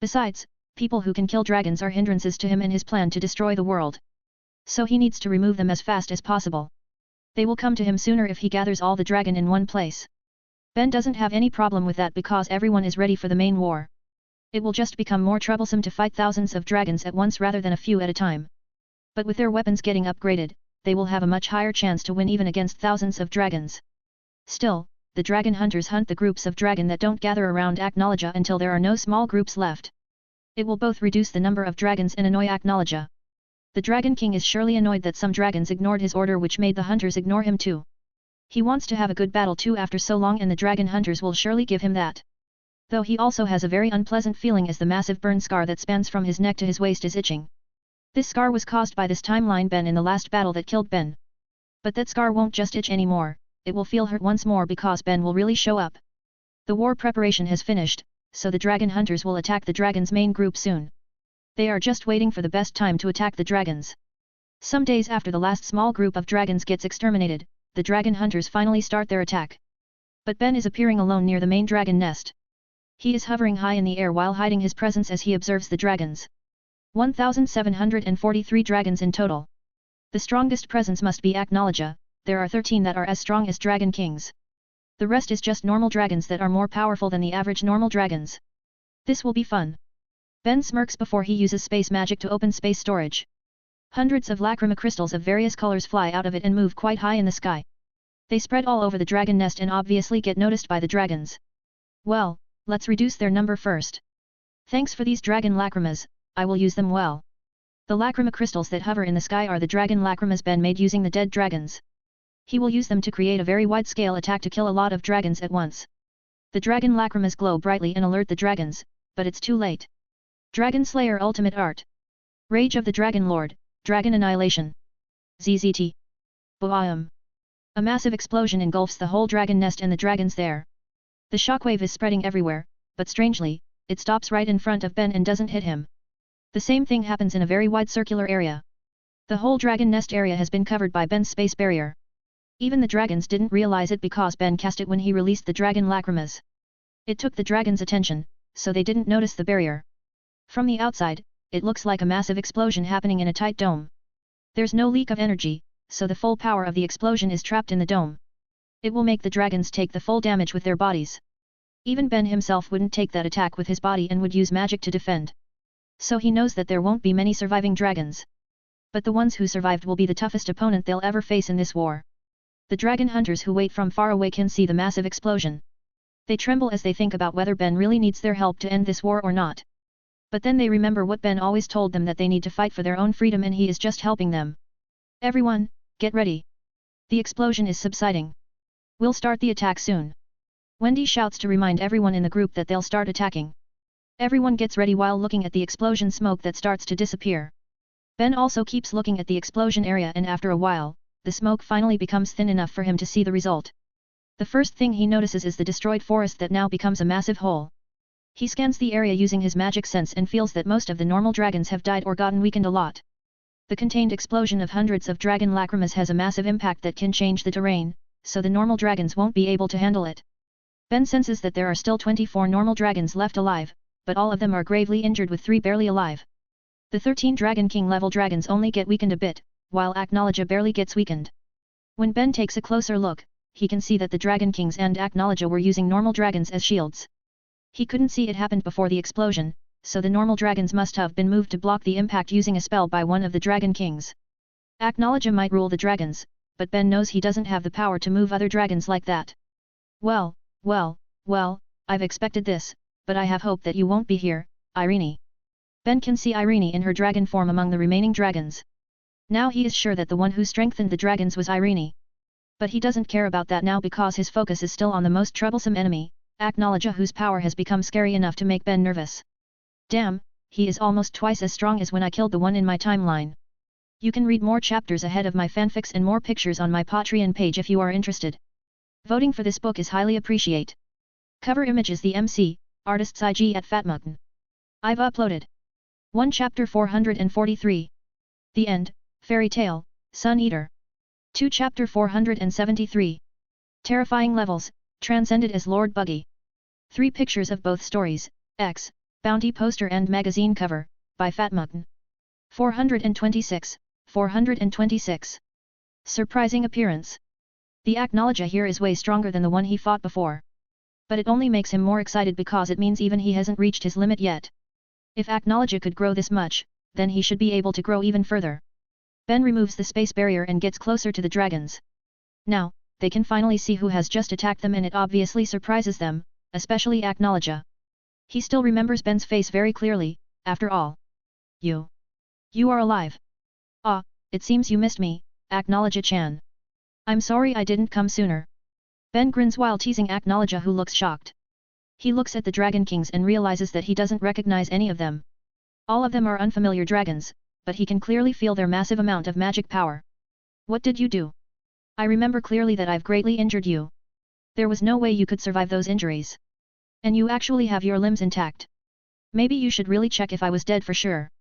Besides, people who can kill dragons are hindrances to him in his plan to destroy the world. So he needs to remove them as fast as possible. They will come to him sooner if he gathers all the dragon in one place. Ben doesn't have any problem with that because everyone is ready for the main war. It will just become more troublesome to fight thousands of dragons at once rather than a few at a time. But with their weapons getting upgraded, they will have a much higher chance to win even against thousands of dragons. Still, the dragon hunters hunt the groups of dragon that don't gather around Aknowledge until there are no small groups left. It will both reduce the number of dragons and annoy Aknowledge. The Dragon King is surely annoyed that some dragons ignored his order, which made the hunters ignore him too. He wants to have a good battle too after so long, and the dragon hunters will surely give him that. Though he also has a very unpleasant feeling as the massive burn scar that spans from his neck to his waist is itching. This scar was caused by this timeline Ben in the last battle that killed Ben. But that scar won't just itch anymore, it will feel hurt once more because Ben will really show up. The war preparation has finished, so the dragon hunters will attack the dragon's main group soon. They are just waiting for the best time to attack the dragons. Some days after the last small group of dragons gets exterminated, the dragon hunters finally start their attack. But Ben is appearing alone near the main dragon nest. He is hovering high in the air while hiding his presence as he observes the dragons. 1,743 dragons in total. The strongest presence must be Aknowledge. There are 13 that are as strong as dragon kings. The rest is just normal dragons that are more powerful than the average normal dragons. This will be fun. Ben smirks before he uses space magic to open space storage. Hundreds of lacrima crystals of various colors fly out of it and move quite high in the sky. They spread all over the dragon nest and obviously get noticed by the dragons. Well, let's reduce their number first. Thanks for these dragon lacrimas, I will use them well. The lacrima crystals that hover in the sky are the dragon lacrimas Ben made using the dead dragons. He will use them to create a very wide-scale attack to kill a lot of dragons at once. The dragon lacrimas glow brightly and alert the dragons, but it's too late. Dragon Slayer Ultimate Art. Rage of the Dragon Lord, Dragon Annihilation. ZZT. Boom. A massive explosion engulfs the whole dragon nest and the dragons there. The shockwave is spreading everywhere, but strangely, it stops right in front of Ben and doesn't hit him. The same thing happens in a very wide circular area. The whole dragon nest area has been covered by Ben's space barrier. Even the dragons didn't realize it because Ben cast it when he released the dragon lacrimas. It took the dragons' attention, so they didn't notice the barrier. From the outside, it looks like a massive explosion happening in a tight dome. There's no leak of energy, so the full power of the explosion is trapped in the dome. It will make the dragons take the full damage with their bodies. Even Ben himself wouldn't take that attack with his body and would use magic to defend. So he knows that there won't be many surviving dragons. But the ones who survived will be the toughest opponent they'll ever face in this war. The dragon hunters who wait from far away can see the massive explosion. They tremble as they think about whether Ben really needs their help to end this war or not. But then they remember what Ben always told them, that they need to fight for their own freedom and he is just helping them. Everyone, get ready. The explosion is subsiding. We'll start the attack soon. Wendy shouts to remind everyone in the group that they'll start attacking. Everyone gets ready while looking at the explosion smoke that starts to disappear. Ben also keeps looking at the explosion area, and after a while, the smoke finally becomes thin enough for him to see the result. The first thing he notices is the destroyed forest that now becomes a massive hole. He scans the area using his magic sense and feels that most of the normal dragons have died or gotten weakened a lot. The contained explosion of hundreds of dragon lacrimas has a massive impact that can change the terrain, so the normal dragons won't be able to handle it. Ben senses that there are still 24 normal dragons left alive, but all of them are gravely injured with 3 barely alive. The 13 Dragon King level dragons only get weakened a bit, while Aknowledge barely gets weakened. When Ben takes a closer look, he can see that the Dragon Kings and Aknowledge were using normal dragons as shields. He couldn't see it happened before the explosion, so the normal dragons must have been moved to block the impact using a spell by one of the Dragon Kings. Acknowledge might rule the dragons, but Ben knows he doesn't have the power to move other dragons like that. Well, I've expected this, but I have hope that you won't be here, Irene. Ben can see Irene in her dragon form among the remaining dragons. Now he is sure that the one who strengthened the dragons was Irene. But he doesn't care about that now because his focus is still on the most troublesome enemy, Acknowledge, whose power has become scary enough to make Ben nervous. Damn, he is almost twice as strong as when I killed the one in my timeline. You can read more chapters ahead of my fanfics and more pictures on my Patreon page if you are interested. Voting for this book is highly appreciate. Cover image is the MC, artists IG at Fatmutton. I've uploaded 1 chapter 443. The End, Fairy Tale, Sun Eater. 2 chapter 473. Terrifying Levels, Transcended as Lord Buggy. 3 pictures of both stories, X, Bounty poster and magazine cover, by Fatmutton. 426, 426. Surprising appearance. The Acknowledge here is way stronger than the one he fought before. But it only makes him more excited because it means even he hasn't reached his limit yet. If Acknowledge could grow this much, then he should be able to grow even further. Ben removes the space barrier and gets closer to the dragons. Now, they can finally see who has just attacked them, and it obviously surprises them, especially Acknowledge. He still remembers Ben's face very clearly, after all. You are alive. Ah, it seems you missed me, Acknowledge-chan. I'm sorry I didn't come sooner. Ben grins while teasing Acknowledge, who looks shocked. He looks at the Dragon Kings and realizes that he doesn't recognize any of them. All of them are unfamiliar dragons, but he can clearly feel their massive amount of magic power. What did you do? I remember clearly that I've greatly injured you. There was no way you could survive those injuries. And you actually have your limbs intact. Maybe you should really check if I was dead for sure.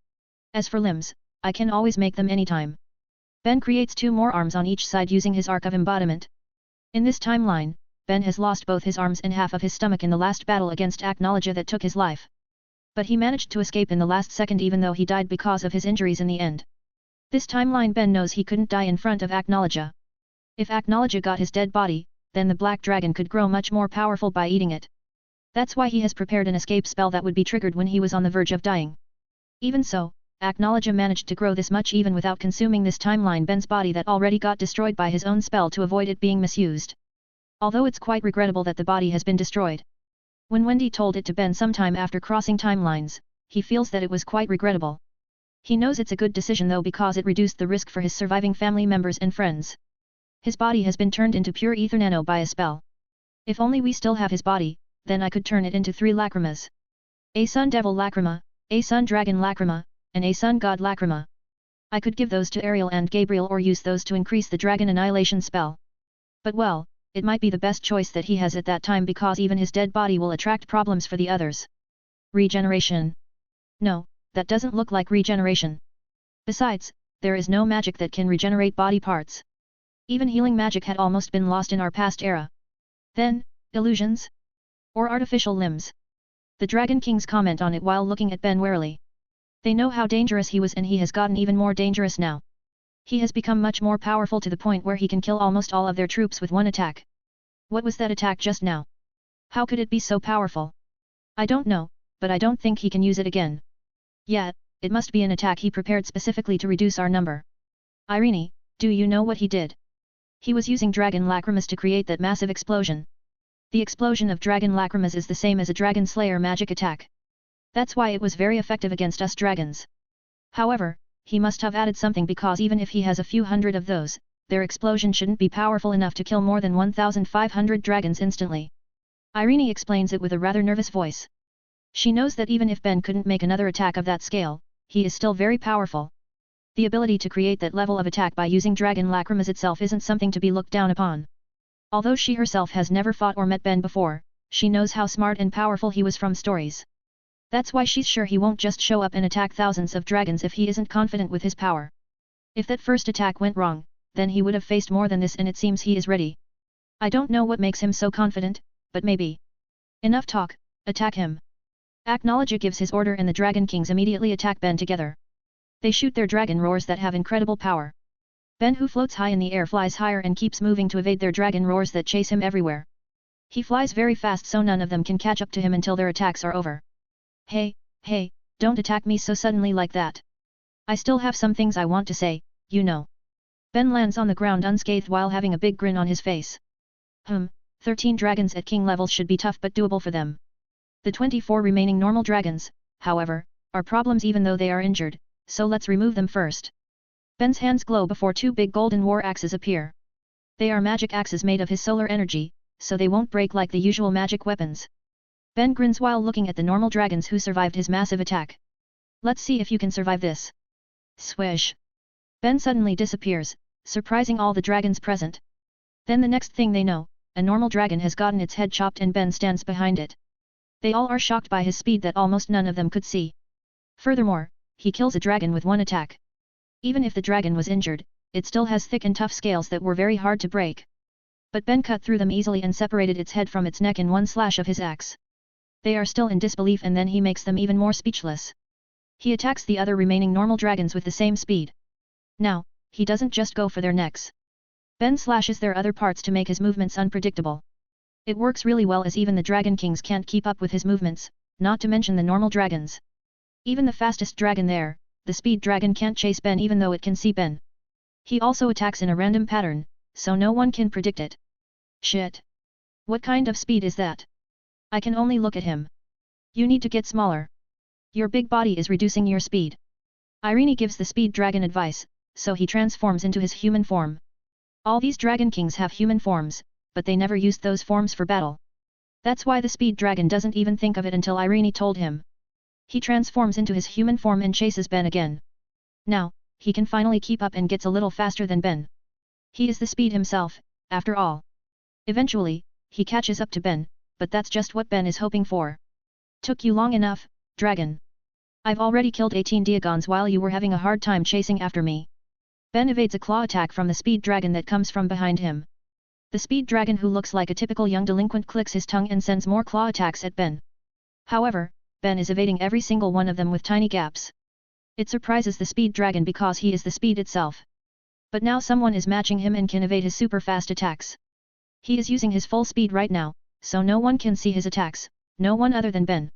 As for limbs, I can always make them anytime. Ben creates 2 more arms on each side using his Arc of Embodiment. In this timeline, Ben has lost both his arms and half of his stomach in the last battle against Acknowledge that took his life. But he managed to escape in the last second even though he died because of his injuries in the end. This timeline Ben knows he couldn't die in front of Acknowledge. If Acknowledge got his dead body, then the Black Dragon could grow much more powerful by eating it. That's why he has prepared an escape spell that would be triggered when he was on the verge of dying. Even so, Acknowledge managed to grow this much even without consuming this timeline Ben's body that already got destroyed by his own spell to avoid it being misused. Although it's quite regrettable that the body has been destroyed. When Wendy told it to Ben sometime after crossing timelines, he feels that it was quite regrettable. He knows it's a good decision though because it reduced the risk for his surviving family members and friends. His body has been turned into pure ether nano by a spell. If only we still have his body, then I could turn it into 3 lacrimas. A Sun Devil Lacrima, a Sun Dragon Lacrima, and a Sun God Lacrima. I could give those to Ariel and Gabriel or use those to increase the Dragon Annihilation spell. But well, it might be the best choice that he has at that time because even his dead body will attract problems for the others. Regeneration. No, that doesn't look like regeneration. Besides, there is no magic that can regenerate body parts. Even healing magic had almost been lost in our past era. Then, illusions? Or artificial limbs? The Dragon Kings comment on it while looking at Ben warily. They know how dangerous he was and he has gotten even more dangerous now. He has become much more powerful to the point where he can kill almost all of their troops with one attack. What was that attack just now? How could it be so powerful? I don't know, but I don't think he can use it again. Yeah, it must be an attack he prepared specifically to reduce our number. Irene, do you know what he did? He was using Dragon Lacrimas to create that massive explosion. The explosion of Dragon Lacrimas is the same as a Dragon Slayer magic attack. That's why it was very effective against us dragons. However, he must have added something because even if he has a few hundred of those, their explosion shouldn't be powerful enough to kill more than 1,500 dragons instantly. Irene explains it with a rather nervous voice. She knows that even if Ben couldn't make another attack of that scale, he is still very powerful. The ability to create that level of attack by using Dragon Lacrimas itself isn't something to be looked down upon. Although she herself has never fought or met Ben before, she knows how smart and powerful he was from stories. That's why she's sure he won't just show up and attack thousands of dragons if he isn't confident with his power. If that first attack went wrong, then he would have faced more than this and it seems he is ready. I don't know what makes him so confident, but maybe. Enough talk, attack him. Acknowledge gives his order and the Dragon Kings immediately attack Ben together. They shoot their dragon roars that have incredible power. Ben, who floats high in the air, flies higher and keeps moving to evade their dragon roars that chase him everywhere. He flies very fast so none of them can catch up to him until their attacks are over. Hey, Hey, don't attack me so suddenly like that. I still have some things I want to say, you know. Ben lands on the ground unscathed while having a big grin on his face. 13 dragons at king levels should be tough but doable for them. The 24 remaining normal dragons, however, are problems even though they are injured, so let's remove them first. Ben's hands glow before two big golden war axes appear. They are magic axes made of his solar energy, so they won't break like the usual magic weapons. Ben grins while looking at the normal dragons who survived his massive attack. Let's see if you can survive this. Swish! Ben suddenly disappears, surprising all the dragons present. Then the next thing they know, a normal dragon has gotten its head chopped and Ben stands behind it. They all are shocked by his speed that almost none of them could see. Furthermore, he kills a dragon with one attack. Even if the dragon was injured, it still has thick and tough scales that were very hard to break. But Ben cut through them easily and separated its head from its neck in one slash of his axe. They are still in disbelief and then he makes them even more speechless. He attacks the other remaining normal dragons with the same speed. Now, he doesn't just go for their necks. Ben slashes their other parts to make his movements unpredictable. It works really well as even the Dragon Kings can't keep up with his movements, not to mention the normal dragons. Even the fastest dragon there, the speed dragon can't chase Ben even though it can see Ben. He also attacks in a random pattern, so no one can predict it. Shit! What kind of speed is that? I can only look at him. You need to get smaller. Your big body is reducing your speed. Irene gives the speed dragon advice, so he transforms into his human form. All these Dragon Kings have human forms, but they never used those forms for battle. That's why the speed dragon doesn't even think of it until Irene told him. He transforms into his human form and chases Ben again. Now, he can finally keep up and gets a little faster than Ben. He is the speed himself, after all. Eventually, he catches up to Ben, but that's just what Ben is hoping for. Took you long enough, dragon. I've already killed 18 Diagons while you were having a hard time chasing after me. Ben evades a claw attack from the speed dragon that comes from behind him. The speed dragon who looks like a typical young delinquent clicks his tongue and sends more claw attacks at Ben. However, Ben is evading every single one of them with tiny gaps. It surprises the speed dragon because he is the speed itself. But now someone is matching him and can evade his super fast attacks. He is using his full speed right now, so no one can see his attacks, no one other than Ben.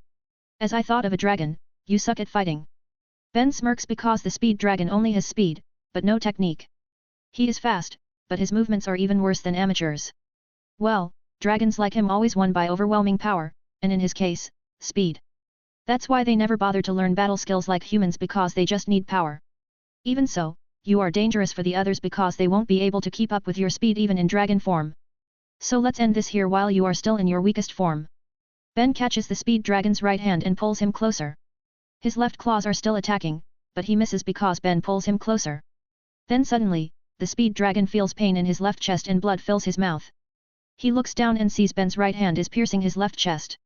As I thought of a dragon, you suck at fighting. Ben smirks because the speed dragon only has speed, but no technique. He is fast, but his movements are even worse than amateurs. Well, dragons like him always won by overwhelming power, and in his case, speed. That's why they never bother to learn battle skills like humans because they just need power. Even so, you are dangerous for the others because they won't be able to keep up with your speed even in dragon form. So let's end this here while you are still in your weakest form. Ben catches the speed dragon's right hand and pulls him closer. His left claws are still attacking, but he misses because Ben pulls him closer. Then suddenly, the speed dragon feels pain in his left chest and blood fills his mouth. He looks down and sees Ben's right hand is piercing his left chest.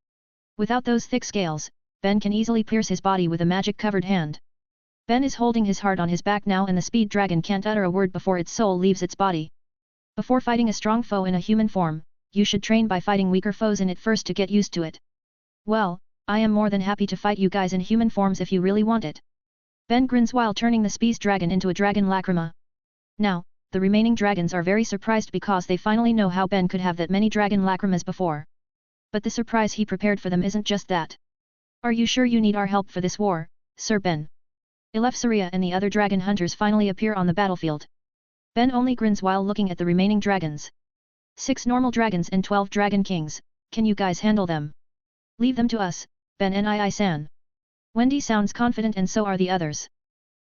Without those thick scales, Ben can easily pierce his body with a magic-covered hand. Ben is holding his heart on his back now and the speed dragon can't utter a word before its soul leaves its body. Before fighting a strong foe in a human form, you should train by fighting weaker foes in it first to get used to it. Well, I am more than happy to fight you guys in human forms if you really want it. Ben grins while turning the speed dragon into a dragon lacrima. Now, the remaining dragons are very surprised because they finally know how Ben could have that many dragon lacrimas before. But the surprise he prepared for them isn't just that. Are you sure you need our help for this war, Sir Ben? Eleftheria and the other dragon hunters finally appear on the battlefield. Ben only grins while looking at the remaining dragons. 6 normal dragons and 12 dragon kings, can you guys handle them? Leave them to us, Ben Nii-san. Wendy sounds confident and so are the others.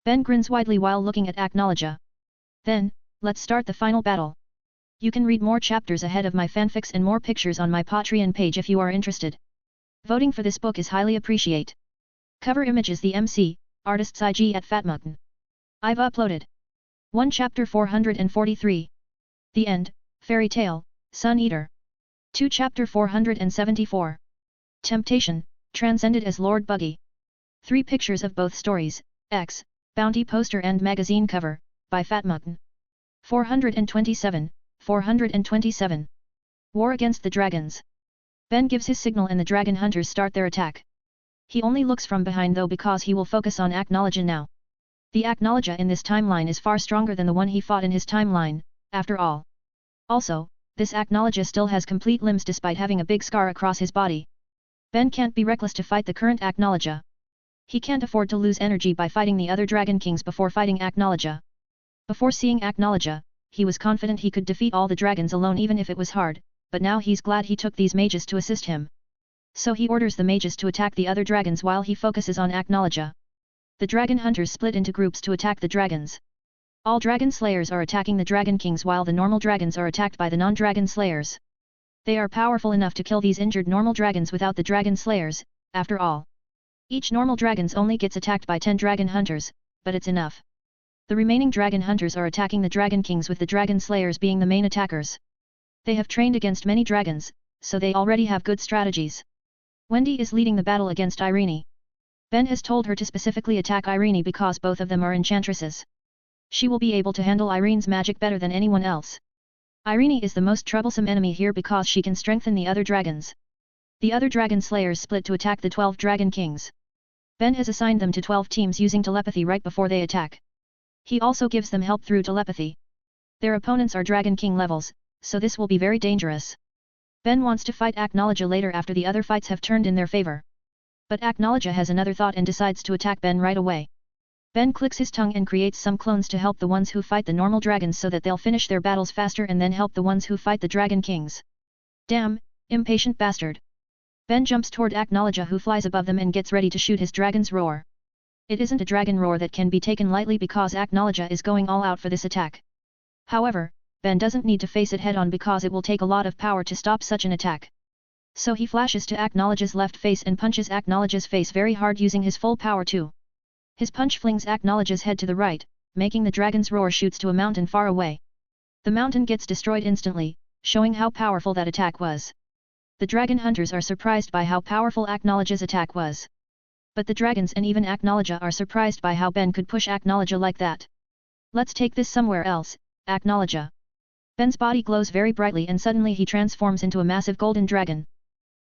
Ben grins widely while looking at Aknologia. Then, let's start the final battle. You can read more chapters ahead of my fanfics and more pictures on my Patreon page if you are interested. Voting for this book is highly appreciate. Cover image is the MC, artist's IG at Fatmugton. I've uploaded 1 chapter 443. The End, Fairy Tale, Sun Eater. 2 chapter 474. Temptation, transcended as Lord Buggy. 3 pictures of both stories, X, Bounty poster and magazine cover, by Fatmugton. 427, 427. War against the dragons. Ben gives his signal and the dragon hunters start their attack. He only looks from behind though because he will focus on Aknologia now. The Aknologia in this timeline is far stronger than the one he fought in his timeline, after all. Also, this Aknologia still has complete limbs despite having a big scar across his body. Ben can't be reckless to fight the current Aknologia. He can't afford to lose energy by fighting the other Dragon Kings before fighting Aknologia. Before seeing Aknologia, he was confident he could defeat all the dragons alone even if it was hard, but now he's glad he took these mages to assist him. So he orders the mages to attack the other dragons while he focuses on Aknologia. The dragon hunters split into groups to attack the dragons. All dragon slayers are attacking the dragon kings while the normal dragons are attacked by the non-dragon slayers. They are powerful enough to kill these injured normal dragons without the dragon slayers, after all. Each normal dragons only gets attacked by 10 dragon hunters, but it's enough. The remaining dragon hunters are attacking the dragon kings with the dragon slayers being the main attackers. They have trained against many dragons, so they already have good strategies. Wendy is leading the battle against Irene. Ben has told her to specifically attack Irene because both of them are enchantresses. She will be able to handle Irene's magic better than anyone else. Irene is the most troublesome enemy here because she can strengthen the other dragons. The other dragon slayers split to attack the 12 dragon kings. Ben has assigned them to 12 teams using telepathy right before they attack. He also gives them help through telepathy. Their opponents are dragon king levels, so this will be very dangerous. Ben wants to fight Aknologia later after the other fights have turned in their favor. But Aknologia has another thought and decides to attack Ben right away. Ben clicks his tongue and creates some clones to help the ones who fight the normal dragons so that they'll finish their battles faster and then help the ones who fight the dragon kings. Damn, impatient bastard. Ben jumps toward Aknologia who flies above them and gets ready to shoot his dragon's roar. It isn't a dragon roar that can be taken lightly because Aknologia is going all out for this attack. However, Ben doesn't need to face it head-on because it will take a lot of power to stop such an attack. So he flashes to Aknologia's left face and punches Aknologia's face very hard using his full power too. His punch flings Aknologia's head to the right, making the dragon's roar shoots to a mountain far away. The mountain gets destroyed instantly, showing how powerful that attack was. The dragon hunters are surprised by how powerful Aknologia's attack was. But the dragons and even Aknologia are surprised by how Ben could push Aknologia like that. Let's take this somewhere else, Aknologia. Ben's body glows very brightly and suddenly he transforms into a massive golden dragon.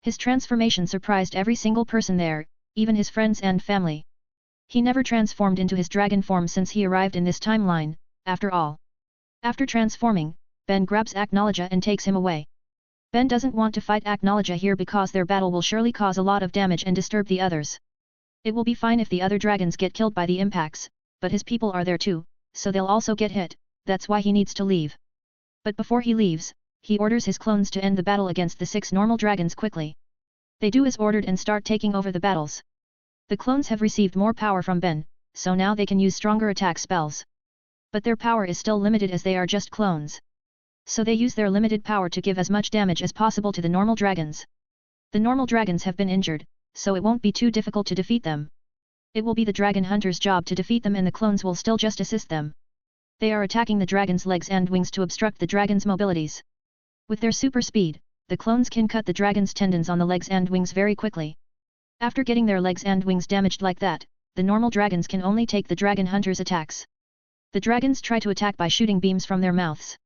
His transformation surprised every single person there, even his friends and family. He never transformed into his dragon form since he arrived in this timeline, after all. After transforming, Ben grabs Aknologia and takes him away. Ben doesn't want to fight Aknologia here because their battle will surely cause a lot of damage and disturb the others. It will be fine if the other dragons get killed by the impacts, but his people are there too, so they'll also get hit, that's why he needs to leave. But before he leaves, he orders his clones to end the battle against the 6 normal dragons quickly. They do as ordered and start taking over the battles. The clones have received more power from Ben, so now they can use stronger attack spells. But their power is still limited as they are just clones. So they use their limited power to give as much damage as possible to the normal dragons. The normal dragons have been injured, so it won't be too difficult to defeat them. It will be the dragon hunter's job to defeat them and the clones will still just assist them. They are attacking the dragon's legs and wings to obstruct the dragon's mobilities. With their super speed, the clones can cut the dragon's tendons on the legs and wings very quickly. After getting their legs and wings damaged like that, the normal dragons can only take the dragon hunter's attacks. The dragons try to attack by shooting beams from their mouths.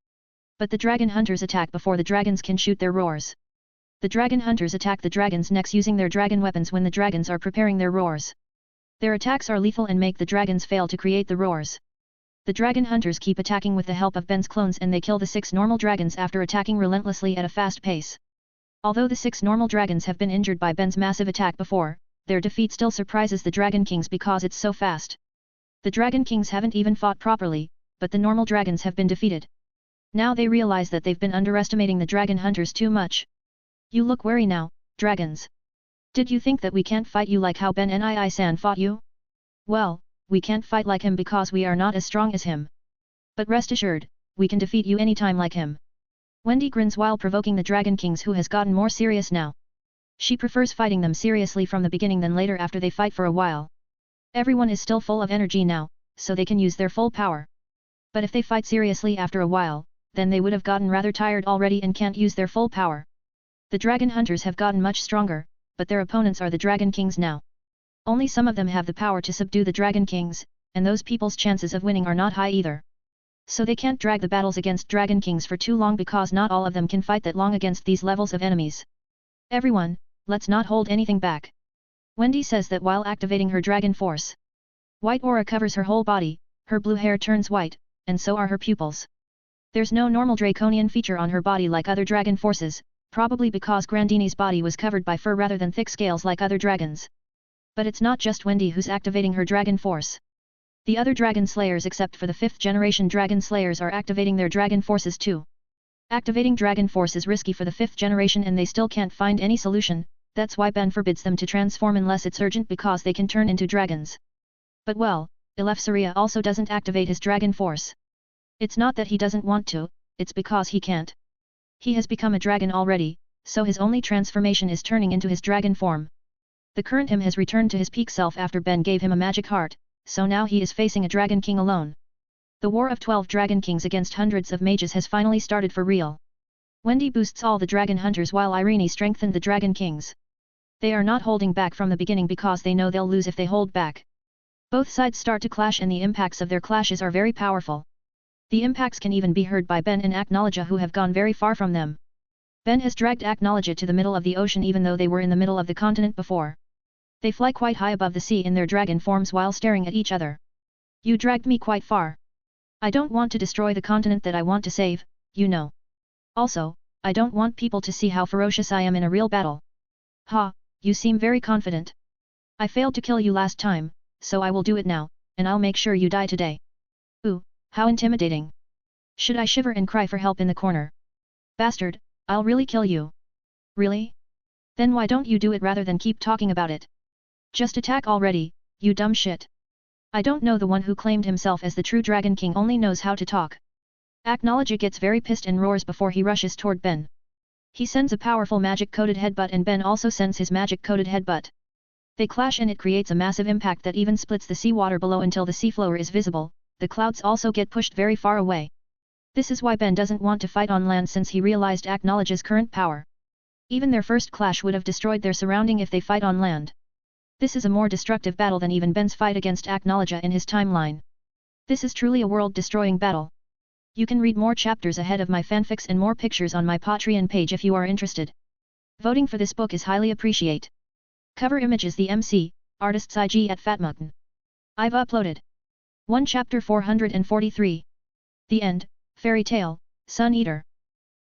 But the dragon hunters attack before the dragons can shoot their roars. The dragon hunters attack the dragons' necks using their dragon weapons when the dragons are preparing their roars. Their attacks are lethal and make the dragons fail to create the roars. The dragon hunters keep attacking with the help of Ben's clones and they kill the 6 normal dragons after attacking relentlessly at a fast pace. Although the 6 normal dragons have been injured by Ben's massive attack before, their defeat still surprises the Dragon Kings because it's so fast. The Dragon Kings haven't even fought properly, but the normal dragons have been defeated. Now they realize that they've been underestimating the dragon hunters too much. You look wary now, dragons. Did you think that we can't fight you like how Ben Nii-san fought you? Well, we can't fight like him because we are not as strong as him. But rest assured, we can defeat you anytime like him. Wendy grins while provoking the Dragon Kings who has gotten more serious now. She prefers fighting them seriously from the beginning than later after they fight for a while. Everyone is still full of energy now, so they can use their full power. But if they fight seriously after a while, then they would have gotten rather tired already and can't use their full power. The Dragon Hunters have gotten much stronger, but their opponents are the Dragon Kings now. Only some of them have the power to subdue the Dragon Kings, and those people's chances of winning are not high either. So they can't drag the battles against Dragon Kings for too long because not all of them can fight that long against these levels of enemies. Everyone, let's not hold anything back. Wendy says that while activating her dragon force. White aura covers her whole body, her blue hair turns white, and so are her pupils. There's no normal draconian feature on her body like other dragon forces, probably because Grandini's body was covered by fur rather than thick scales like other dragons. But it's not just Wendy who's activating her dragon force. The other dragon slayers except for the 5th generation dragon slayers are activating their dragon forces too. Activating dragon force is risky for the 5th generation and they still can't find any solution, that's why Ben forbids them to transform unless it's urgent because they can turn into dragons. But well, Eleftheria also doesn't activate his dragon force. It's not that he doesn't want to, it's because he can't. He has become a dragon already, so his only transformation is turning into his dragon form. The current him has returned to his peak self after Ben gave him a magic heart, so now he is facing a Dragon King alone. The war of 12 Dragon Kings against hundreds of mages has finally started for real. Wendy boosts all the Dragon Hunters while Irene strengthened the Dragon Kings. They are not holding back from the beginning because they know they'll lose if they hold back. Both sides start to clash and the impacts of their clashes are very powerful. The impacts can even be heard by Ben and Aknologia who have gone very far from them. Ben has dragged Aknologia to the middle of the ocean even though they were in the middle of the continent before. They fly quite high above the sea in their dragon forms while staring at each other. You dragged me quite far. I don't want to destroy the continent that I want to save, you know. Also, I don't want people to see how ferocious I am in a real battle. Ha, you seem very confident. I failed to kill you last time, so I will do it now, and I'll make sure you die today. Ooh, how intimidating. Should I shiver and cry for help in the corner? Bastard, I'll really kill you. Really? Then why don't you do it rather than keep talking about it? Just attack already, you dumb shit. I don't know, the one who claimed himself as the true Dragon King only knows how to talk. Aknologia gets very pissed and roars before he rushes toward Ben. He sends a powerful magic-coated headbutt and Ben also sends his magic-coated headbutt. They clash and it creates a massive impact that even splits the seawater below until the seafloor is visible. The clouds also get pushed very far away. This is why Ben doesn't want to fight on land since he realized Aknologia's current power. Even their first clash would have destroyed their surrounding if they fight on land. This is a more destructive battle than even Ben's fight against Aknologia in his timeline. This is truly a world-destroying battle. You can read more chapters ahead of my fanfics and more pictures on my Patreon page if you are interested. Voting for this book is highly appreciate. Cover image is the MC, artist's IG at Fatmugton. I've uploaded 1 Chapter 443. The End, Fairy Tale, Sun Eater.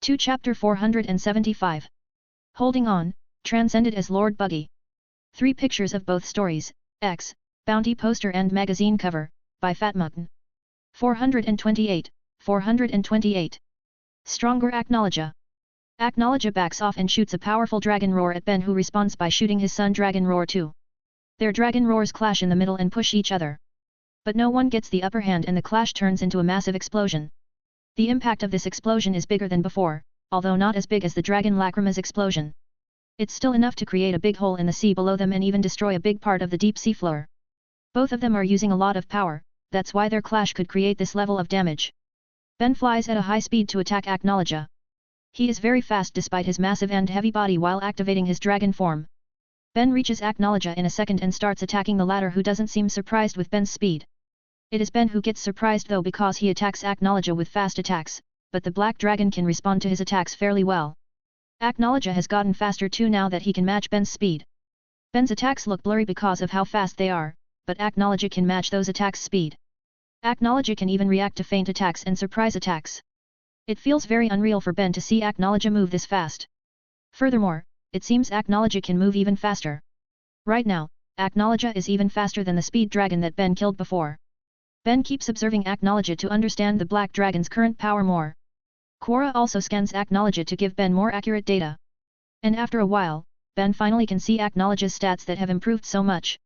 2 Chapter 475. Holding On, transcended as Lord Buggy. 3 pictures of both stories, X, bounty poster and magazine cover, by Fatmugton. 428, 428. Stronger Aknologia. Aknologia backs off and shoots a powerful dragon roar at Ben who responds by shooting his son dragon roar too. Their dragon roars clash in the middle and push each other. But no one gets the upper hand and the clash turns into a massive explosion. The impact of this explosion is bigger than before, although not as big as the dragon Lacrima's explosion. It's still enough to create a big hole in the sea below them and even destroy a big part of the deep sea floor. Both of them are using a lot of power, that's why their clash could create this level of damage. Ben flies at a high speed to attack Aknologia. He is very fast despite his massive and heavy body while activating his dragon form. Ben reaches Aknologia in a second and starts attacking the latter who doesn't seem surprised with Ben's speed. It is Ben who gets surprised though because he attacks Aknologia with fast attacks, but the black dragon can respond to his attacks fairly well. Aknologia has gotten faster too now that he can match Ben's speed. Ben's attacks look blurry because of how fast they are, but Aknologia can match those attacks' speed. Aknologia can even react to feint attacks and surprise attacks. It feels very unreal for Ben to see Aknologia move this fast. Furthermore, it seems Aknologia can move even faster. Right now, Aknologia is even faster than the speed dragon that Ben killed before. Ben keeps observing Aknologia to understand the black dragon's current power more. Quora also scans Aknologia to give Ben more accurate data. And after a while, Ben finally can see Aknologia's stats that have improved so much.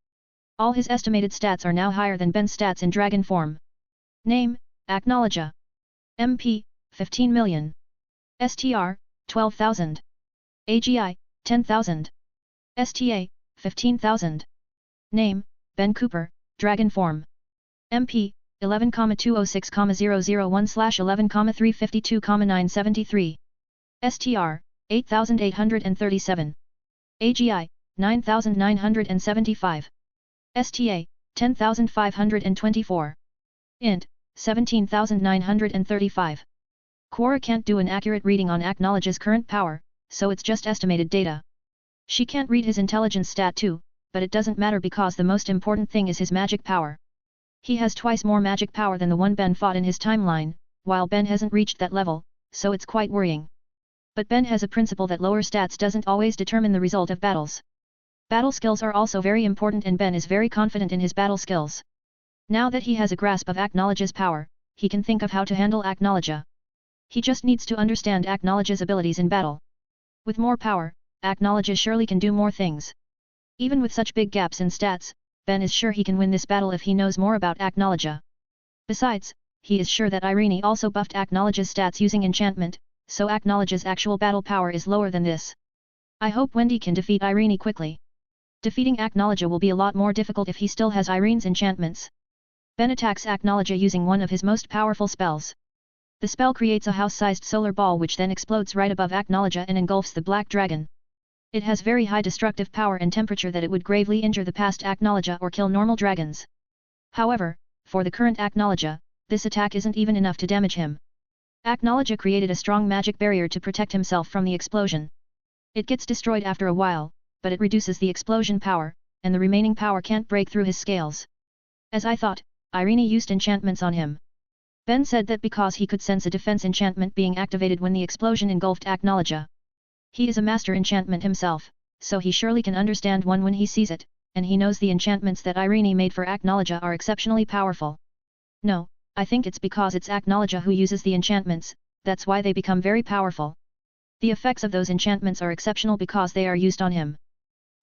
All his estimated stats are now higher than Ben's stats in dragon form. Name, Aknologia. MP, 15 million. STR, 12,000. AGI, 10,000. STA, 15,000. Name, Ben Cooper, dragon form. MP, 11,206,001/11,352,973. STR, 8,837. AGI, 9,975. STA, 10,524. INT, 17,935. Quora can't do an accurate reading on Aknologia's current power, so it's just estimated data. She can't read his intelligence stat too, but it doesn't matter because the most important thing is his magic power. He has twice more magic power than the one Ben fought in his timeline, while Ben hasn't reached that level, so it's quite worrying. But Ben has a principle that lower stats doesn't always determine the result of battles. Battle skills are also very important and Ben is very confident in his battle skills. Now that he has a grasp of Acknowledge's power, he can think of how to handle Acknowledge. He just needs to understand Acknowledge's abilities in battle. With more power, Acknowledge surely can do more things. Even with such big gaps in stats, Ben is sure he can win this battle if he knows more about Acknowledge. Besides, he is sure that Irene also buffed Acknowledge's stats using enchantment, so Acknowledge's actual battle power is lower than this. I hope Wendy can defeat Irene quickly. Defeating Acknowledge will be a lot more difficult if he still has Irene's enchantments. Ben attacks Acknowledge using one of his most powerful spells. The spell creates a house-sized solar ball which then explodes right above Acknowledge and engulfs the black dragon. It has very high destructive power and temperature that it would gravely injure the past Acknowledge or kill normal dragons. However, for the current Acknowledge, this attack isn't even enough to damage him. Acknowledge created a strong magic barrier to protect himself from the explosion. It gets destroyed after a while, but it reduces the explosion power, and the remaining power can't break through his scales. As I thought, Irene used enchantments on him. Ben said that because he could sense a defense enchantment being activated when the explosion engulfed Acknowledge. He is a master enchantment himself, so he surely can understand one when he sees it, and he knows the enchantments that Irene made for Acknowledge are exceptionally powerful. No, I think it's because it's Acknowledge who uses the enchantments, that's why they become very powerful. The effects of those enchantments are exceptional because they are used on him.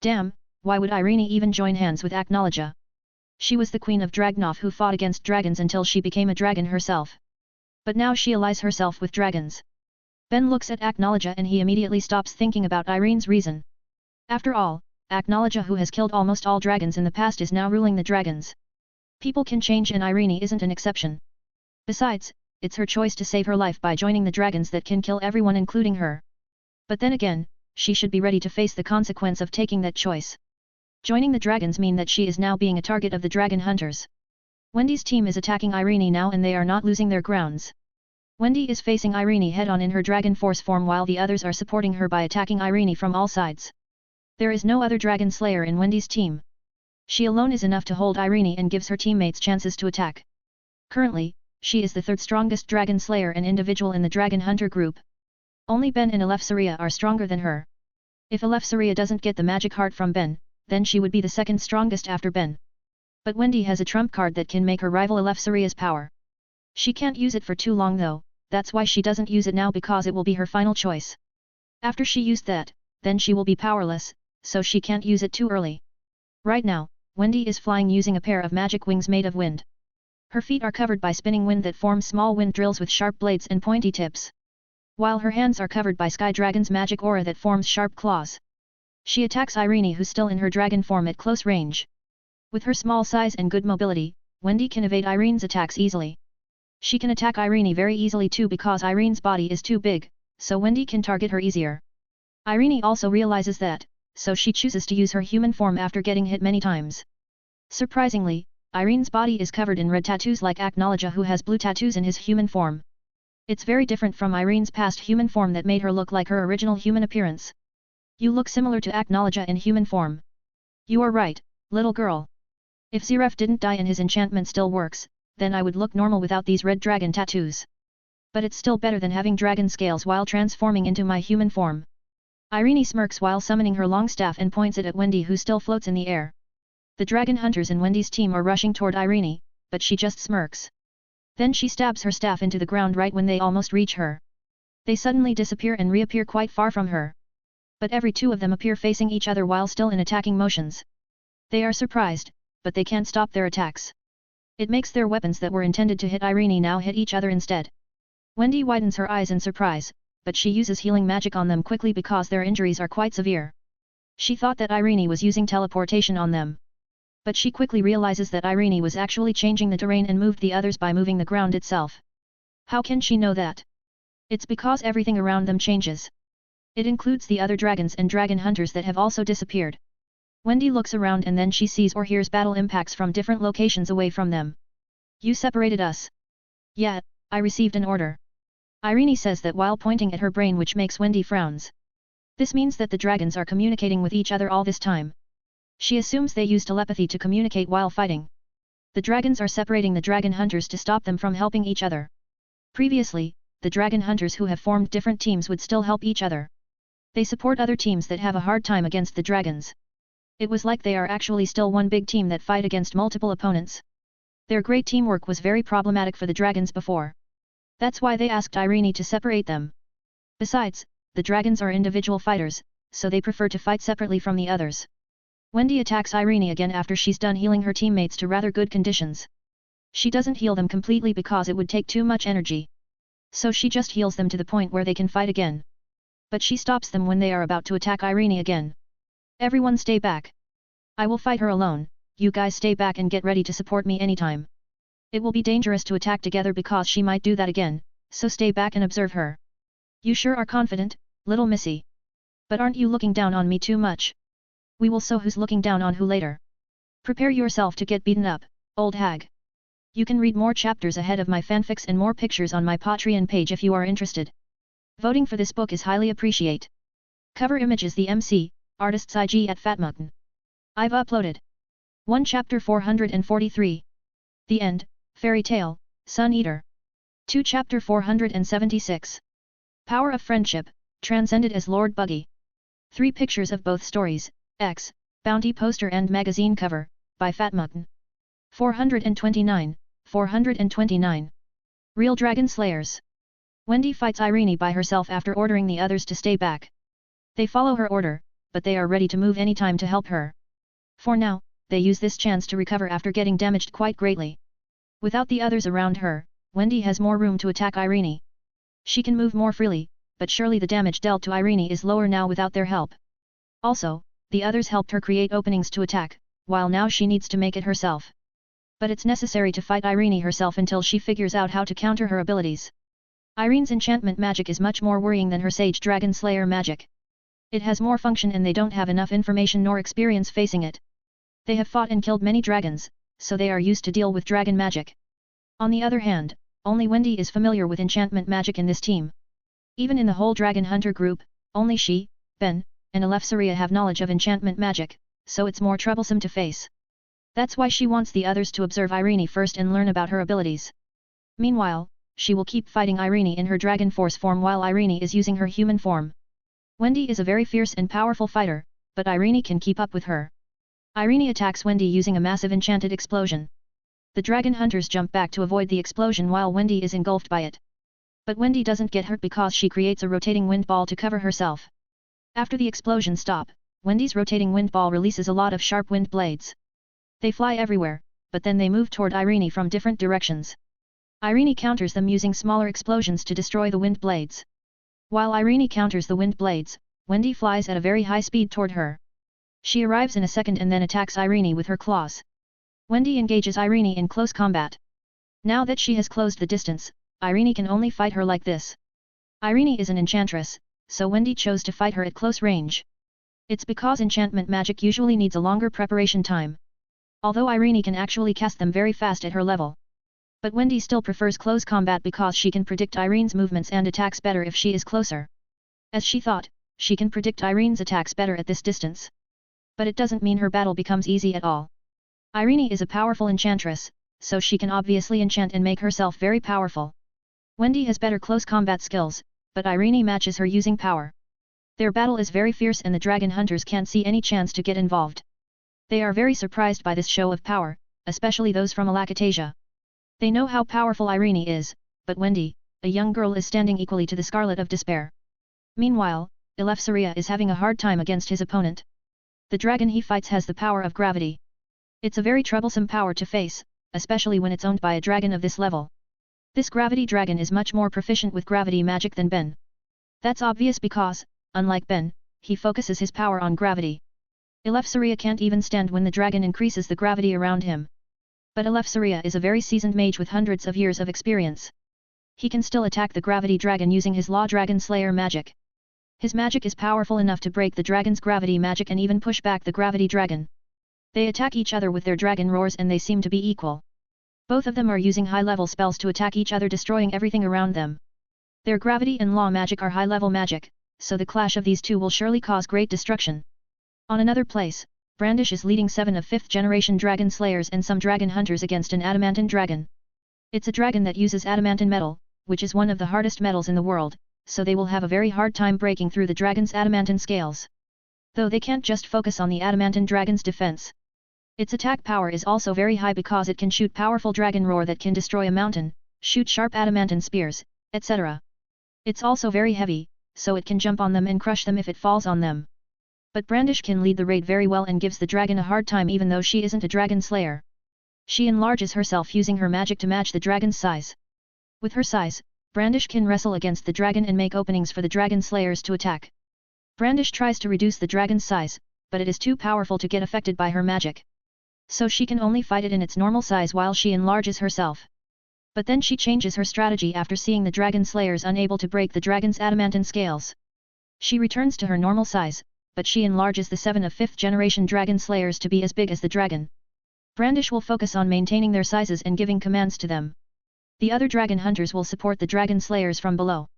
Damn, why would Irene even join hands with Acknowledge? She was the queen of Dragnov who fought against dragons until she became a dragon herself. But now she allies herself with dragons. Ben looks at Acknowledge and he immediately stops thinking about Irene's reason. After all, Acknowledge who has killed almost all dragons in the past is now ruling the dragons. People can change and Irene isn't an exception. Besides, it's her choice to save her life by joining the dragons that can kill everyone including her. But then again, she should be ready to face the consequence of taking that choice. Joining the dragons mean that she is now being a target of the dragon hunters. Wendy's team is attacking Irene now and they are not losing their grounds. Wendy is facing Irene head-on in her dragon force form while the others are supporting her by attacking Irene from all sides. There is no other dragon slayer in Wendy's team. She alone is enough to hold Irene and gives her teammates chances to attack. Currently, she is the third strongest dragon slayer and individual in the dragon hunter group. Only Ben and Eleftheria are stronger than her. If Eleftheria doesn't get the magic heart from Ben, then she would be the second strongest after Ben. But Wendy has a trump card that can make her rival Eleftheria's power. She can't use it for too long though, that's why she doesn't use it now because it will be her final choice. After she used that, then she will be powerless, so she can't use it too early. Right now, Wendy is flying using a pair of magic wings made of wind. Her feet are covered by spinning wind that forms small wind drills with sharp blades and pointy tips. While her hands are covered by Sky Dragon's magic aura that forms sharp claws. She attacks Irene who's still in her dragon form at close range. With her small size and good mobility, Wendy can evade Irene's attacks easily. She can attack Irene very easily too because Irene's body is too big, so Wendy can target her easier. Irene also realizes that, so she chooses to use her human form after getting hit many times. Surprisingly, Irene's body is covered in red tattoos like Acknowledge who has blue tattoos in his human form. It's very different from Irene's past human form that made her look like her original human appearance. You look similar to Acknowledge in human form. You are right, little girl. If Zeref didn't die and his enchantment still works, then I would look normal without these red dragon tattoos. But it's still better than having dragon scales while transforming into my human form. Irene smirks while summoning her long staff and points it at Wendy who still floats in the air. The dragon hunters in Wendy's team are rushing toward Irene, but she just smirks. Then she stabs her staff into the ground right when they almost reach her. They suddenly disappear and reappear quite far from her. But every two of them appear facing each other while still in attacking motions. They are surprised, but they can't stop their attacks. It makes their weapons that were intended to hit Irene now hit each other instead. Wendy widens her eyes in surprise, but she uses healing magic on them quickly because their injuries are quite severe. She thought that Irene was using teleportation on them. But she quickly realizes that Irene was actually changing the terrain and moved the others by moving the ground itself. How can she know that? It's because everything around them changes. It includes the other dragons and dragon hunters that have also disappeared. Wendy looks around and then she sees or hears battle impacts from different locations away from them. You separated us. Yeah, I received an order. Irene says that while pointing at her brain, which makes Wendy frowns. This means that the dragons are communicating with each other all this time. She assumes they use telepathy to communicate while fighting. The dragons are separating the dragon hunters to stop them from helping each other. Previously, the dragon hunters who have formed different teams would still help each other. They support other teams that have a hard time against the dragons. It was like they are actually still one big team that fight against multiple opponents. Their great teamwork was very problematic for the dragons before. That's why they asked Irene to separate them. Besides, the dragons are individual fighters, so they prefer to fight separately from the others. Wendy attacks Irene again after she's done healing her teammates to rather good conditions. She doesn't heal them completely because it would take too much energy. So she just heals them to the point where they can fight again. But she stops them when they are about to attack Irene again. Everyone stay back. I will fight her alone, you guys stay back and get ready to support me anytime. It will be dangerous to attack together because she might do that again, so stay back and observe her. You sure are confident, little missy. But aren't you looking down on me too much? We will see who's looking down on who later. Prepare yourself to get beaten up, old hag. You can read more chapters ahead of my fanfics and more pictures on my Patreon page if you are interested. Voting for this book is highly appreciate. Cover image is the MC, artist's IG at Fatmutton. I've uploaded 1 chapter 443. The End, Fairy Tale, Sun Eater. 2 chapter 476. Power of Friendship, transcended as Lord Buggy. 3 pictures of both stories, X, Bounty poster and magazine cover, by Fatmutton. 429, 429. Real Dragon Slayers. Wendy fights Irene by herself after ordering the others to stay back. They follow her order, but they are ready to move anytime to help her. For now, they use this chance to recover after getting damaged quite greatly. Without the others around her, Wendy has more room to attack Irene. She can move more freely, but surely the damage dealt to Irene is lower now without their help. Also, the others helped her create openings to attack, while now she needs to make it herself. But it's necessary to fight Irene herself until she figures out how to counter her abilities. Irene's enchantment magic is much more worrying than her Sage Dragon Slayer magic. It has more function and they don't have enough information nor experience facing it. They have fought and killed many dragons, so they are used to deal with dragon magic. On the other hand, only Wendy is familiar with enchantment magic in this team. Even in the whole Dragon Hunter group, only she, Ben, and Elefsaria have knowledge of enchantment magic, so it's more troublesome to face. That's why she wants the others to observe Irene first and learn about her abilities. Meanwhile, she will keep fighting Irene in her Dragon Force form while Irene is using her human form. Wendy is a very fierce and powerful fighter, but Irene can keep up with her. Irene attacks Wendy using a massive enchanted explosion. The Dragon Hunters jump back to avoid the explosion while Wendy is engulfed by it. But Wendy doesn't get hurt because she creates a rotating wind ball to cover herself. After the explosion stop, Wendy's rotating wind ball releases a lot of sharp wind blades. They fly everywhere, but then they move toward Irene from different directions. Irene counters them using smaller explosions to destroy the wind blades. While Irene counters the wind blades, Wendy flies at a very high speed toward her. She arrives in a second and then attacks Irene with her claws. Wendy engages Irene in close combat. Now that she has closed the distance, Irene can only fight her like this. Irene is an enchantress, so Wendy chose to fight her at close range. It's because enchantment magic usually needs a longer preparation time. Although Irene can actually cast them very fast at her level. But Wendy still prefers close combat because she can predict Irene's movements and attacks better if she is closer. As she thought, she can predict Irene's attacks better at this distance. But it doesn't mean her battle becomes easy at all. Irene is a powerful enchantress, so she can obviously enchant and make herself very powerful. Wendy has better close combat skills, but Irene matches her using power. Their battle is very fierce and the Dragon Hunters can't see any chance to get involved. They are very surprised by this show of power, especially those from Alakatasia. They know how powerful Irene is, but Wendy, a young girl, is standing equally to the Scarlet of Despair. Meanwhile, Elefsaria is having a hard time against his opponent. The dragon he fights has the power of gravity. It's a very troublesome power to face, especially when it's owned by a dragon of this level. This gravity dragon is much more proficient with gravity magic than Ben. That's obvious because, unlike Ben, he focuses his power on gravity. Elefsaria can't even stand when the dragon increases the gravity around him. But Elefsaria is a very seasoned mage with hundreds of years of experience. He can still attack the gravity dragon using his Law Dragon Slayer magic. His magic is powerful enough to break the dragon's gravity magic and even push back the gravity dragon. They attack each other with their dragon roars and they seem to be equal. Both of them are using high-level spells to attack each other, destroying everything around them. Their gravity and law magic are high-level magic, so the clash of these two will surely cause great destruction. On another place, Brandish is leading 7 of 5th generation dragon slayers and some dragon hunters against an adamantine dragon. It's a dragon that uses adamantine metal, which is one of the hardest metals in the world, so they will have a very hard time breaking through the dragon's adamantine scales. Though they can't just focus on the adamantine dragon's defense. Its attack power is also very high because it can shoot powerful dragon roar that can destroy a mountain, shoot sharp adamantine spears, etc. It's also very heavy, so it can jump on them and crush them if it falls on them. But Brandish can lead the raid very well and gives the dragon a hard time even though she isn't a dragon slayer. She enlarges herself using her magic to match the dragon's size. With her size, Brandish can wrestle against the dragon and make openings for the dragon slayers to attack. Brandish tries to reduce the dragon's size, but it is too powerful to get affected by her magic. So she can only fight it in its normal size while she enlarges herself. But then she changes her strategy after seeing the dragon slayers unable to break the dragon's adamantine scales. She returns to her normal size, but she enlarges the 7 of 5th generation dragon slayers to be as big as the dragon. Brandish will focus on maintaining their sizes and giving commands to them. The other dragon hunters will support the dragon slayers from below.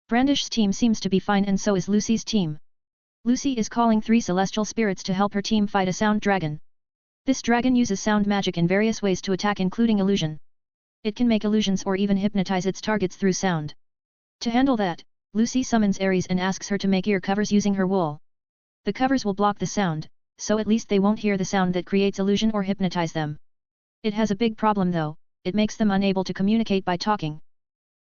Brandish's team seems to be fine and so is Lucy's team. Lucy is calling 3 celestial spirits to help her team fight a sound dragon. This dragon uses sound magic in various ways to attack including illusion. It can make illusions or even hypnotize its targets through sound. To handle that, Lucy summons Ares and asks her to make ear covers using her wool. The covers will block the sound, so at least they won't hear the sound that creates illusion or hypnotize them. It has a big problem though, it makes them unable to communicate by talking.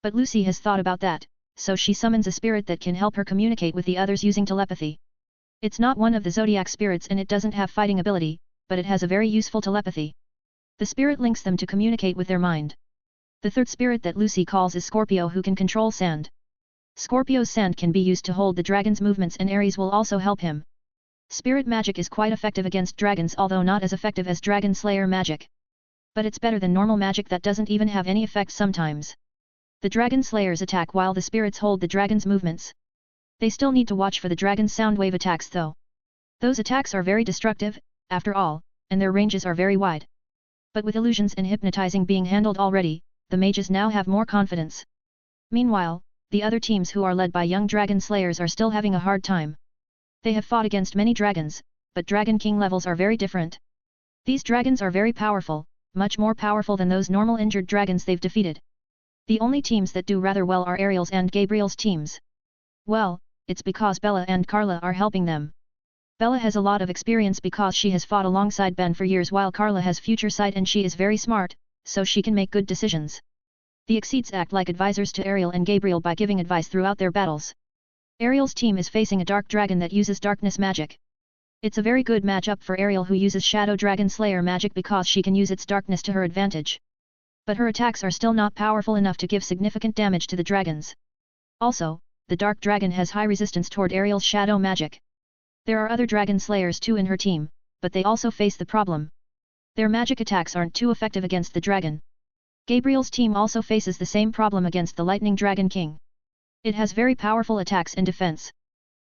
But Lucy has thought about that, so she summons a spirit that can help her communicate with the others using telepathy. It's not one of the zodiac spirits and it doesn't have fighting ability, but it has a very useful telepathy. The spirit links them to communicate with their mind. The third spirit that Lucy calls is Scorpio who can control sand. Scorpio's sand can be used to hold the dragon's movements and Ares will also help him. Spirit magic is quite effective against dragons although not as effective as Dragon Slayer magic. But it's better than normal magic that doesn't even have any effect sometimes. The dragon slayers attack while the spirits hold the dragon's movements. They still need to watch for the dragon's sound wave attacks though. Those attacks are very destructive, after all, and their ranges are very wide. But with illusions and hypnotizing being handled already, the mages now have more confidence. Meanwhile, the other teams who are led by young dragon slayers are still having a hard time. They have fought against many dragons, but Dragon King levels are very different. These dragons are very powerful, much more powerful than those normal injured dragons they've defeated. The only teams that do rather well are Ariel's and Gabriel's teams. Well, it's because Bella and Carla are helping them. Bella has a lot of experience because she has fought alongside Ben for years while Carla has future sight and she is very smart, so she can make good decisions. The Exceeds act like advisors to Ariel and Gabriel by giving advice throughout their battles. Ariel's team is facing a dark dragon that uses darkness magic. It's a very good matchup for Ariel who uses Shadow Dragon Slayer magic because she can use its darkness to her advantage. But her attacks are still not powerful enough to give significant damage to the dragons. Also, the dark dragon has high resistance toward Ariel's shadow magic. There are other dragon slayers too in her team, but they also face the problem. Their magic attacks aren't too effective against the dragon. Gabriel's team also faces the same problem against the Lightning Dragon King. It has very powerful attacks and defense.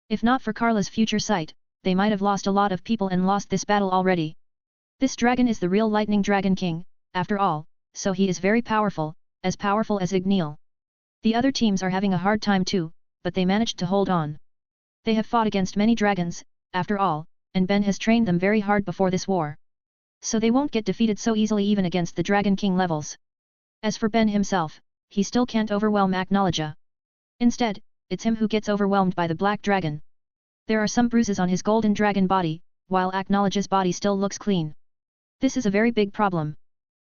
If not for Carla's future sight, they might have lost a lot of people and lost this battle already. This dragon is the real Lightning Dragon King, after all, so he is very powerful, as powerful as Igneel. The other teams are having a hard time too, but they managed to hold on. They have fought against many dragons, after all, and Ben has trained them very hard before this war. So they won't get defeated so easily even against the Dragon King levels. As for Ben himself, he still can't overwhelm Aknologia. Instead, it's him who gets overwhelmed by the Black Dragon. There are some bruises on his golden dragon body, while Aknologia's body still looks clean. This is a very big problem.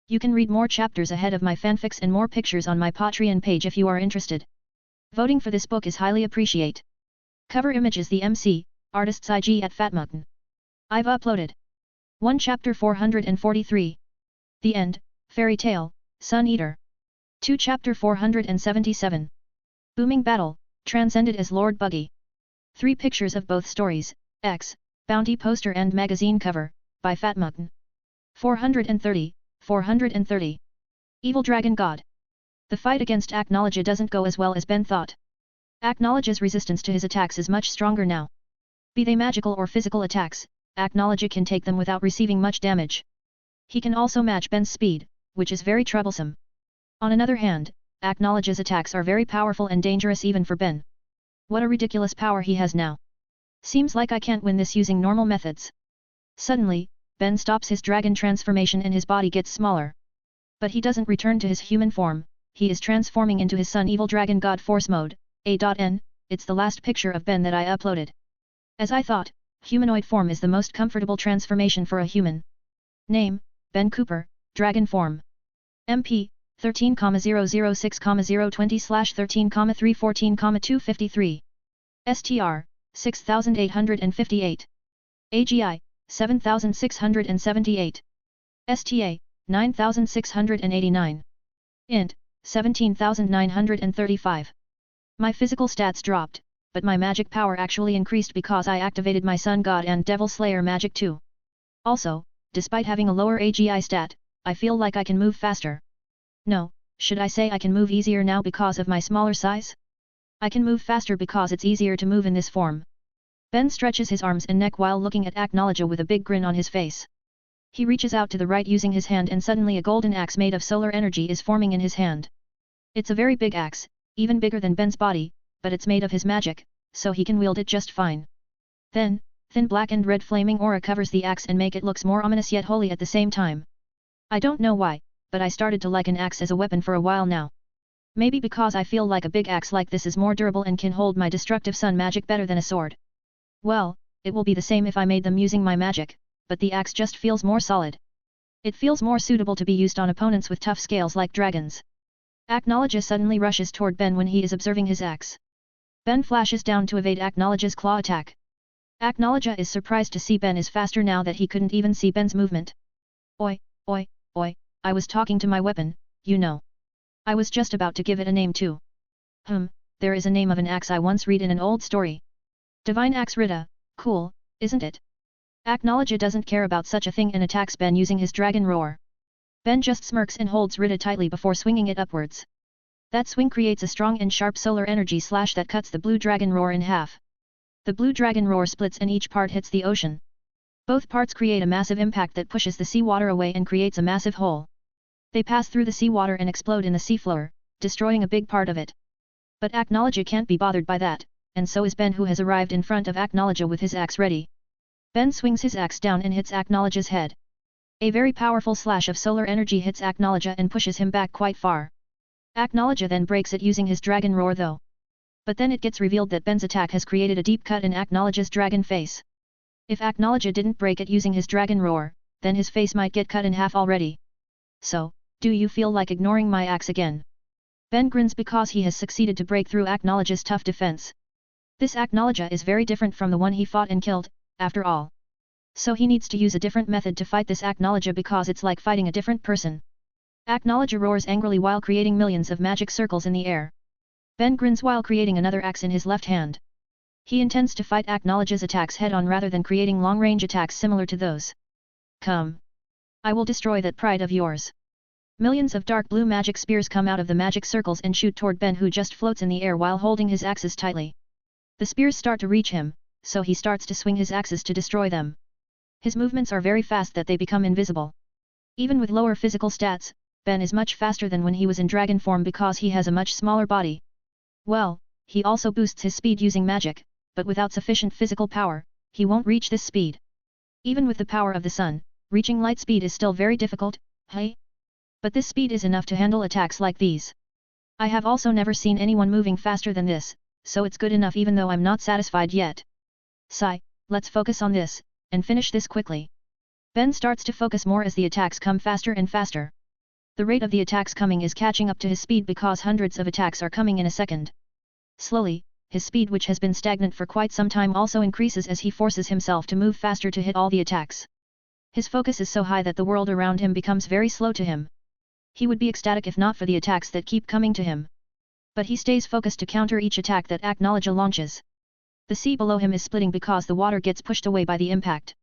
You can read more chapters ahead of my fanfics and more pictures on my Patreon page if you are interested. Voting for this book is highly appreciate. Cover image is the MC, artist's IG at Fatmutton. I've uploaded 1 chapter 443. The End, Fairy Tale, Sun Eater. 2 chapter 477. Booming Battle, transcended as Lord Buggy. 3 pictures of both stories, X, Bounty poster and magazine cover, by Fatmutton. 430, 430. Evil Dragon God. The fight against Aknologia doesn't go as well as Ben thought. Aknologia's resistance to his attacks is much stronger now. Be they magical or physical attacks, Aknologia can take them without receiving much damage. He can also match Ben's speed, which is very troublesome. On another hand, Aknologia's attacks are very powerful and dangerous even for Ben. What a ridiculous power he has now. Seems like I can't win this using normal methods. Suddenly, Ben stops his dragon transformation and his body gets smaller. But he doesn't return to his human form, he is transforming into his son Evil Dragon God Force Mode, A.N, it's the last picture of Ben that I uploaded. As I thought, Humanoid form is the most comfortable transformation for a human. Name, Ben Cooper, Dragon Form. MP, 13,006,020/13,314,253. STR, 6858. AGI, 7678. STA, 9689. INT, 17935. My physical stats dropped, but my magic power actually increased because I activated my Sun God and Devil Slayer magic too. Also, despite having a lower AGI stat, I feel like I can move faster. No, should I say I can move easier now because of my smaller size? I can move faster because it's easier to move in this form. Ben stretches his arms and neck while looking at Aknowledge with a big grin on his face. He reaches out to the right using his hand and suddenly a golden axe made of solar energy is forming in his hand. It's a very big axe, even bigger than Ben's body, but it's made of his magic, so he can wield it just fine. Then, thin black and red flaming aura covers the axe and make it looks more ominous yet holy at the same time. I don't know why, but I started to like an axe as a weapon for a while now. Maybe because I feel like a big axe like this is more durable and can hold my destructive sun magic better than a sword. Well, it will be the same if I made them using my magic, but the axe just feels more solid. It feels more suitable to be used on opponents with tough scales like dragons. Aknowledge suddenly rushes toward Ben when he is observing his axe. Ben flashes down to evade Aknowledge's claw attack. Aknowledge is surprised to see Ben is faster now that he couldn't even see Ben's movement. Oi, oi, oi, I was talking to my weapon, you know. I was just about to give it a name too. There is a name of an axe I once read in an old story. Divine Axe Rita, cool, isn't it? Aknowledge doesn't care about such a thing and attacks Ben using his dragon roar. Ben just smirks and holds Rita tightly before swinging it upwards. That swing creates a strong and sharp solar energy slash that cuts the blue dragon roar in half. The blue dragon roar splits and each part hits the ocean. Both parts create a massive impact that pushes the seawater away and creates a massive hole. They pass through the seawater and explode in the seafloor, destroying a big part of it. But Aknowledge can't be bothered by that, and so is Ben who has arrived in front of Aknowledge with his axe ready. Ben swings his axe down and hits Aknowledge's head. A very powerful slash of solar energy hits Aknowledge and pushes him back quite far. Aknowledge then breaks it using his dragon roar though. But then it gets revealed that Ben's attack has created a deep cut in Aknowledge's dragon face. If Aknowledge didn't break it using his dragon roar, then his face might get cut in half already. So, do you feel like ignoring my axe again? Ben grins because he has succeeded to break through Aknowledge's tough defense. This Aknowledge is very different from the one he fought and killed, after all. So he needs to use a different method to fight this Aknowledge because it's like fighting a different person. Aknowledge roars angrily while creating millions of magic circles in the air. Ben grins while creating another axe in his left hand. He intends to fight Aknowledge's attacks head-on rather than creating long-range attacks similar to those. Come. I will destroy that pride of yours. Millions of dark blue magic spears come out of the magic circles and shoot toward Ben who just floats in the air while holding his axes tightly. The spears start to reach him, so he starts to swing his axes to destroy them. His movements are very fast that they become invisible. Even with lower physical stats, Ben is much faster than when he was in dragon form because he has a much smaller body. Well, he also boosts his speed using magic, but without sufficient physical power, he won't reach this speed. Even with the power of the sun, reaching light speed is still very difficult, hey? But this speed is enough to handle attacks like these. I have also never seen anyone moving faster than this, so it's good enough even though I'm not satisfied yet. Sigh, let's focus on this, and finish this quickly. Ben starts to focus more as the attacks come faster and faster. The rate of the attacks coming is catching up to his speed because hundreds of attacks are coming in a second. Slowly, his speed which has been stagnant for quite some time also increases as he forces himself to move faster to hit all the attacks. His focus is so high that the world around him becomes very slow to him. He would be ecstatic if not for the attacks that keep coming to him. But he stays focused to counter each attack that Aknowledge launches. The sea below him is splitting because the water gets pushed away by the impact.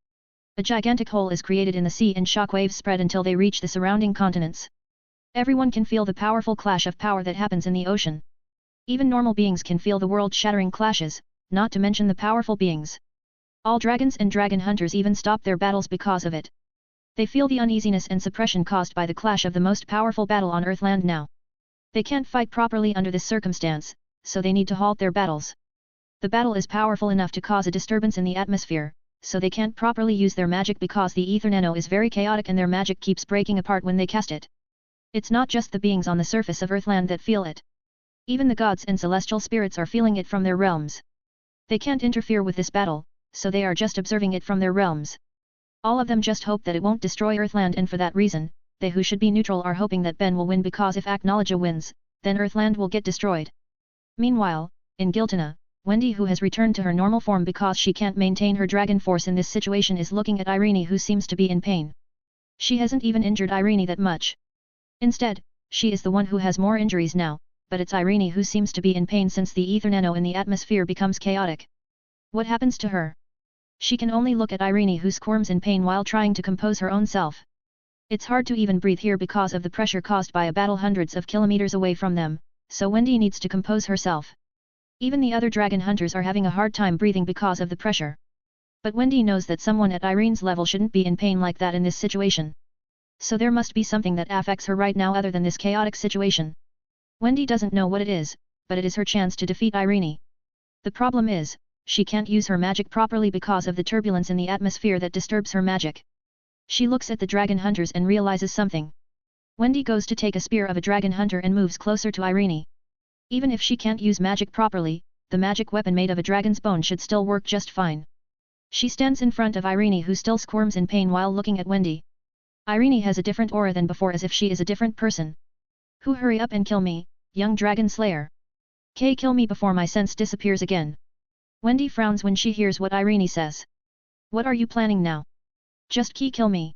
A gigantic hole is created in the sea and shockwaves spread until they reach the surrounding continents. Everyone can feel the powerful clash of power that happens in the ocean. Even normal beings can feel the world-shattering clashes, not to mention the powerful beings. All dragons and dragon hunters even stop their battles because of it. They feel the uneasiness and suppression caused by the clash of the most powerful battle on Earthland now. They can't fight properly under this circumstance, so they need to halt their battles. The battle is powerful enough to cause a disturbance in the atmosphere, so they can't properly use their magic because the ether nano is very chaotic and their magic keeps breaking apart when they cast it. It's not just the beings on the surface of Earthland that feel it. Even the gods and celestial spirits are feeling it from their realms. They can't interfere with this battle, so they are just observing it from their realms. All of them just hope that it won't destroy Earthland, and for that reason, they who should be neutral are hoping that Ben will win, because if Acknowledge wins, then Earthland will get destroyed. Meanwhile, in Giltana, Wendy, who has returned to her normal form because she can't maintain her dragon force in this situation, is looking at Irene, who seems to be in pain. She hasn't even injured Irene that much. Instead, she is the one who has more injuries now, but it's Irene who seems to be in pain since the ether nano in the atmosphere becomes chaotic. What happens to her? She can only look at Irene, who squirms in pain while trying to compose her own self. It's hard to even breathe here because of the pressure caused by a battle hundreds of kilometers away from them, so Wendy needs to compose herself. Even the other dragon hunters are having a hard time breathing because of the pressure. But Wendy knows that someone at Irene's level shouldn't be in pain like that in this situation. So there must be something that affects her right now other than this chaotic situation. Wendy doesn't know what it is, but it is her chance to defeat Irene. The problem is, she can't use her magic properly because of the turbulence in the atmosphere that disturbs her magic. She looks at the dragon hunters and realizes something. Wendy goes to take a spear of a dragon hunter and moves closer to Irene. Even if she can't use magic properly, the magic weapon made of a dragon's bone should still work just fine. She stands in front of Irene, who still squirms in pain while looking at Wendy. Irene has a different aura than before, as if she is a different person. Who, hurry up and kill me, young dragon slayer. Kill me before my sense disappears again. Wendy frowns when she hears what Irene says. What are you planning now? Just kill me.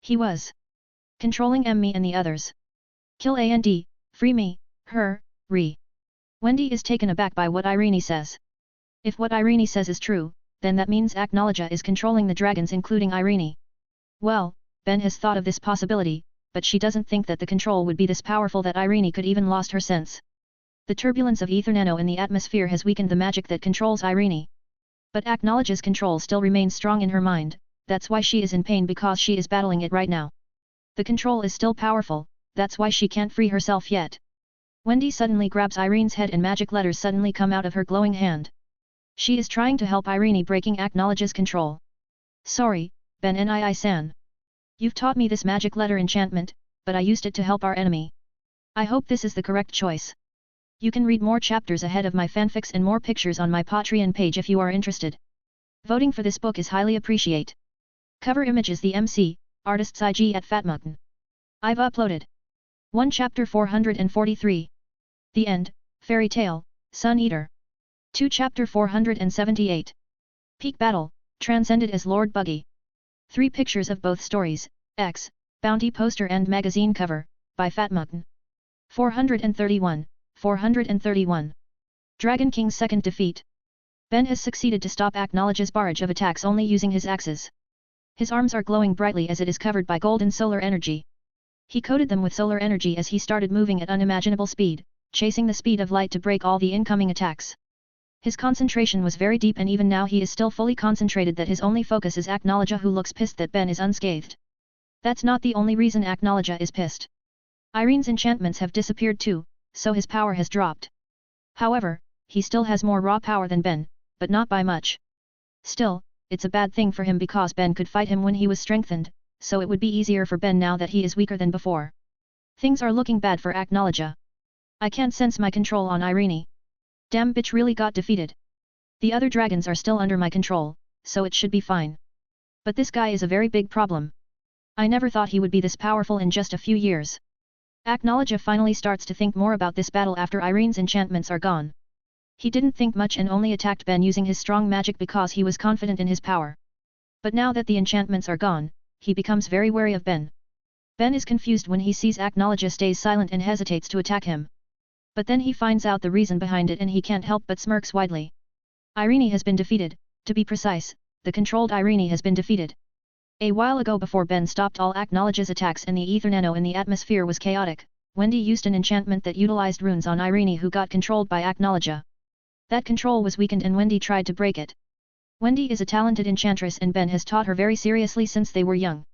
He was controlling me and the others. Kill and free me, her, re. Wendy is taken aback by what Irene says. If what Irene says is true, then that means Acknowledge is controlling the dragons, including Irene. Well, Ben has thought of this possibility, but she doesn't think that the control would be this powerful that Irene could even lost her sense. The turbulence of ether nano in the atmosphere has weakened the magic that controls Irene. But Acknowledge's control still remains strong in her mind, that's why she is in pain, because she is battling it right now. The control is still powerful, that's why she can't free herself yet. Wendy suddenly grabs Irene's head and magic letters suddenly come out of her glowing hand. She is trying to help Irene, breaking Acknowledge's control. Sorry, Ben Nii-san. You've taught me this magic letter enchantment, but I used it to help our enemy. I hope this is the correct choice. You can read more chapters ahead of my fanfics and more pictures on my Patreon page if you are interested. Voting for this book is highly appreciate. Cover image is the MC, artist's IG at Fatmugton. I've uploaded 1 chapter 443. The End, Fairy Tale, Sun Eater. 2 chapter 478. Peak Battle, Transcended as Lord Buggy. 3 pictures of both stories, X, Bounty poster and magazine cover, by Fatmugton. 431, 431. Dragon King's second defeat. Ben has succeeded to stop Acknowledge's barrage of attacks only using his axes. His arms are glowing brightly as it is covered by golden solar energy. He coated them with solar energy as he started moving at unimaginable speed, chasing the speed of light to break all the incoming attacks. His concentration was very deep, and even now he is still fully concentrated that his only focus is Acknowledge, who looks pissed that Ben is unscathed. That's not the only reason Acknowledge is pissed. Irene's enchantments have disappeared too, so his power has dropped. However, he still has more raw power than Ben, but not by much. Still, it's a bad thing for him because Ben could fight him when he was strengthened, so it would be easier for Ben now that he is weaker than before. Things are looking bad for Acknowledge. I can't sense my control on Irene. Damn bitch really got defeated. The other dragons are still under my control, so it should be fine. But this guy is a very big problem. I never thought he would be this powerful in just a few years. Acknowledge finally starts to think more about this battle after Irene's enchantments are gone. He didn't think much and only attacked Ben using his strong magic because he was confident in his power. But now that the enchantments are gone, he becomes very wary of Ben. Ben is confused when he sees Acknowledge stays silent and hesitates to attack him. But then he finds out the reason behind it and he can't help but smirks widely. Irene has been defeated, to be precise, the controlled Irene has been defeated. A while ago, before Ben stopped all Acknowledge's attacks and the ether nano in the atmosphere was chaotic, Wendy used an enchantment that utilized runes on Irene, who got controlled by Acknowledge. That control was weakened and Wendy tried to break it. Wendy is a talented enchantress and Ben has taught her very seriously since they were young.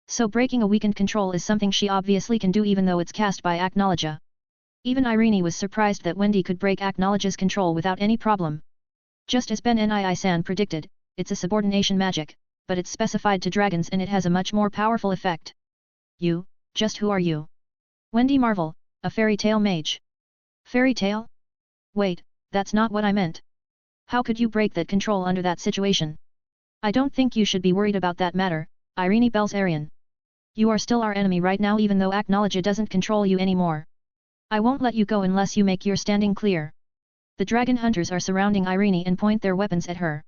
So breaking a weakened control is something she obviously can do even though it's cast by Acknowledge. Even Irene was surprised that Wendy could break Acknowledge's control without any problem. Just as Ben Nii-san predicted, it's a subordination magic, but it's specified to dragons and it has a much more powerful effect. You, just who are you? Wendy marvel, a fairy tale mage. Fairy tale? Wait, that's not what I meant. How could you break that control under that situation? I don't think you should be worried about that matter, Irene Belzarian. You are still our enemy right now even though Acknowledge doesn't control you anymore. I won't let you go unless you make your standing clear. The dragon hunters are surrounding Irene and point their weapons at her.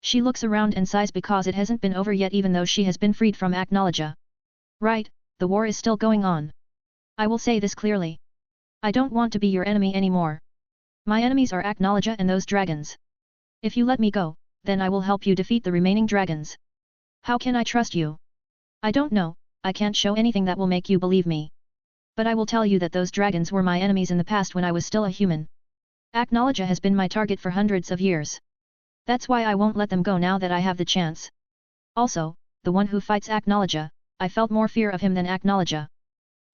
She looks around and sighs because it hasn't been over yet even though she has been freed from Acknowledge. Right, the war is still going on. I will say this clearly. I don't want to be your enemy anymore. My enemies are Acknowledge and those dragons. If you let me go, then I will help you defeat the remaining dragons. How can I trust you? I don't know, I can't show anything that will make you believe me. But I will tell you that those dragons were my enemies in the past when I was still a human. Acknowledge has been my target for hundreds of years. That's why I won't let them go now that I have the chance. Also, the one who fights Acknowledge, I felt more fear of him than Acknowledge.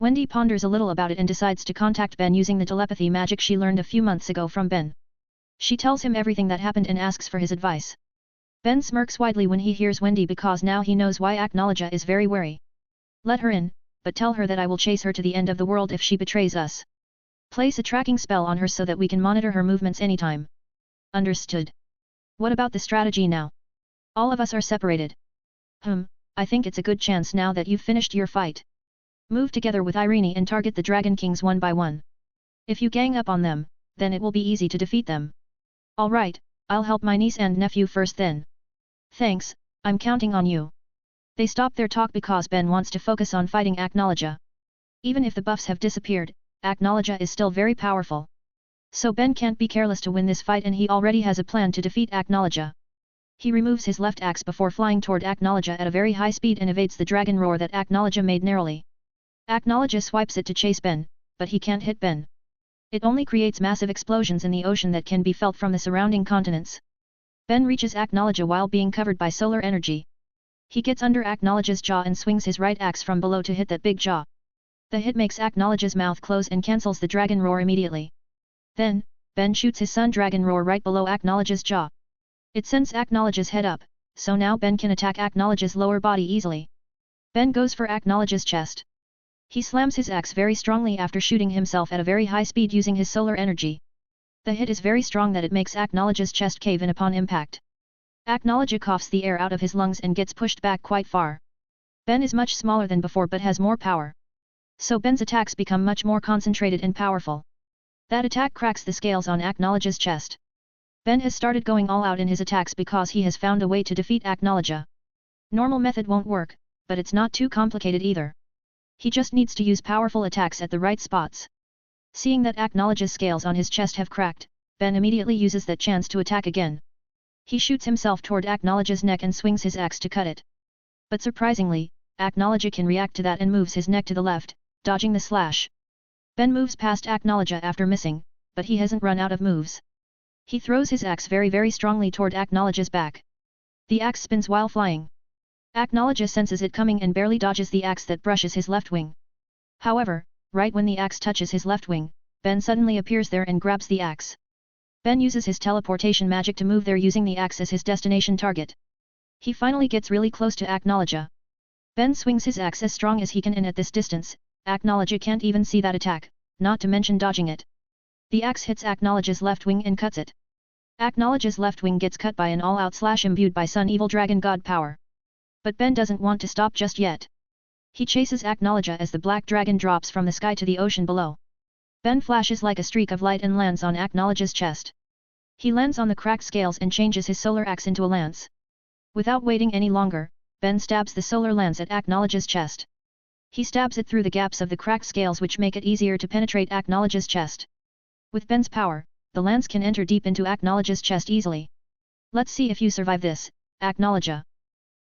Wendy ponders a little about it and decides to contact Ben using the telepathy magic she learned a few months ago from Ben. She tells him everything that happened and asks for his advice. Ben smirks widely when he hears Wendy because now he knows why Acknowledge is very wary. Let her in, but tell her that I will chase her to the end of the world if she betrays us. Place a tracking spell on her so that we can monitor her movements anytime. Understood. What about the strategy now? All of us are separated. I think it's a good chance now that you've finished your fight. Move together with Irene and target the Dragon Kings one by one. If you gang up on them, then it will be easy to defeat them. Alright, I'll help my niece and nephew first then. Thanks, I'm counting on you. They stop their talk because Ben wants to focus on fighting Acknowledge. Even if the buffs have disappeared, Acknowledge is still very powerful. So Ben can't be careless to win this fight and he already has a plan to defeat Acknowledge. He removes his left axe before flying toward Acknowledge at a very high speed and evades the dragon roar that Acknowledge made narrowly. Acknowledge swipes it to chase Ben, but he can't hit Ben. It only creates massive explosions in the ocean that can be felt from the surrounding continents. Ben reaches Acknowledge while being covered by solar energy. He gets under Acknowledge's jaw and swings his right axe from below to hit that big jaw. The hit makes Acknowledge's mouth close and cancels the dragon roar immediately. Then, Ben shoots his sun dragon roar right below Acknowledge's jaw. It sends Acknowledge's head up, so now Ben can attack Acknowledge's lower body easily. Ben goes for Acknowledge's chest. He slams his axe very strongly after shooting himself at a very high speed using his solar energy. The hit is very strong that it makes Acknowledge's chest cave in upon impact. Acknowledge coughs the air out of his lungs and gets pushed back quite far. Ben is much smaller than before but has more power. So Ben's attacks become much more concentrated and powerful. That attack cracks the scales on Acknowledge's chest. Ben has started going all out in his attacks because he has found a way to defeat Acknowledge. Normal method won't work, but it's not too complicated either. He just needs to use powerful attacks at the right spots. Seeing that Acknowledge's scales on his chest have cracked, Ben immediately uses that chance to attack again. He shoots himself toward Acknowledge's neck and swings his axe to cut it. But surprisingly, Acknowledge can react to that and moves his neck to the left, dodging the slash. Ben moves past Acknowledge after missing, but he hasn't run out of moves. He throws his axe very strongly toward Acknowledge's back. The axe spins while flying. Acknowledge senses it coming and barely dodges the axe that brushes his left wing. However, right when the axe touches his left wing, Ben suddenly appears there and grabs the axe. Ben uses his teleportation magic to move there using the axe as his destination target. He finally gets really close to Acknowledge. Ben swings his axe as strong as he can and at this distance, Acknowledge can't even see that attack, not to mention dodging it. The axe hits Acknowledge's left wing and cuts it. Acknowledge's left wing gets cut by an all-out slash imbued by Sun Evil Dragon God power. But Ben doesn't want to stop just yet. He chases Acknowledge as the black dragon drops from the sky to the ocean below. Ben flashes like a streak of light and lands on Acknowledge's chest. He lands on the cracked scales and changes his solar axe into a lance. Without waiting any longer, Ben stabs the solar lance at Acknowledge's chest. He stabs it through the gaps of the cracked scales which make it easier to penetrate Acknowledge's chest. With Ben's power, the lance can enter deep into Acknowledge's chest easily. Let's see if you survive this, Acknowledge.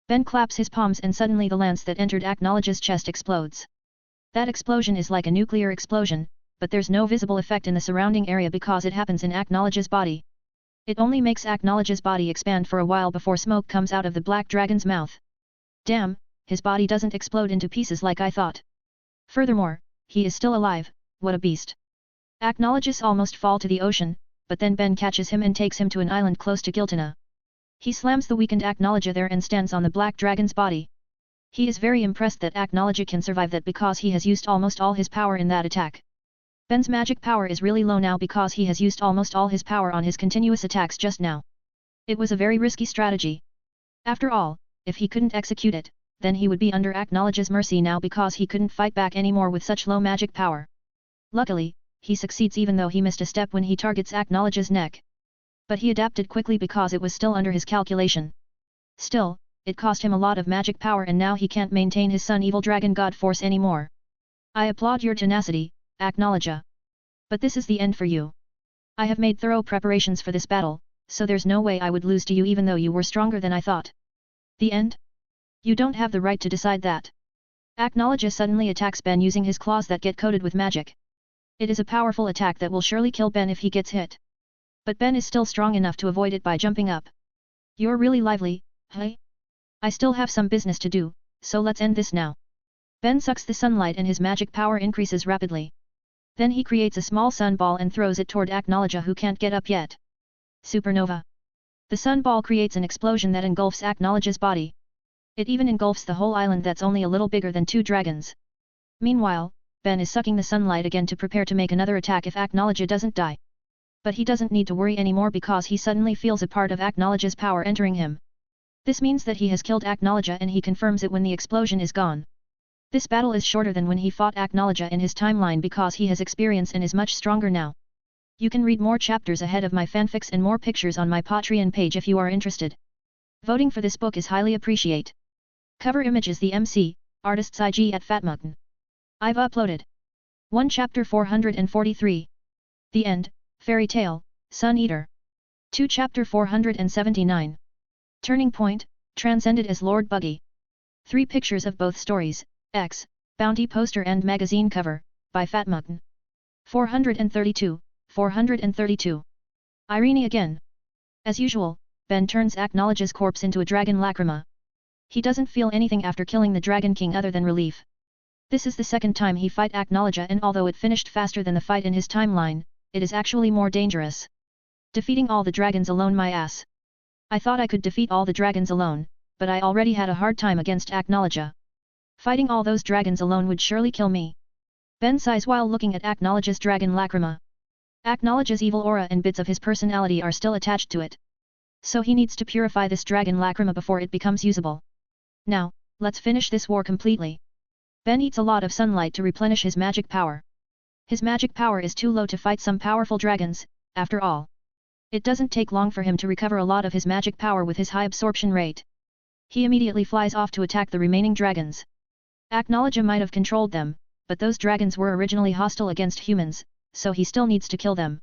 Ben claps his palms and suddenly the lance that entered Acknowledge's chest explodes. That explosion is like a nuclear explosion, but there's no visible effect in the surrounding area because it happens in Acknowledge's body. It only makes Acknowledge's body expand for a while before smoke comes out of the black dragon's mouth. Damn, his body doesn't explode into pieces like I thought. Furthermore, he is still alive, what a beast. Acknowledges almost fall to the ocean, but then Ben catches him and takes him to an island close to Giltana. He slams the weakened Acknowledge there and stands on the black dragon's body. He is very impressed that Acknowledge can survive that because he has used almost all his power in that attack. Ben's magic power is really low now because he has used almost all his power on his continuous attacks just now. It was a very risky strategy. After all, if he couldn't execute it, then he would be under Acknowledge's mercy now because he couldn't fight back anymore with such low magic power. Luckily, he succeeds even though he missed a step when he targets Acknowledge's neck. But he adapted quickly because it was still under his calculation. Still, it cost him a lot of magic power and now he can't maintain his Sun Evil Dragon God Force anymore. I applaud your tenacity, Acknowledge. But this is the end for you. I have made thorough preparations for this battle, so there's no way I would lose to you even though you were stronger than I thought. The end? You don't have the right to decide that. Acknowledge suddenly attacks Ben using his claws that get coated with magic. It is a powerful attack that will surely kill Ben if he gets hit. But Ben is still strong enough to avoid it by jumping up. You're really lively, hey? I still have some business to do, so let's end this now. Ben sucks the sunlight and his magic power increases rapidly. Then he creates a small sun ball and throws it toward Acknowledge who can't get up yet. Supernova. The sun ball creates an explosion that engulfs Acknowledge's body. It even engulfs the whole island that's only a little bigger than 2 dragons. Meanwhile, Ben is sucking the sunlight again to prepare to make another attack if Acknowledge doesn't die. But he doesn't need to worry anymore because he suddenly feels a part of Acknowledge's power entering him. This means that he has killed Acknowledge and he confirms it when the explosion is gone. This battle is shorter than when he fought Acknowledge in his timeline because he has experience and is much stronger now. You can read more chapters ahead of my fanfics and more pictures on my Patreon page if you are interested. Voting for this book is highly appreciated. Cover image is the MC, artist's IG at Fatmugton. I've uploaded 1 chapter 443. The End, Fairy Tale, Sun Eater. 2 chapter 479. Turning Point, transcended as Lord Buggy. 3 pictures of both stories, X, Bounty poster and magazine cover, by Fatmugton. 432. 432. Irene again. As usual, Ben turns Acknowledge's corpse into a dragon lacrima. He doesn't feel anything after killing the Dragon King other than relief. This is the second time he fight Acknowledge and although it finished faster than the fight in his timeline, it is actually more dangerous. Defeating all the dragons alone my ass. I thought I could defeat all the dragons alone, but I already had a hard time against Acknowledge. Fighting all those dragons alone would surely kill me. Ben sighs while looking at Acknowledge's dragon lacrima. Acknowledge's evil aura and bits of his personality are still attached to it. So he needs to purify this dragon lacrima before it becomes usable. Now, let's finish this war completely. Ben eats a lot of sunlight to replenish his magic power. His magic power is too low to fight some powerful dragons, after all. It doesn't take long for him to recover a lot of his magic power with his high absorption rate. He immediately flies off to attack the remaining dragons. Acknowledge might have controlled them, but those dragons were originally hostile against humans, so he still needs to kill them.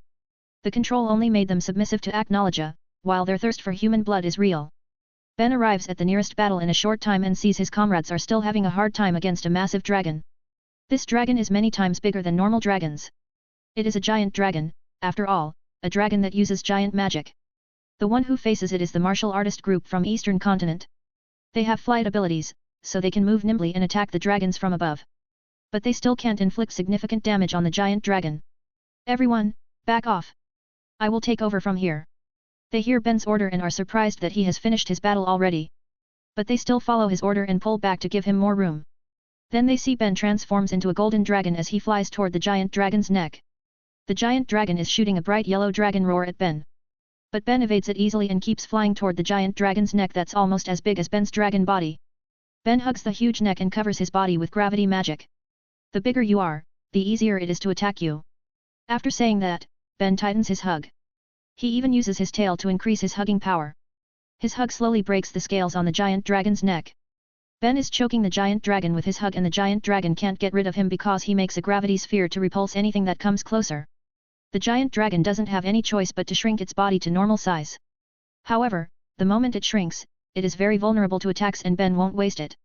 The control only made them submissive to Acknowledge, while their thirst for human blood is real. Ben arrives at the nearest battle in a short time and sees his comrades are still having a hard time against a massive dragon. This dragon is many times bigger than normal dragons. It is a giant dragon, after all, a dragon that uses giant magic. The one who faces it is the martial artist group from Eastern Continent. They have flight abilities, so they can move nimbly and attack the dragons from above. But they still can't inflict significant damage on the giant dragon. Everyone, back off. I will take over from here. They hear Ben's order and are surprised that he has finished his battle already. But they still follow his order and pull back to give him more room. Then they see Ben transforms into a golden dragon as he flies toward the giant dragon's neck. The giant dragon is shooting a bright yellow dragon roar at Ben. But Ben evades it easily and keeps flying toward the giant dragon's neck that's almost as big as Ben's dragon body. Ben hugs the huge neck and covers his body with gravity magic. The bigger you are, the easier it is to attack you. After saying that, Ben tightens his hug. He even uses his tail to increase his hugging power. His hug slowly breaks the scales on the giant dragon's neck. Ben is choking the giant dragon with his hug and the giant dragon can't get rid of him because he makes a gravity sphere to repulse anything that comes closer. The giant dragon doesn't have any choice but to shrink its body to normal size. However, the moment it shrinks, it is very vulnerable to attacks and Ben won't waste it.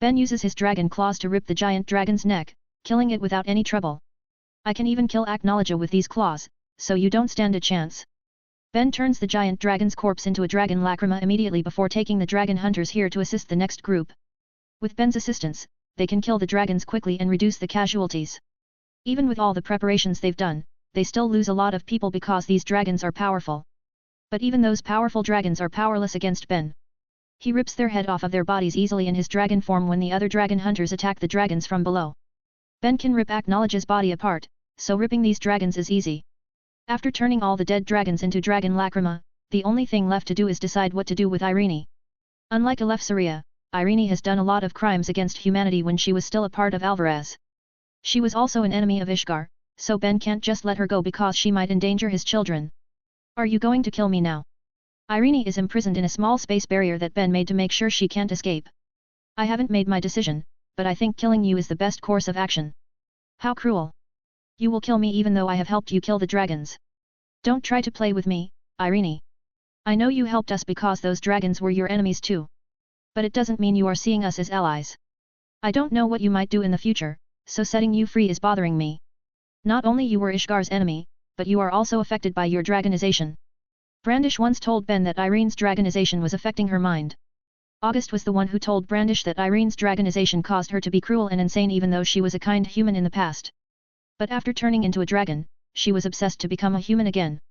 Ben uses his dragon claws to rip the giant dragon's neck, killing it without any trouble. I can even kill Acknowledge with these claws, so you don't stand a chance. Ben turns the giant dragon's corpse into a dragon lacrima immediately before taking the dragon hunters here to assist the next group. With Ben's assistance, they can kill the dragons quickly and reduce the casualties. Even with all the preparations they've done, they still lose a lot of people because these dragons are powerful. But even those powerful dragons are powerless against Ben. He rips their head off of their bodies easily in his dragon form when the other dragon hunters attack the dragons from below. Ben can rip Acknowledge's body apart, so ripping these dragons is easy. After turning all the dead dragons into dragon lacrima, the only thing left to do is decide what to do with Irene. Unlike Eleftheria, Irene has done a lot of crimes against humanity when she was still a part of Alvarez. She was also an enemy of Ishgar, so Ben can't just let her go because she might endanger his children. Are you going to kill me now? Irene is imprisoned in a small space barrier that Ben made to make sure she can't escape. I haven't made my decision, but I think killing you is the best course of action. How cruel. You will kill me even though I have helped you kill the dragons. Don't try to play with me, Irene. I know you helped us because those dragons were your enemies too. But it doesn't mean you are seeing us as allies. I don't know what you might do in the future, so setting you free is bothering me. Not only you were Ishgar's enemy, but you are also affected by your dragonization. Brandish once told Ben that Irene's dragonization was affecting her mind. August was the one who told Brandish that Irene's dragonization caused her to be cruel and insane even though she was a kind human in the past. But after turning into a dragon, she was obsessed to become a human again.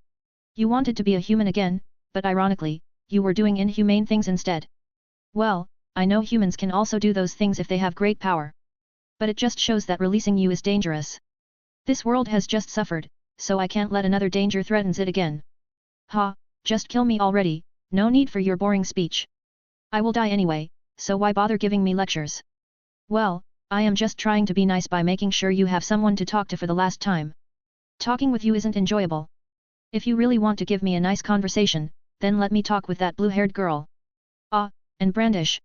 You wanted to be a human again, but ironically, you were doing inhumane things instead. Well, I know humans can also do those things if they have great power. But it just shows that releasing you is dangerous. This world has just suffered, so I can't let another danger threatens it again. Ha, just kill me already, no need for your boring speech. I will die anyway, so why bother giving me lectures? Well, I am just trying to be nice by making sure you have someone to talk to for the last time. Talking with you isn't enjoyable. If you really want to give me a nice conversation, then let me talk with that blue-haired girl. Ah, and Brandish.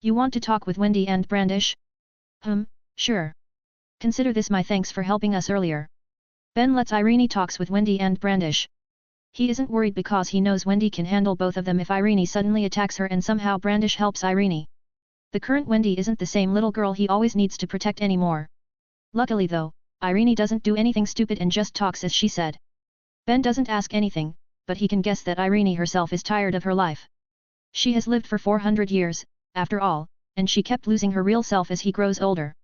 You want to talk with Wendy and Brandish? Sure. Consider this my thanks for helping us earlier. Ben lets Irene talks with Wendy and Brandish. He isn't worried because he knows Wendy can handle both of them if Irene suddenly attacks her and somehow Brandish helps Irene. The current Wendy isn't the same little girl he always needs to protect anymore. Luckily though, Irene doesn't do anything stupid and just talks as she said. Ben doesn't ask anything, but he can guess that Irene herself is tired of her life. She has lived for 400 years, after all, and she kept losing her real self as he grows older.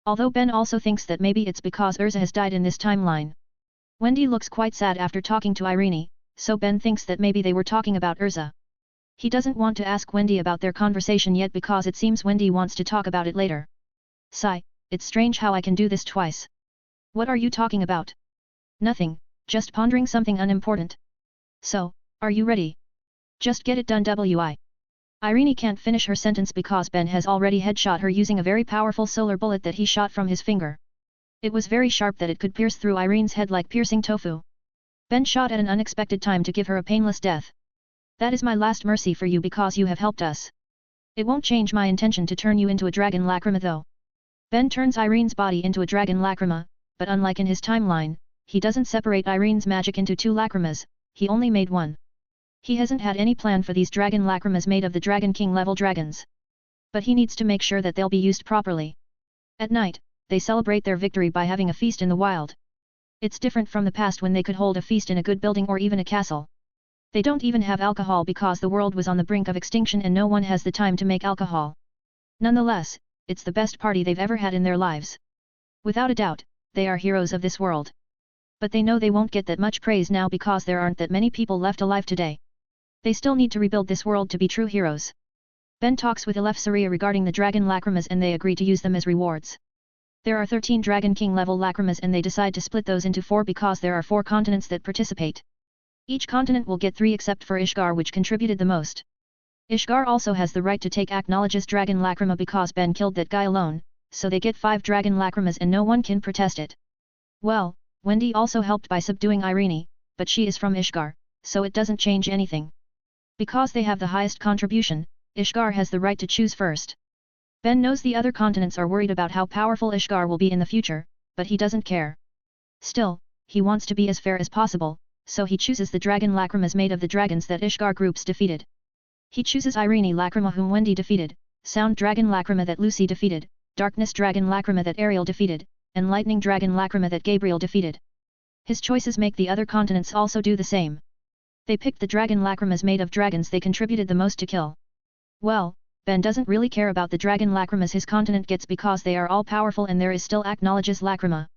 Although Ben also thinks that maybe it's because Urza has died in this timeline. Wendy looks quite sad after talking to Irene, so Ben thinks that maybe they were talking about Urza. He doesn't want to ask Wendy about their conversation yet because it seems Wendy wants to talk about it later. Sigh, it's strange how I can do this twice. What are you talking about? Nothing, just pondering something unimportant. So, are you ready? Just get it done wi. Irene can't finish her sentence because Ben has already headshot her using a very powerful solar bullet that he shot from his finger. It was very sharp that it could pierce through Irene's head like piercing tofu. Ben shot at an unexpected time to give her a painless death. That is my last mercy for you because you have helped us. It won't change my intention to turn you into a dragon lacrima though. Ben turns Irene's body into a dragon lacrima, but unlike in his timeline, he doesn't separate Irene's magic into two lacrimas, he only made one. He hasn't had any plan for these dragon lacrimas made of the Dragon King level dragons. But he needs to make sure that they'll be used properly. At night, they celebrate their victory by having a feast in the wild. It's different from the past when they could hold a feast in a good building or even a castle. They don't even have alcohol because the world was on the brink of extinction and no one has the time to make alcohol. Nonetheless, it's the best party they've ever had in their lives. Without a doubt, they are heroes of this world. But they know they won't get that much praise now because there aren't that many people left alive today. They still need to rebuild this world to be true heroes. Ben talks with Eleftheria regarding the dragon lacrimas and they agree to use them as rewards. There are 13 Dragon King level lacrimas and they decide to split those into 4 because there are 4 continents that participate. Each continent will get 3 except for Ishgar which contributed the most. Ishgar also has the right to take Acknowledge's dragon lacrima because Ben killed that guy alone, so they get 5 dragon lacrimas and no one can protest it. Well, Wendy also helped by subduing Irene, but she is from Ishgar, so it doesn't change anything. Because they have the highest contribution, Ishgar has the right to choose first. Ben knows the other continents are worried about how powerful Ishgar will be in the future, but he doesn't care. Still, he wants to be as fair as possible, so he chooses the dragon lacrimas made of the dragons that Ishgar groups defeated. He chooses Irene Lacrima whom Wendy defeated, Sound Dragon Lacrima that Lucy defeated, Darkness Dragon Lacrima that Ariel defeated, and Lightning Dragon Lacrima that Gabriel defeated. His choices make the other continents also do the same. They picked the dragon lacrimas made of dragons they contributed the most to kill. Well, Ben doesn't really care about the dragon lacrimas his continent gets because they are all powerful and there is still Acknowledge's lacrima.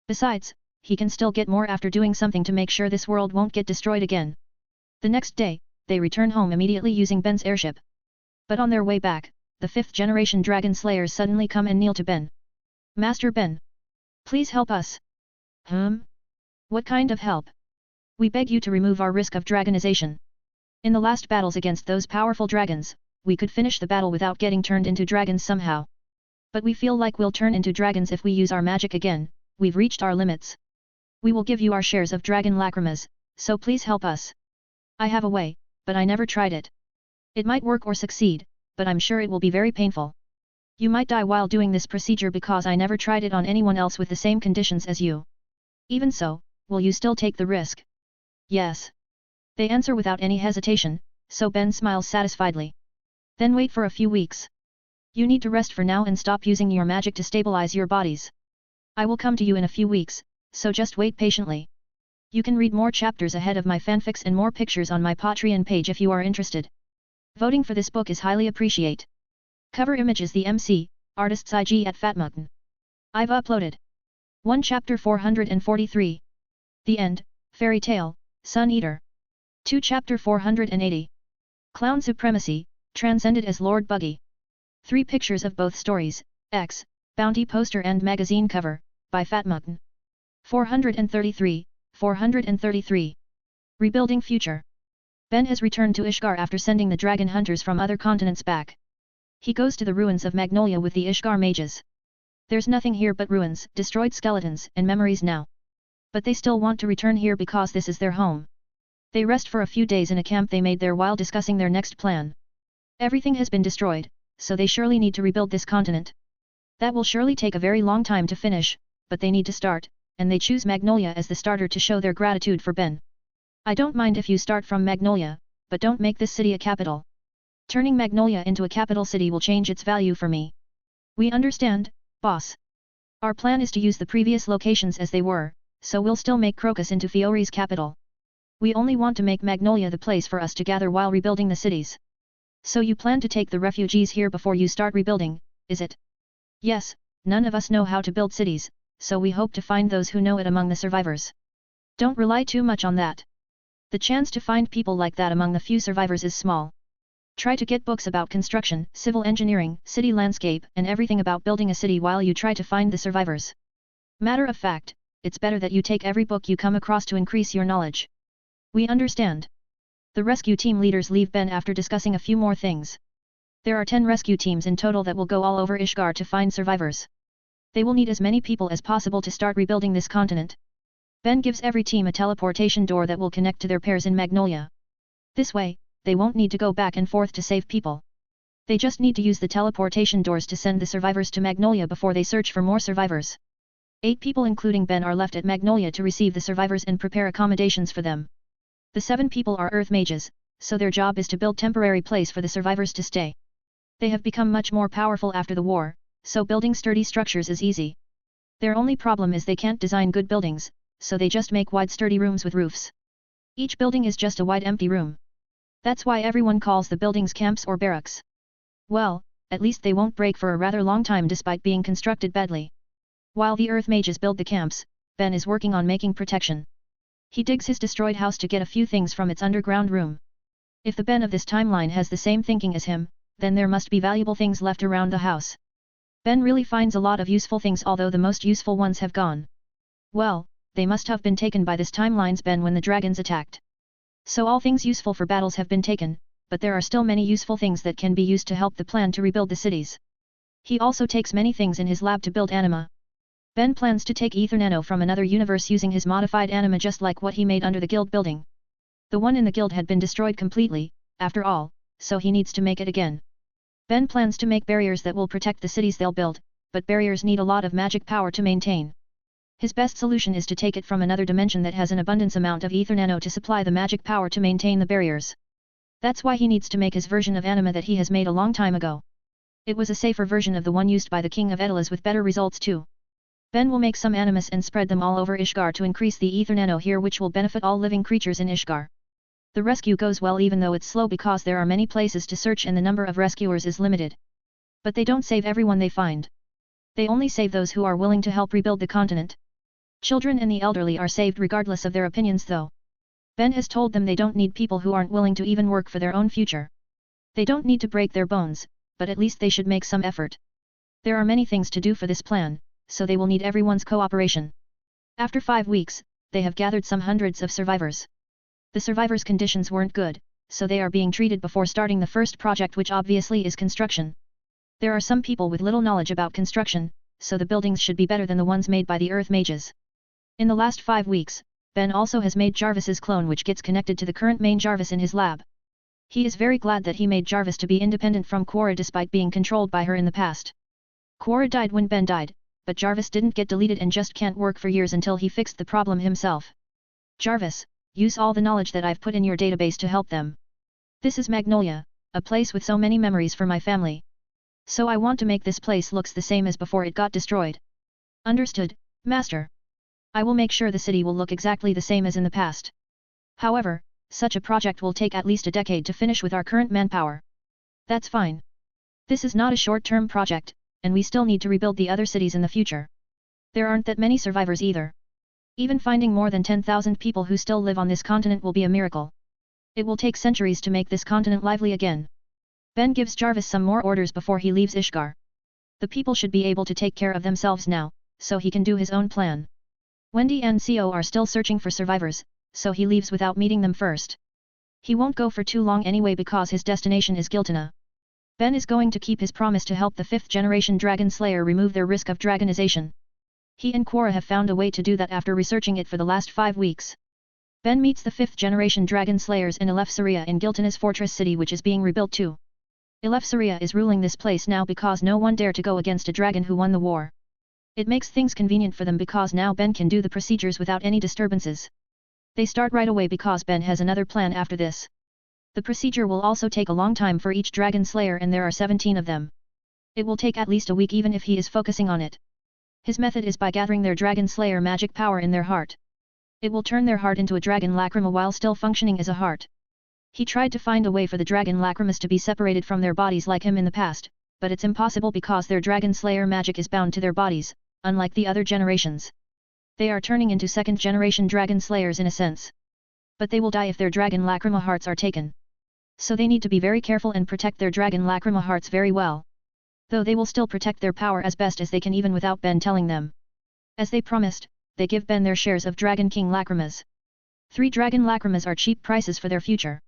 Besides, he can still get more after doing something to make sure this world won't get destroyed again. The next day, they return home immediately using Ben's airship. But on their way back, the 5th generation dragon slayers suddenly come and kneel to Ben. Master Ben. Please help us. What kind of help? We beg you to remove our risk of dragonization. In the last battles against those powerful dragons, we could finish the battle without getting turned into dragons somehow. But we feel like we'll turn into dragons if we use our magic again. We've reached our limits. We will give you our shares of dragon lacrimas, so please help us. I have a way, but I never tried it. It might work or succeed, but I'm sure it will be very painful. You might die while doing this procedure because I never tried it on anyone else with the same conditions as you. Even so, will you still take the risk? Yes. They answer without any hesitation, so Ben smiles satisfiedly. Then wait for a few weeks. You need to rest for now and stop using your magic to stabilize your bodies. I will come to you in a few weeks, so just wait patiently. You can read more chapters ahead of my fanfics and more pictures on my Patreon page if you are interested. Voting for this book is highly appreciate. Cover image is the MC, artists IG at Fatmutton. I've uploaded 1 chapter 443. The End, Fairy Tale, Sun Eater. 2 chapter 480. Clown Supremacy, transcended as Lord Buggy. 3 pictures of both stories, X, Bounty poster and magazine cover, by Fatmutton. 433, 433. Rebuilding Future. Ben has returned to Ishgar after sending the dragon hunters from other continents back. He goes to the ruins of Magnolia with the Ishgar mages. There's nothing here but ruins, destroyed skeletons, and memories now. But they still want to return here because this is their home. They rest for a few days in a camp they made there while discussing their next plan. Everything has been destroyed, so they surely need to rebuild this continent. That will surely take a very long time to finish, but they need to start, and they choose Magnolia as the starter to show their gratitude for Ben. I don't mind if you start from Magnolia, but don't make this city a capital. Turning Magnolia into a capital city will change its value for me. We understand, boss. Our plan is to use the previous locations as they were, so we'll still make Crocus into Fiori's capital. We only want to make Magnolia the place for us to gather while rebuilding the cities. So you plan to take the refugees here before you start rebuilding, is it? Yes, none of us know how to build cities, so we hope to find those who know it among the survivors. Don't rely too much on that. The chance to find people like that among the few survivors is small. Try to get books about construction, civil engineering, city landscape, and everything about building a city while you try to find the survivors. Matter of fact, it's better that you take every book you come across to increase your knowledge. We understand. The rescue team leaders leave Ben after discussing a few more things. There are 10 rescue teams in total that will go all over Ishgar to find survivors. They will need as many people as possible to start rebuilding this continent. Ben gives every team a teleportation door that will connect to their pairs in Magnolia. This way, they won't need to go back and forth to save people. They just need to use the teleportation doors to send the survivors to Magnolia before they search for more survivors. 8 people including Ben are left at Magnolia to receive the survivors and prepare accommodations for them. The 7 people are Earth mages, so their job is to build temporary place for the survivors to stay. They have become much more powerful after the war, so building sturdy structures is easy. Their only problem is they can't design good buildings, so they just make wide sturdy rooms with roofs. Each building is just a wide empty room. That's why everyone calls the buildings camps or barracks. Well, at least they won't break for a rather long time despite being constructed badly. While the Earth mages build the camps, Ben is working on making protection. He digs his destroyed house to get a few things from its underground room. If the Ben of this timeline has the same thinking as him, then there must be valuable things left around the house. Ben really finds a lot of useful things, although the most useful ones have gone. Well, they must have been taken by this timeline's Ben when the dragons attacked. So all things useful for battles have been taken, but there are still many useful things that can be used to help the plan to rebuild the cities. He also takes many things in his lab to build anima. Ben plans to take Ether Nano from another universe using his modified anima just like what he made under the guild building. The one in the guild had been destroyed completely, after all, so he needs to make it again. Ben plans to make barriers that will protect the cities they'll build, but barriers need a lot of magic power to maintain. His best solution is to take it from another dimension that has an abundance amount of Ether Nano to supply the magic power to maintain the barriers. That's why he needs to make his version of anima that he has made a long time ago. It was a safer version of the one used by the King of Edelas with better results too. Ben will make some animus and spread them all over Ishgar to increase the Ether Nano here, which will benefit all living creatures in Ishgar. The rescue goes well even though it's slow because there are many places to search and the number of rescuers is limited. But they don't save everyone they find. They only save those who are willing to help rebuild the continent. Children and the elderly are saved regardless of their opinions though. Ben has told them they don't need people who aren't willing to even work for their own future. They don't need to break their bones, but at least they should make some effort. There are many things to do for this plan, so they will need everyone's cooperation. After 5 weeks, they have gathered some hundreds of survivors. The survivors' conditions weren't good, so they are being treated before starting the first project, which obviously is construction. There are some people with little knowledge about construction, so the buildings should be better than the ones made by the Earth Mages. In the last 5 weeks, Ben also has made Jarvis's clone, which gets connected to the current main Jarvis in his lab. He is very glad that he made Jarvis to be independent from Quora despite being controlled by her in the past. Quora died when Ben died, but Jarvis didn't get deleted and just can't work for years until he fixed the problem himself. Jarvis, use all the knowledge that I've put in your database to help them. This is Magnolia, a place with so many memories for my family. So I want to make this place looks the same as before it got destroyed. Understood, Master. I will make sure the city will look exactly the same as in the past. However, such a project will take at least a decade to finish with our current manpower. That's fine. This is not a short-term project, and we still need to rebuild the other cities in the future. There aren't that many survivors either. Even finding more than 10,000 people who still live on this continent will be a miracle. It will take centuries to make this continent lively again. Ben gives Jarvis some more orders before he leaves Ishgar. The people should be able to take care of themselves now, so he can do his own plan. Wendy and Co are still searching for survivors, so he leaves without meeting them first. He won't go for too long anyway because his destination is Giltana. Ben is going to keep his promise to help the 5th generation Dragon Slayer remove their risk of dragonization. He and Quora have found a way to do that after researching it for the last 5 weeks. Ben meets the 5th generation Dragon Slayers in Eleftheria in Giltana's fortress city, which is being rebuilt too. Eleftheria is ruling this place now because no one dare to go against a dragon who won the war. It makes things convenient for them because now Ben can do the procedures without any disturbances. They start right away because Ben has another plan after this. The procedure will also take a long time for each Dragon Slayer, and there are 17 of them. It will take at least a week even if he is focusing on it. His method is by gathering their Dragon Slayer magic power in their heart. It will turn their heart into a Dragon Lacrima while still functioning as a heart. He tried to find a way for the Dragon Lacrimas to be separated from their bodies like him in the past, but it's impossible because their Dragon Slayer magic is bound to their bodies, unlike the other generations. They are turning into 2nd generation Dragon Slayers in a sense. But they will die if their Dragon Lacrima hearts are taken. So they need to be very careful and protect their Dragon Lacrima hearts very well. Though they will still protect their power as best as they can even without Ben telling them. As they promised, they give Ben their shares of Dragon King Lacrimas. 3 Dragon Lacrimas are cheap prices for their future.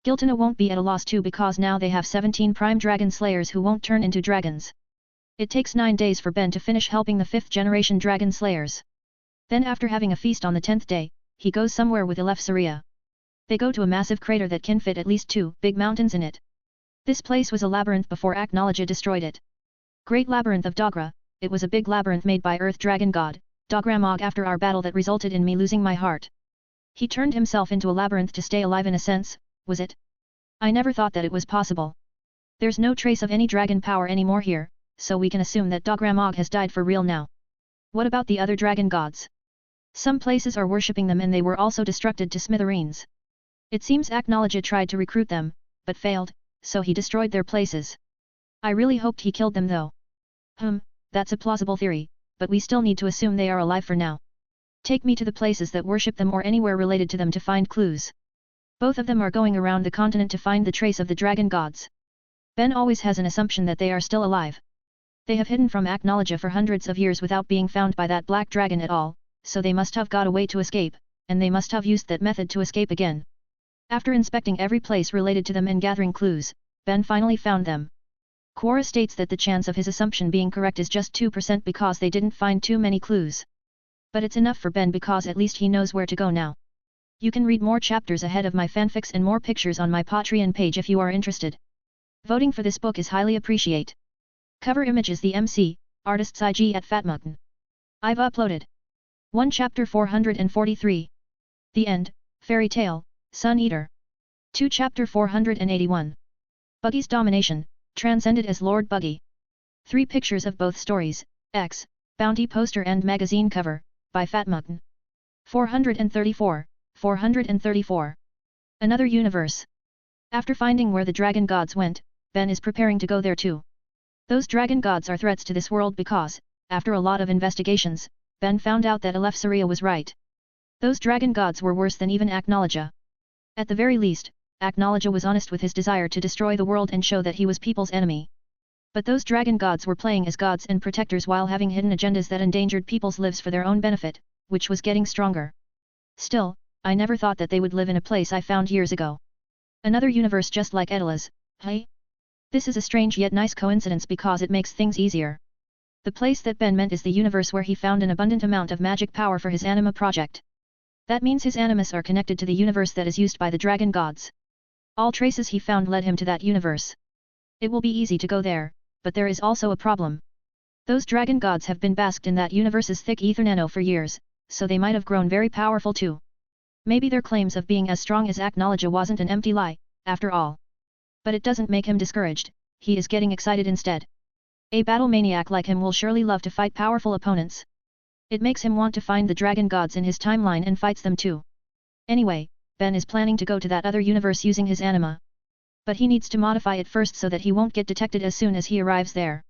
Giltana won't be at a loss too because now they have 17 Prime Dragon Slayers who won't turn into dragons. It takes 9 days for Ben to finish helping the 5th generation Dragon Slayers. Then after having a feast on the 10th day, he goes somewhere with Eleftheria. They go to a massive crater that can fit at least 2 big mountains in it. This place was a labyrinth before Aknologia destroyed it. Great Labyrinth of Dogra, it was a big labyrinth made by Earth Dragon God, Dogramog, after our battle that resulted in me losing my heart. He turned himself into a labyrinth to stay alive in a sense, was it? I never thought that it was possible. There's no trace of any dragon power anymore here, so we can assume that Dogramog has died for real now. What about the other dragon gods? Some places are worshipping them and they were also destructed to smithereens. It seems Aknologia tried to recruit them, but failed, so he destroyed their places. I really hoped he killed them though. That's a plausible theory, but we still need to assume they are alive for now. Take me to the places that worship them or anywhere related to them to find clues. Both of them are going around the continent to find the trace of the dragon gods. Ben always has an assumption that they are still alive. They have hidden from Aknologia for hundreds of years without being found by that black dragon at all, so they must have got a way to escape, and they must have used that method to escape again. After inspecting every place related to them and gathering clues, Ben finally found them. Quora states that the chance of his assumption being correct is just 2% because they didn't find too many clues. But it's enough for Ben because at least he knows where to go now. You can read more chapters ahead of my fanfics and more pictures on my Patreon page if you are interested. Voting for this book is highly appreciate. Cover image is the MC, artist's IG at Fatmutton. I've uploaded 1 chapter 443. The End, Fairy Tale, Sun Eater. 2 chapter 481. Buggy's Domination, transcended as Lord Buggy. 3 pictures of both stories, X, Bounty poster and magazine cover, by Fatmutton. 434, 434. Another universe. After finding where the dragon gods went, Ben is preparing to go there too. Those dragon gods are threats to this world because, after a lot of investigations, Ben found out that Eleftheria was right. Those dragon gods were worse than even Aknologia. At the very least, Aknologia was honest with his desire to destroy the world and show that he was people's enemy. But those dragon gods were playing as gods and protectors while having hidden agendas that endangered people's lives for their own benefit, which was getting stronger. Still, I never thought that they would live in a place I found years ago. Another universe just like Edela's, hey? This is a strange yet nice coincidence because it makes things easier. The place that Ben meant is the universe where he found an abundant amount of magic power for his anima project. That means his animus are connected to the universe that is used by the dragon gods. All traces he found led him to that universe. It will be easy to go there, but there is also a problem. Those dragon gods have been basked in that universe's thick ether nano for years, so they might have grown very powerful too. Maybe their claims of being as strong as Aknologia wasn't an empty lie, after all. But it doesn't make him discouraged, he is getting excited instead. A battle maniac like him will surely love to fight powerful opponents. It makes him want to find the dragon gods in his timeline and fights them too. Anyway, Ben is planning to go to that other universe using his anima. But he needs to modify it first so that he won't get detected as soon as he arrives there.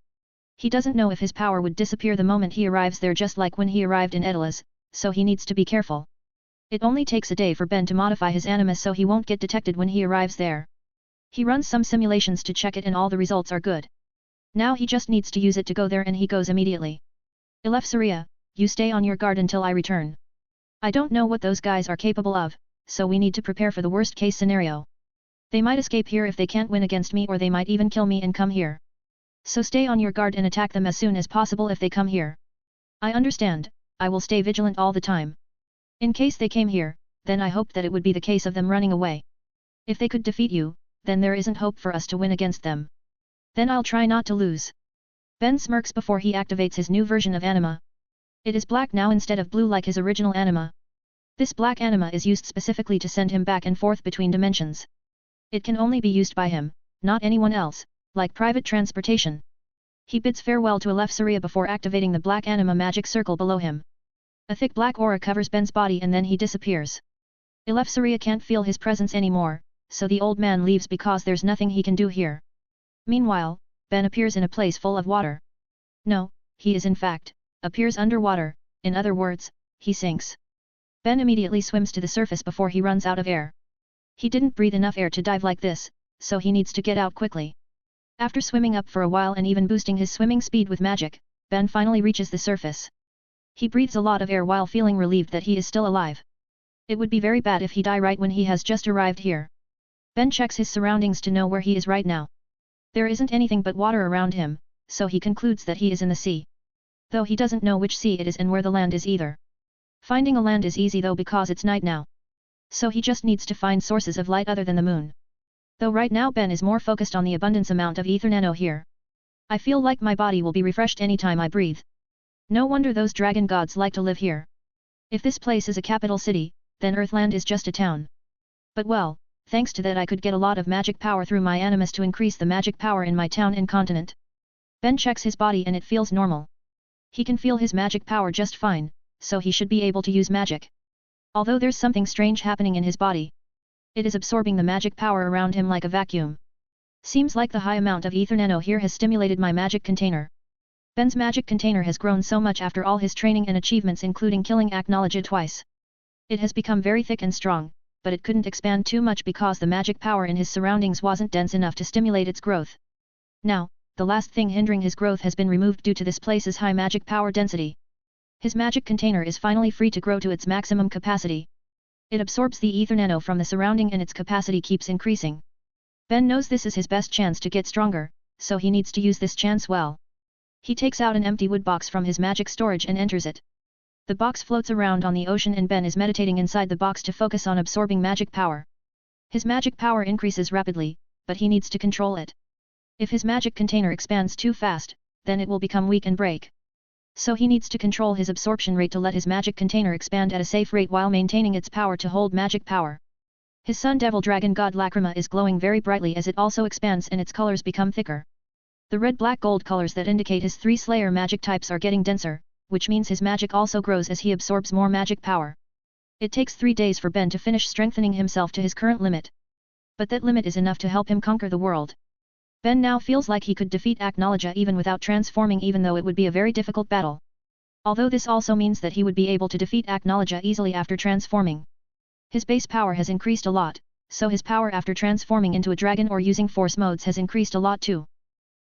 He doesn't know if his power would disappear the moment he arrives there just like when he arrived in Edela's, so he needs to be careful. It only takes a day for Ben to modify his animus so he won't get detected when he arrives there. He runs some simulations to check it and all the results are good. Now he just needs to use it to go there and he goes immediately. Eleftheria, you stay on your guard until I return. I don't know what those guys are capable of, so we need to prepare for the worst case scenario. They might escape here if they can't win against me or they might even kill me and come here. So stay on your guard and attack them as soon as possible if they come here. I understand, I will stay vigilant all the time. In case they came here, then I hoped that it would be the case of them running away. If they could defeat you, then there isn't hope for us to win against them. Then I'll try not to lose. Ben smirks before he activates his new version of anima. It is black now instead of blue like his original anima. This black anima is used specifically to send him back and forth between dimensions. It can only be used by him, not anyone else, like private transportation. He bids farewell to Eleftheria before activating the black anima magic circle below him. A thick black aura covers Ben's body and then he disappears. Eleftheria can't feel his presence anymore, so the old man leaves because there's nothing he can do here. Meanwhile, Ben appears in a place full of water. No, he is in fact, appears underwater, in other words, he sinks. Ben immediately swims to the surface before he runs out of air. He didn't breathe enough air to dive like this, so he needs to get out quickly. After swimming up for a while and even boosting his swimming speed with magic, Ben finally reaches the surface. He breathes a lot of air while feeling relieved that he is still alive. It would be very bad if he die right when he has just arrived here. Ben checks his surroundings to know where he is right now. There isn't anything but water around him, so he concludes that he is in the sea. Though he doesn't know which sea it is and where the land is either. Finding a land is easy though because it's night now. So he just needs to find sources of light other than the moon. Though right now Ben is more focused on the abundance amount of ether nano here. I feel like my body will be refreshed anytime I breathe. No wonder those dragon gods like to live here. If this place is a capital city, then Earthland is just a town. But well, thanks to that I could get a lot of magic power through my animus to increase the magic power in my town and continent. Ben checks his body and it feels normal. He can feel his magic power just fine, so he should be able to use magic. Although there's something strange happening in his body. It is absorbing the magic power around him like a vacuum. Seems like the high amount of ether nano here has stimulated my magic container. Ben's magic container has grown so much after all his training and achievements including killing Aknologia twice. It has become very thick and strong, but it couldn't expand too much because the magic power in his surroundings wasn't dense enough to stimulate its growth. Now, the last thing hindering his growth has been removed due to this place's high magic power density. His magic container is finally free to grow to its maximum capacity. It absorbs the ether nano from the surrounding and its capacity keeps increasing. Ben knows this is his best chance to get stronger, so he needs to use this chance well. He takes out an empty wood box from his magic storage and enters it. The box floats around on the ocean and Ben is meditating inside the box to focus on absorbing magic power. His magic power increases rapidly, but he needs to control it. If his magic container expands too fast, then it will become weak and break. So he needs to control his absorption rate to let his magic container expand at a safe rate while maintaining its power to hold magic power. His Sun Devil Dragon God Lacrima is glowing very brightly as it also expands and its colors become thicker. The red-black-gold colors that indicate his 3 Slayer magic types are getting denser, which means his magic also grows as he absorbs more magic power. It takes 3 days for Ben to finish strengthening himself to his current limit. But that limit is enough to help him conquer the world. Ben now feels like he could defeat Aknologia even without transforming even though it would be a very difficult battle. Although this also means that he would be able to defeat Aknologia easily after transforming. His base power has increased a lot, so his power after transforming into a dragon or using force modes has increased a lot too.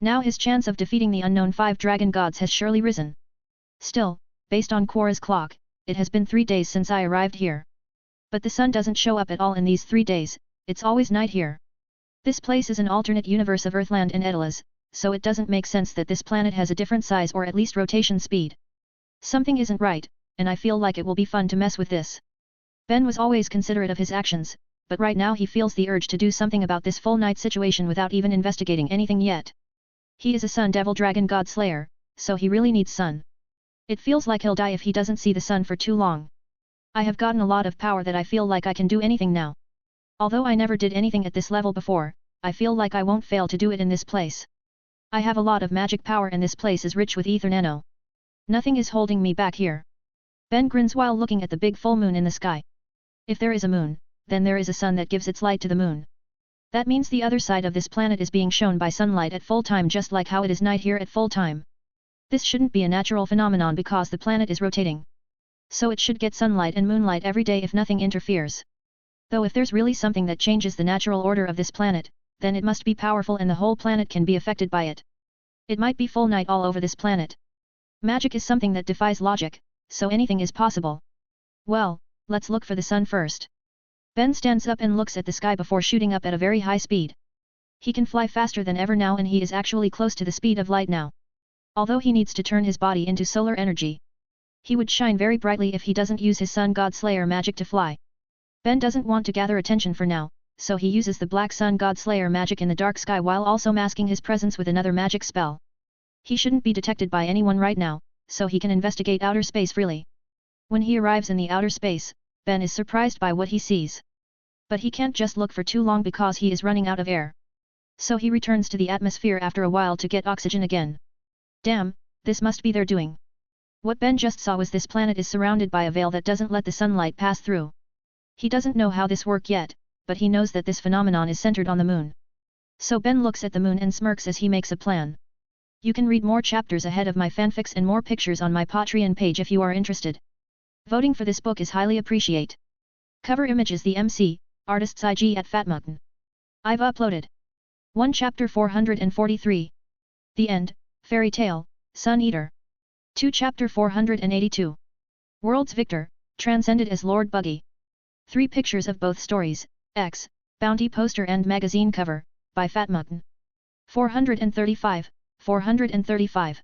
Now his chance of defeating the unknown 5 dragon gods has surely risen. Still, based on Quora's clock, it has been 3 days since I arrived here. But the sun doesn't show up at all in these 3 days, It's always night here. This place is an alternate universe of Earthland and Edelas, so it doesn't make sense that this planet has a different size or at least rotation speed. Something isn't right, and I feel like it will be fun to mess with this. Ben was always considerate of his actions, but right now he feels the urge to do something about this full night situation without even investigating anything yet. He is a Sun Devil Dragon God Slayer, so he really needs sun. It feels like he'll die if he doesn't see the sun for too long. I have gotten a lot of power that I feel like I can do anything now. Although I never did anything at this level before, I feel like I won't fail to do it in this place. I have a lot of magic power and this place is rich with ether nano. Nothing is holding me back here. Ben grins while looking at the big full moon in the sky. If there is a moon, then there is a sun that gives its light to the moon. That means the other side of this planet is being shown by sunlight at full time just like how it is night here at full time. This shouldn't be a natural phenomenon because the planet is rotating. So it should get sunlight and moonlight every day if nothing interferes. Though if there's really something that changes the natural order of this planet, then it must be powerful and the whole planet can be affected by it. It might be full night all over this planet. Magic is something that defies logic, so anything is possible. Well, let's look for the sun first. Ben stands up and looks at the sky before shooting up at a very high speed. He can fly faster than ever now and he is actually close to the speed of light now. Although he needs to turn his body into solar energy. He would shine very brightly if he doesn't use his Sun God Slayer magic to fly. Ben doesn't want to gather attention for now, so he uses the Black Sun God Slayer magic in the dark sky while also masking his presence with another magic spell. He shouldn't be detected by anyone right now, so he can investigate outer space freely. When he arrives in the outer space, Ben is surprised by what he sees. But he can't just look for too long because he is running out of air. So he returns to the atmosphere after a while to get oxygen again. Damn, this must be their doing. What Ben just saw was this planet is surrounded by a veil that doesn't let the sunlight pass through. He doesn't know how this works yet, but he knows that this phenomenon is centered on the moon. So Ben looks at the moon and smirks as he makes a plan. You can read more chapters ahead of my fanfics and more pictures on my Patreon page if you are interested. Voting for this book is highly appreciate. Cover image is the MC, artist's IG at Fatmutton. I've uploaded 1 chapter 443. The End, Fairy Tale, Sun Eater. 2 chapter 482. World's Victor, transcended as Lord Buggy. 3 pictures of both stories, X, bounty poster and magazine cover, by Fatmutton. 435, 435.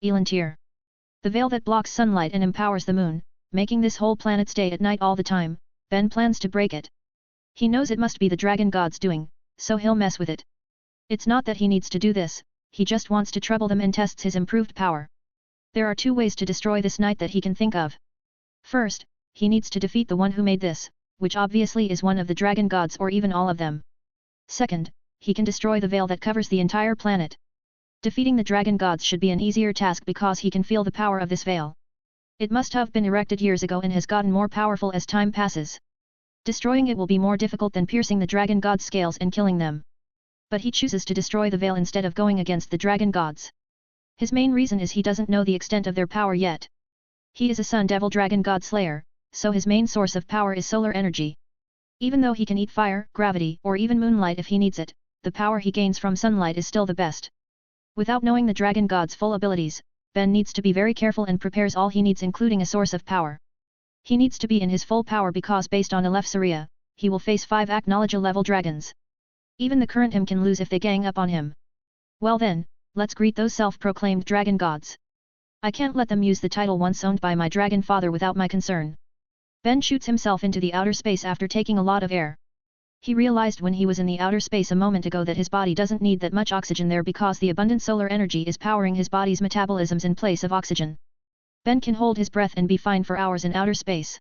Elantir. The veil that blocks sunlight and empowers the moon, making this whole planet stay at night all the time, Ben plans to break it. He knows it must be the dragon god's doing, so he'll mess with it. It's not that he needs to do this, he just wants to trouble them and tests his improved power. There are 2 ways to destroy this night that he can think of. First, he needs to defeat the one who made this, which obviously is one of the dragon gods or even all of them. Second, he can destroy the veil that covers the entire planet. Defeating the dragon gods should be an easier task because he can feel the power of this veil. It must have been erected years ago and has gotten more powerful as time passes. Destroying it will be more difficult than piercing the dragon god's scales and killing them. But he chooses to destroy the veil instead of going against the dragon gods. His main reason is he doesn't know the extent of their power yet. He is a Sun Devil Dragon God Slayer, so his main source of power is solar energy. Even though he can eat fire, gravity, or even moonlight if he needs it, the power he gains from sunlight is still the best. Without knowing the dragon god's full abilities, Ben needs to be very careful and prepares all he needs including a source of power. He needs to be in his full power because based on Aleph Saria, he will face 5 Acknowledge level dragons. Even the current him can lose if they gang up on him. Well then, let's greet those self-proclaimed dragon gods. I can't let them use the title once owned by my dragon father without my consent. Ben shoots himself into the outer space after taking a lot of air. He realized when he was in the outer space a moment ago that his body doesn't need that much oxygen there because the abundant solar energy is powering his body's metabolisms in place of oxygen. Ben can hold his breath and be fine for hours in outer space.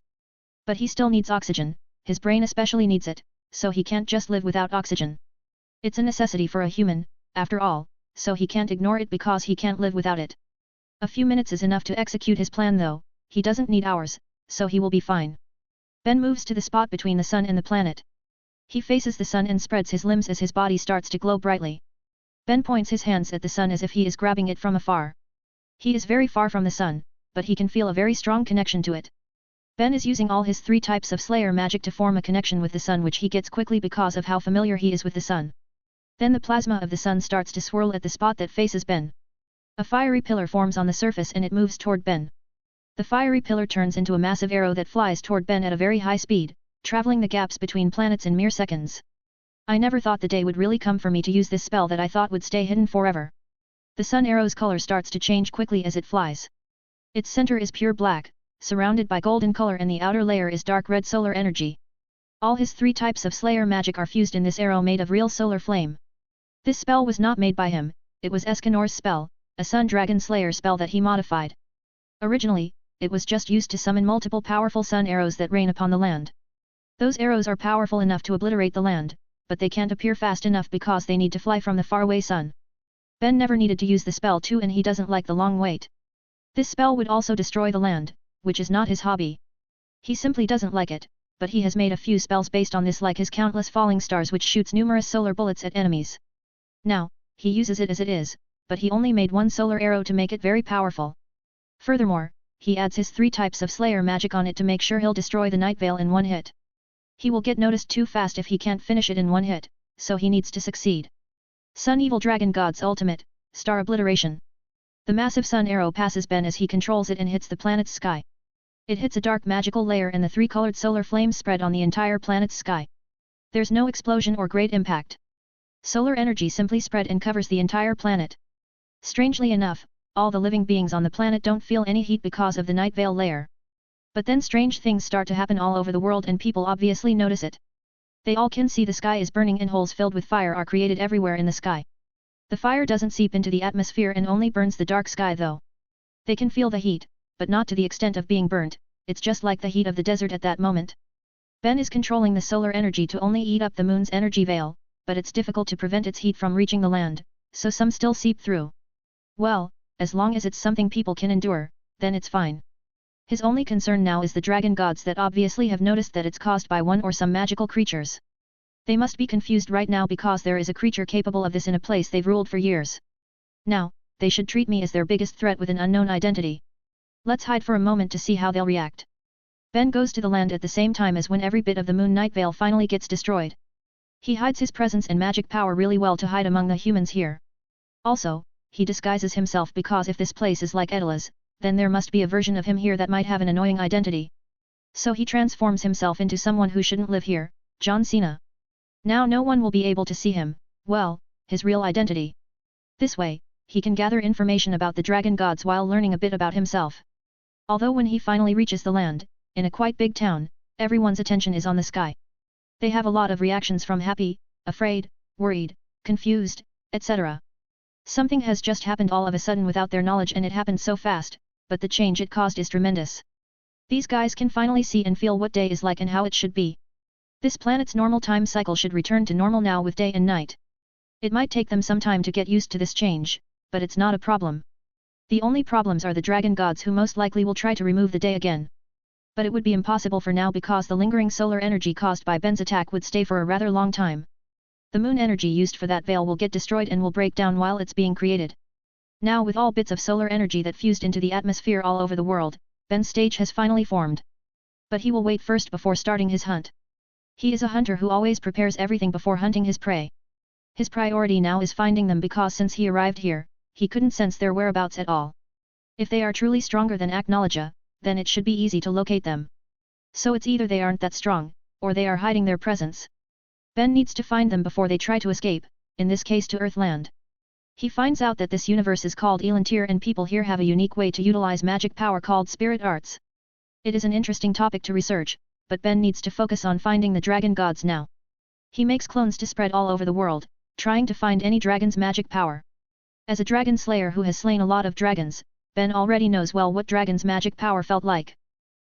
But he still needs oxygen, his brain especially needs it, so he can't just live without oxygen. It's a necessity for a human, after all, so he can't ignore it because he can't live without it. A few minutes is enough to execute his plan though, he doesn't need hours, so he will be fine. Ben moves to the spot between the sun and the planet. He faces the sun and spreads his limbs as his body starts to glow brightly. Ben points his hands at the sun as if he is grabbing it from afar. He is very far from the sun, but he can feel a very strong connection to it. Ben is using all his 3 types of Slayer magic to form a connection with the sun which he gets quickly because of how familiar he is with the sun. Then the plasma of the sun starts to swirl at the spot that faces Ben. A fiery pillar forms on the surface and it moves toward Ben. The fiery pillar turns into a massive arrow that flies toward Ben at a very high speed, traveling the gaps between planets in mere seconds. I never thought the day would really come for me to use this spell that I thought would stay hidden forever. The sun arrow's color starts to change quickly as it flies. Its center is pure black, surrounded by golden color, and the outer layer is dark red solar energy. All his 3 types of Slayer magic are fused in this arrow made of real solar flame. This spell was not made by him, it was Escanor's spell, a Sun Dragon Slayer spell that he modified. Originally, it was just used to summon multiple powerful sun arrows that rain upon the land. Those arrows are powerful enough to obliterate the land, but they can't appear fast enough because they need to fly from the faraway sun. Ben never needed to use the spell too, and he doesn't like the long wait. This spell would also destroy the land, which is not his hobby. He simply doesn't like it, but he has made a few spells based on this, like his countless falling stars, which shoots numerous solar bullets at enemies. Now, he uses it as it is, but he only made 1 solar arrow to make it very powerful. Furthermore, he adds his 3 types of Slayer magic on it to make sure he'll destroy the Night Veil in 1 hit. He will get noticed too fast if he can't finish it in 1 hit, so he needs to succeed. Sun Evil Dragon God's Ultimate, Star Obliteration. The massive sun arrow passes Ben as he controls it and hits the planet's sky. It hits a dark magical layer and the 3-colored solar flames spread on the entire planet's sky. There's no explosion or great impact. Solar energy simply spread and covers the entire planet. Strangely enough, all the living beings on the planet don't feel any heat because of the Night Veil layer. But then strange things start to happen all over the world and people obviously notice it. They all can see the sky is burning and holes filled with fire are created everywhere in the sky. The fire doesn't seep into the atmosphere and only burns the dark sky though. They can feel the heat, but not to the extent of being burnt, it's just like the heat of the desert at that moment. Ben is controlling the solar energy to only eat up the moon's energy veil, but it's difficult to prevent its heat from reaching the land, so some still seep through. Well, as long as it's something people can endure, then it's fine. His only concern now is the dragon gods that obviously have noticed that it's caused by one or some magical creatures. They must be confused right now because there is a creature capable of this in a place they've ruled for years. Now, they should treat me as their biggest threat with an unknown identity. Let's hide for a moment to see how they'll react. Ben goes to the land at the same time as when every bit of the Moon Night Veil finally gets destroyed. He hides his presence and magic power really well to hide among the humans here. Also, he disguises himself because if this place is like Edela's, then there must be a version of him here that might have an annoying identity. So he transforms himself into someone who shouldn't live here, John Cena. Now no one will be able to see him, well, his real identity. This way, he can gather information about the dragon gods while learning a bit about himself. Although when he finally reaches the land, in a quite big town, everyone's attention is on the sky. They have a lot of reactions from happy, afraid, worried, confused, etc. Something has just happened all of a sudden without their knowledge, and it happened so fast, but the change it caused is tremendous. These guys can finally see and feel what day is like and how it should be. This planet's normal time cycle should return to normal now with day and night. It might take them some time to get used to this change, but it's not a problem. The only problems are the dragon gods, who most likely will try to remove the day again. But it would be impossible for now because the lingering solar energy caused by Ben's attack would stay for a rather long time. The moon energy used for that veil will get destroyed and will break down while it's being created. Now with all bits of solar energy that fused into the atmosphere all over the world, Ben's stage has finally formed. But he will wait first before starting his hunt. He is a hunter who always prepares everything before hunting his prey. His priority now is finding them because since he arrived here, he couldn't sense their whereabouts at all. If they are truly stronger than Aknologia, then it should be easy to locate them. So it's either they aren't that strong, or they are hiding their presence. Ben needs to find them before they try to escape, in this case to Earthland. He finds out that this universe is called Elantir and people here have a unique way to utilize magic power called spirit arts. It is an interesting topic to research, but Ben needs to focus on finding the dragon gods now. He makes clones to spread all over the world, trying to find any dragon's magic power. As a dragon slayer who has slain a lot of dragons, Ben already knows well what dragon's magic power felt like.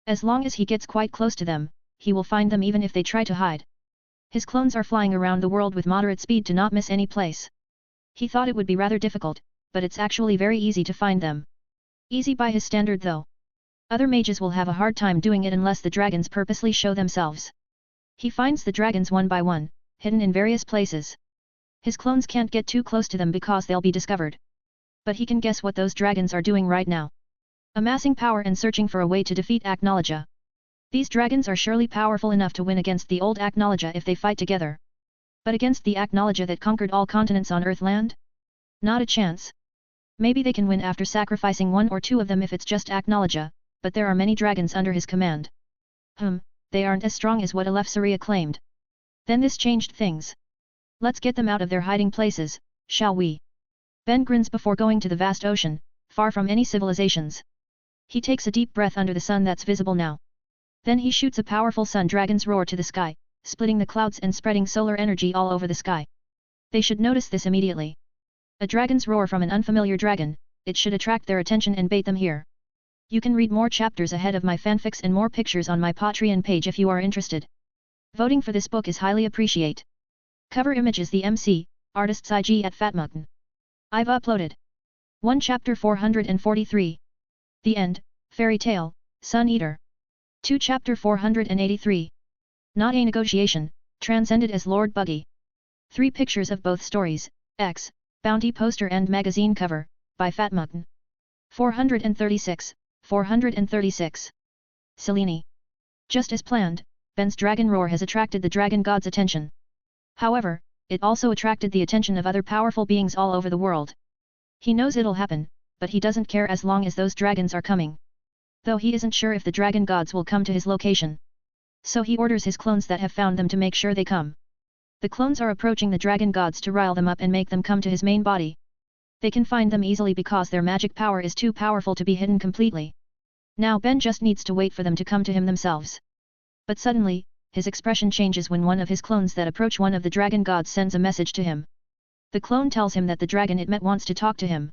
As long as he gets quite close to them, he will find them even if they try to hide. His clones are flying around the world with moderate speed to not miss any place. He thought it would be rather difficult, but it's actually very easy to find them. Easy by his standard though. Other mages will have a hard time doing it unless the dragons purposely show themselves. He finds the dragons one by one, hidden in various places. His clones can't get too close to them because they'll be discovered. But he can guess what those dragons are doing right now. Amassing power and searching for a way to defeat Aknologia. These dragons are surely powerful enough to win against the old Aknologia if they fight together. But against the Aknologia that conquered all continents on Earthland? Not a chance. Maybe they can win after sacrificing one or two of them if it's just Aknologia, but there are many dragons under his command. they aren't as strong as what Eleftheria claimed. Then this changed things. Let's get them out of their hiding places, shall we? Ben grins before going to the vast ocean, far from any civilizations. He takes a deep breath under the sun that's visible now. Then he shoots a powerful sun dragon's roar to the sky, splitting the clouds and spreading solar energy all over the sky. They should notice this immediately. A dragon's roar from an unfamiliar dragon, it should attract their attention and bait them here. You can read more chapters ahead of my fanfics and more pictures on my Patreon page if you are interested. Voting for this book is highly appreciate. Cover image is the MC, artist's IG at Fatmugn. I've uploaded 1 chapter 443. The End, Fairy Tale, Sun Eater. 2 chapter 483. Not a negotiation, transcended as Lord Buggy. 3 pictures of both stories, X, Bounty poster and magazine cover, by Fatmugn. 436, 436. Selene. Just as planned, Ben's dragon roar has attracted the dragon god's attention. However, it also attracted the attention of other powerful beings all over the world. He knows it'll happen, but he doesn't care as long as those dragons are coming. Though he isn't sure if the dragon gods will come to his location. So he orders his clones that have found them to make sure they come. The clones are approaching the dragon gods to rile them up and make them come to his main body. They can find them easily because their magic power is too powerful to be hidden completely. Now Ben just needs to wait for them to come to him themselves. But suddenly, his expression changes when one of his clones that approach one of the dragon gods sends a message to him. The clone tells him that the dragon it met wants to talk to him.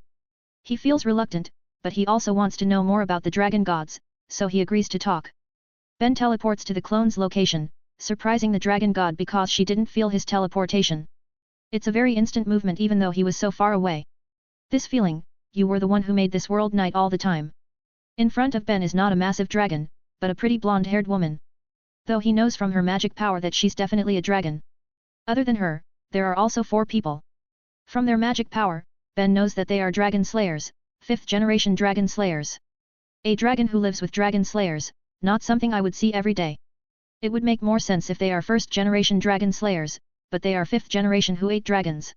He feels reluctant, but he also wants to know more about the dragon gods, so he agrees to talk. Ben teleports to the clone's location, surprising the dragon god because she didn't feel his teleportation. It's a very instant movement even though he was so far away. This feeling, you were the one who made this world night all the time. In front of Ben is not a massive dragon, but a pretty blonde-haired woman. Though he knows from her magic power that she's definitely a dragon. Other than her, there are also 4 people. From their magic power, Ben knows that they are dragon slayers, 5th generation dragon slayers. A dragon who lives with dragon slayers, not something I would see every day. It would make more sense if they are 1st generation dragon slayers, but they are 5th generation who ate dragons.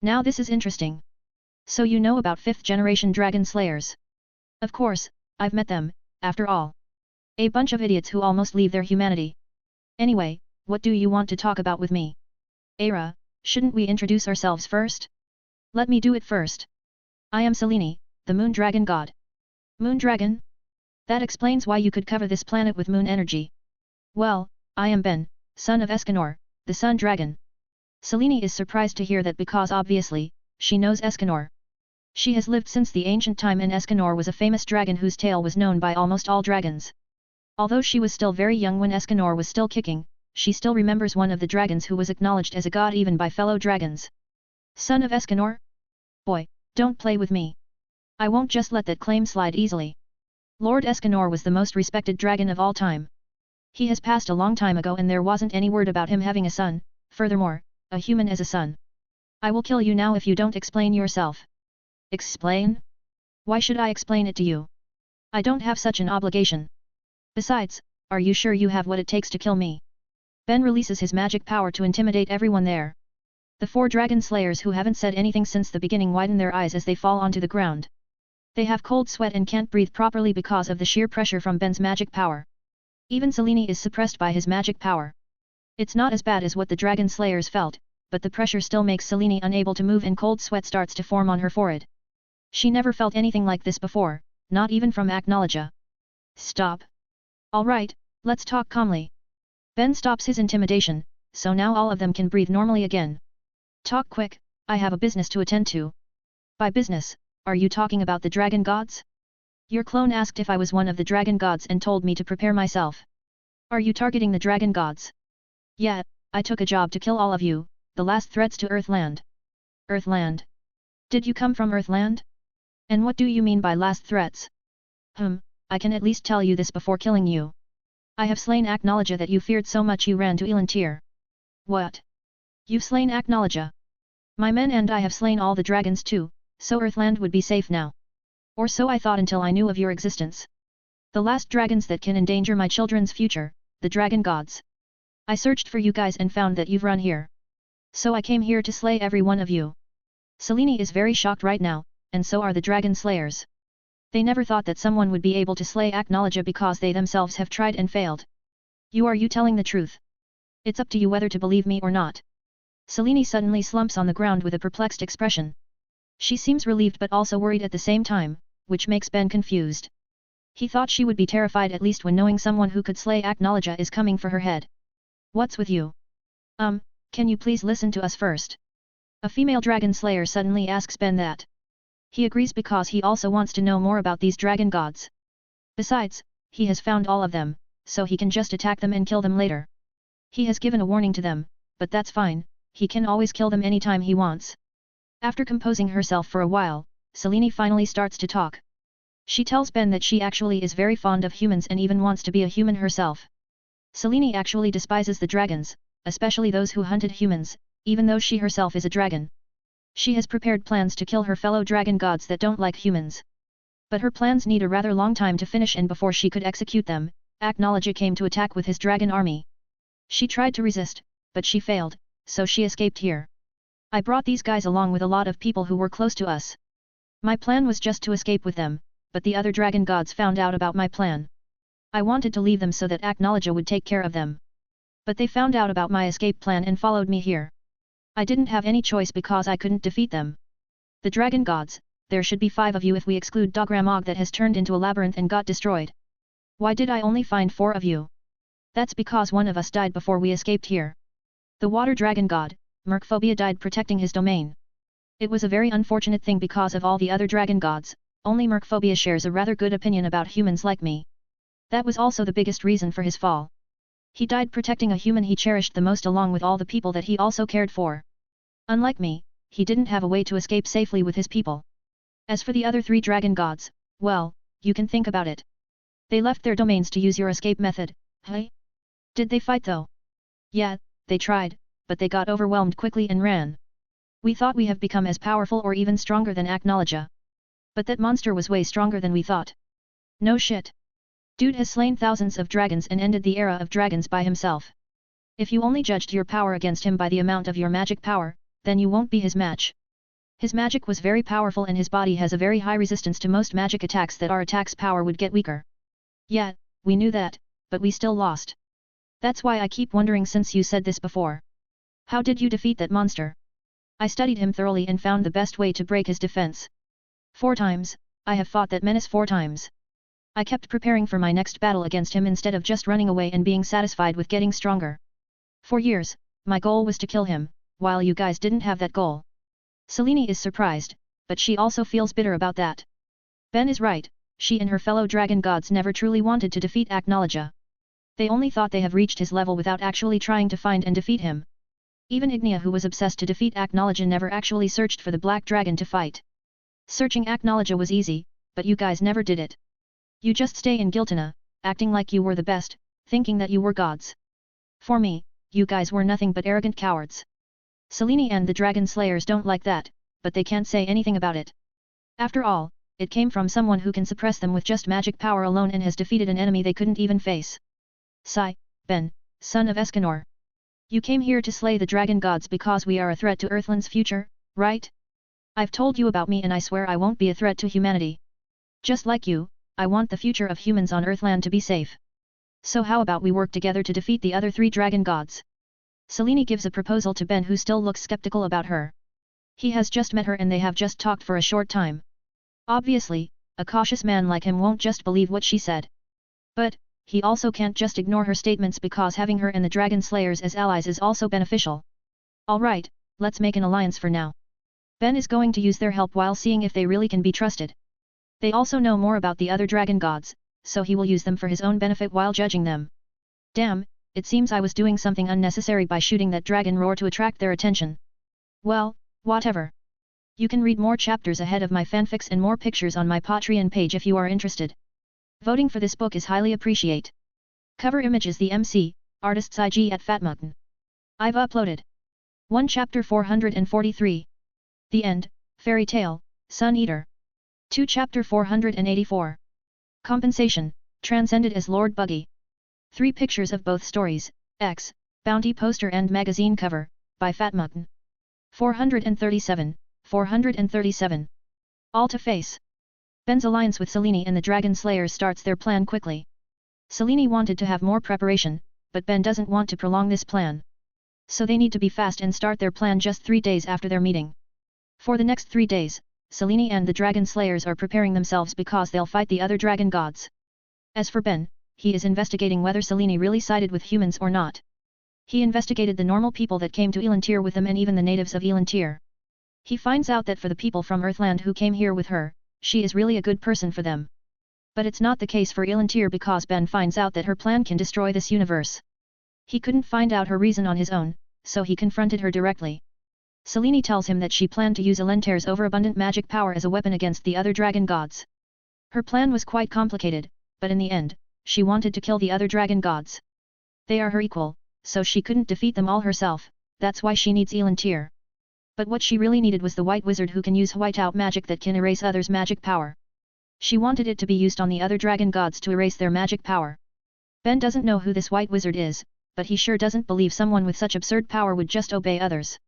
Now this is interesting. So you know about 5th generation dragon slayers? Of course, I've met them, after all. A bunch of idiots who almost leave their humanity. Anyway, what do you want to talk about with me? Aira, shouldn't we introduce ourselves first? Let me do it first. I am Selene, the moon dragon god. Moon dragon? That explains why you could cover this planet with moon energy. Well, I am Ben, son of Escanor, the sun dragon. Selene is surprised to hear that because obviously, she knows Escanor. She has lived since the ancient time and Escanor was a famous dragon whose tale was known by almost all dragons. Although she was still very young when Escanor was still kicking, she still remembers one of the dragons who was acknowledged as a god even by fellow dragons. Son of Escanor? Boy, don't play with me. I won't just let that claim slide easily. Lord Escanor was the most respected dragon of all time. He has passed a long time ago and there wasn't any word about him having a son, furthermore, a human as a son. I will kill you now if you don't explain yourself. Explain? Why should I explain it to you? I don't have such an obligation. Besides, are you sure you have what it takes to kill me? Ben releases his magic power to intimidate everyone there. The 4 dragon slayers who haven't said anything since the beginning widen their eyes as they fall onto the ground. They have cold sweat and can't breathe properly because of the sheer pressure from Ben's magic power. Even Selene is suppressed by his magic power. It's not as bad as what the dragon slayers felt, but the pressure still makes Selene unable to move and cold sweat starts to form on her forehead. She never felt anything like this before, not even from Aknologia. Stop. Alright, let's talk calmly. Ben stops his intimidation, so now all of them can breathe normally again. Talk quick, I have a business to attend to. By business, are you talking about the dragon gods? Your clone asked if I was one of the dragon gods and told me to prepare myself. Are you targeting the dragon gods? Yeah, I took a job to kill all of you, the last threats to Earthland. Earthland? Did you come from Earthland? And what do you mean by last threats? I can at least tell you this before killing you. I have slain Aknologia that you feared so much you ran to Elantir. What? You've slain Aknologia? My men and I have slain all the dragons too, so Earthland would be safe now. Or so I thought until I knew of your existence. The last dragons that can endanger my children's future, the dragon gods. I searched for you guys and found that you've run here. So I came here to slay every one of you. Selene is very shocked right now, and so are the dragon slayers. They never thought that someone would be able to slay Aknologia because they themselves have tried and failed. Are you telling the truth? It's up to you whether to believe me or not. Selene suddenly slumps on the ground with a perplexed expression. She seems relieved but also worried at the same time, which makes Ben confused. He thought she would be terrified at least when knowing someone who could slay Aknalaja is coming for her head. What's with you? Can you please listen to us first? A female dragon slayer suddenly asks Ben that. He agrees because he also wants to know more about these dragon gods. Besides, he has found all of them, so he can just attack them and kill them later. He has given a warning to them, but that's fine, he can always kill them anytime he wants. After composing herself for a while, Selene finally starts to talk. She tells Ben that she actually is very fond of humans and even wants to be a human herself. Selene actually despises the dragons, especially those who hunted humans, even though she herself is a dragon. She has prepared plans to kill her fellow dragon gods that don't like humans. But her plans need a rather long time to finish, and before she could execute them, Aknalaja came to attack with his dragon army. She tried to resist, but she failed, so she escaped here. I brought these guys along with a lot of people who were close to us. My plan was just to escape with them, but the other dragon gods found out about my plan. I wanted to leave them so that Aknalaja would take care of them. But they found out about my escape plan and followed me here. I didn't have any choice because I couldn't defeat them. The dragon gods, there should be 5 of you if we exclude Dogramog that has turned into a labyrinth and got destroyed. Why did I only find 4 of you? That's because one of us died before we escaped here. The water dragon god, Merkphobia, died protecting his domain. It was a very unfortunate thing because of all the other dragon gods, only Merkphobia shares a rather good opinion about humans like me. That was also the biggest reason for his fall. He died protecting a human he cherished the most along with all the people that he also cared for. Unlike me, he didn't have a way to escape safely with his people. As for the other 3 dragon gods, well, you can think about it. They left their domains to use your escape method, hey? Did they fight though? Yeah, they tried, but they got overwhelmed quickly and ran. We thought we have become as powerful or even stronger than Aknalaja. But that monster was way stronger than we thought. No shit. Dude has slain thousands of dragons and ended the era of dragons by himself. If you only judged your power against him by the amount of your magic power, then you won't be his match. His magic was very powerful and his body has a very high resistance to most magic attacks that our attack's power would get weaker. Yeah, we knew that, but we still lost. That's why I keep wondering since you said this before. How did you defeat that monster? I studied him thoroughly and found the best way to break his defense. 4 times, I have fought that menace 4 times. I kept preparing for my next battle against him instead of just running away and being satisfied with getting stronger. For years, my goal was to kill him, while you guys didn't have that goal. Selene is surprised, but she also feels bitter about that. Ben is right, she and her fellow dragon gods never truly wanted to defeat Aknalaja. They only thought they have reached his level without actually trying to find and defeat him. Even Ignia, who was obsessed to defeat Aknalaja, never actually searched for the black dragon to fight. Searching Aknalaja was easy, but you guys never did it. You just stay in Giltana, acting like you were the best, thinking that you were gods. For me, you guys were nothing but arrogant cowards. Selene and the Dragon Slayers don't like that, but they can't say anything about it. After all, it came from someone who can suppress them with just magic power alone and has defeated an enemy they couldn't even face. Sigh, Ben, son of Escanor. You came here to slay the dragon gods because we are a threat to Earthland's future, right? I've told you about me and I swear I won't be a threat to humanity. Just like you, I want the future of humans on Earthland to be safe. So how about we work together to defeat the other 3 dragon gods? Selene gives a proposal to Ben, who still looks skeptical about her. He has just met her and they have just talked for a short time. Obviously, a cautious man like him won't just believe what she said. But, he also can't just ignore her statements because having her and the Dragon Slayers as allies is also beneficial. Alright, let's make an alliance for now. Ben is going to use their help while seeing if they really can be trusted. They also know more about the other dragon gods, so he will use them for his own benefit while judging them. Damn, it seems I was doing something unnecessary by shooting that dragon roar to attract their attention. Well, whatever. You can read more chapters ahead of my fanfics and more pictures on my Patreon page if you are interested. Voting for this book is highly appreciated. Cover image is the MC, artist's IG at Fatmutton. I've uploaded 1 chapter 443. The End, Fairy Tale, Sun Eater. 2 chapter 484. Compensation, transcended as Lord Buggy. 3 pictures of both stories, X, Bounty poster and magazine cover, by Fatmutton. 437, 437. All to face. Ben's alliance with Selene and the Dragon Slayers starts their plan quickly. Selene wanted to have more preparation, but Ben doesn't want to prolong this plan. So they need to be fast and start their plan just 3 days after their meeting. For the next 3 days, Selene and the Dragon Slayers are preparing themselves because they'll fight the other dragon gods. As for Ben, he is investigating whether Selene really sided with humans or not. He investigated the normal people that came to Elantir with them and even the natives of Elantir. He finds out that for the people from Earthland who came here with her, she is really a good person for them. But it's not the case for Elantir because Ben finds out that her plan can destroy this universe. He couldn't find out her reason on his own, so he confronted her directly. Selene tells him that she planned to use Elantir's overabundant magic power as a weapon against the other dragon gods. Her plan was quite complicated, but in the end, she wanted to kill the other dragon gods. They are her equal, so she couldn't defeat them all herself, that's why she needs Elantir. But what she really needed was the white wizard who can use whiteout magic that can erase others' magic power. She wanted it to be used on the other dragon gods to erase their magic power. Ben doesn't know who this white wizard is, but he sure doesn't believe someone with such absurd power would just obey others.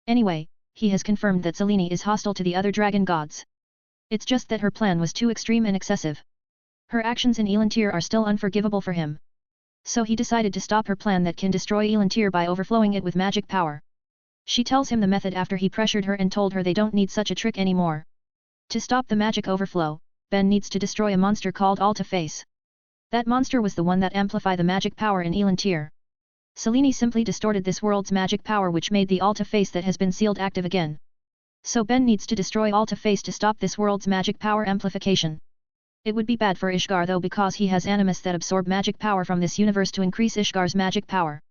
Anyway, he has confirmed that Selene is hostile to the other dragon gods. It's just that her plan was too extreme and excessive. Her actions in Elantir are still unforgivable for him. So he decided to stop her plan that can destroy Elantir by overflowing it with magic power. She tells him the method after he pressured her and told her they don't need such a trick anymore. To stop the magic overflow, Ben needs to destroy a monster called Alta-Face. That monster was the one that amplified the magic power in Elantir. Selene simply distorted this world's magic power which made the Alta-Face that has been sealed active again. So Ben needs to destroy Alta-Face to stop this world's magic power amplification. It would be bad for Ishgar though because he has animus that absorb magic power from this universe to increase Ishgar's magic power.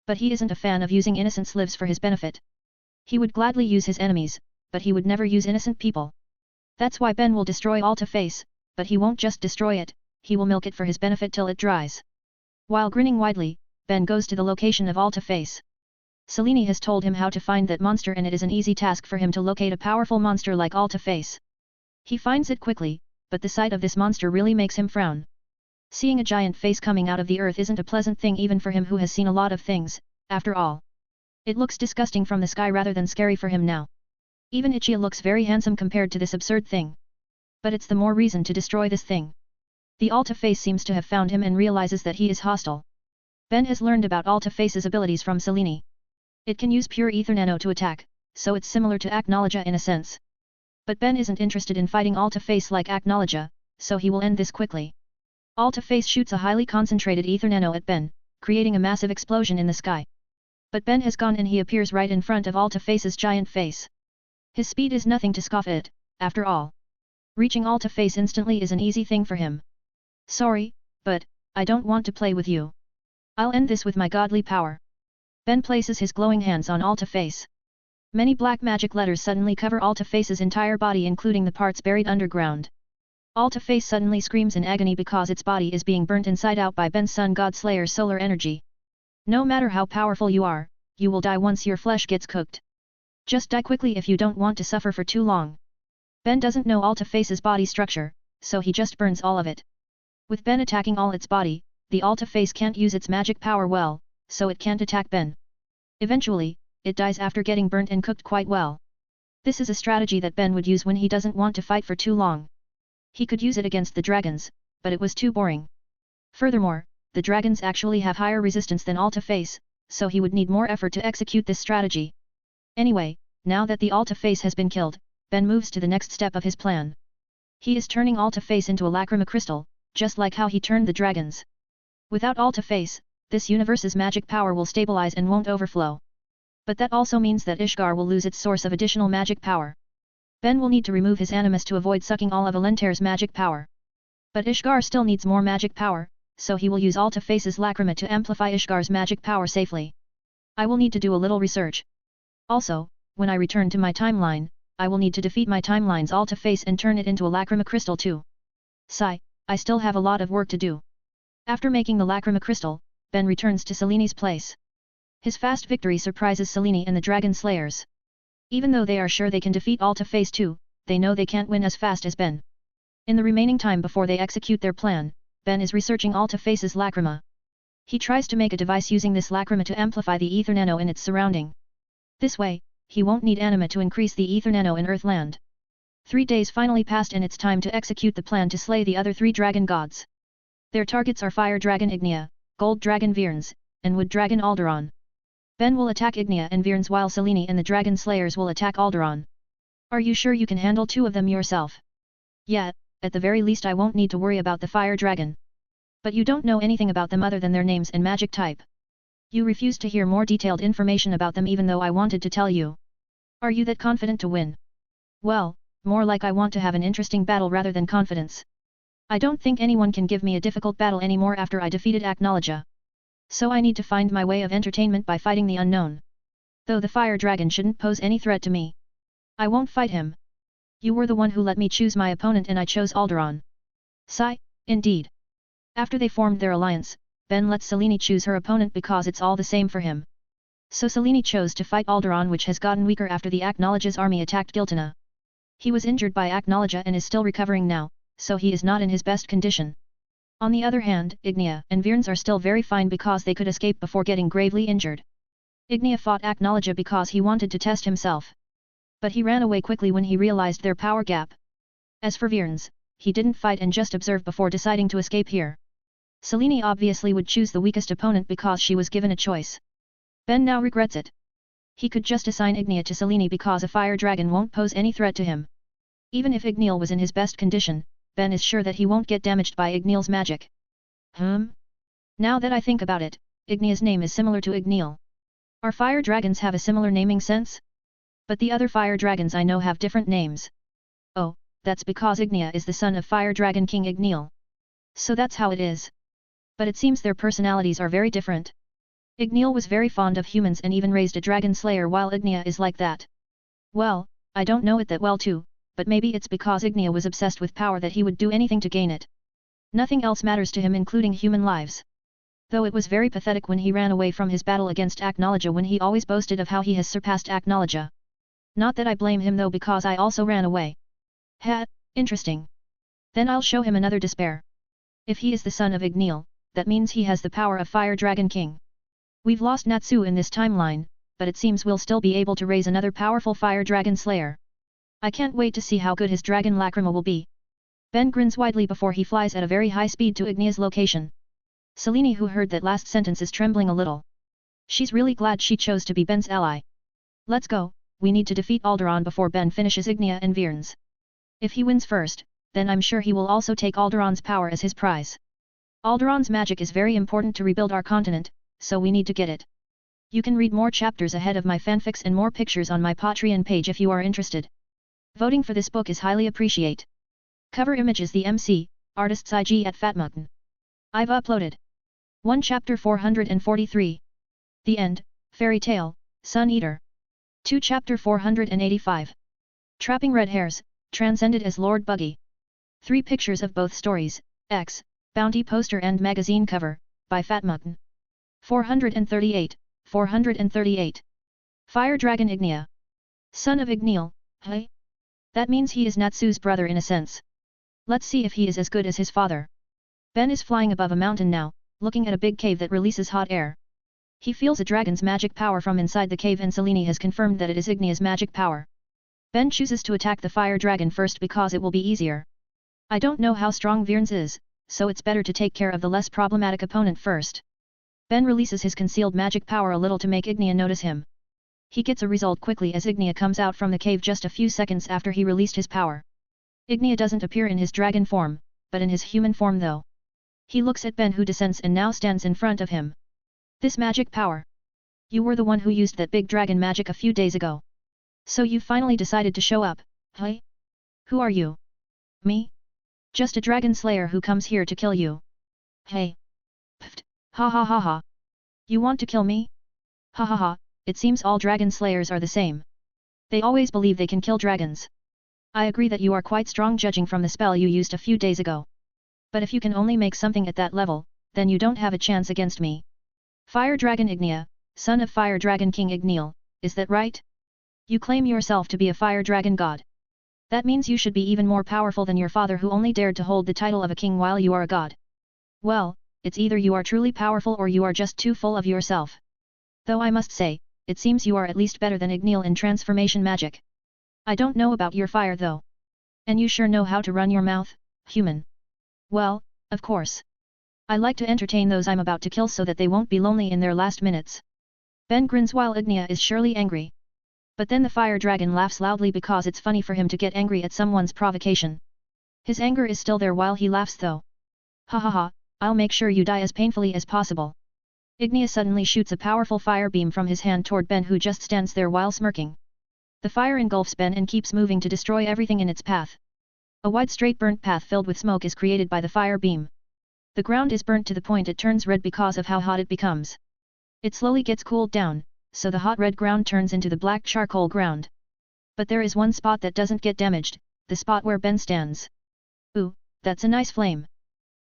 But he isn't a fan of using innocent lives for his benefit. He would gladly use his enemies, but he would never use innocent people. That's why Ben will destroy Alta-Face, but he won't just destroy it, he will milk it for his benefit till it dries. While grinning widely, Ben goes to the location of Alta-Face. Selene has told him how to find that monster and it is an easy task for him to locate a powerful monster like Alta-Face. He finds it quickly, but the sight of this monster really makes him frown. Seeing a giant face coming out of the earth isn't a pleasant thing even for him who has seen a lot of things, after all. It looks disgusting from the sky rather than scary for him now. Even Ichia looks very handsome compared to this absurd thing. But it's the more reason to destroy this thing. The Alta-Face seems to have found him and realizes that he is hostile. Ben has learned about Alta-Face's abilities from Selene. It can use pure ether nano to attack, so it's similar to Acnologia in a sense. But Ben isn't interested in fighting Alta-Face like Acnologia, so he will end this quickly. Alta-Face shoots a highly concentrated ether nano at Ben, creating a massive explosion in the sky. But Ben has gone and he appears right in front of Alta-Face's giant face. His speed is nothing to scoff at, after all. Reaching Alta-Face instantly is an easy thing for him. Sorry, but I don't want to play with you. I'll end this with my godly power. Ben places his glowing hands on Alta-Face. Many black magic letters suddenly cover Alta-Face's entire body including the parts buried underground. Alta-Face suddenly screams in agony because its body is being burnt inside out by Ben's Sun God Slayer's solar energy. No matter how powerful you are, you will die once your flesh gets cooked. Just die quickly if you don't want to suffer for too long. Ben doesn't know Alta-Face's body structure, so he just burns all of it. With Ben attacking all its body, the Alta-Face can't use its magic power well, so it can't attack Ben. Eventually, it dies after getting burnt and cooked quite well. This is a strategy that Ben would use when he doesn't want to fight for too long. He could use it against the dragons, but it was too boring. Furthermore, the dragons actually have higher resistance than Alta-Face, so he would need more effort to execute this strategy. Anyway, now that the Alta-Face has been killed, Ben moves to the next step of his plan. He is turning Alta-Face into a lacrima crystal, just like how he turned the dragons. Without Alta-Face, this universe's magic power will stabilize and won't overflow. But that also means that Ishgar will lose its source of additional magic power. Ben will need to remove his animus to avoid sucking all of Elantir's magic power. But Ishgar still needs more magic power, so he will use Alta-Face's lacrima to amplify Ishgar's magic power safely. I will need to do a little research. Also, when I return to my timeline, I will need to defeat my timeline's Alta-Face and turn it into a lacrima crystal too. Sigh, I still have a lot of work to do. After making the lacrima crystal, Ben returns to Selene's place. His fast victory surprises Selene and the Dragon Slayers. Even though they are sure they can defeat Alta-Face too, they know they can't win as fast as Ben. In the remaining time before they execute their plan, Ben is researching Alta-Face's lacrima. He tries to make a device using this lacrima to amplify the ether nano in its surrounding. This way, he won't need anima to increase the ether nano in Earthland. 3 days finally passed and it's time to execute the plan to slay the other 3 dragon gods. Their targets are Fire Dragon Ignea, Gold Dragon Virns, and Wood Dragon Alderon. Ben will attack Ignia and Virns while Selene and the Dragon Slayers will attack Alderon. Are you sure you can handle two of them yourself? Yeah, at the very least I won't need to worry about the Fire Dragon. But you don't know anything about them other than their names and magic type. You refuse to hear more detailed information about them even though I wanted to tell you. Are you that confident to win? Well, more like I want to have an interesting battle rather than confidence. I don't think anyone can give me a difficult battle anymore after I defeated Aknologia. So I need to find my way of entertainment by fighting the unknown. Though the Fire Dragon shouldn't pose any threat to me. I won't fight him. You were the one who let me choose my opponent and I chose Alderon. Sigh, indeed. After they formed their alliance, Ben lets Selene choose her opponent because it's all the same for him. So Selene chose to fight Alderon, which has gotten weaker after the Aknologia's army attacked Giltana. He was injured by Aknologia and is still recovering now, so he is not in his best condition. On the other hand, Ignia and Virns are still very fine because they could escape before getting gravely injured. Ignia fought Aknologia because he wanted to test himself. But he ran away quickly when he realized their power gap. As for Virns, he didn't fight and just observed before deciding to escape here. Selene obviously would choose the weakest opponent because she was given a choice. Ben now regrets it. He could just assign Ignia to Selene because a fire dragon won't pose any threat to him. Even if Igniel was in his best condition, Ben is sure that he won't get damaged by Igniel's magic. Now that I think about it, Ignia's name is similar to Igniel. Our fire dragons have a similar naming sense? But the other fire dragons I know have different names. Oh, that's because Ignia is the son of Fire Dragon King Igniel. So that's how it is. But it seems their personalities are very different. Igniel was very fond of humans and even raised a dragon slayer while Ignia is like that. Well, I don't know it that well too, but maybe it's because Ignia was obsessed with power that he would do anything to gain it. Nothing else matters to him including human lives. Though it was very pathetic when he ran away from his battle against Aknologia when he always boasted of how he has surpassed Aknologia. Not that I blame him though because I also ran away. Interesting. Then I'll show him another despair. If he is the son of Igniel, that means he has the power of Fire Dragon King. We've lost Natsu in this timeline, but it seems we'll still be able to raise another powerful Fire Dragon Slayer. I can't wait to see how good his Dragon Lacrima will be. Ben grins widely before he flies at a very high speed to Ignia's location. Selene, who heard that last sentence, is trembling a little. She's really glad she chose to be Ben's ally. Let's go, we need to defeat Alderon before Ben finishes Ignia and Virns. If he wins first, then I'm sure he will also take Alderon's power as his prize. Alderon's magic is very important to rebuild our continent, so we need to get it. You can read more chapters ahead of my fanfics and more pictures on my Patreon page if you are interested. Voting for this book is highly appreciate. Cover image is the MC, artist's IG at Fatmugton. I've uploaded 1 Chapter 443. The End, Fairy Tale, Sun Eater. 2 Chapter 485. Trapping Red Hairs, Transcended as Lord Buggy. 3 pictures of both stories, X, Bounty poster and magazine cover, by Fatmugton. 438, 438. Fire Dragon Ignia. Son of Igniel, hey? That means he is Natsu's brother in a sense. Let's see if he is as good as his father. Ben is flying above a mountain now, looking at a big cave that releases hot air. He feels a dragon's magic power from inside the cave and Selene has confirmed that it is Ignia's magic power. Ben chooses to attack the fire dragon first because it will be easier. I don't know how strong Virns is, so it's better to take care of the less problematic opponent first. Ben releases his concealed magic power a little to make Ignia notice him. He gets a result quickly as Ignia comes out from the cave just a few seconds after he released his power. Ignia doesn't appear in his dragon form, but in his human form though. He looks at Ben who descends and now stands in front of him. This magic power. You were the one who used that big dragon magic a few days ago. So you finally decided to show up, hey? Who are you? Me? Just a dragon slayer who comes here to kill you. Hey. Pfft, ha ha ha ha. You want to kill me? Ha ha ha, it seems all dragon slayers are the same. They always believe they can kill dragons. I agree that you are quite strong judging from the spell you used a few days ago. But if you can only make something at that level, then you don't have a chance against me. Fire Dragon Ignia, son of Fire Dragon King Igniel, is that right? You claim yourself to be a fire dragon god. That means you should be even more powerful than your father who only dared to hold the title of a king while you are a god. Well, it's either you are truly powerful or you are just too full of yourself. Though I must say, it seems you are at least better than Igniel in transformation magic. I don't know about your fire though. And you sure know how to run your mouth, human. Well, of course. I like to entertain those I'm about to kill so that they won't be lonely in their last minutes. Ben grins while Ignia is surely angry. But then the fire dragon laughs loudly because it's funny for him to get angry at someone's provocation. His anger is still there while he laughs though. Ha ha ha, I'll make sure you die as painfully as possible. Ignia suddenly shoots a powerful fire beam from his hand toward Ben who just stands there while smirking. The fire engulfs Ben and keeps moving to destroy everything in its path. A wide straight burnt path filled with smoke is created by the fire beam. The ground is burnt to the point it turns red because of how hot it becomes. It slowly gets cooled down, so the hot red ground turns into the black charcoal ground. But there is one spot that doesn't get damaged, the spot where Ben stands. Ooh, that's a nice flame.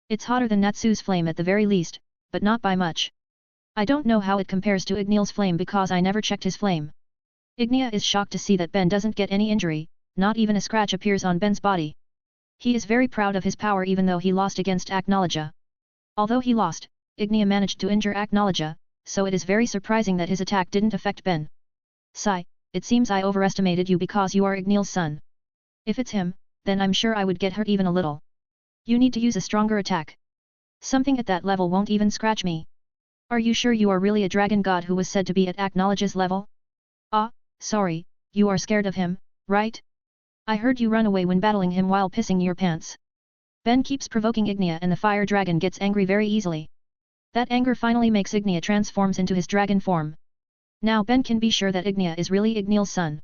It's hotter than Natsu's flame at the very least, but not by much. I don't know how it compares to Igniel's flame because I never checked his flame. Ignia is shocked to see that Ben doesn't get any injury, not even a scratch appears on Ben's body. He is very proud of his power even though he lost against Aknologia. Although he lost, Ignia managed to injure Aknologia, so it is very surprising that his attack didn't affect Ben. Sigh, it seems I overestimated you because you are Igniel's son. If it's him, then I'm sure I would get hurt even a little. You need to use a stronger attack. Something at that level won't even scratch me. Are you sure you are really a dragon god who was said to be at Aknologia's level? Ah, sorry, you are scared of him, right? I heard you run away when battling him while pissing your pants. Ben keeps provoking Ignia and the fire dragon gets angry very easily. That anger finally makes Ignia transforms into his dragon form. Now Ben can be sure that Ignia is really Igniel's son.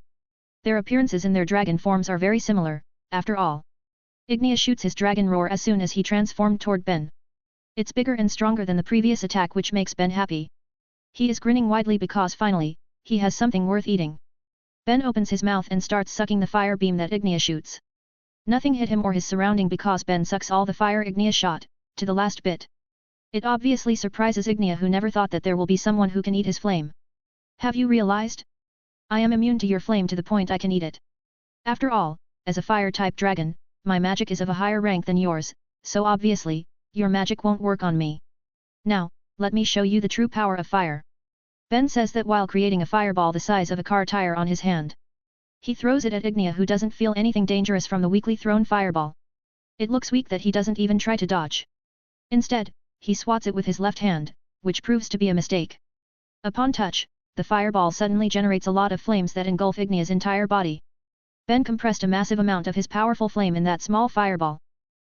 Their appearances in their dragon forms are very similar, after all. Ignia shoots his dragon roar as soon as he transformed toward Ben. It's bigger and stronger than the previous attack which makes Ben happy. He is grinning widely because finally, he has something worth eating. Ben opens his mouth and starts sucking the fire beam that Ignia shoots. Nothing hit him or his surrounding because Ben sucks all the fire Ignia shot, to the last bit. It obviously surprises Ignia who never thought that there will be someone who can eat his flame. Have you realized? I am immune to your flame to the point I can eat it. After all, as a fire-type dragon, my magic is of a higher rank than yours, so obviously, your magic won't work on me. Now, let me show you the true power of fire. Ben says that while creating a fireball the size of a car tire on his hand. He throws it at Ignia who doesn't feel anything dangerous from the weakly thrown fireball. It looks weak that he doesn't even try to dodge. Instead, he swats it with his left hand, which proves to be a mistake. Upon touch, the fireball suddenly generates a lot of flames that engulf Ignia's entire body. Ben compressed a massive amount of his powerful flame in that small fireball.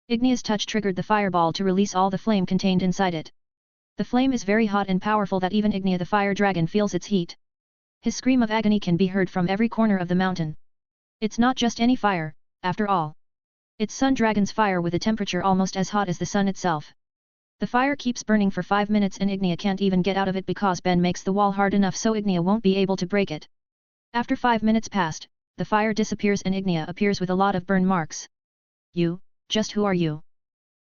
Ignia's touch triggered the fireball to release all the flame contained inside it. The flame is very hot and powerful that even Ignia the fire dragon feels its heat. His scream of agony can be heard from every corner of the mountain. It's not just any fire, after all. It's Sun Dragon's fire with a temperature almost as hot as the sun itself. The fire keeps burning for 5 minutes and Ignia can't even get out of it because Ben makes the wall hard enough so Ignia won't be able to break it. After 5 minutes passed, the fire disappears and Ignia appears with a lot of burn marks. You, just who are you?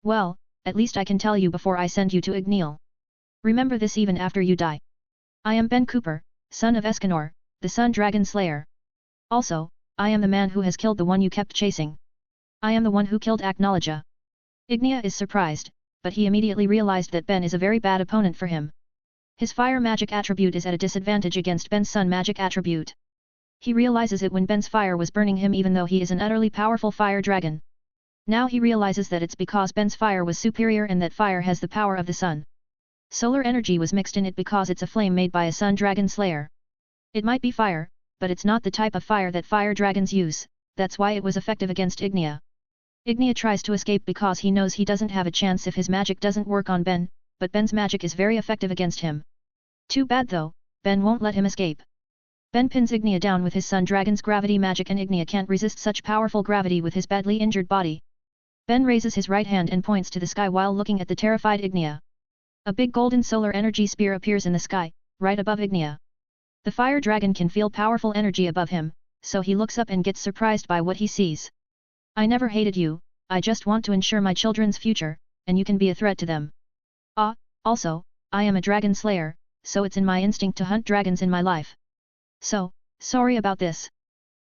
Well, at least I can tell you before I send you to Igniel. Remember this even after you die. I am Ben Cooper, son of Escanor, the Sun Dragon Slayer. Also, I am the man who has killed the one you kept chasing. I am the one who killed Aknologia. Ignia is surprised, but he immediately realized that Ben is a very bad opponent for him. His fire magic attribute is at a disadvantage against Ben's sun magic attribute. He realizes it when Ben's fire was burning him even though he is an utterly powerful fire dragon. Now he realizes that it's because Ben's fire was superior and that fire has the power of the sun. Solar energy was mixed in it because it's a flame made by a sun dragon slayer. It might be fire, but it's not the type of fire that fire dragons use, that's why it was effective against Ignia. Ignia tries to escape because he knows he doesn't have a chance if his magic doesn't work on Ben, but Ben's magic is very effective against him. Too bad though, Ben won't let him escape. Ben pins Ignia down with his sun dragon's gravity magic and Ignia can't resist such powerful gravity with his badly injured body. Ben raises his right hand and points to the sky while looking at the terrified Ignia. A big golden solar energy spear appears in the sky, right above Ignia. The fire dragon can feel powerful energy above him, so he looks up and gets surprised by what he sees. I never hated you, I just want to ensure my children's future, and you can be a threat to them. Ah, also, I am a dragon slayer, so it's in my instinct to hunt dragons in my life. So, sorry about this.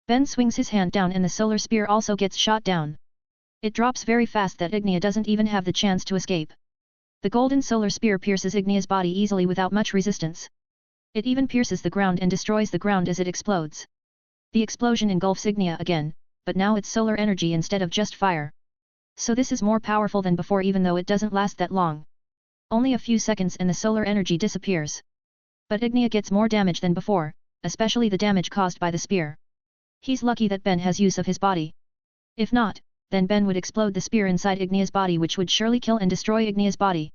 Ben swings his hand down and the solar spear also gets shot down. It drops very fast that Ignia doesn't even have the chance to escape. The golden solar spear pierces Ignia's body easily without much resistance. It even pierces the ground and destroys the ground as it explodes. The explosion engulfs Ignia again, but now it's solar energy instead of just fire. So this is more powerful than before even though it doesn't last that long. Only a few seconds and the solar energy disappears. But Ignia gets more damage than before, especially the damage caused by the spear. He's lucky that Ben has use of his body. If not, then Ben would explode the spear inside Ignia's body, which would surely kill and destroy Ignia's body.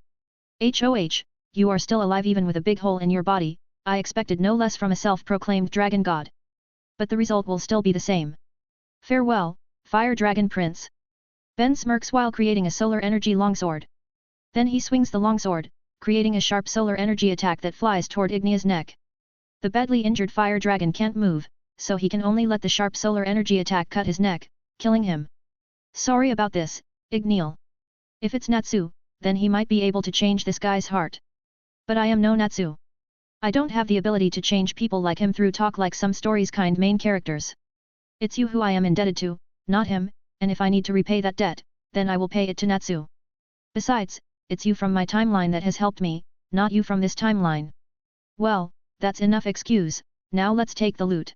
HOH, you are still alive even with a big hole in your body. I expected no less from a self-proclaimed dragon god. But the result will still be the same. Farewell, Fire Dragon Prince. Ben smirks while creating a solar energy longsword. Then he swings the longsword, creating a sharp solar energy attack that flies toward Ignia's neck. The badly injured fire dragon can't move, so he can only let the sharp solar energy attack cut his neck, killing him. Sorry about this, Igniel. If it's Natsu, then he might be able to change this guy's heart. But I am no Natsu. I don't have the ability to change people like him through talk like some stories kind main characters. It's you who I am indebted to, not him, and if I need to repay that debt, then I will pay it to Natsu. Besides, it's you from my timeline that has helped me, not you from this timeline. Well, that's enough excuse, now let's take the loot.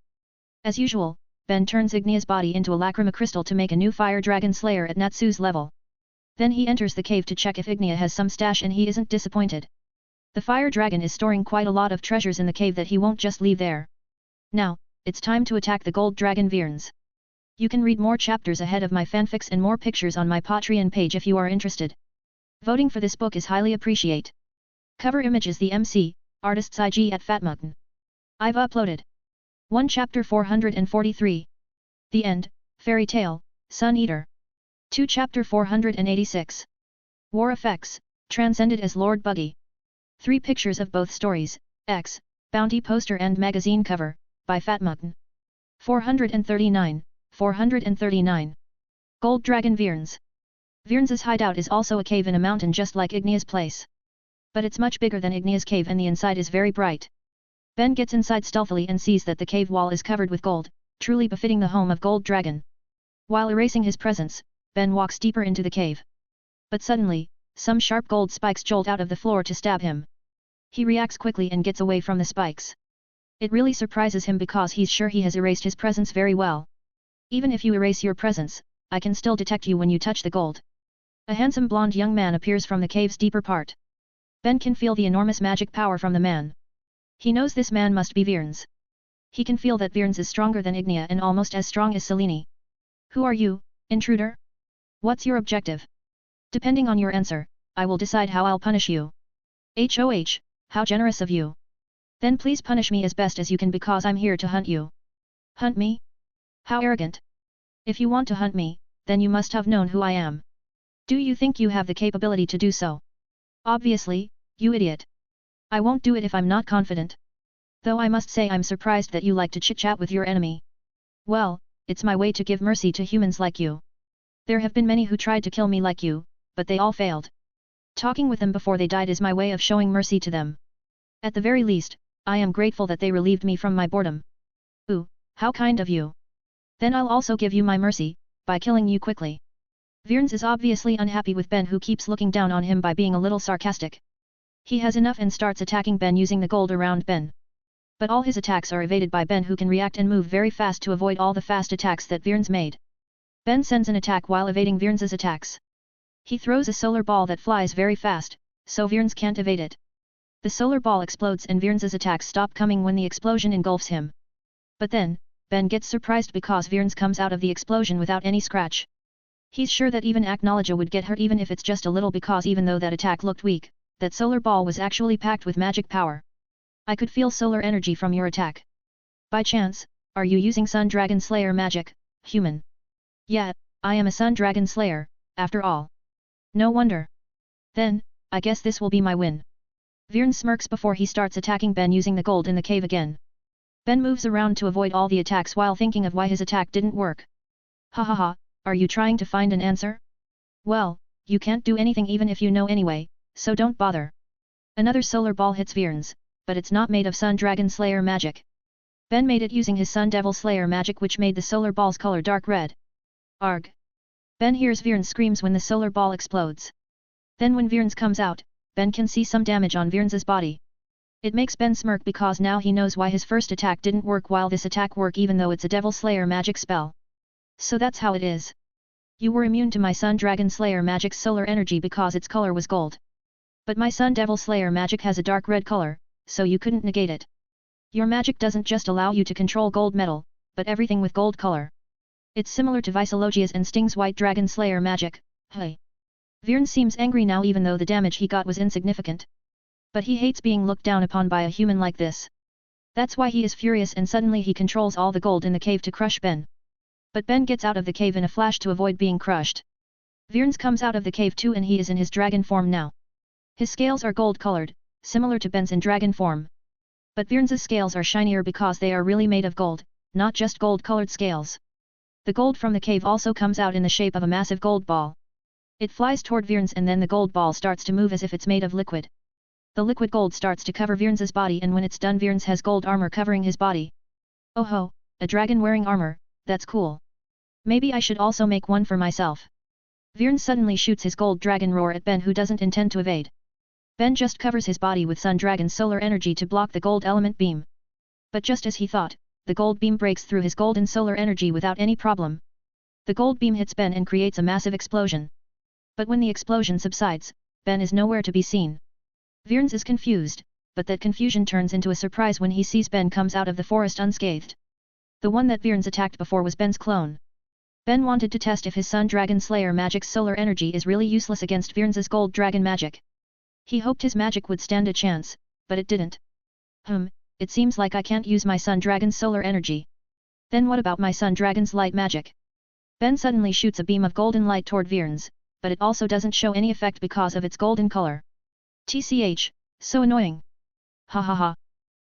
As usual, Ben turns Ignia's body into a lacrima crystal to make a new fire dragon slayer at Natsu's level. Then he enters the cave to check if Ignia has some stash, and he isn't disappointed. The fire dragon is storing quite a lot of treasures in the cave that he won't just leave there. Now, it's time to attack the gold dragon Virns. You can read more chapters ahead of my fanfics and more pictures on my Patreon page if you are interested. Voting for this book is highly appreciate. Cover image is the MC, artists IG at Fatmugton. I've uploaded 1 chapter 443. The End, Fairy Tale, Sun Eater. 2 chapter 486. War Effects, transcended as Lord Buggy. 3 pictures of both stories, X, bounty poster and magazine cover, by Fatmugton. 439, 439. Gold Dragon Virns. Virns' hideout is also a cave in a mountain just like Ignia's place. But it's much bigger than Ignia's cave and the inside is very bright. Ben gets inside stealthily and sees that the cave wall is covered with gold, truly befitting the home of Gold Dragon. While erasing his presence, Ben walks deeper into the cave. But suddenly, some sharp gold spikes jolt out of the floor to stab him. He reacts quickly and gets away from the spikes. It really surprises him because he's sure he has erased his presence very well. Even if you erase your presence, I can still detect you when you touch the gold. A handsome blonde young man appears from the cave's deeper part. Ben can feel the enormous magic power from the man. He knows this man must be Virns. He can feel that Virns is stronger than Ignia and almost as strong as Selene. Who are you, intruder? What's your objective? Depending on your answer, I will decide how I'll punish you. HOH, how generous of you. Then please punish me as best as you can because I'm here to hunt you. Hunt me? How arrogant. If you want to hunt me, then you must have known who I am. Do you think you have the capability to do so? Obviously, you idiot. I won't do it if I'm not confident. Though I must say I'm surprised that you like to chit-chat with your enemy. Well, it's my way to give mercy to humans like you. There have been many who tried to kill me like you, but they all failed. Talking with them before they died is my way of showing mercy to them. At the very least, I am grateful that they relieved me from my boredom. Ooh, how kind of you. Then I'll also give you my mercy, by killing you quickly. Virns is obviously unhappy with Ben, who keeps looking down on him by being a little sarcastic. He has enough and starts attacking Ben using the gold around Ben. But all his attacks are evaded by Ben, who can react and move very fast to avoid all the fast attacks that Virns made. Ben sends an attack while evading Virns' attacks. He throws a solar ball that flies very fast, so Virns can't evade it. The solar ball explodes and Virns' attacks stop coming when the explosion engulfs him. But then, Ben gets surprised because Virns comes out of the explosion without any scratch. He's sure that even Acknowledge would get hurt even if it's just a little, because even though that attack looked weak, that solar ball was actually packed with magic power. I could feel solar energy from your attack. By chance, are you using Sun Dragon Slayer magic, human? Yeah, I am a Sun Dragon Slayer, after all. No wonder. Then, I guess this will be my win. Virns smirks before he starts attacking Ben using the gold in the cave again. Ben moves around to avoid all the attacks while thinking of why his attack didn't work. Ha ha ha. Are you trying to find an answer? Well, you can't do anything even if you know anyway, so don't bother. Another solar ball hits Virns, but it's not made of Sun Dragon Slayer magic. Ben made it using his Sun Devil Slayer magic, which made the solar ball's color dark red. Arg! Ben hears Virns screams when the solar ball explodes. Then when Virns comes out, Ben can see some damage on Virns' body. It makes Ben smirk because now he knows why his first attack didn't work while this attack worked, even though it's a Devil Slayer magic spell. So that's how it is. You were immune to my Sun Dragon Slayer magic's solar energy because its color was gold. But my Sun Devil Slayer magic has a dark red color, so you couldn't negate it. Your magic doesn't just allow you to control gold metal, but everything with gold color. It's similar to Visologia's and Sting's White Dragon Slayer magic, hey. Viren seems angry now even though the damage he got was insignificant. But he hates being looked down upon by a human like this. That's why he is furious and suddenly he controls all the gold in the cave to crush Ben. But Ben gets out of the cave in a flash to avoid being crushed. Viren comes out of the cave too and he is in his dragon form now. His scales are gold-colored, similar to Ben's in dragon form. But Viren's scales are shinier because they are really made of gold, not just gold-colored scales. The gold from the cave also comes out in the shape of a massive gold ball. It flies toward Viren's and then the gold ball starts to move as if it's made of liquid. The liquid gold starts to cover Viren's body and when it's done Viren has gold armor covering his body. Oh ho, a dragon wearing armor, that's cool. Maybe I should also make one for myself. Viren suddenly shoots his gold dragon roar at Ben who doesn't intend to evade. Ben just covers his body with Sun Dragon's solar energy to block the gold element beam. But just as he thought, the gold beam breaks through his golden solar energy without any problem. The gold beam hits Ben and creates a massive explosion. But when the explosion subsides, Ben is nowhere to be seen. Viren is confused, but that confusion turns into a surprise when he sees Ben comes out of the forest unscathed. The one that Viren attacked before was Ben's clone. Ben wanted to test if his Sun Dragon Slayer magic's solar energy is really useless against Viren's gold dragon magic. He hoped his magic would stand a chance, but it didn't. It seems like I can't use my Sun Dragon's solar energy. Then what about my Sun Dragon's light magic? Ben suddenly shoots a beam of golden light toward Viren's, but it also doesn't show any effect because of its golden color. TCH, so annoying. Ha ha ha.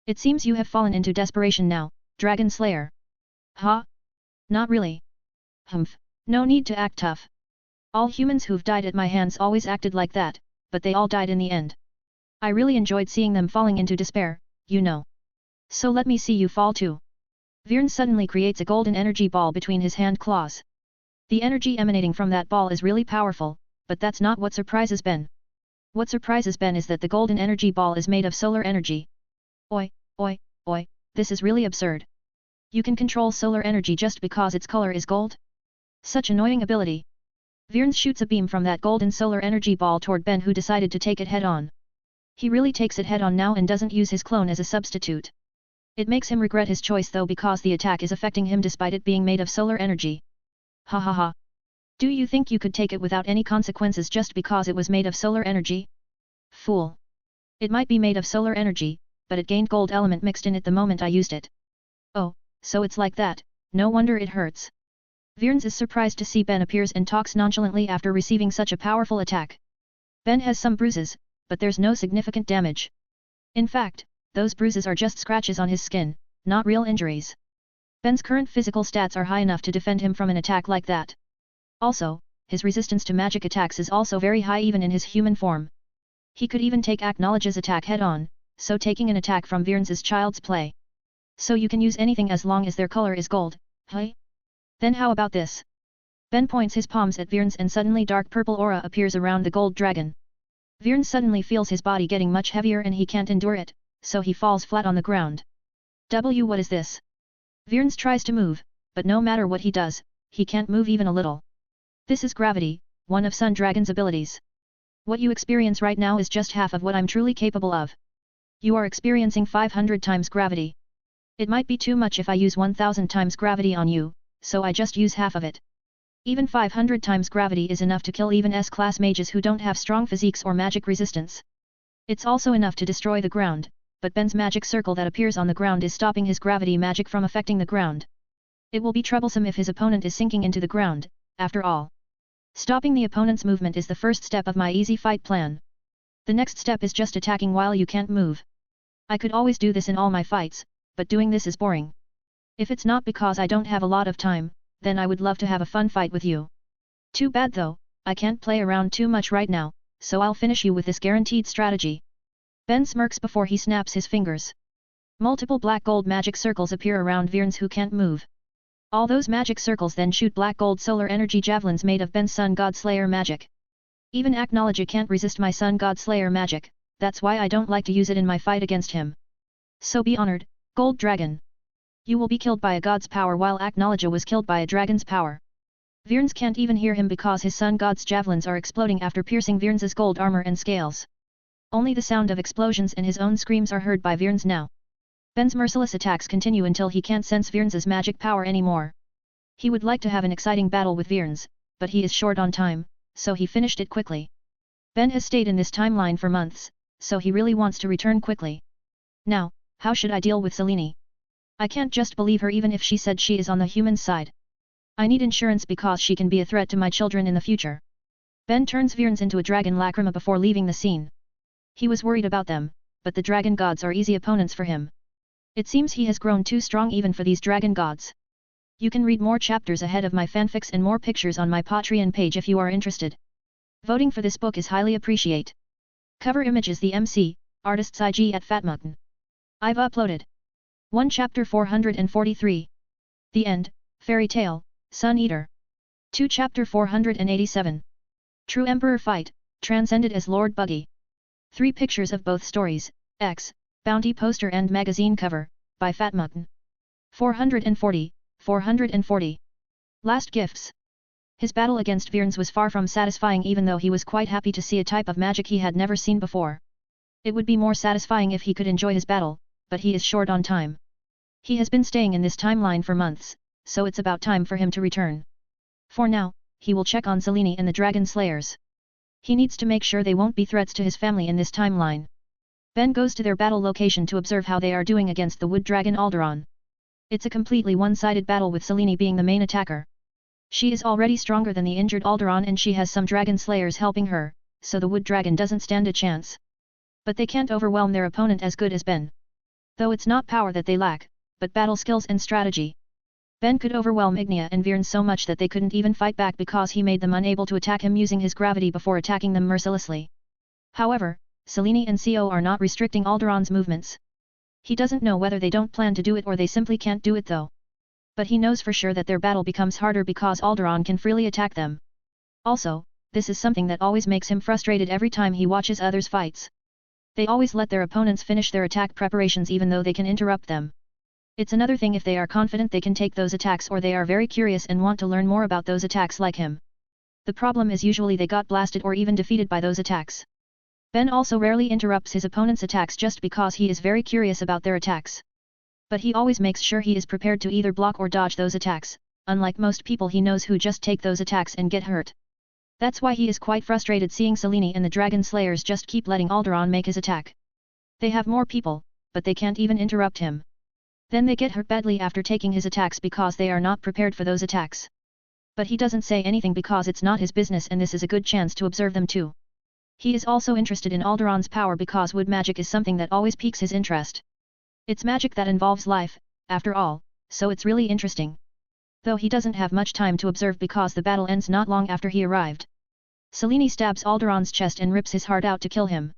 It seems you have fallen into desperation now, Dragon Slayer. Ha? Not really. No need to act tough. All humans who've died at my hands always acted like that, but they all died in the end. I really enjoyed seeing them falling into despair, you know. So let me see you fall too. Viren suddenly creates a golden energy ball between his hand claws. The energy emanating from that ball is really powerful, but that's not what surprises Ben. What surprises Ben is that the golden energy ball is made of solar energy. Oi, this is really absurd. You can control solar energy just because its color is gold? Such annoying ability. Viren shoots a beam from that golden solar energy ball toward Ben who decided to take it head-on. He really takes it head-on now and doesn't use his clone as a substitute. It makes him regret his choice though because the attack is affecting him despite it being made of solar energy. Ha ha ha. Do you think you could take it without any consequences just because it was made of solar energy? Fool. It might be made of solar energy, but it gained gold element mixed in it the moment I used it. Oh, so it's like that, no wonder it hurts. Viren is surprised to see Ben appears and talks nonchalantly after receiving such a powerful attack. Ben has some bruises, but there's no significant damage. In fact, those bruises are just scratches on his skin, not real injuries. Ben's current physical stats are high enough to defend him from an attack like that. Also, his resistance to magic attacks is also very high even in his human form. He could even take Acknowledge's attack head-on, so taking an attack from Viren is child's play. So you can use anything as long as their color is gold, hey? Then how about this? Ben points his palms at Viren and suddenly dark purple aura appears around the gold dragon. Viren suddenly feels his body getting much heavier and he can't endure it, so he falls flat on the ground. What is this? Viren tries to move, but no matter what he does, he can't move even a little. This is gravity, one of Sun Dragon's abilities. What you experience right now is just half of what I'm truly capable of. You are experiencing 500 times gravity. It might be too much if I use 1000 times gravity on you, so I just use half of it. Even 500 times gravity is enough to kill even S-class mages who don't have strong physiques or magic resistance. It's also enough to destroy the ground, but Ben's magic circle that appears on the ground is stopping his gravity magic from affecting the ground. It will be troublesome if his opponent is sinking into the ground, after all. Stopping the opponent's movement is the first step of my easy fight plan. The next step is just attacking while you can't move. I could always do this in all my fights, but doing this is boring. If it's not because I don't have a lot of time, then I would love to have a fun fight with you. Too bad though, I can't play around too much right now, so I'll finish you with this guaranteed strategy. Ben smirks before he snaps his fingers. Multiple black gold magic circles appear around Viren who can't move. All those magic circles then shoot black gold solar energy javelins made of Ben's Sun God Slayer magic. Even Acknowledge can't resist my Sun God Slayer magic, that's why I don't like to use it in my fight against him. So be honored, Gold Dragon. You will be killed by a god's power while Acknowledge was killed by a dragon's power. Viren can't even hear him because his Sun God's javelins are exploding after piercing Viren's gold armor and scales. Only the sound of explosions and his own screams are heard by Virns now. Ben's merciless attacks continue until he can't sense Virns' magic power anymore. He would like to have an exciting battle with Virns, but he is short on time, so he finished it quickly. Ben has stayed in this timeline for months, so he really wants to return quickly. Now, how should I deal with Selene? I can't just believe her even if she said she is on the human side. I need insurance because she can be a threat to my children in the future. Ben turns Virns into a dragon Lacrima before leaving the scene. He was worried about them, but the dragon gods are easy opponents for him. It seems he has grown too strong even for these dragon gods. You can read more chapters ahead of my fanfics and more pictures on my Patreon page if you are interested. Voting for this book is highly appreciate. Cover image is the MC, artist's IG at Fatmutton. I've uploaded 1 chapter 443. The End, Fairy Tale, Sun Eater. 2 chapter 487. True Emperor Fight, transcended as Lord Buggy. 3 pictures of both stories, X, Bounty poster and magazine cover, by Fatmutton. 440, 440. Last gifts. His battle against Virns was far from satisfying even though he was quite happy to see a type of magic he had never seen before. It would be more satisfying if he could enjoy his battle, but he is short on time. He has been staying in this timeline for months, so it's about time for him to return. For now, he will check on Selene and the Dragon Slayers. He needs to make sure they won't be threats to his family in this timeline. Ben goes to their battle location to observe how they are doing against the Wood Dragon Alderon. It's a completely one-sided battle with Selene being the main attacker. She is already stronger than the injured Alderon and she has some Dragon Slayers helping her, so the Wood Dragon doesn't stand a chance. But they can't overwhelm their opponent as good as Ben. Though it's not power that they lack, but battle skills and strategy. Ben could overwhelm Ignia and Virns so much that they couldn't even fight back because he made them unable to attack him using his gravity before attacking them mercilessly. However, Selene and Co are not restricting Alderon's movements. He doesn't know whether they don't plan to do it or they simply can't do it though. But he knows for sure that their battle becomes harder because Alderon can freely attack them. Also, this is something that always makes him frustrated every time he watches others' fights. They always let their opponents finish their attack preparations even though they can interrupt them. It's another thing if they are confident they can take those attacks or they are very curious and want to learn more about those attacks like him. The problem is usually they got blasted or even defeated by those attacks. Ben also rarely interrupts his opponent's attacks just because he is very curious about their attacks. But he always makes sure he is prepared to either block or dodge those attacks, unlike most people he knows who just take those attacks and get hurt. That's why he is quite frustrated seeing Selene and the Dragon Slayers just keep letting Alderon make his attack. They have more people, but they can't even interrupt him. Then they get hurt badly after taking his attacks because they are not prepared for those attacks. But he doesn't say anything because it's not his business and this is a good chance to observe them too. He is also interested in Alderon's power because wood magic is something that always piques his interest. It's magic that involves life, after all, so it's really interesting. Though he doesn't have much time to observe because the battle ends not long after he arrived. Selene stabs Alderon's chest and rips his heart out to kill him.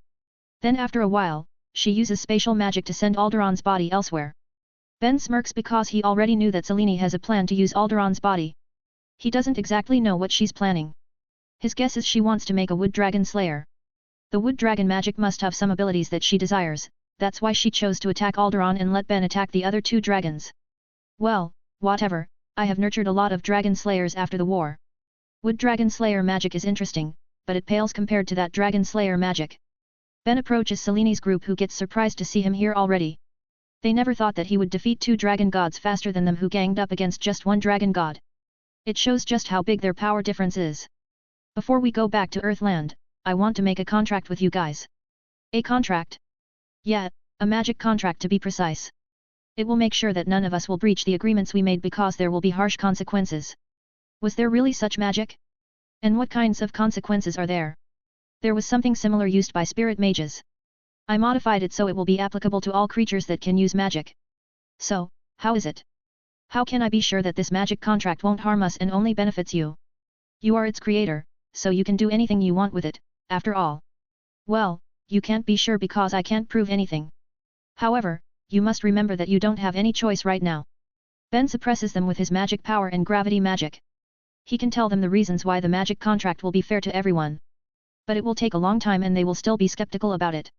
Then after a while, she uses spatial magic to send Alderon's body elsewhere. Ben smirks because he already knew that Selene has a plan to use Alderon's body. He doesn't exactly know what she's planning. His guess is she wants to make a wood dragon slayer. The wood dragon magic must have some abilities that she desires, that's why she chose to attack Alderon and let Ben attack the other 2 dragons. Well, whatever, I have nurtured a lot of dragon slayers after the war. Wood dragon slayer magic is interesting, but it pales compared to that dragon slayer magic. Ben approaches Selene's group who gets surprised to see him here already. They never thought that he would defeat 2 dragon gods faster than them who ganged up against just 1 dragon god. It shows just how big their power difference is. Before we go back to Earthland, I want to make a contract with you guys. A contract? Yeah, a magic contract to be precise. It will make sure that none of us will breach the agreements we made because there will be harsh consequences. Was there really such magic? And what kinds of consequences are there? There was something similar used by spirit mages. I modified it so it will be applicable to all creatures that can use magic. So, how is it? How can I be sure that this magic contract won't harm us and only benefits you? You are its creator, so you can do anything you want with it, after all. Well, you can't be sure because I can't prove anything. However, you must remember that you don't have any choice right now. Ben suppresses them with his magic power and gravity magic. He can tell them the reasons why the magic contract will be fair to everyone. But it will take a long time and they will still be skeptical about it.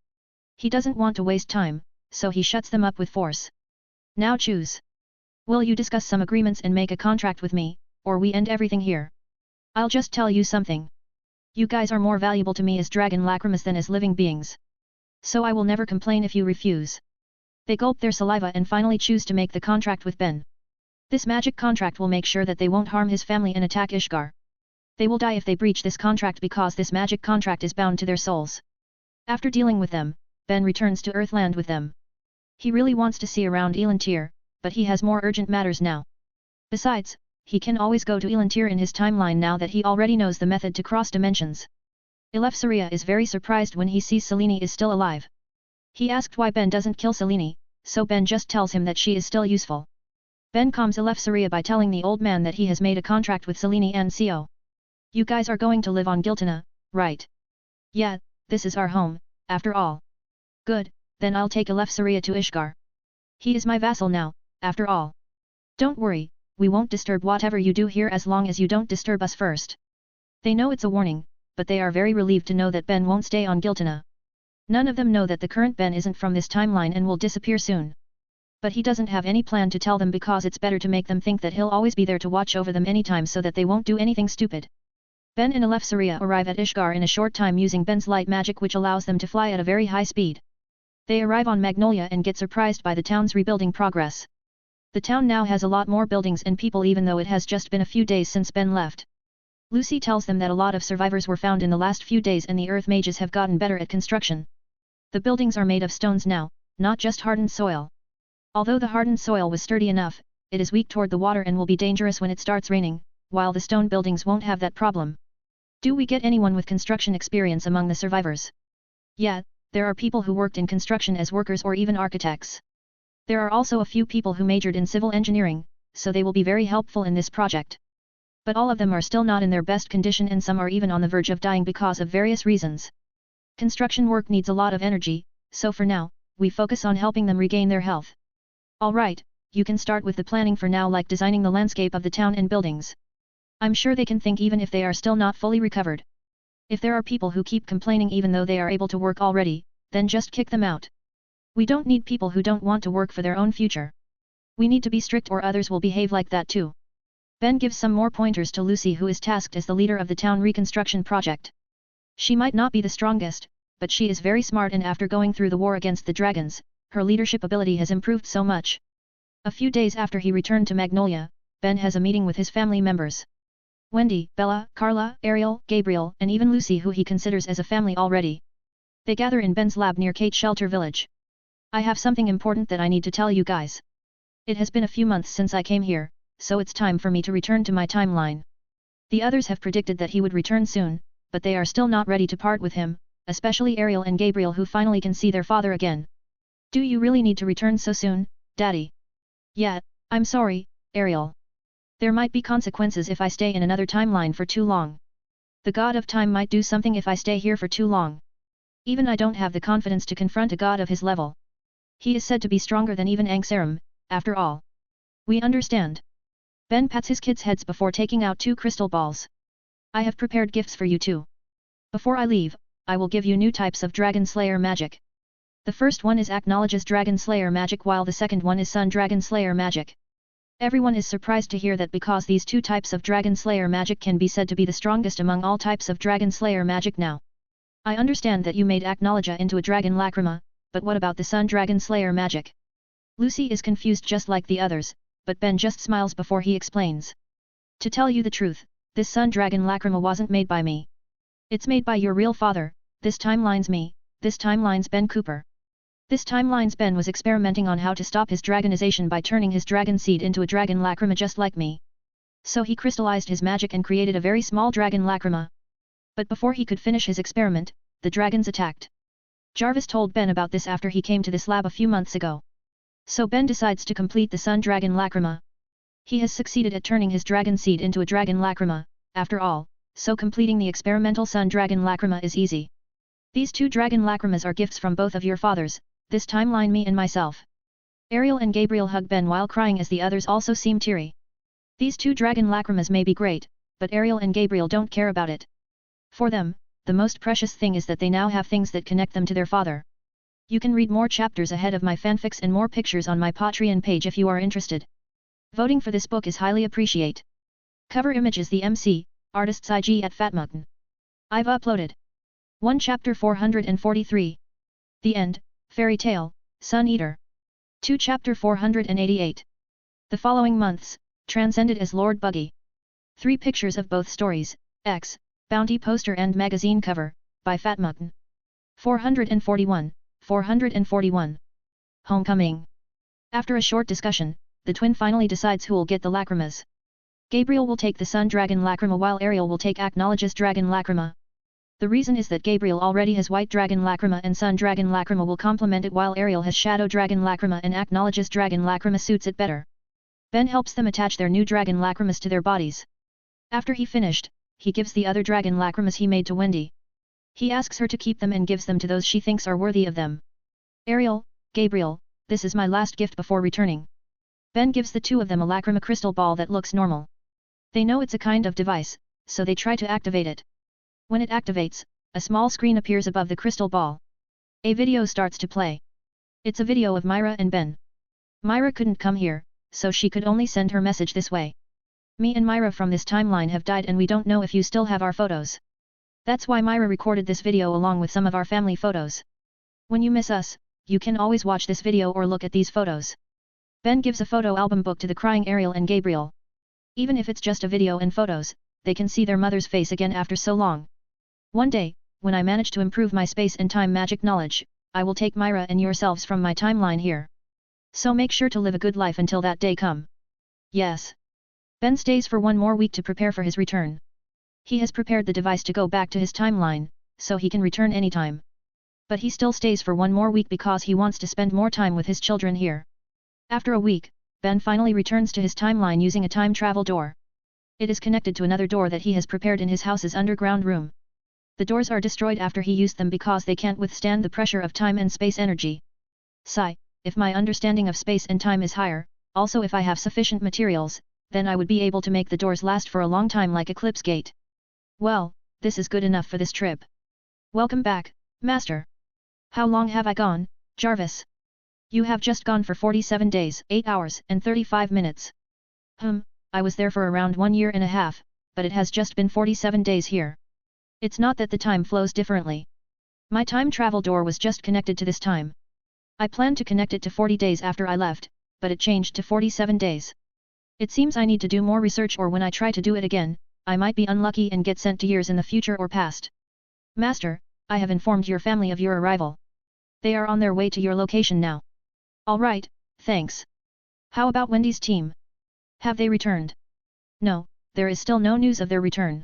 He doesn't want to waste time, so he shuts them up with force. Now choose. Will you discuss some agreements and make a contract with me, or we end everything here? I'll just tell you something. You guys are more valuable to me as dragon lacrimas than as living beings. So I will never complain if you refuse. They gulp their saliva and finally choose to make the contract with Ben. This magic contract will make sure that they won't harm his family and attack Ishgar. They will die if they breach this contract because this magic contract is bound to their souls. After dealing with them, Ben returns to Earthland with them. He really wants to see around Elantir, but he has more urgent matters now. Besides, he can always go to Elantir in his timeline now that he already knows the method to cross dimensions. Eleftheria is very surprised when he sees Selene is still alive. He asked why Ben doesn't kill Selene, so Ben just tells him that she is still useful. Ben calms Eleftheria by telling the old man that he has made a contract with Selene and Co. You guys are going to live on Giltana, right? Yeah, this is our home, after all. Good, then I'll take Eleftheria to Ishgar. He is my vassal now, after all. Don't worry, we won't disturb whatever you do here as long as you don't disturb us first. They know it's a warning, but they are very relieved to know that Ben won't stay on Giltana. None of them know that the current Ben isn't from this timeline and will disappear soon. But he doesn't have any plan to tell them because it's better to make them think that he'll always be there to watch over them anytime so that they won't do anything stupid. Ben and Eleftheria arrive at Ishgar in a short time using Ben's light magic which allows them to fly at a very high speed. They arrive on Magnolia and get surprised by the town's rebuilding progress. The town now has a lot more buildings and people even though it has just been a few days since Ben left. Lucy tells them that a lot of survivors were found in the last few days and the earth mages have gotten better at construction. The buildings are made of stones now, not just hardened soil. Although the hardened soil was sturdy enough, it is weak toward the water and will be dangerous when it starts raining, while the stone buildings won't have that problem. Do we get anyone with construction experience among the survivors? Yeah, there are people who worked in construction as workers or even architects. There are also a few people who majored in civil engineering, so they will be very helpful in this project. But all of them are still not in their best condition and some are even on the verge of dying because of various reasons. Construction work needs a lot of energy, so for now, we focus on helping them regain their health. Alright, you can start with the planning for now like designing the landscape of the town and buildings. I'm sure they can think even if they are still not fully recovered. If there are people who keep complaining even though they are able to work already, then just kick them out. We don't need people who don't want to work for their own future. We need to be strict or others will behave like that too. Ben gives some more pointers to Lucy who is tasked as the leader of the town reconstruction project. She might not be the strongest, but she is very smart and after going through the war against the dragons, her leadership ability has improved so much. A few days after he returned to Magnolia, Ben has a meeting with his family members. Wendy, Bella, Carla, Ariel, Gabriel, and even Lucy who he considers as a family already. They gather in Ben's lab near Kate Shelter Village. I have something important that I need to tell you guys. It has been a few months since I came here, so it's time for me to return to my timeline. The others have predicted that he would return soon, but they are still not ready to part with him, especially Ariel and Gabriel who finally can see their father again. Do you really need to return so soon, Daddy? Yeah, I'm sorry, Ariel. There might be consequences if I stay in another timeline for too long. The god of time might do something if I stay here for too long. Even I don't have the confidence to confront a god of his level. He is said to be stronger than even Angsarum, after all. We understand. Ben pats his kids' heads before taking out 2 crystal balls. I have prepared gifts for you too. Before I leave, I will give you new types of Dragon Slayer magic. The first one is Acknowledge's Dragon Slayer magic while the second one is Sun Dragon Slayer magic. Everyone is surprised to hear that because these 2 types of Dragon Slayer magic can be said to be the strongest among all types of Dragon Slayer magic now. I understand that you made Acknowledge into a Dragon Lacrima, but what about the Sun Dragon Slayer magic? Lucy is confused just like the others, but Ben just smiles before he explains. To tell you the truth, this Sun Dragon Lacrima wasn't made by me. It's made by your real father, this timeline's me, this timeline's Ben Cooper. This timeline's Ben was experimenting on how to stop his dragonization by turning his dragon seed into a dragon lacrima just like me. So he crystallized his magic and created a very small dragon lacrima. But before he could finish his experiment, the dragons attacked. Jarvis told Ben about this after he came to this lab a few months ago. So Ben decides to complete the Sun Dragon Lacrima. He has succeeded at turning his dragon seed into a dragon lacrima, after all, so completing the experimental Sun Dragon Lacrima is easy. These 2 dragon lacrimas are gifts from both of your fathers, this timeline me and myself. Ariel and Gabriel hug Ben while crying as the others also seem teary. These 2 dragon lacrimas may be great, but Ariel and Gabriel don't care about it. For them, the most precious thing is that they now have things that connect them to their father. You can read more chapters ahead of my fanfics and more pictures on my Patreon page if you are interested. Voting for this book is highly appreciate. Cover image is the MC, artist's IG at Fatmugton. I've uploaded 1 chapter 443. The End, Fairy Tale, Sun Eater. 2 Chapter 488. The following months, transcended as Lord Buggy. 3 pictures of both stories, X, Bounty poster and magazine cover, by Fat Mutton. 441, 441. Homecoming. After a short discussion, the twin finally decides who'll get the Lacrimas. Gabriel will take the Sun Dragon Lacrima while Ariel will take Acknowledge's Dragon Lacrima. The reason is that Gabriel already has White Dragon Lacrima and Sun Dragon Lacrima will complement it while Ariel has Shadow Dragon Lacrima and Acknowledge's Dragon Lacrima suits it better. Ben helps them attach their new Dragon Lacrimas to their bodies. After he finished, he gives the other Dragon Lacrimas he made to Wendy. He asks her to keep them and gives them to those she thinks are worthy of them. Ariel, Gabriel, this is my last gift before returning. Ben gives the 2 of them a Lacrima crystal ball that looks normal. They know it's a kind of device, so they try to activate it. When it activates, a small screen appears above the crystal ball. A video starts to play. It's a video of Myra and Ben. Myra couldn't come here, so she could only send her message this way. Me and Myra from this timeline have died and we don't know if you still have our photos. That's why Myra recorded this video along with some of our family photos. When you miss us, you can always watch this video or look at these photos. Ben gives a photo album book to the crying Ariel and Gabriel. Even if it's just a video and photos, they can see their mother's face again after so long. One day, when I manage to improve my space and time magic knowledge, I will take Myra and yourselves from my timeline here. So make sure to live a good life until that day come. Yes. Ben stays for 1 more week to prepare for his return. He has prepared the device to go back to his timeline, so he can return anytime. But he still stays for 1 more week because he wants to spend more time with his children here. After a week, Ben finally returns to his timeline using a time travel door. It is connected to another door that he has prepared in his house's underground room. The doors are destroyed after he used them because they can't withstand the pressure of time and space energy. Sigh, if my understanding of space and time is higher, also if I have sufficient materials, then I would be able to make the doors last for a long time like Eclipse Gate. Well, this is good enough for this trip. Welcome back, Master. How long have I gone, Jarvis? You have just gone for 47 days, 8 hours and 35 minutes. I was there for around 1 year and a half, but it has just been 47 days here. It's not that the time flows differently. My time travel door was just connected to this time. I planned to connect it to 40 days after I left, but it changed to 47 days. It seems I need to do more research or when I try to do it again, I might be unlucky and get sent to years in the future or past. Master, I have informed your family of your arrival. They are on their way to your location now. Alright, thanks. How about Wendy's team? Have they returned? No, there is still no news of their return.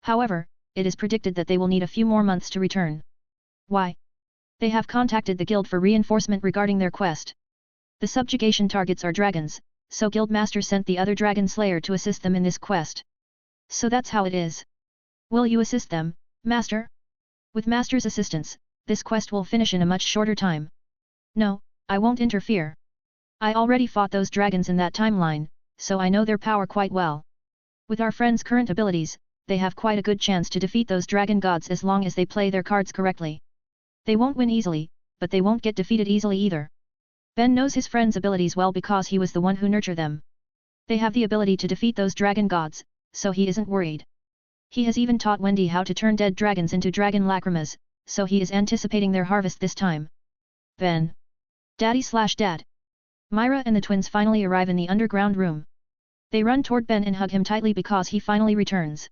However, it is predicted that they will need a few more months to return. Why? They have contacted the guild for reinforcement regarding their quest. The subjugation targets are dragons, so Guildmaster sent the other dragon slayer to assist them in this quest. So that's how it is. Will you assist them, Master? With Master's assistance, this quest will finish in a much shorter time. No, I won't interfere. I already fought those dragons in that timeline, so I know their power quite well. With our friends' current abilities, they have quite a good chance to defeat those dragon gods as long as they play their cards correctly. They won't win easily, but they won't get defeated easily either. Ben knows his friends' abilities well because he was the one who nurtured them. They have the ability to defeat those dragon gods, so he isn't worried. He has even taught Wendy how to turn dead dragons into dragon lacrimas, so he is anticipating their harvest this time. Ben. Daddy/Dad. Myra and the twins finally arrive in the underground room. They run toward Ben and hug him tightly because he finally returns.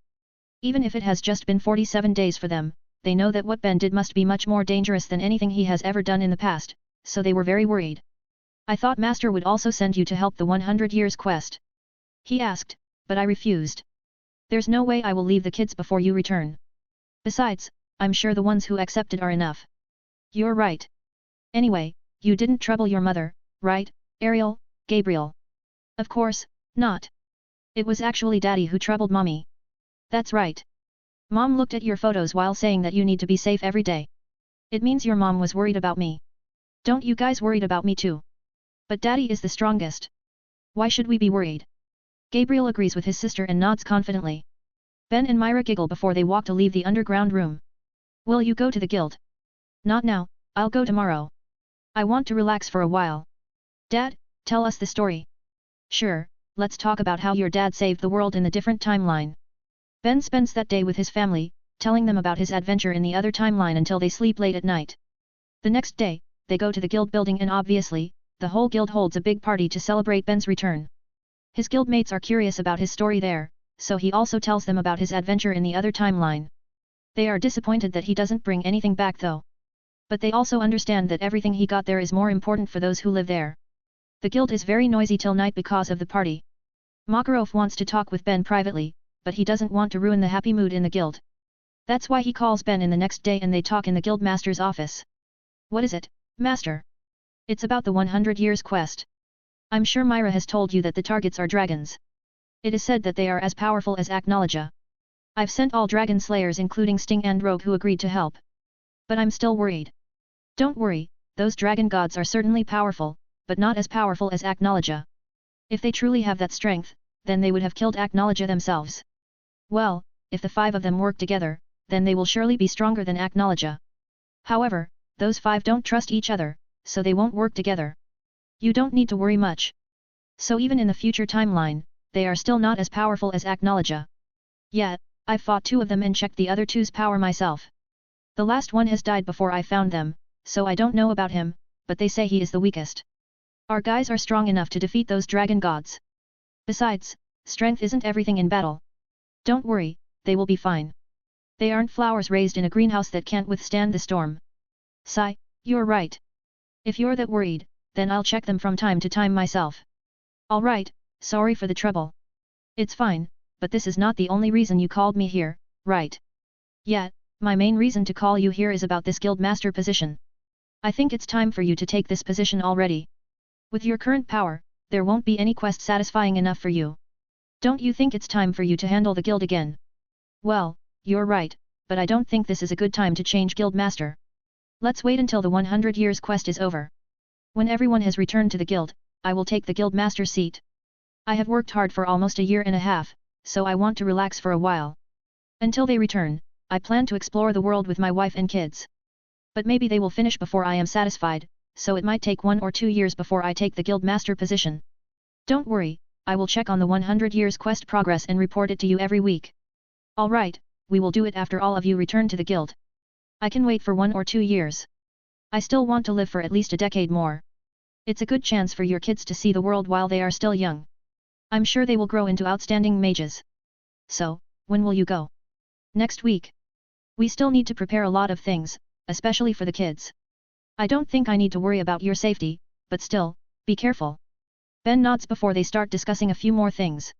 Even if it has just been 47 days for them, they know that what Ben did must be much more dangerous than anything he has ever done in the past, so they were very worried. I thought Master would also send you to help the 100 years quest. He asked, but I refused. There's no way I will leave the kids before you return. Besides, I'm sure the ones who accepted are enough. You're right. Anyway, you didn't trouble your mother, right, Ariel, Gabriel? Of course, not. It was actually Daddy who troubled Mommy. That's right. Mom looked at your photos while saying that you need to be safe every day. It means your mom was worried about me. Don't you guys worried about me too? But Daddy is the strongest. Why should we be worried? Gabriel agrees with his sister and nods confidently. Ben and Myra giggle before they walk to leave the underground room. Will you go to the guild? Not now, I'll go tomorrow. I want to relax for a while. Dad, tell us the story. Sure, let's talk about how your dad saved the world in the different timeline. Ben spends that day with his family, telling them about his adventure in the other timeline until they sleep late at night. The next day, they go to the guild building and obviously, the whole guild holds a big party to celebrate Ben's return. His guildmates are curious about his story there, so he also tells them about his adventure in the other timeline. They are disappointed that he doesn't bring anything back though. But they also understand that everything he got there is more important for those who live there. The guild is very noisy till night because of the party. Makarov wants to talk with Ben privately, but he doesn't want to ruin the happy mood in the guild. That's why he calls Ben in the next day and they talk in the guild master's office. What is it, master? It's about the 100 years quest. I'm sure Myra has told you that the targets are dragons. It is said that they are as powerful as Aknologia. I've sent all dragon slayers including Sting and Rogue who agreed to help. But I'm still worried. Don't worry, those dragon gods are certainly powerful, but not as powerful as Aknologia. If they truly have that strength, then they would have killed Aknologia themselves. Well, if the 5 of them work together, then they will surely be stronger than Aknologia. However, those 5 don't trust each other, so they won't work together. You don't need to worry much. So even in the future timeline, they are still not as powerful as Aknologia. Yet, I've fought 2 of them and checked the other 2's power myself. The last one has died before I found them, so I don't know about him, but they say he is the weakest. Our guys are strong enough to defeat those dragon gods. Besides, strength isn't everything in battle. Don't worry, they will be fine. They aren't flowers raised in a greenhouse that can't withstand the storm. Sigh, you're right. If you're that worried, then I'll check them from time to time myself. Alright, sorry for the trouble. It's fine, but this is not the only reason you called me here, right? Yet, my main reason to call you here is about this guild master position. I think it's time for you to take this position already. With your current power, there won't be any quest satisfying enough for you. Don't you think it's time for you to handle the guild again? Well, you're right, but I don't think this is a good time to change guild master. Let's wait until the 100 years quest is over. When everyone has returned to the guild, I will take the guild master seat. I have worked hard for almost a year and a half, so I want to relax for a while. Until they return, I plan to explore the world with my wife and kids. But maybe they will finish before I am satisfied, so it might take 1 or 2 years before I take the guild master position. Don't worry, I will check on the 100 years quest progress and report it to you every week. Alright, we will do it after all of you return to the guild. I can wait for 1 or 2 years. I still want to live for at least a decade more. It's a good chance for your kids to see the world while they are still young. I'm sure they will grow into outstanding mages. So, when will you go? Next week. We still need to prepare a lot of things, especially for the kids. I don't think I need to worry about your safety, but still, be careful. Ben nods before they start discussing a few more things.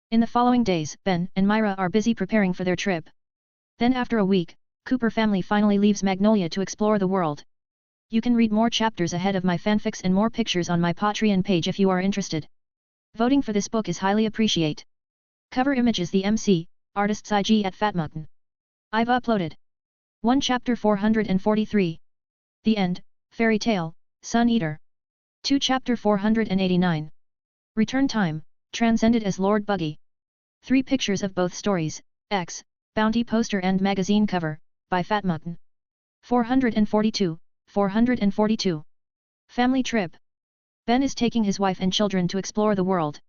In the following days, Ben and Myra are busy preparing for their trip. Then after a week, Cooper family finally leaves Magnolia to explore the world. You can read more chapters ahead of my fanfics and more pictures on my Patreon page if you are interested. Voting for this book is highly appreciated. Cover image is the MC, artist's IG at Fatmutton. I've uploaded 1 chapter 443. The End, Fairy Tale, Sun Eater. 2 chapter 489. Return time, transcended as Lord Buggy. 3 pictures of both stories, X, bounty poster and magazine cover, by Fatmutton. 442, 442. Family trip. Ben is taking his wife and children to explore the world.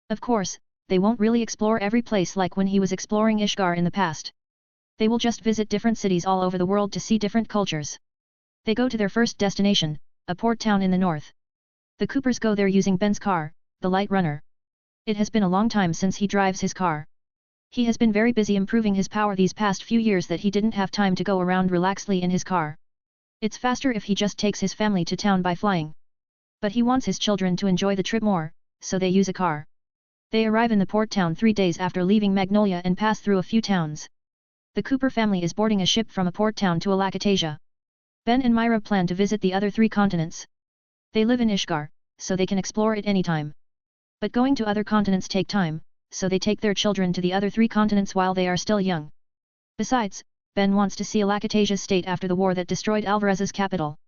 Of course, they won't really explore every place like when he was exploring Ishgar in the past. They will just visit different cities all over the world to see different cultures. They go to their first destination, a port town in the north. The Coopers go there using Ben's car, the Light Runner. It has been a long time since he drives his car. He has been very busy improving his power these past few years that he didn't have time to go around relaxedly in his car. It's faster if he just takes his family to town by flying. But he wants his children to enjoy the trip more, so they use a car. They arrive in the port town 3 days after leaving Magnolia and pass through a few towns. The Cooper family is boarding a ship from a port town to Alakatasia. Ben and Myra plan to visit the other 3 continents. They live in Ishgar, so they can explore it anytime. But going to other continents take time, so they take their children to the other 3 continents while they are still young. Besides, Ben wants to see Alakatasia's state after the war that destroyed Alvarez's capital.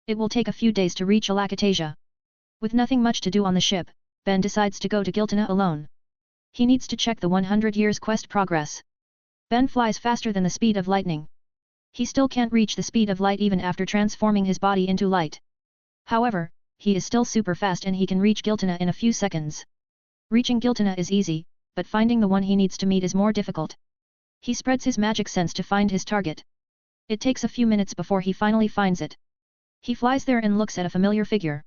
It will take a few days to reach Alakatasia. With nothing much to do on the ship, Ben decides to go to Giltana alone. He needs to check the 100 years quest progress. Ben flies faster than the speed of lightning. He still can't reach the speed of light even after transforming his body into light. However, he is still super fast and he can reach Giltana in a few seconds. Reaching Giltana is easy, but finding the one he needs to meet is more difficult. He spreads his magic sense to find his target. It takes a few minutes before he finally finds it. He flies there and looks at a familiar figure.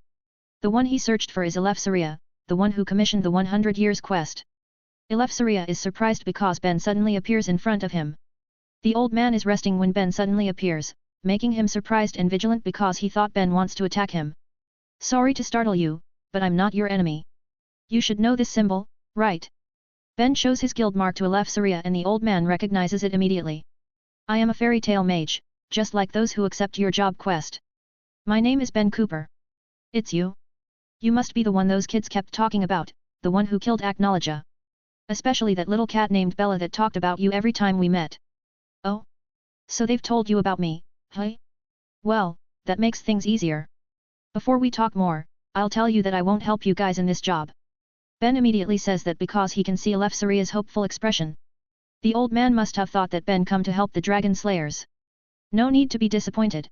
The one he searched for is Eleftheria, the one who commissioned the 100 years quest. Eleftheria is surprised because Ben suddenly appears in front of him. The old man is resting when Ben suddenly appears, making him surprised and vigilant because he thought Ben wants to attack him. Sorry to startle you, but I'm not your enemy. You should know this symbol, right? Ben shows his guild mark to Eleftheria and the old man recognizes it immediately. I am a fairy tale mage, just like those who accept your job quest. My name is Ben Cooper. It's you? You must be the one those kids kept talking about, the one who killed Acknowledge. Especially that little cat named Bella that talked about you every time we met. Oh? So they've told you about me, huh? Well, that makes things easier. Before we talk more, I'll tell you that I won't help you guys in this job. Ben immediately says that because he can see Eleftheria's hopeful expression. The old man must have thought that Ben come to help the dragon slayers. No need to be disappointed.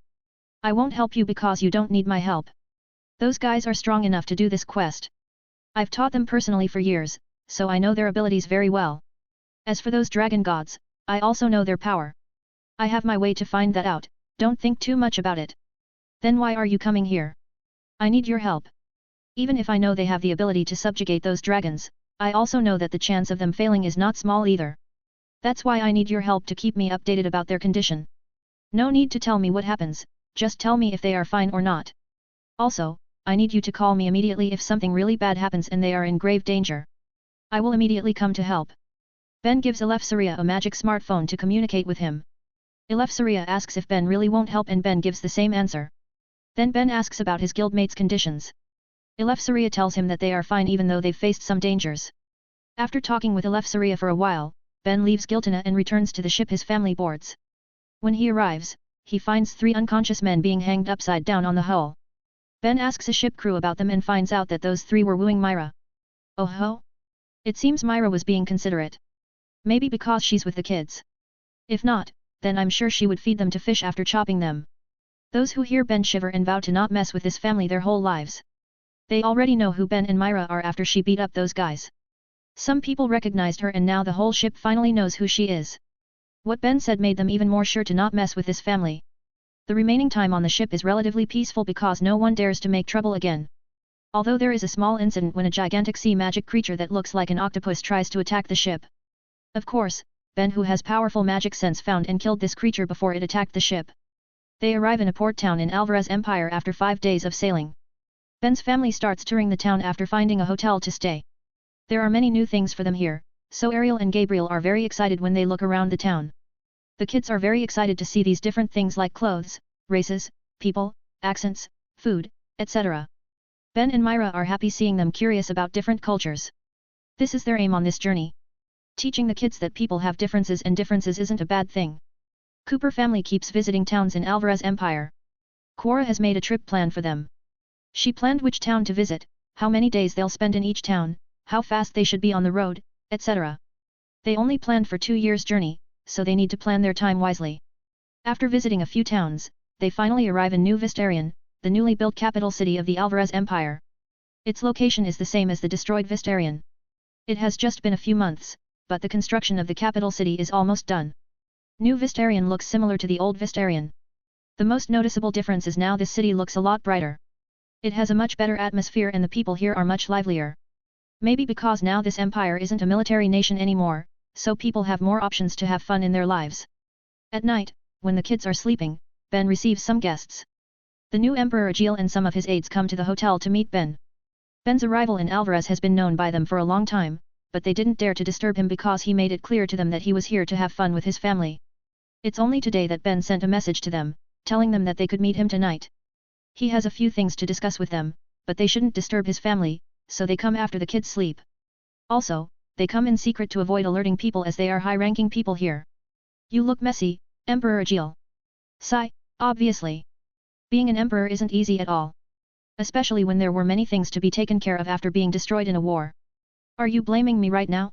I won't help you because you don't need my help. Those guys are strong enough to do this quest. I've taught them personally for years, so I know their abilities very well. As for those dragon gods, I also know their power. I have my way to find that out, don't think too much about it. Then why are you coming here? I need your help. Even if I know they have the ability to subjugate those dragons, I also know that the chance of them failing is not small either. That's why I need your help to keep me updated about their condition. No need to tell me what happens, just tell me if they are fine or not. Also, I need you to call me immediately if something really bad happens and they are in grave danger. I will immediately come to help. Ben gives Eleftheria a magic smartphone to communicate with him. Eleftheria asks if Ben really won't help and Ben gives the same answer. Then Ben asks about his guildmates' conditions. Eleftheria tells him that they are fine even though they've faced some dangers. After talking with Eleftheria for a while, Ben leaves Giltana and returns to the ship his family boards. When he arrives, he finds 3 unconscious men being hanged upside down on the hull. Ben asks a ship crew about them and finds out that those 3 were wooing Myra. Oh ho? It seems Myra was being considerate. Maybe because she's with the kids. If not, then I'm sure she would feed them to fish after chopping them. Those who hear Ben shiver and vow to not mess with this family their whole lives. They already know who Ben and Myra are after she beat up those guys. Some people recognized her and now the whole ship finally knows who she is. What Ben said made them even more sure to not mess with this family. The remaining time on the ship is relatively peaceful because no one dares to make trouble again. Although there is a small incident when a gigantic sea magic creature that looks like an octopus tries to attack the ship. Of course, Ben who has powerful magic sense found and killed this creature before it attacked the ship. They arrive in a port town in Alvarez Empire after 5 days of sailing. Ben's family starts touring the town after finding a hotel to stay. There are many new things for them here, so Ariel and Gabriel are very excited when they look around the town. The kids are very excited to see these different things like clothes, races, people, accents, food, etc. Ben and Myra are happy seeing them curious about different cultures. This is their aim on this journey. Teaching the kids that people have differences and differences isn't a bad thing. Cooper family keeps visiting towns in Alvarez Empire. Quora has made a trip plan for them. She planned which town to visit, how many days they'll spend in each town, how fast they should be on the road, etc. They only planned for 2 years' journey, so they need to plan their time wisely. After visiting a few towns, they finally arrive in New Vistarion, the newly built capital city of the Alvarez Empire. Its location is the same as the destroyed Vistarion. It has just been a few months, but the construction of the capital city is almost done. New Vistarion looks similar to the old Vistarion. The most noticeable difference is now this city looks a lot brighter. It has a much better atmosphere and the people here are much livelier. Maybe because now this empire isn't a military nation anymore, so people have more options to have fun in their lives. At night, when the kids are sleeping, Ben receives some guests. The new Emperor Agil and some of his aides come to the hotel to meet Ben. Ben's arrival in Alvarez has been known by them for a long time, but they didn't dare to disturb him because he made it clear to them that he was here to have fun with his family. It's only today that Ben sent a message to them, telling them that they could meet him tonight. He has a few things to discuss with them, but they shouldn't disturb his family, so they come after the kids sleep. Also, they come in secret to avoid alerting people as they are high-ranking people here. You look messy, Emperor Agil. Sigh, obviously. Being an emperor isn't easy at all. Especially when there were many things to be taken care of after being destroyed in a war. Are you blaming me right now?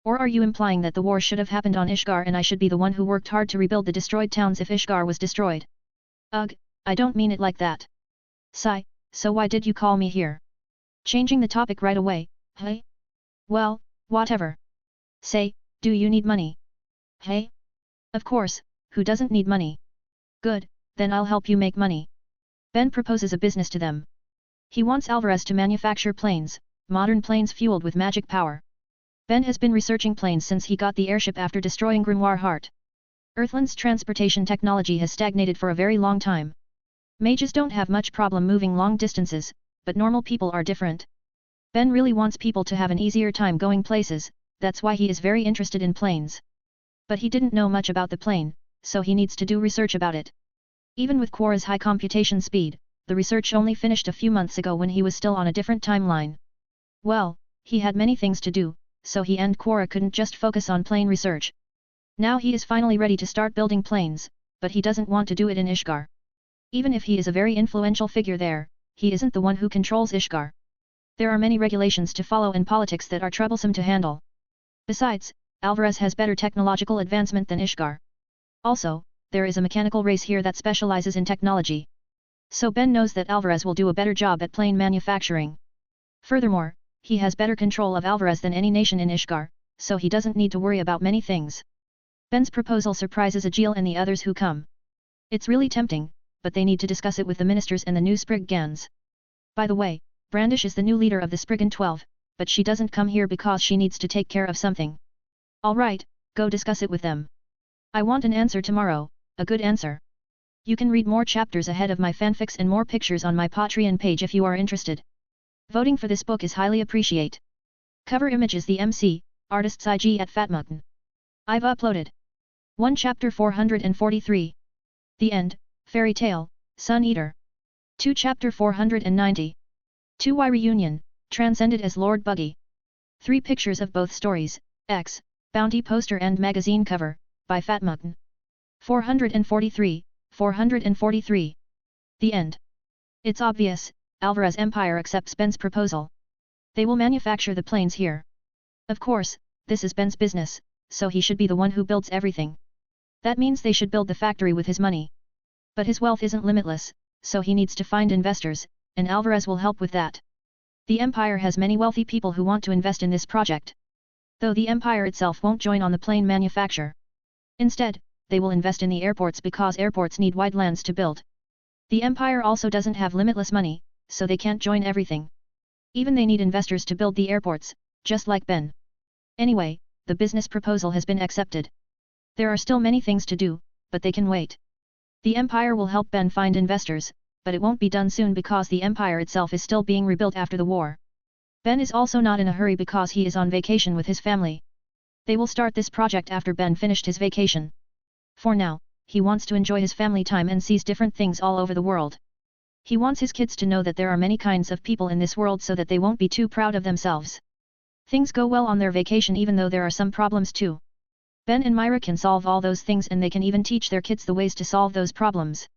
Or are you implying that the war should have happened on Ishgar and I should be the one who worked hard to rebuild the destroyed towns if Ishgar was destroyed? Ugh, I don't mean it like that. Sigh, so why did you call me here? Changing the topic right away, hey? Well, whatever. Say, do you need money? Hey? Of course, who doesn't need money? Good, then I'll help you make money. Ben proposes a business to them. He wants Alvarez to manufacture planes, modern planes fueled with magic power. Ben has been researching planes since he got the airship after destroying Grimoire Heart. Earthland's transportation technology has stagnated for a very long time. Mages don't have much problem moving long distances, but normal people are different. Ben really wants people to have an easier time going places, that's why he is very interested in planes. But he didn't know much about the plane, so he needs to do research about it. Even with Quorra's high computation speed, the research only finished a few months ago when he was still on a different timeline. Well, he had many things to do, so he and Quorra couldn't just focus on plane research. Now he is finally ready to start building planes, but he doesn't want to do it in Ishgard. Even if he is a very influential figure there, he isn't the one who controls Ishgard. There are many regulations to follow and politics that are troublesome to handle. Besides, Alvarez has better technological advancement than Ishgard. Also, there is a mechanical race here that specializes in technology. So Ben knows that Alvarez will do a better job at plane manufacturing. Furthermore, he has better control of Alvarez than any nation in Ishgard, so he doesn't need to worry about many things. Ben's proposal surprises Agil and the others who come. It's really tempting, but they need to discuss it with the ministers and the new Spriggans. By the way, Brandish is the new leader of the Spriggan 12, but she doesn't come here because she needs to take care of something. Alright, go discuss it with them. I want an answer tomorrow, a good answer. You can read more chapters ahead of my fanfics and more pictures on my Patreon page if you are interested. Voting for this book is highly appreciate. Cover image is the MC, artists IG at Fatmutton. I've uploaded 1 chapter 443. The End, Fairy Tale, Sun Eater. 2 chapter 490. 2Y Reunion, transcended as Lord Buggy. 3 pictures of both stories, X, Bounty poster and magazine cover, by Fatmutton. 443, 443. The End. It's obvious, Alvarez Empire accepts Ben's proposal. They will manufacture the planes here. Of course, this is Ben's business, so he should be the one who builds everything. That means they should build the factory with his money. But his wealth isn't limitless, so he needs to find investors, and Alvarez will help with that. The Empire has many wealthy people who want to invest in this project. Though the Empire itself won't join on the plane manufacture. Instead, they will invest in the airports because airports need wide lands to build. The Empire also doesn't have limitless money, so they can't join everything. Even they need investors to build the airports, just like Ben. Anyway, the business proposal has been accepted. There are still many things to do, but they can wait. The Empire will help Ben find investors, but it won't be done soon because the Empire itself is still being rebuilt after the war. Ben is also not in a hurry because he is on vacation with his family. They will start this project after Ben finished his vacation. For now, he wants to enjoy his family time and sees different things all over the world. He wants his kids to know that there are many kinds of people in this world so that they won't be too proud of themselves. Things go well on their vacation even though there are some problems too. Ben and Myra can solve all those things and they can even teach their kids the ways to solve those problems.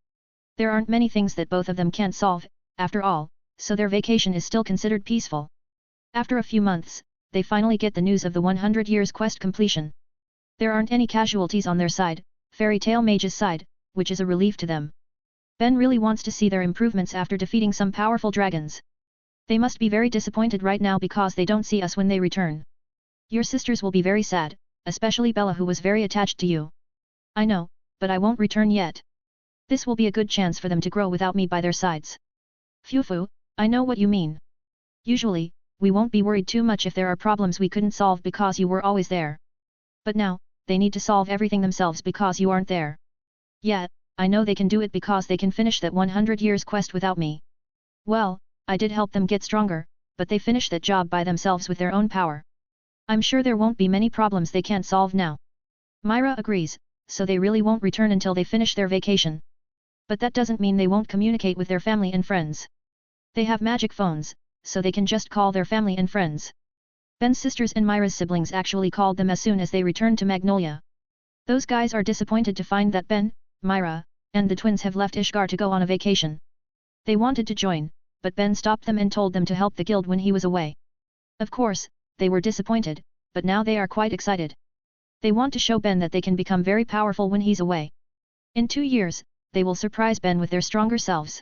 There aren't many things that both of them can't solve, after all, so their vacation is still considered peaceful. After a few months, they finally get the news of the 100 years quest completion. There aren't any casualties on their side, Fairy Tale Mage's side, which is a relief to them. Ben really wants to see their improvements after defeating some powerful dragons. They must be very disappointed right now because they don't see us when they return. Your sisters will be very sad, especially Bella who was very attached to you. I know, but I won't return yet. This will be a good chance for them to grow without me by their sides. Fufu, I know what you mean. Usually, we won't be worried too much if there are problems we couldn't solve because you were always there. But now, they need to solve everything themselves because you aren't there. Yeah, I know they can do it because they can finish that 100 years quest without me. Well, I did help them get stronger, but they finished that job by themselves with their own power. I'm sure there won't be many problems they can't solve now. Myra agrees, so they really won't return until they finish their vacation. But that doesn't mean they won't communicate with their family and friends. They have magic phones, so they can just call their family and friends. Ben's sisters and Myra's siblings actually called them as soon as they returned to Magnolia. Those guys are disappointed to find that Ben, Myra, and the twins have left Ishgard to go on a vacation. They wanted to join, but Ben stopped them and told them to help the guild when he was away. Of course, they were disappointed, but now they are quite excited. They want to show Ben that they can become very powerful when he's away. In 2 years, they will surprise Ben with their stronger selves.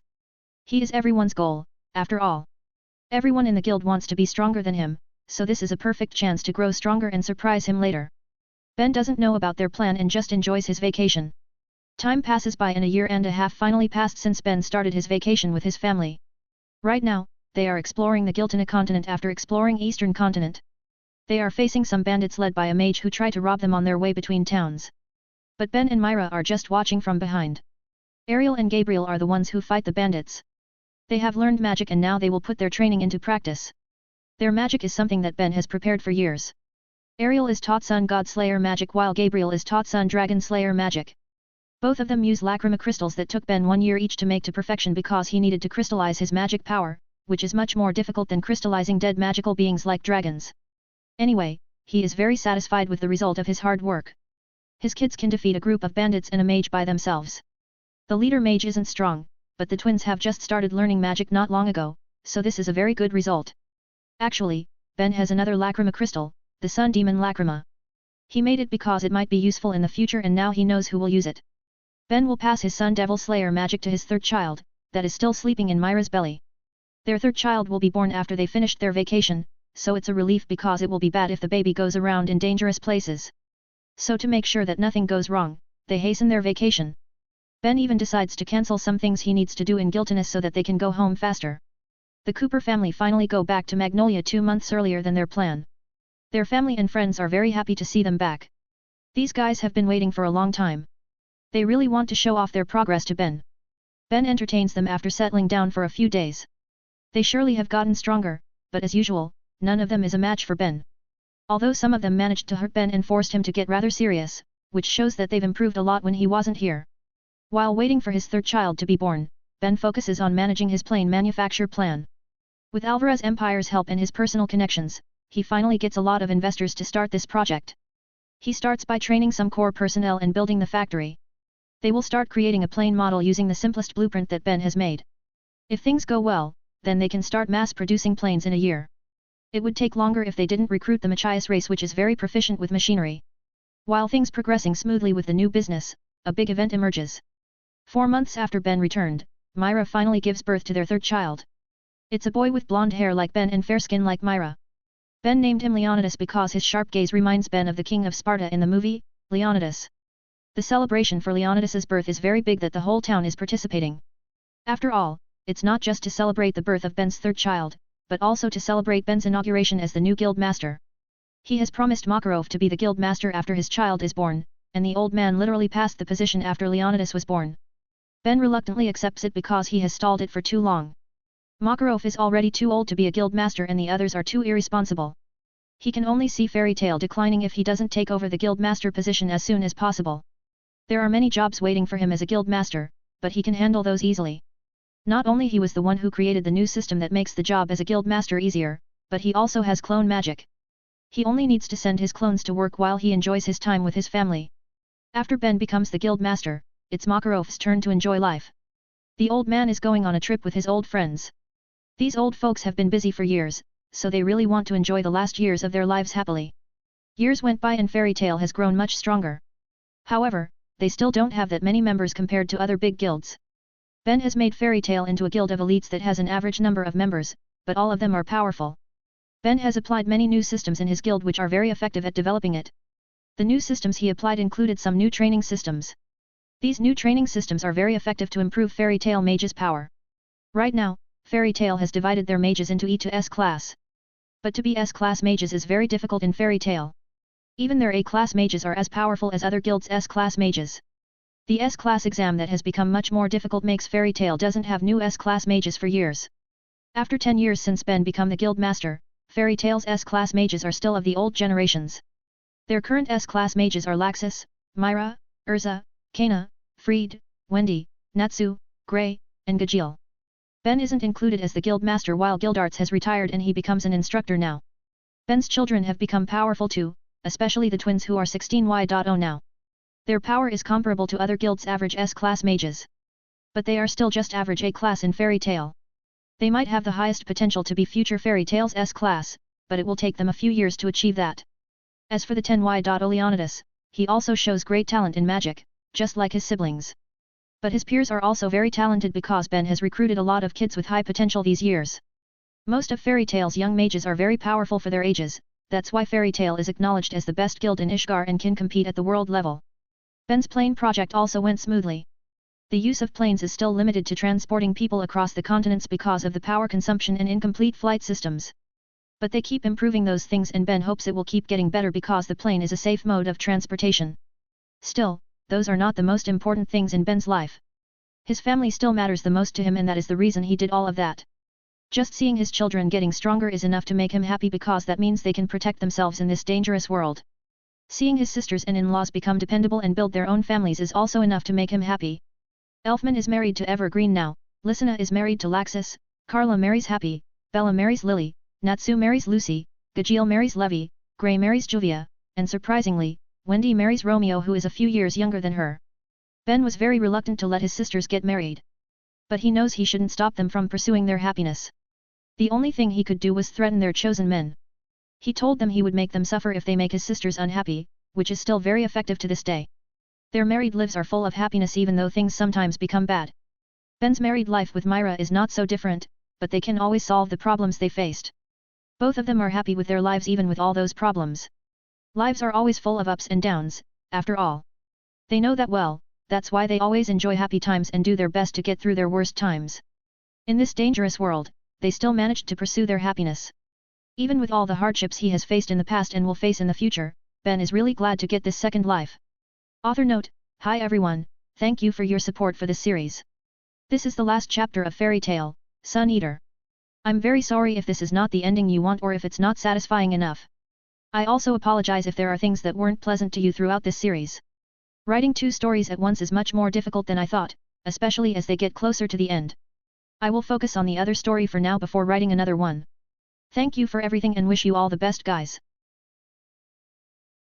He is everyone's goal, after all. Everyone in the guild wants to be stronger than him, so this is a perfect chance to grow stronger and surprise him later. Ben doesn't know about their plan and just enjoys his vacation. Time passes by and a year and a half finally passed since Ben started his vacation with his family. Right now, they are exploring the Giltana continent after exploring Eastern continent. They are facing some bandits led by a mage who try to rob them on their way between towns. But Ben and Myra are just watching from behind. Ariel and Gabriel are the ones who fight the bandits. They have learned magic and now they will put their training into practice. Their magic is something that Ben has prepared for years. Ariel is taught Sun God Slayer magic while Gabriel is taught Sun Dragon Slayer magic. Both of them use lacrima crystals that took Ben 1 year each to make to perfection because he needed to crystallize his magic power, which is much more difficult than crystallizing dead magical beings like dragons. Anyway, he is very satisfied with the result of his hard work. His kids can defeat a group of bandits and a mage by themselves. The leader mage isn't strong, but the twins have just started learning magic not long ago, so this is a very good result. Actually, Ben has another lacrima crystal, the Sun Demon Lacrima. He made it because it might be useful in the future and now he knows who will use it. Ben will pass his Sun Devil Slayer magic to his third child, that is still sleeping in Myra's belly. Their third child will be born after they finished their vacation, so it's a relief because it will be bad if the baby goes around in dangerous places. So to make sure that nothing goes wrong, they hasten their vacation. Ben even decides to cancel some things he needs to do in Giltana so that they can go home faster. The Cooper family finally go back to Magnolia 2 months earlier than their plan. Their family and friends are very happy to see them back. These guys have been waiting for a long time. They really want to show off their progress to Ben. Ben entertains them after settling down for a few days. They surely have gotten stronger, but as usual, none of them is a match for Ben. Although some of them managed to hurt Ben and forced him to get rather serious, which shows that they've improved a lot when he wasn't here. While waiting for his third child to be born, Ben focuses on managing his plane manufacture plan. With Alvarez Empire's help and his personal connections, he finally gets a lot of investors to start this project. He starts by training some core personnel and building the factory. They will start creating a plane model using the simplest blueprint that Ben has made. If things go well, then they can start mass-producing planes in a year. It would take longer if they didn't recruit the Machias race, which is very proficient with machinery. While things progressing smoothly with the new business, a big event emerges. 4 months after Ben returned, Myra finally gives birth to their third child. It's a boy with blonde hair like Ben and fair skin like Myra. Ben named him Leonidas because his sharp gaze reminds Ben of the king of Sparta in the movie, Leonidas. The celebration for Leonidas's birth is very big that the whole town is participating. After all, it's not just to celebrate the birth of Ben's third child, but also to celebrate Ben's inauguration as the new guild master. He has promised Makarov to be the guild master after his child is born, and the old man literally passed the position after Leonidas was born. Ben reluctantly accepts it because he has stalled it for too long. Makarov is already too old to be a guild master and the others are too irresponsible. He can only see Fairy Tail declining if he doesn't take over the guild master position as soon as possible. There are many jobs waiting for him as a guild master, but he can handle those easily. Not only he was the one who created the new system that makes the job as a guild master easier, but he also has clone magic. He only needs to send his clones to work while he enjoys his time with his family. After Ben becomes the guild master, it's Makarov's turn to enjoy life. The old man is going on a trip with his old friends. These old folks have been busy for years, so they really want to enjoy the last years of their lives happily. Years went by and Fairy Tail has grown much stronger. However, they still don't have that many members compared to other big guilds. Ben has made Fairy Tail into a guild of elites that has an average number of members, but all of them are powerful. Ben has applied many new systems in his guild which are very effective at developing it. The new systems he applied included some new training systems. These new training systems are very effective to improve Fairy Tail mages' power. Right now, Fairy Tail has divided their mages into E to S class. But to be S class mages is very difficult in Fairy Tail. Even their A class mages are as powerful as other guilds' S class mages. The S class exam that has become much more difficult makes Fairy Tail doesn't have new S class mages for years. After 10 years since Ben become the guild master, Fairy Tail's S class mages are still of the old generations. Their current S class mages are Laxus, Myra, Urza, Kana, Freed, Wendy, Natsu, Gray, and Gajeel. Ben isn't included as the guild master while Guildarts has retired and he becomes an instructor now. Ben's children have become powerful too, especially the twins who are 16Y.0 now. Their power is comparable to other guilds' average S-class mages. But they are still just average A-class in Fairy Tail. They might have the highest potential to be future Fairy Tail's S-class, but it will take them a few years to achieve that. As for the 10Y.0 Leonidas, he also shows great talent in magic, just like his siblings. But his peers are also very talented because Ben has recruited a lot of kids with high potential these years. Most of Fairy Tail's young mages are very powerful for their ages, that's why Fairy Tail is acknowledged as the best guild in Ishgar and can compete at the world level. Ben's plane project also went smoothly. The use of planes is still limited to transporting people across the continents because of the power consumption and incomplete flight systems. But they keep improving those things and Ben hopes it will keep getting better because the plane is a safe mode of transportation. Still, those are not the most important things in Ben's life. His family still matters the most to him, and that is the reason he did all of that. Just seeing his children getting stronger is enough to make him happy because that means they can protect themselves in this dangerous world. Seeing his sisters and in-laws become dependable and build their own families is also enough to make him happy. Elfman is married to Evergreen now, Lysina is married to Laxus, Carla marries Happy, Bella marries Lily, Natsu marries Lucy, Gajeel marries Levi, Gray marries Juvia, and surprisingly, Wendy marries Romeo, who is a few years younger than her. Ben was very reluctant to let his sisters get married. But he knows he shouldn't stop them from pursuing their happiness. The only thing he could do was threaten their chosen men. He told them he would make them suffer if they make his sisters unhappy, which is still very effective to this day. Their married lives are full of happiness even though things sometimes become bad. Ben's married life with Myra is not so different, but they can always solve the problems they faced. Both of them are happy with their lives even with all those problems. Lives are always full of ups and downs, after all. They know that well, that's why they always enjoy happy times and do their best to get through their worst times. In this dangerous world, they still managed to pursue their happiness. Even with all the hardships he has faced in the past and will face in the future, Ben is really glad to get this second life. Author note: Hi everyone, thank you for your support for this series. This is the last chapter of Fairy Tale, Sun Eater. I'm very sorry if this is not the ending you want or if it's not satisfying enough. I also apologize if there are things that weren't pleasant to you throughout this series. Writing 2 stories at once is much more difficult than I thought, especially as they get closer to the end. I will focus on the other story for now before writing another one. Thank you for everything and wish you all the best, guys.